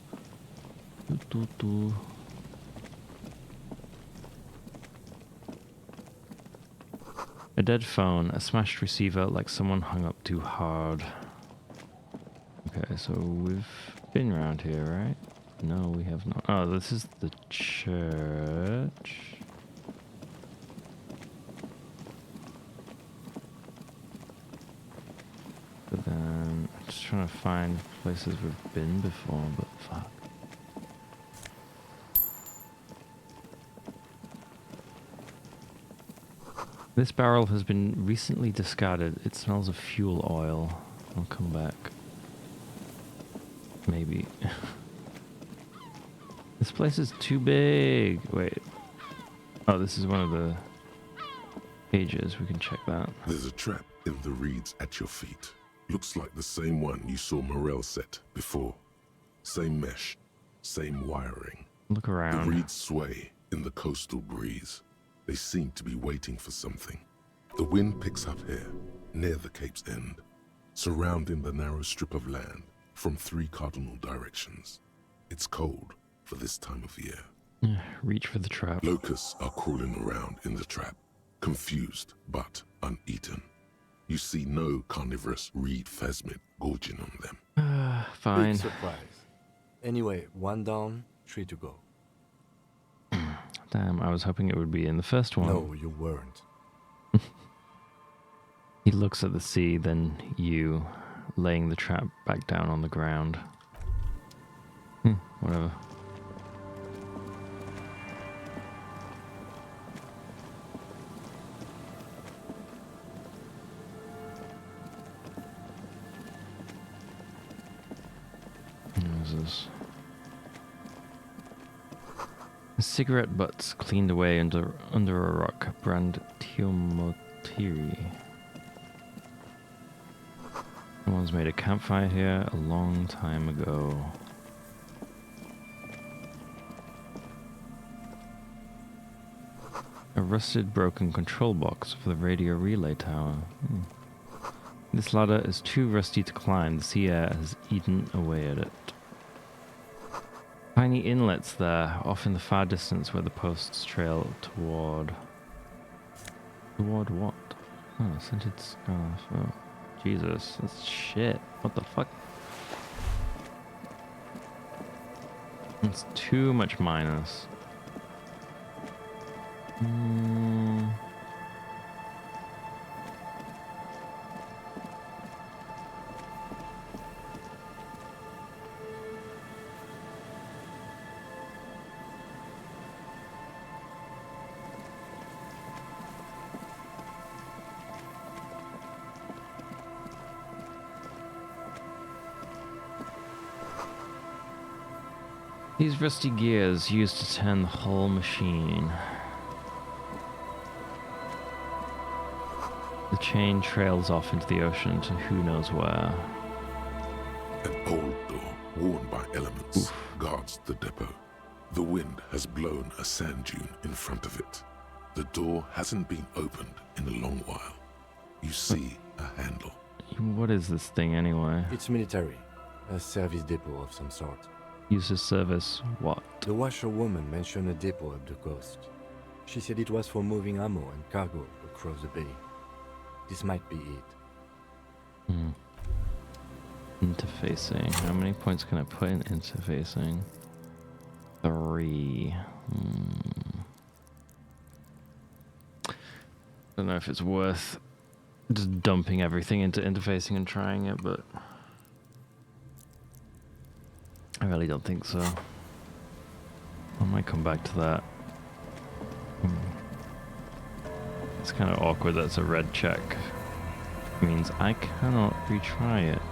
A dead phone, a smashed receiver, like someone hung up too hard. Okay, so we've been around here, right? No, we have not. Oh, this is the church. But then, I'm just trying to find places we've been before, but fuck. This barrel has been recently discarded. It smells of fuel oil. I'll come back. Maybe. This place is too big. Wait. Oh, this is one of the cages. We can check that. There's a trap in the reeds at your feet. Looks like the same one you saw Morel set before. Same mesh, same wiring. Look around. The reeds sway in the coastal breeze. They seem to be waiting for something. The wind picks up here, near the cape's end, surrounding the narrow strip of land from 3 cardinal directions. It's cold for this time of year. Reach for the trap. Locusts are crawling around in the trap, confused but uneaten. You see no carnivorous reed phasmid gorging on them. Fine. Big surprise. Anyway, 1 down, 3 to go. Damn, I was hoping it would be in the first one. No, you weren't. He looks at the sea, then you, laying the trap back down on the ground. Whatever. What is this? Cigarette butts cleaned away under a rock. Brand Tiomotiri. Someone's made a campfire here a long time ago. A rusted, broken control box for the radio relay tower. This ladder is too rusty to climb. The sea air has eaten away at it. Tiny inlets there, off in the far distance where the posts trail toward... Toward what? Oh, scented scarf. Oh, Jesus. That's shit. What the fuck? It's too much minus. These rusty gears used to turn the whole machine. The chain trails off into the ocean to who knows where. An old door, worn by elements, guards the depot. The wind has blown a sand dune in front of it. The door hasn't been opened in a long while. You see a handle. What is this thing anyway? It's military. A service depot of some sort. Uses service what? The washerwoman mentioned a depot up the coast. She said it was for moving ammo and cargo across the bay. This might be it. Interfacing. How many points can I put in interfacing? 3. Don't know if it's worth just dumping everything into interfacing and trying it, but I really don't think so. I might come back to that. It's kind of awkward that's a red check. It means I cannot retry it.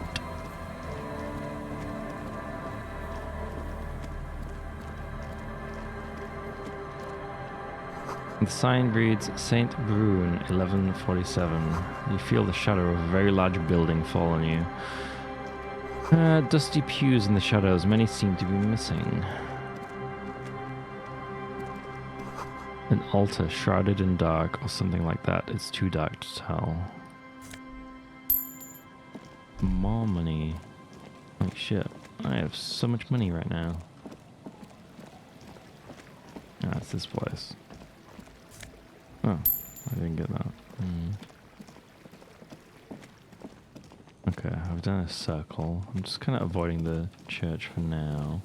The sign reads St. Brune, 1147. You feel the shadow of a very large building fall on you. Dusty pews in the shadows, many seem to be missing. An altar shrouded in dark or something like that. It's too dark to tell. More money. Holy shit. I have so much money right now. Ah, it's this place. Oh, I didn't get that. Okay, I've done a circle. I'm just kind of avoiding the church for now.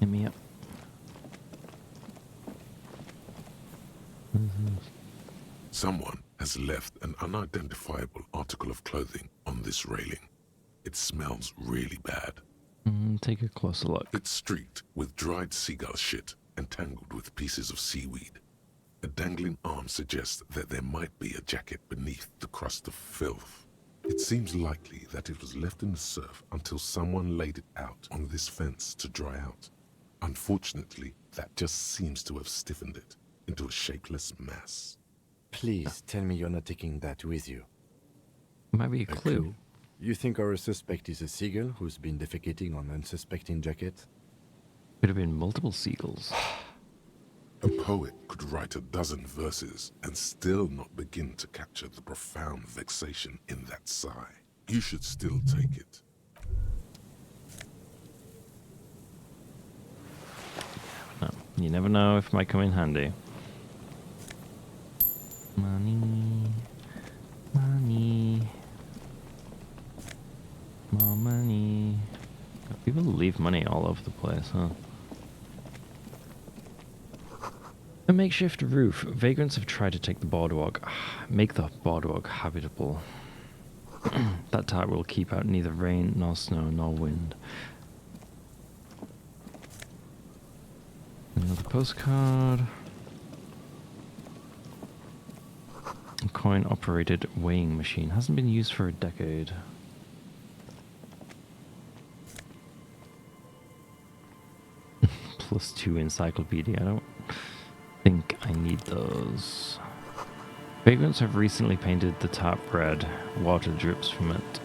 Hit me up. Someone has left an unidentifiable article of clothing on this railing. It smells really bad. Take a closer look. It's streaked with dried seagull shit and tangled with pieces of seaweed. A dangling arm suggests that there might be a jacket beneath the crust of filth. It seems likely that it was left in the surf until someone laid it out on this fence to dry out. Unfortunately, that just seems to have stiffened it into a shapeless mass. Please tell me you're not taking that with you. Might be a clue. You think our suspect is a seagull who's been defecating on unsuspecting jackets? Could have been multiple seagulls. A poet could write 12 verses and still not begin to capture the profound vexation in that sigh. You should still take it. No, you never know if it might come in handy. Money, money, more money. People leave money all over the place, huh? A makeshift roof. Vagrants have tried to take the boardwalk, make the boardwalk habitable. That tarp will keep out neither rain, nor snow, nor wind. Another postcard. A coin-operated weighing machine. Hasn't been used for a decade. +2 encyclopedia. I don't think I need those. Vagrants have recently painted the tarp red. Water drips from it.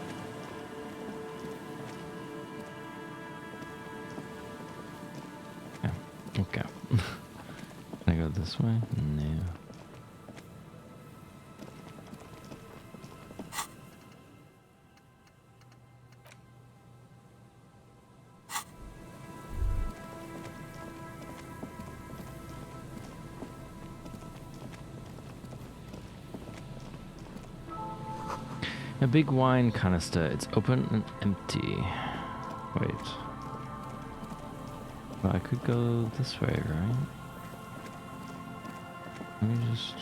Yeah, okay. Can I go this way? No. A big wine canister. It's open and empty. Wait. Well, I could go this way, right? Let me just...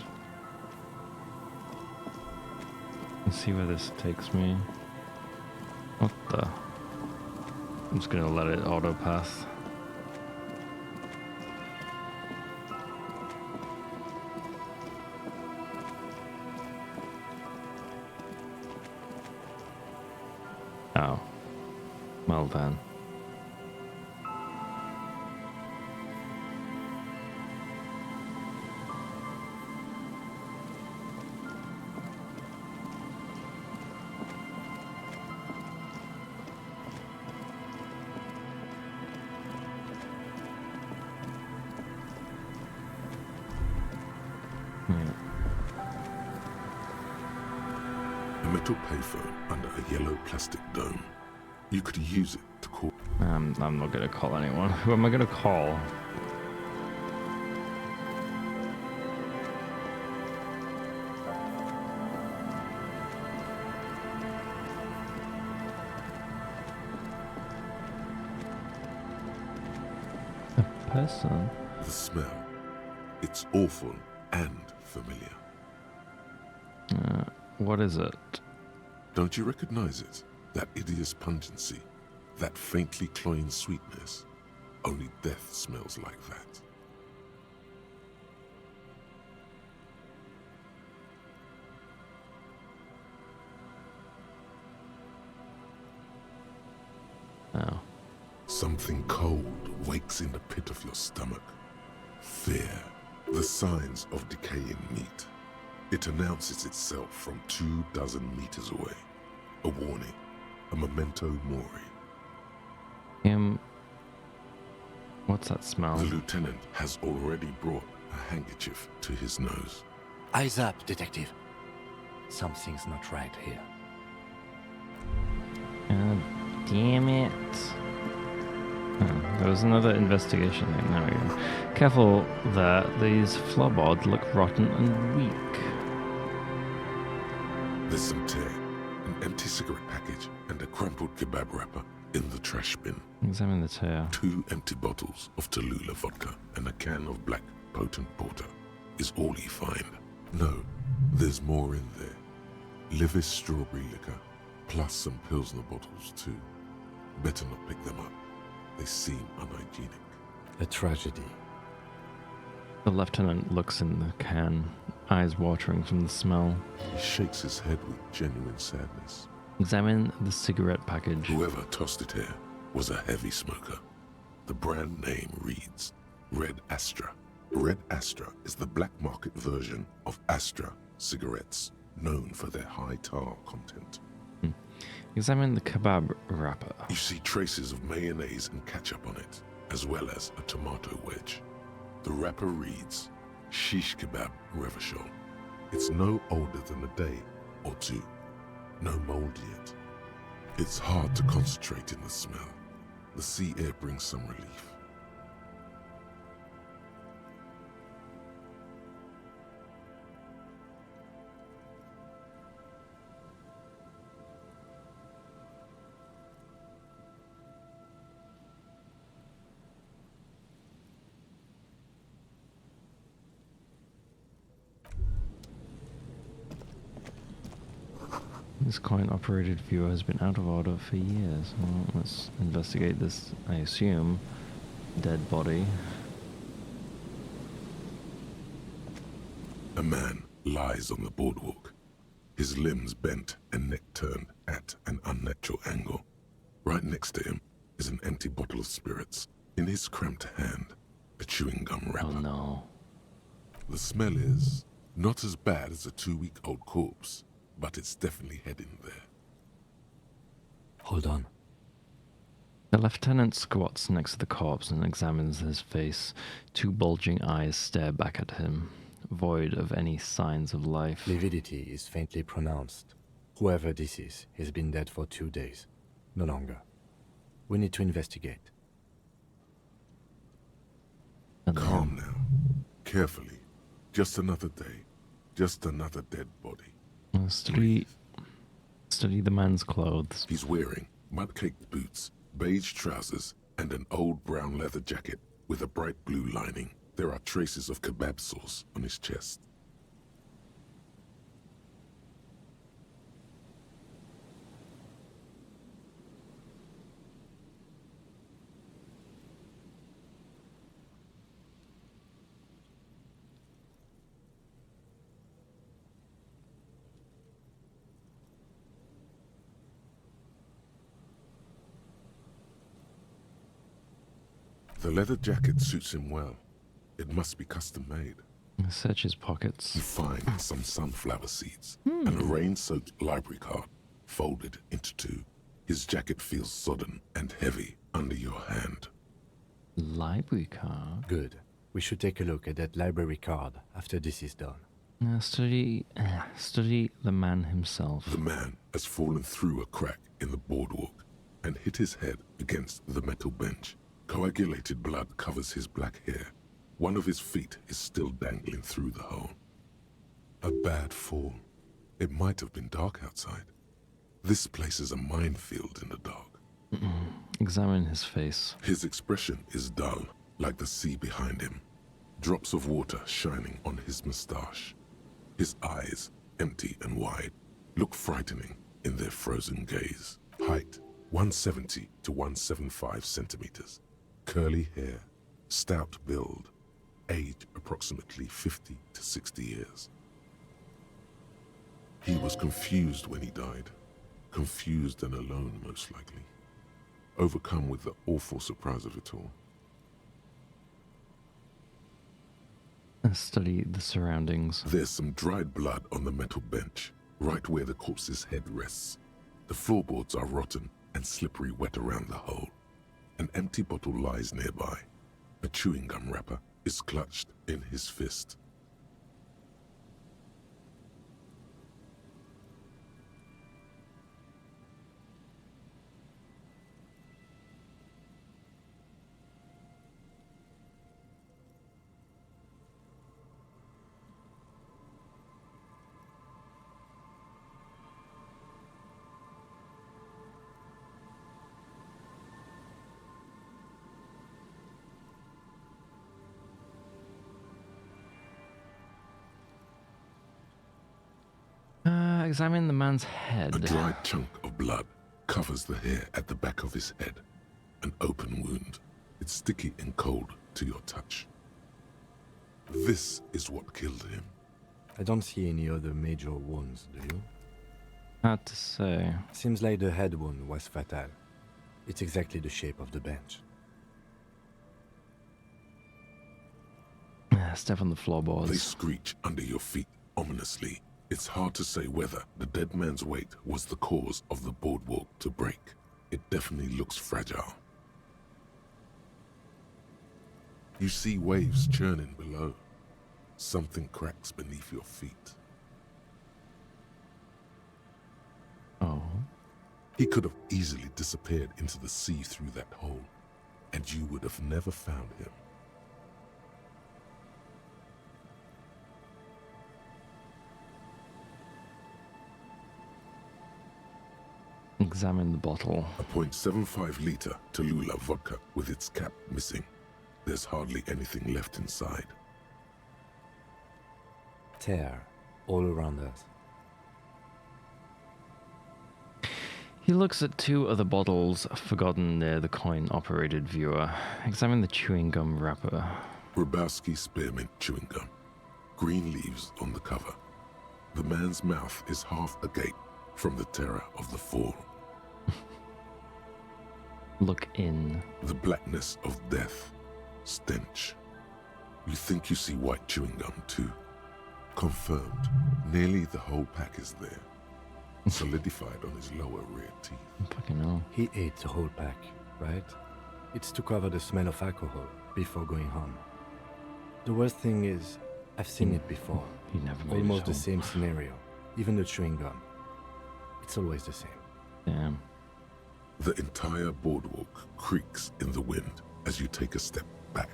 Let's see where this takes me. What the... I'm just gonna let it auto pass. Oh. Well then. A metal payphone under a yellow plastic dome. You could use it to call... I'm not gonna call anyone. Who am I gonna call? A person? The smell. It's awful and familiar. What is it? Don't you recognize it? That hideous pungency, that faintly cloying sweetness. Only death smells like that. Oh. Something cold wakes in the pit of your stomach. Fear. The signs of decaying meat. It announces itself from 24 meters away. A warning. A memento mori. What's that smell? The lieutenant has already brought a handkerchief to his nose. Eyes up, detective. Something's not right here. God damn it. Oh, there was another investigation thing. There we go. Careful there. These floorboards look rotten and weak. There's some tear, an empty cigarette package, and a crumpled kebab wrapper in the trash bin. Examine the tear. 2 empty bottles of Tallulah vodka and a can of black potent porter. is all you find. No, there's more in there. Livis strawberry liquor, plus some Pilsner bottles too. Better not pick them up. They seem unhygienic. A tragedy. The lieutenant looks in the can, eyes watering from the smell. He shakes his head with genuine sadness. Examine the cigarette package. Whoever tossed it here was a heavy smoker. The brand name reads Red Astra. Red Astra is the black market version of Astra cigarettes, known for their high tar content. Examine the kebab wrapper. You see traces of mayonnaise and ketchup on it, as well as a tomato wedge. The wrapper reads Shish Kebab Revachol. It's no older than a day or two. No mold yet. It's hard to concentrate in the smell. The sea air brings some relief. This coin-operated viewer has been out of order for years. Well, let's investigate this, I assume, dead body. A man lies on the boardwalk, his limbs bent and neck turned at an unnatural angle. Right next to him is an empty bottle of spirits. In his cramped hand, a chewing gum wrapper. Oh no. The smell is not as bad as a 2-week-old corpse, but it's definitely heading there. Hold on. The lieutenant squats next to the corpse and examines his face. 2 bulging eyes stare back at him, void of any signs of life. Lividity is faintly pronounced. Whoever this is, he's been dead for 2 days. No longer. We need to investigate. Calm now. Carefully. Just another day. Just another dead body. Study the man's clothes. He's wearing mud-caked boots, beige trousers, and an old brown leather jacket with a bright blue lining. There are traces of kebab sauce on his chest. The leather jacket suits him well. It must be custom-made. Search his pockets. You find some sunflower seeds and a rain-soaked library card folded into 2. His jacket feels sodden and heavy under your hand. Library card? Good. We should take a look at that library card after this is done. Study the man himself. The man has fallen through a crack in the boardwalk and hit his head against the metal bench. Coagulated blood covers his black hair. One of his feet is still dangling through the hole. A bad fall. It might have been dark outside. This place is a minefield in the dark. Examine his face. His expression is dull, like the sea behind him. Drops of water shining on his mustache. His eyes, empty and wide, look frightening in their frozen gaze. Height, 170 to 175 centimeters. Curly hair, stout build, age approximately 50 to 60 years. He was confused when he died. Confused and alone, most likely. Overcome with the awful surprise of it all. Study the surroundings. There's some dried blood on the metal bench, right where the corpse's head rests. The floorboards are rotten and slippery wet around the hole. An empty bottle lies nearby. A chewing gum wrapper is clutched in his fist. examine the man's head? A dry chunk of blood covers the hair at the back of his head. An open wound. It's sticky and cold to your touch. This is what killed him. I don't see any other major wounds, do you? Hard to say. Seems like the head wound was fatal. It's exactly the shape of the bench. Step on the floorboards. They screech under your feet ominously. It's hard to say whether the dead man's weight was the cause of the boardwalk to break. It definitely looks fragile. You see waves churning below. Something cracks beneath your feet. Oh. He could have easily disappeared into the sea through that hole, and you would have never found him. Examine the bottle. A .75-liter Tallulah vodka with its cap missing. There's hardly anything left inside. Tear all around us. He looks at two other bottles forgotten near the coin-operated viewer. Examine the chewing gum wrapper. Grabowski spearmint chewing gum. Green leaves on the cover. The man's mouth is half agape from the terror of the fall. Look in. The blackness of death. Stench. You think you see white chewing gum too. Confirmed. Nearly the whole pack is there. Solidified on his lower rear teeth. Fucking hell. He ate the whole pack, right? It's to cover the smell of alcohol before going home. The worst thing is, I've seen it before. He never made Almost it the home. same scenario. Even the chewing gum. It's always the same. Damn. The entire boardwalk creaks in the wind as you take a step back.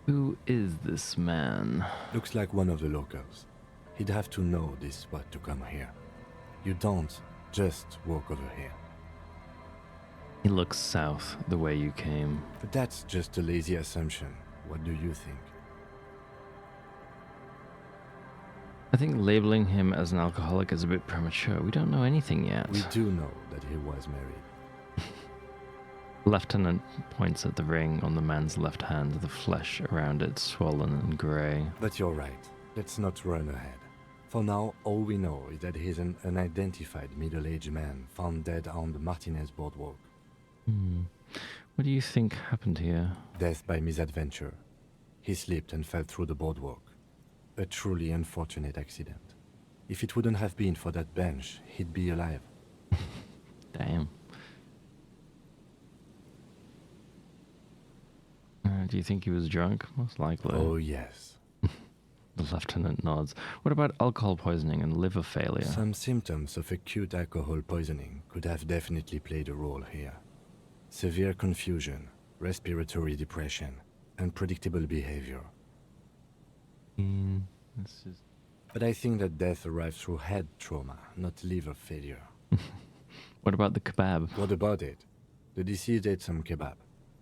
Who is this man? Looks like one of the locals. He'd have to know this spot to come here. You don't just walk over here. He looks south, the way you came. But that's just a lazy assumption. What do you think? I think labeling him as an alcoholic is a bit premature. We don't know anything yet. We do know that he was married. Lieutenant points at the ring on the man's left hand, the flesh around it swollen and grey. But you're right. Let's not run ahead. For now, all we know is that he's an unidentified middle-aged man found dead on the Martinez boardwalk. What do you think happened here? Death by misadventure. He slipped and fell through the boardwalk. A truly unfortunate accident. If it wouldn't have been for that bench, he'd be alive. Damn. Do you think he was drunk? Most likely. Oh, yes. The lieutenant nods. What about alcohol poisoning and liver failure? Some symptoms of acute alcohol poisoning could have definitely played a role here. Severe confusion, respiratory depression, unpredictable behavior. But I think that death arrived through head trauma, not liver failure. What about the kebab? What about it? The deceased ate some kebab.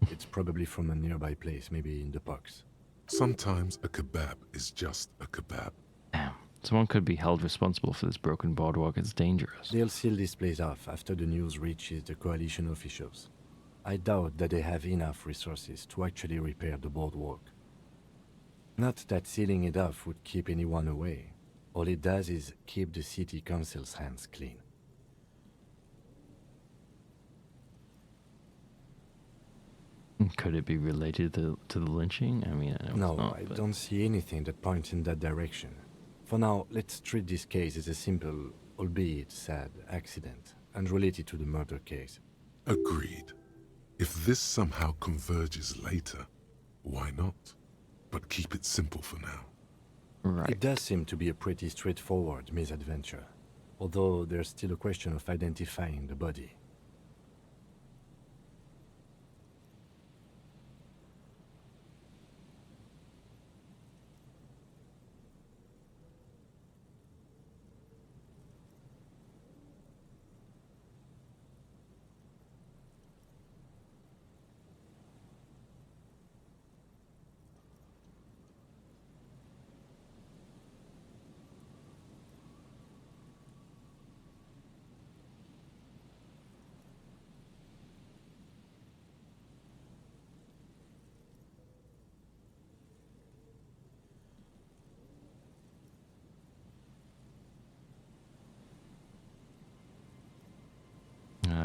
It's probably from a nearby place, maybe in the parks. Sometimes a kebab is just a kebab. Damn. Someone could be held responsible for this broken boardwalk. It's dangerous. They'll seal this place off after the news reaches the coalition officials. I doubt that they have enough resources to actually repair the boardwalk. Not that sealing it off would keep anyone away. All it does is keep the city council's hands clean. Could it be related to the lynching? I mean, I know No, it's not, I but... don't see anything that points in that direction. For now, let's treat this case as a simple, albeit sad, accident, unrelated to the murder case. Agreed. If this somehow converges later, why not? But keep it simple for now. Right. It does seem to be a pretty straightforward misadventure, although there's still a question of identifying the body.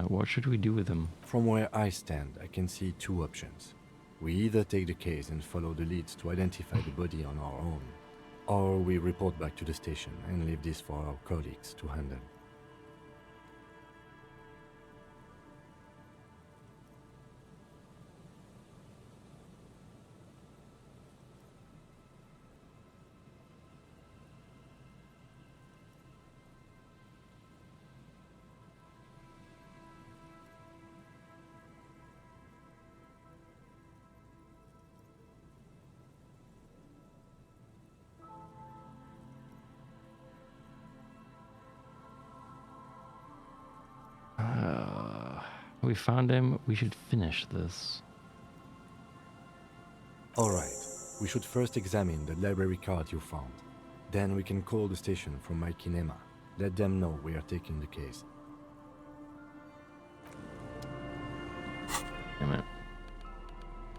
what should we do with him? From where I stand, I can see two options. We either take the case and follow the leads to identify the body on our own, or we report back to the station and leave this for our colleagues to handle. We found him. We should finish this. Alright, we should first examine the library card you found. Then we can call the station from my kinema. Let them know we are taking the case. Damn it.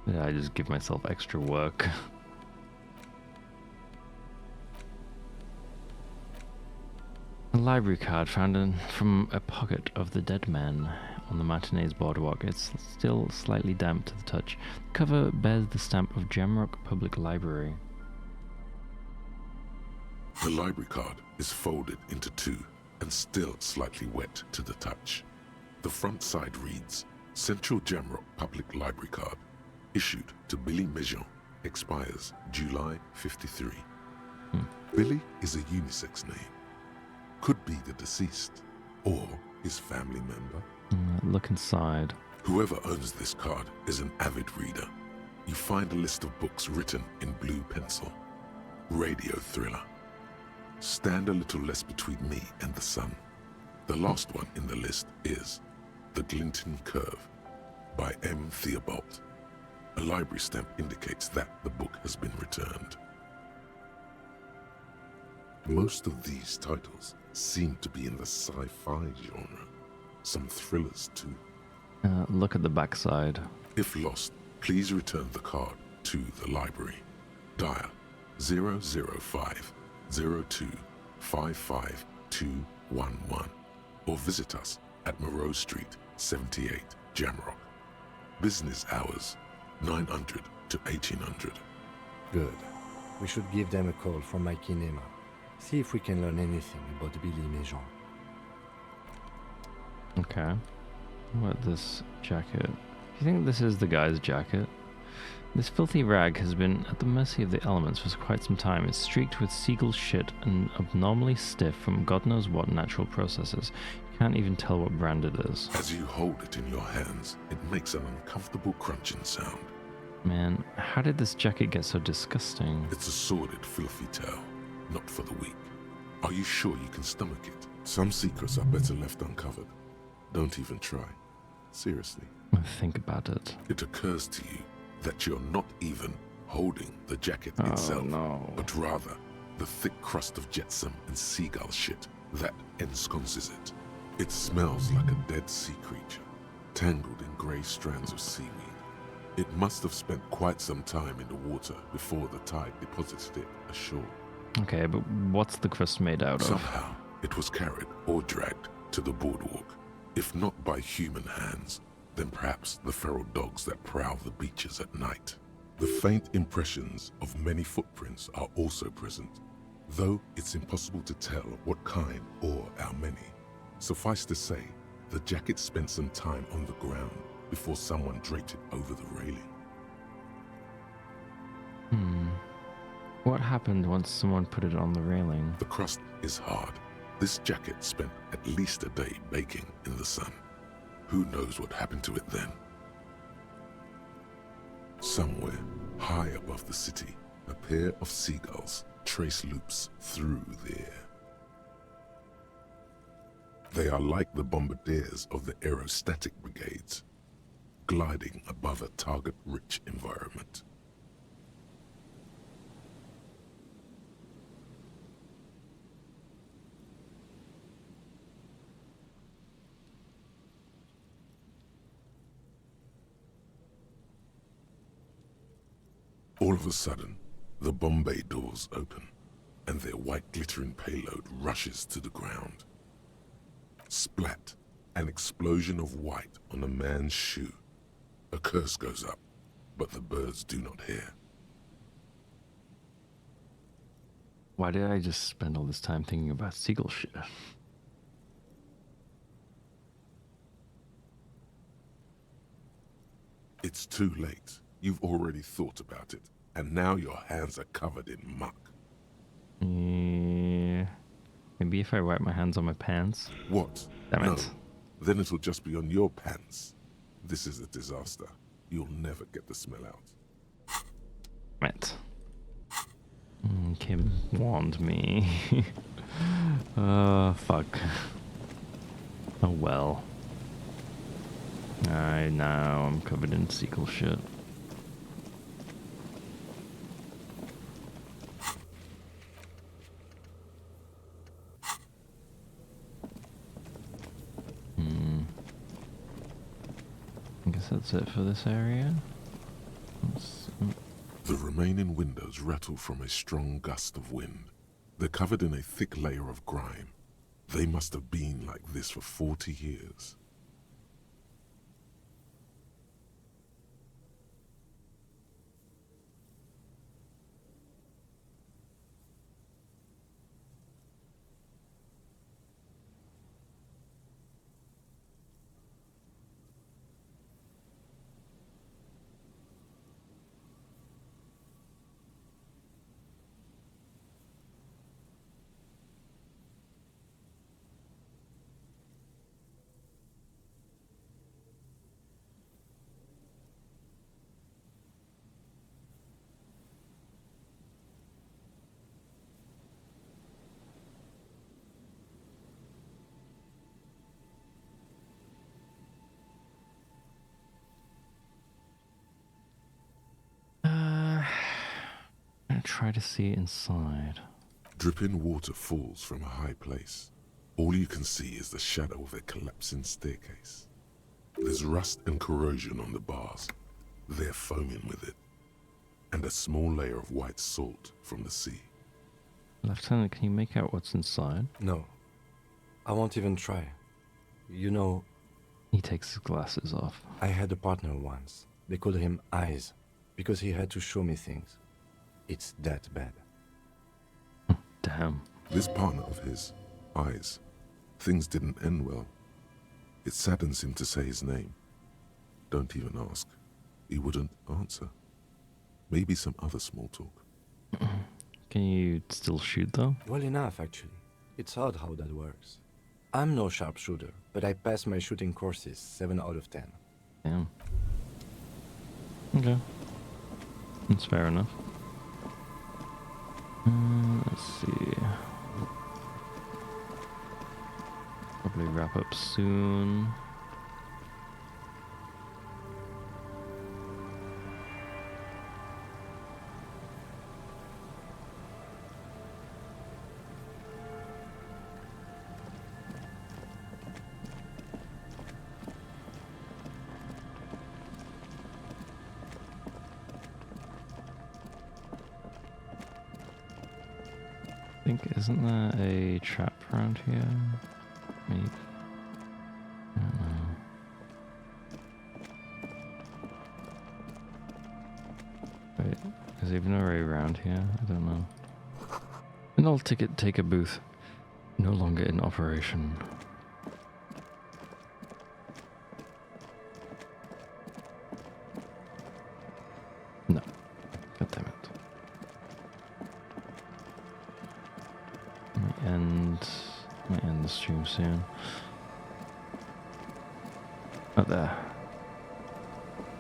Did I just give myself extra work? A library card found from a pocket of the dead man on the Matinee's boardwalk. It's still slightly damp to the touch. The cover bears the stamp of Jamrock Public Library. The library card is folded into two and still slightly wet to the touch. The front side reads, Central Jamrock Public Library Card, issued to Billy Mejean, expires July 53. Billy is a unisex name. Could be the deceased, or his family member. Look inside. Whoever owns this card is an avid reader. You find a list of books written in blue pencil. Radio thriller. Stand a little less between me and the sun. The last one in the list is The Glinton Curve by M. Theobald. A library stamp indicates that the book has been returned. Most of these titles seem to be in the sci-fi genre. Some thrillers too. Look at the backside. If lost, please return the card to the library. Dial 005 02 55211 or visit us at Moreau Street, 78, Jamrock. Business hours 900 to 1800. Good. We should give them a call from my kinema. See if we can learn anything about Billy Mejean. Okay. What this jacket? Do you think this is the guy's jacket? This filthy rag has been at the mercy of the elements for quite some time. It's streaked with seagull shit and abnormally stiff from God knows what natural processes. You can't even tell what brand it is. As you hold it in your hands, it makes an uncomfortable crunching sound. Man, how did this jacket get so disgusting? It's a sordid, fluffy tale, not for the weak. Are you sure you can stomach it? Some secrets are better left uncovered. Don't even try. Seriously. Think about it. It occurs to you that you're not even holding the jacket itself, but rather the thick crust of jetsam and seagull shit that ensconces it. It smells like a dead sea creature, tangled in grey strands of seaweed. It must have spent quite some time in the water before the tide deposited it ashore. Okay, but what's the crust made out of? Somehow, it was carried or dragged to the boardwalk. If not by human hands, then perhaps the feral dogs that prowl the beaches at night. The faint impressions of many footprints are also present, though it's impossible to tell what kind or how many. Suffice to say, the jacket spent some time on the ground before someone draped it over the railing. What happened once someone put it on the railing? The crust is hard. This jacket spent at least a day baking in the sun. Who knows what happened to it then? Somewhere, high above the city, a pair of seagulls trace loops through the air. They are like the bombardiers of the aerostatic brigades, gliding above a target-rich environment. All of a sudden, the Bombay doors open, and their white glittering payload rushes to the ground. Splat, An explosion of white on a man's shoe. A curse goes up, but the birds do not hear. Why did I just spend all this time thinking about seagull shit? It's too late. You've already thought about it, and now your hands are covered in muck. Yeah. Maybe if I wipe my hands on my pants. What? Damn No. it. Then it'll just be on your pants. This is a disaster. You'll never get the smell out. Right. Kim warned me. Fuck. Oh well. Now I'm covered in seagull shit. I guess that's it for this area. The remaining windows rattle from a strong gust of wind. They're covered in a thick layer of grime. They must have been like this for 40 years. Try to see inside. Dripping water falls from a high place. All you can see is the shadow of a collapsing staircase. There's rust and corrosion on the bars. They're foaming with it. And a small layer of white salt from the sea. Lieutenant, can you make out what's inside? No. I won't even try. You know... He takes his glasses off. I had a partner once. They called him Eyes, because he had to show me things. It's that bad. Damn. This partner of his, Eyes, things didn't end well. It saddens him to say his name. Don't even ask. He wouldn't answer. Maybe some other small talk. Can you still shoot though? Well enough, actually. It's odd how that works. I'm no sharpshooter, but I passed my shooting courses 7 out of 10. Damn. Okay. That's fair enough. Let's see. Probably wrap up soon. Isn't there a trap around here? Maybe. I don't know. Wait, is there even a way around here? I don't know. An old ticket-taker booth. No longer in operation. No. God damn it. Might end the stream soon. Up there.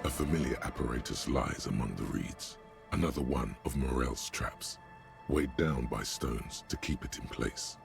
A familiar apparatus lies among the reeds. Another one of Morel's traps, weighed down by stones to keep it in place.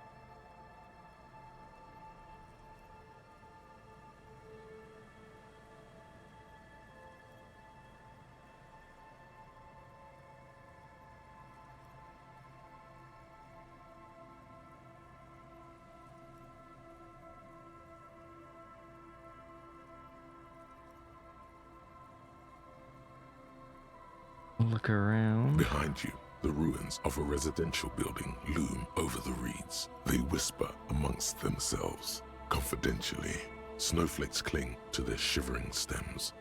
Look around. Behind you, the ruins of a residential building loom over the reeds. They whisper amongst themselves, confidentially, Snowflakes cling to their shivering stems.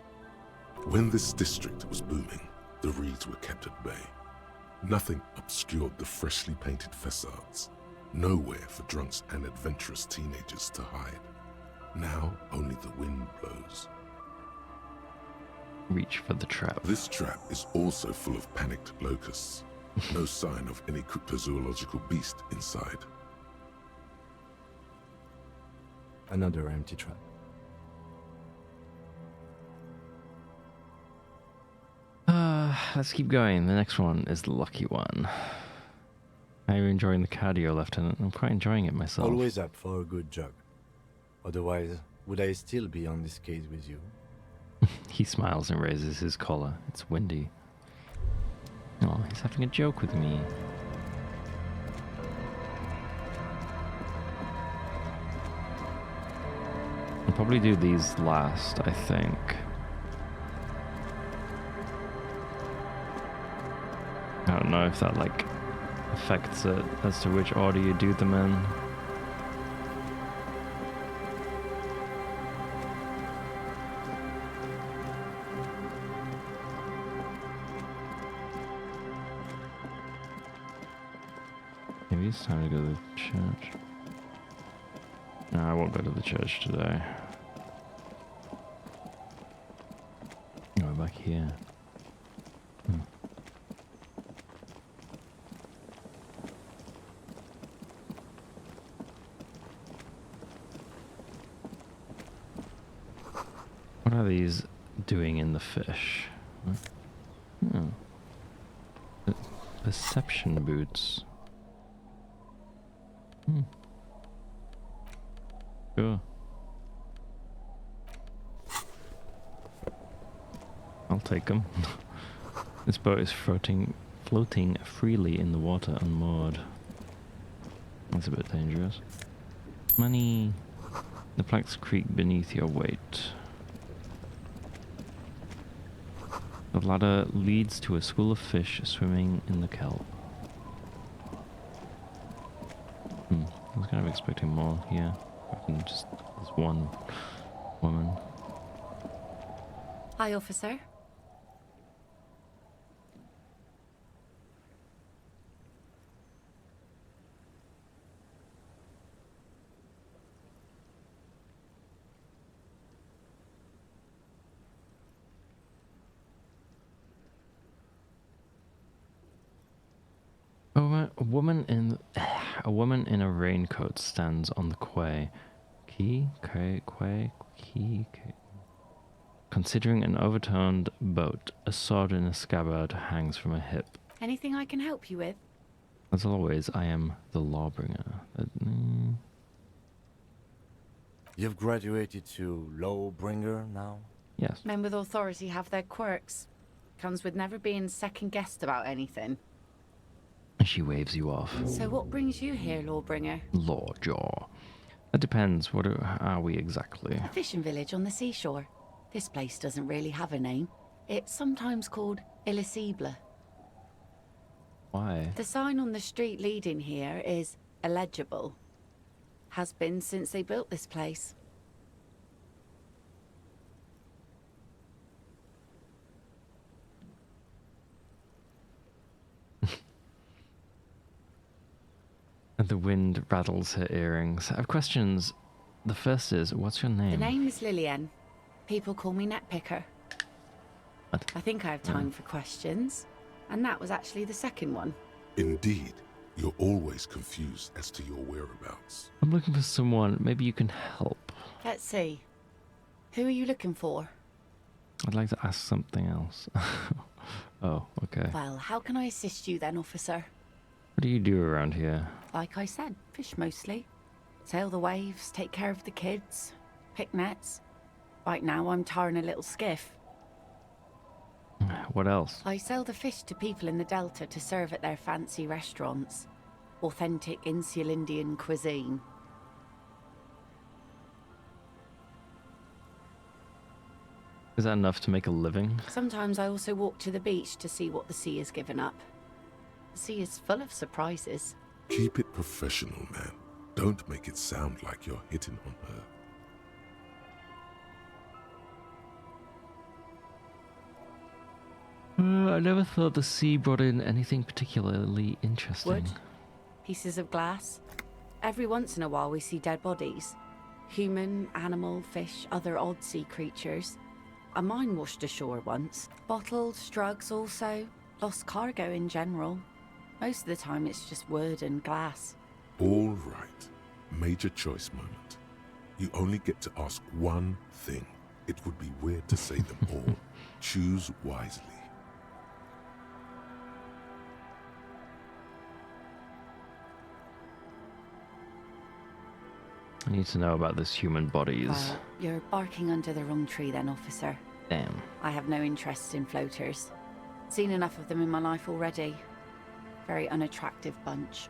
When this district was booming, the reeds were kept at bay. Nothing obscured the freshly painted facades. Nowhere for drunks and adventurous teenagers to hide. Now only the wind blows. Reach for the trap. This trap is also full of panicked locusts. No sign of any cryptozoological beast inside. Another empty trap. Let's keep going. The next one is the lucky one. How are you enjoying the cardio, Lieutenant? I'm quite enjoying it myself. Always up for a good jog. Otherwise, would I still be on this case with you? He smiles and raises his collar. It's windy. Oh, he's having a joke with me. I'll probably do these last, I think. I don't know if that, like, affects it as to which order you do them in. Maybe it's time to go to the church. No, I won't go to the church today. Go back here. What are these doing in the fish? Oh. Perception boots. Sure. I'll take them. This boat is floating freely in the water unmoored. That's a bit dangerous. Money. The planks creak beneath your weight. The ladder leads to a school of fish swimming in the kelp. I was kind of expecting more here. Just this one woman. Hi, officer. A woman in a raincoat stands on the quay. Quay. Considering an overturned boat, a sword in a scabbard hangs from a hip. Anything I can help you with? As always, I am the lawbringer. You've graduated to lawbringer now? Yes. Men with authority have their quirks. Comes with never being second-guessed about anything. She waves you off. So what brings you here, lawbringer? Lawjaw. That depends. What are we exactly? A fishing village on the seashore. This place doesn't really have a name. It's sometimes called Elysium. Why? The sign on the street leading here is illegible. Has been since they built this place. The wind rattles her earrings. I have questions. The first is, what's your name? The name is Lillian. People call me Netpicker. What? I think I have time for questions. And that was actually the second one. Indeed, you're always confused as to your whereabouts. I'm looking for someone. Maybe you can help. Let's see. Who are you looking for? I'd like to ask something else. Oh, okay. Well, how can I assist you then, officer? What do you do around here? Like I said, fish mostly. Sail the waves, take care of the kids, pick nets. Right now I'm tarring a little skiff. What else? I sell the fish to people in the Delta to serve at their fancy restaurants. Authentic insular Indian cuisine. Is that enough to make a living? Sometimes I also walk to the beach to see what the sea has given up. The sea is full of surprises. Keep it professional, man. Don't make it sound like you're hitting on her. I never thought the sea brought in anything particularly interesting. Wood, pieces of glass. Every once in a while we see dead bodies. Human, animal, fish, other odd sea creatures. A mine washed ashore once. Bottles, drugs also. Lost cargo in general. Most of the time it's just wood and glass. All right. Major choice moment. You only get to ask one thing. It would be weird to say them all. Choose wisely. I need to know about this human bodies. Well, you're barking under the wrong tree then, officer. Damn. I have no interest in floaters. Seen enough of them in my life already. Very unattractive bunch.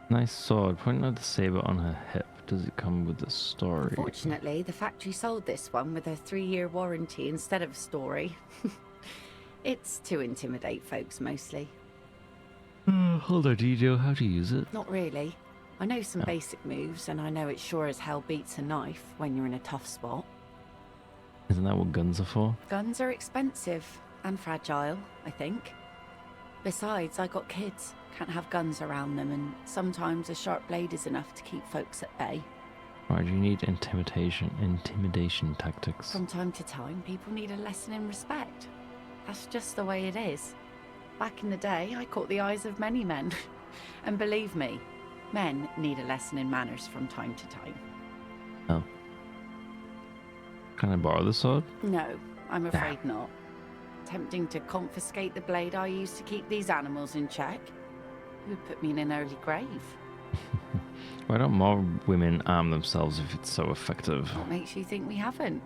Nice sword. Pointing at the saber on her hip. Does it come with a story? Fortunately, the factory sold this one with a 3-year warranty instead of a story. It's to intimidate folks mostly. Hold on, do you know how to use it? Not really. I know some basic moves, and I know it sure as hell beats a knife when you're in a tough spot. Isn't that what guns are for? Guns are expensive and fragile, I think. Besides, I got kids. Can't have guns around them, and sometimes a sharp blade is enough to keep folks at bay. Why do you need intimidation tactics? From time to time, people need a lesson in respect. That's just the way it is. Back in the day, I caught the eyes of many men. And believe me, men need a lesson in manners from time to time. Oh. Can I borrow the sword? No, I'm afraid not. Tempting to confiscate the blade I used to keep these animals in check. It would put me in an early grave. Why don't more women arm themselves if it's so effective? What makes you think we haven't?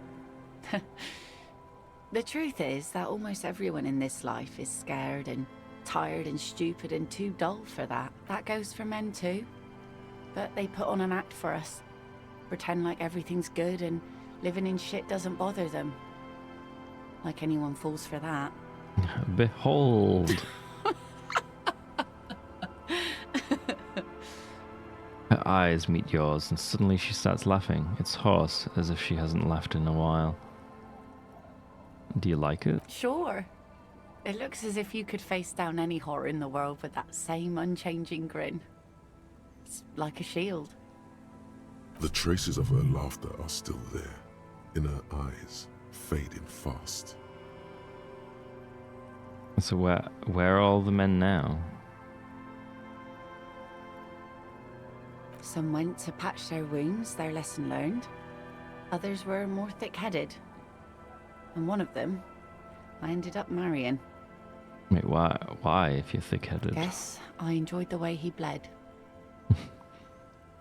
The truth is that almost everyone in this life is scared and tired and stupid and too dull for that. That goes for men too. But they put on an act for us. Pretend like everything's good and living in shit doesn't bother them. Like anyone falls for that. Behold. Her eyes meet yours, and suddenly she starts laughing. It's hoarse, as if she hasn't laughed in a while. Do you like it? Sure. It looks as if you could face down any horror in the world with that same unchanging grin. It's like a shield. The traces of her laughter are still there, in her eyes, fading fast. So where are all the men now? Some went to patch their wounds, their lesson learned. Others were more thick-headed. And one of them, I ended up marrying. Wait, why if you're thick-headed? Guess I enjoyed the way he bled.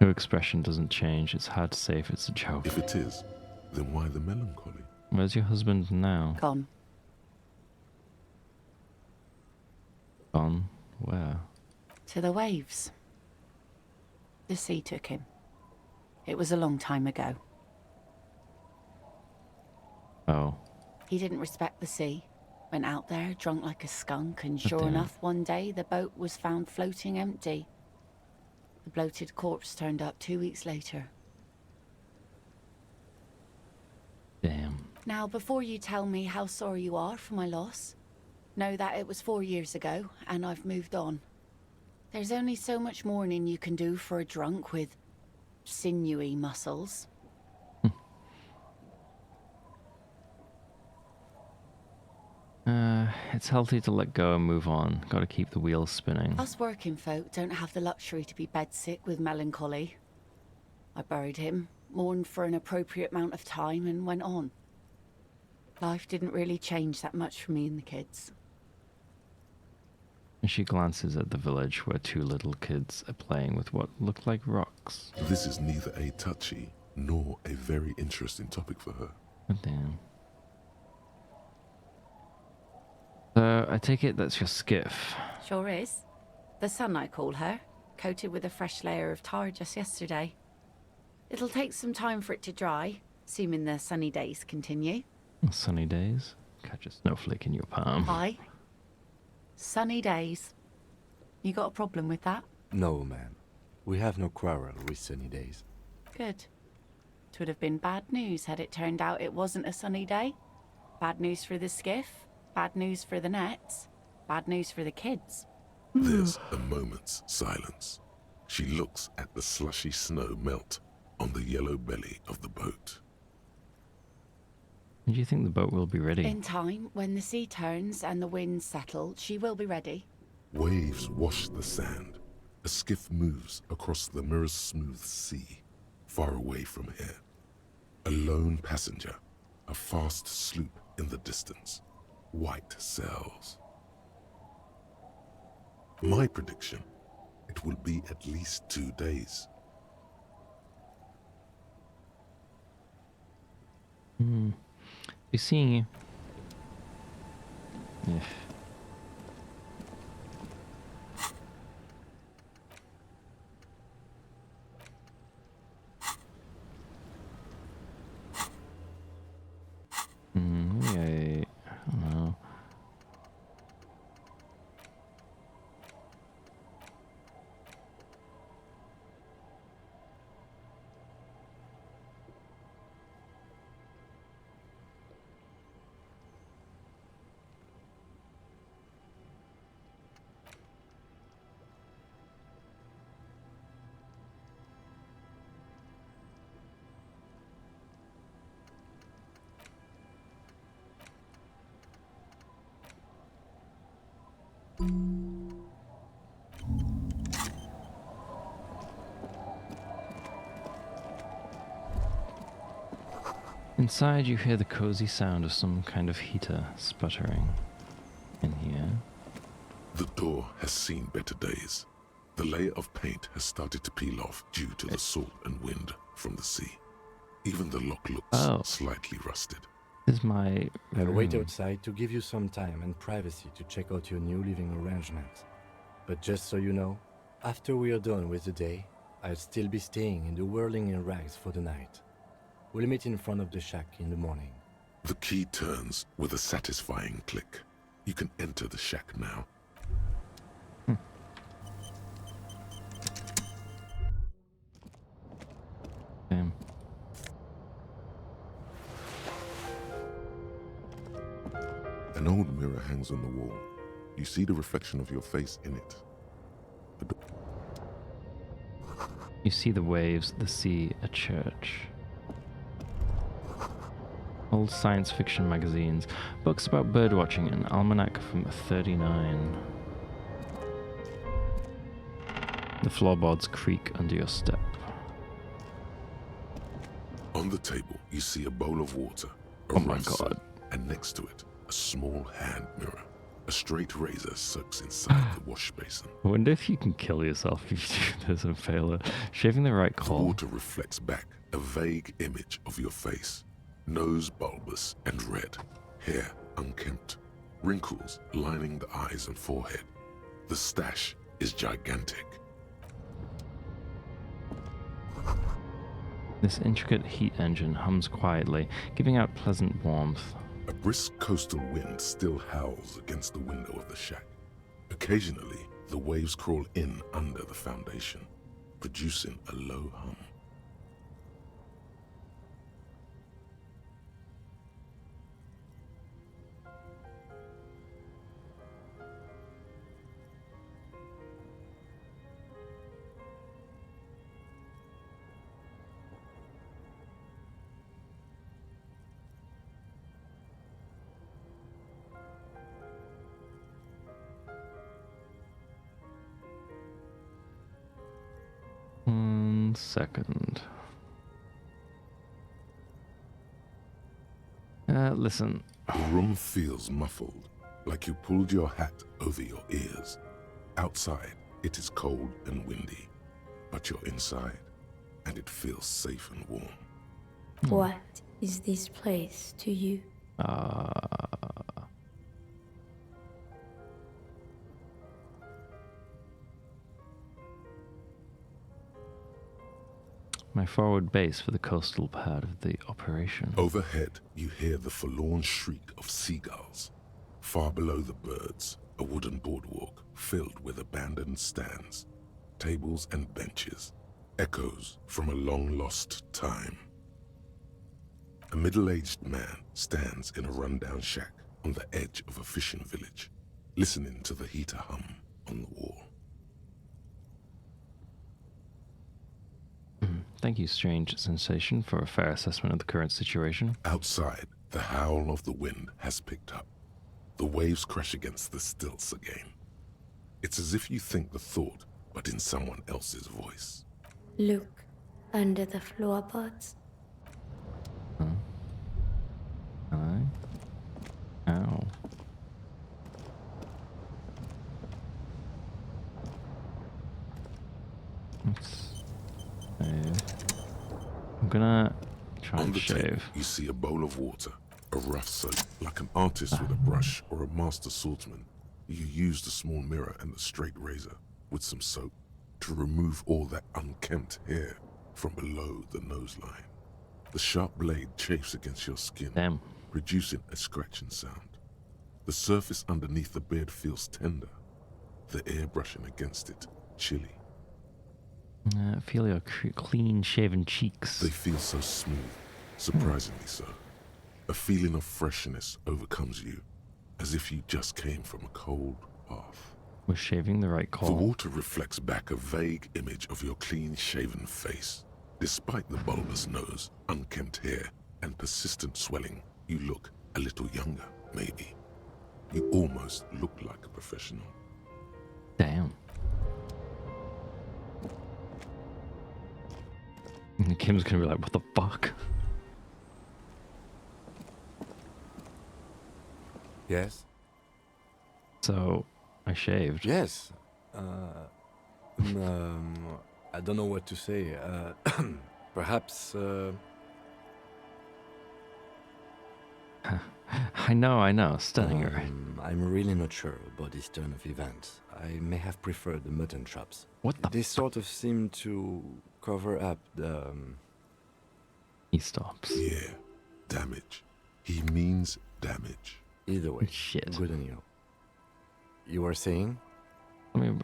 Your expression doesn't change. It's hard to say if it's a joke. If it is, then why the melancholy? Where's your husband now? Gone. Gone? Where? To the waves. The sea took him. It was a long time ago. Oh. He didn't respect the sea. Went out there, drunk like a skunk, and sure enough, one day the boat was found floating empty. The bloated corpse turned up 2 weeks later. Damn. Now, before you tell me how sorry you are for my loss, know that it was 4 years ago, and I've moved on. There's only so much mourning you can do for a drunk with sinewy muscles. It's healthy to let go and move on. Gotta keep the wheels spinning. Us working folk don't have the luxury to be bedsick with melancholy. I buried him, mourned for an appropriate amount of time, and went on. Life didn't really change that much for me and the kids. And she glances at the village where 2 little kids are playing with what look like rocks. This is neither a touchy nor a very interesting topic for her. Oh, damn. So, I take it that's your skiff. Sure is. The sun, I call her, coated with a fresh layer of tar just yesterday. It'll take some time for it to dry, assuming the sunny days continue. Sunny days? Catch a snowflake in your palm. Aye. Sunny days. You got a problem with that? No, ma'am. We have no quarrel with sunny days. Good. It would have been bad news had it turned out it wasn't a sunny day. Bad news for the skiff, bad news for the nets, bad news for the kids. There's a moment's silence. She looks at the slushy snow melt on the yellow belly of the boat. Do you think the boat will be ready? In time, when the sea turns and the winds settle, she will be ready. Waves wash the sand. A skiff moves across the mirror-smooth sea, far away from here. A lone passenger, a fast sloop in the distance, white sails. My prediction, it will be at least 2 days. Be seeing you. Yeah. Yeah. I don't know. Inside, you hear the cozy sound of some kind of heater sputtering. In here. The door has seen better days. The layer of paint has started to peel off due to the salt and wind from the sea. Even the lock looks slightly rusted. This is my I'll wait outside to give you some time and privacy to check out your new living arrangements. But just so you know, after we are done with the day, I'll still be staying in the whirling in rags for the night. We'll meet in front of the shack in the morning. The key turns with a satisfying click. You can enter the shack now. Damn. An old mirror hangs on the wall. You see the reflection of your face in it. You see the waves, the sea, a church. Old science fiction magazines, books about birdwatching, an almanac from 39. The floorboards creak under your step. On the table, you see a bowl of water, a Oh my rough God. soap, and next to it, a small hand mirror. A straight razor soaks inside the wash basin. I wonder if you can kill yourself if you do this and fail it. Shaving the right The call. water reflects back a vague image of your face. Nose bulbous and red, hair unkempt, wrinkles lining the eyes and forehead. The stash is gigantic. This intricate heat engine hums quietly, giving out pleasant warmth. A brisk coastal wind still howls against the window of the shack. Occasionally, the waves crawl in under the foundation, producing a low hum. Second. Listen. The room feels muffled, like you pulled your hat over your ears. Outside, it is cold and windy, but you're inside, and it feels safe and warm. What is this place to you? My forward base for the coastal part of the operation. Overhead, you hear the forlorn shriek of seagulls. Far below the birds, a wooden boardwalk filled with abandoned stands. tables and benches, echoes from a long-lost time. A middle-aged man stands in a rundown shack on the edge of a fishing village, listening to the heater hum on the wall. Thank you, Strange Sensation, for a fair assessment of the current situation. Outside, the howl of the wind has picked up. The waves crash against the stilts again. It's as if you think the thought, but in someone else's voice. Look under the floorboards. Huh? Ow. I'm gonna try On and the shave. table, you see a bowl of water, a rough soap. Like an artist with a brush or a master swordsman, you used a small mirror and a straight razor with some soap to remove all that unkempt hair from below the nose line. The sharp blade chafes against your skin, producing a scratching sound. The surface underneath the beard feels tender, the air brushing against it chilly. Feel your clean-shaven cheeks. They feel so smooth, surprisingly so. A feeling of freshness overcomes you, as if you just came from a cold bath. Was shaving the right call? The water reflects back a vague image of your clean-shaven face. Despite the bulbous nose, unkempt hair, and persistent swelling, you look a little younger, maybe. You almost look like a professional. Damn. And Kim's gonna be like, what the fuck? Yes? So, I shaved. Yes. I don't know what to say. Perhaps, I know, stunning, right? I'm really not sure about this turn of events. I may have preferred the mutton chops. What the? They sort of seem to cover up the... He stops. Yeah, damage. He means damage. Either way, shit. Good on you. You were saying? I mean,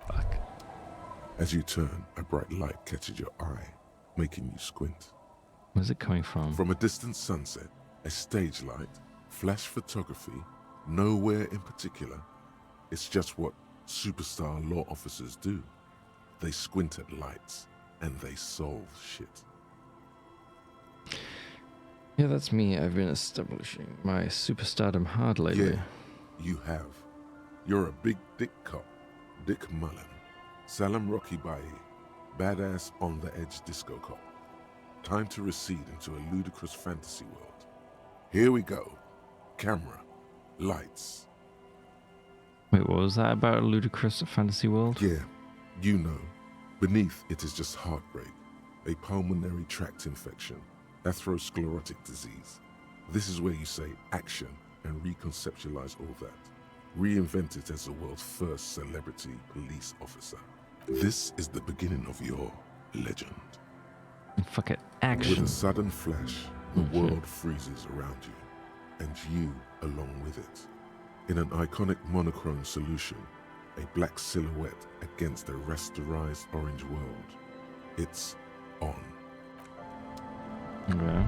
fuck. As you turn, a bright light catches your eye, making you squint. Where's it coming from? From a distant sunset, a stage light, flash photography, nowhere in particular. It's just what superstar law officers do. They squint at lights, and they solve shit. Yeah, that's me. I've been establishing my superstardom hard lately. Yeah, you have. You're a big dick cop, Dick Mullen. Salam Rocky Bai, badass on-the-edge disco cop. Time to recede into a ludicrous fantasy world. Here we go. Camera. Lights. Wait, what was that about a ludicrous fantasy world? Yeah, you know. Beneath it is just heartbreak, a pulmonary tract infection, atherosclerotic disease. This is where you say action and reconceptualize all that. Reinvent it as the world's first celebrity police officer. This is the beginning of your legend. Fuck it, action. With a sudden flash, the world freezes around you, and you along with it. In an iconic monochrome solution, a black silhouette against a rasterized orange world. It's on. Okay.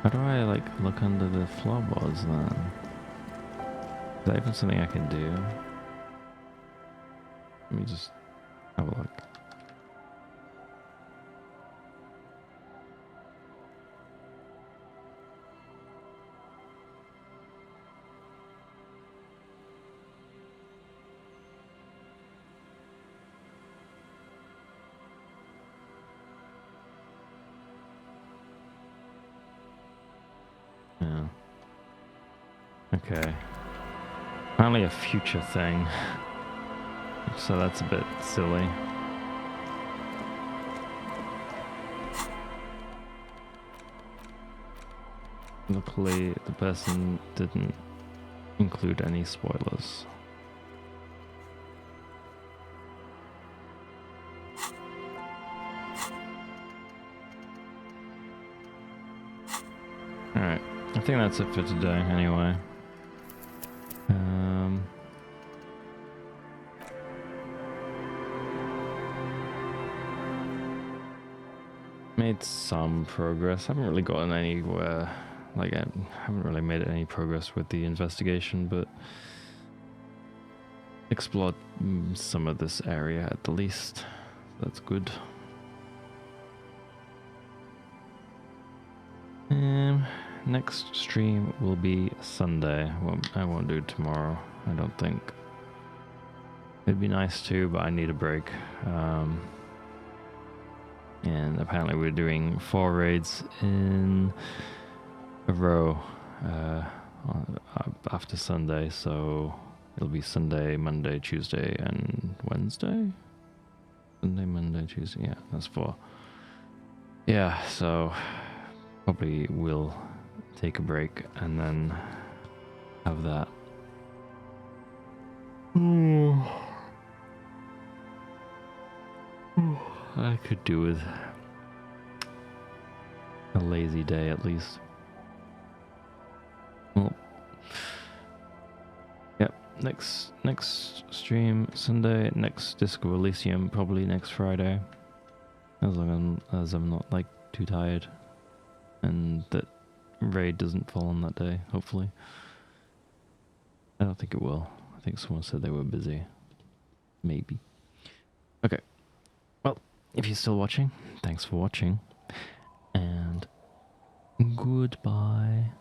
How do I, like, look under the floorboards then? Is that even something I can do? Let me just have a look. Yeah. Okay. Apparently a future thing. So that's a bit silly. Luckily, the person didn't include any spoilers. Alright, I think that's it for today anyway. made some progress. I haven't really gotten anywhere. Like, I haven't really made any progress with the investigation, but explored some of this area at the least. That's good. Next stream will be Sunday. I won't do it tomorrow, I don't think. It'd be nice too, but I need a break. And apparently we're doing 4 raids in a row after Sunday, so it'll be Sunday, Monday, Tuesday, and Wednesday? Sunday, Monday, Tuesday, yeah, that's 4. Yeah, so probably will take a break and then have that. I could do with a lazy day at least. Well, yep, next stream Sunday, next Disco Elysium probably next Friday, as long as I'm not like too tired, and that raid doesn't fall on that day. Hopefully, I don't think it will. I think someone said they were busy. Maybe. Okay. Well, if you're still watching, thanks for watching, and goodbye.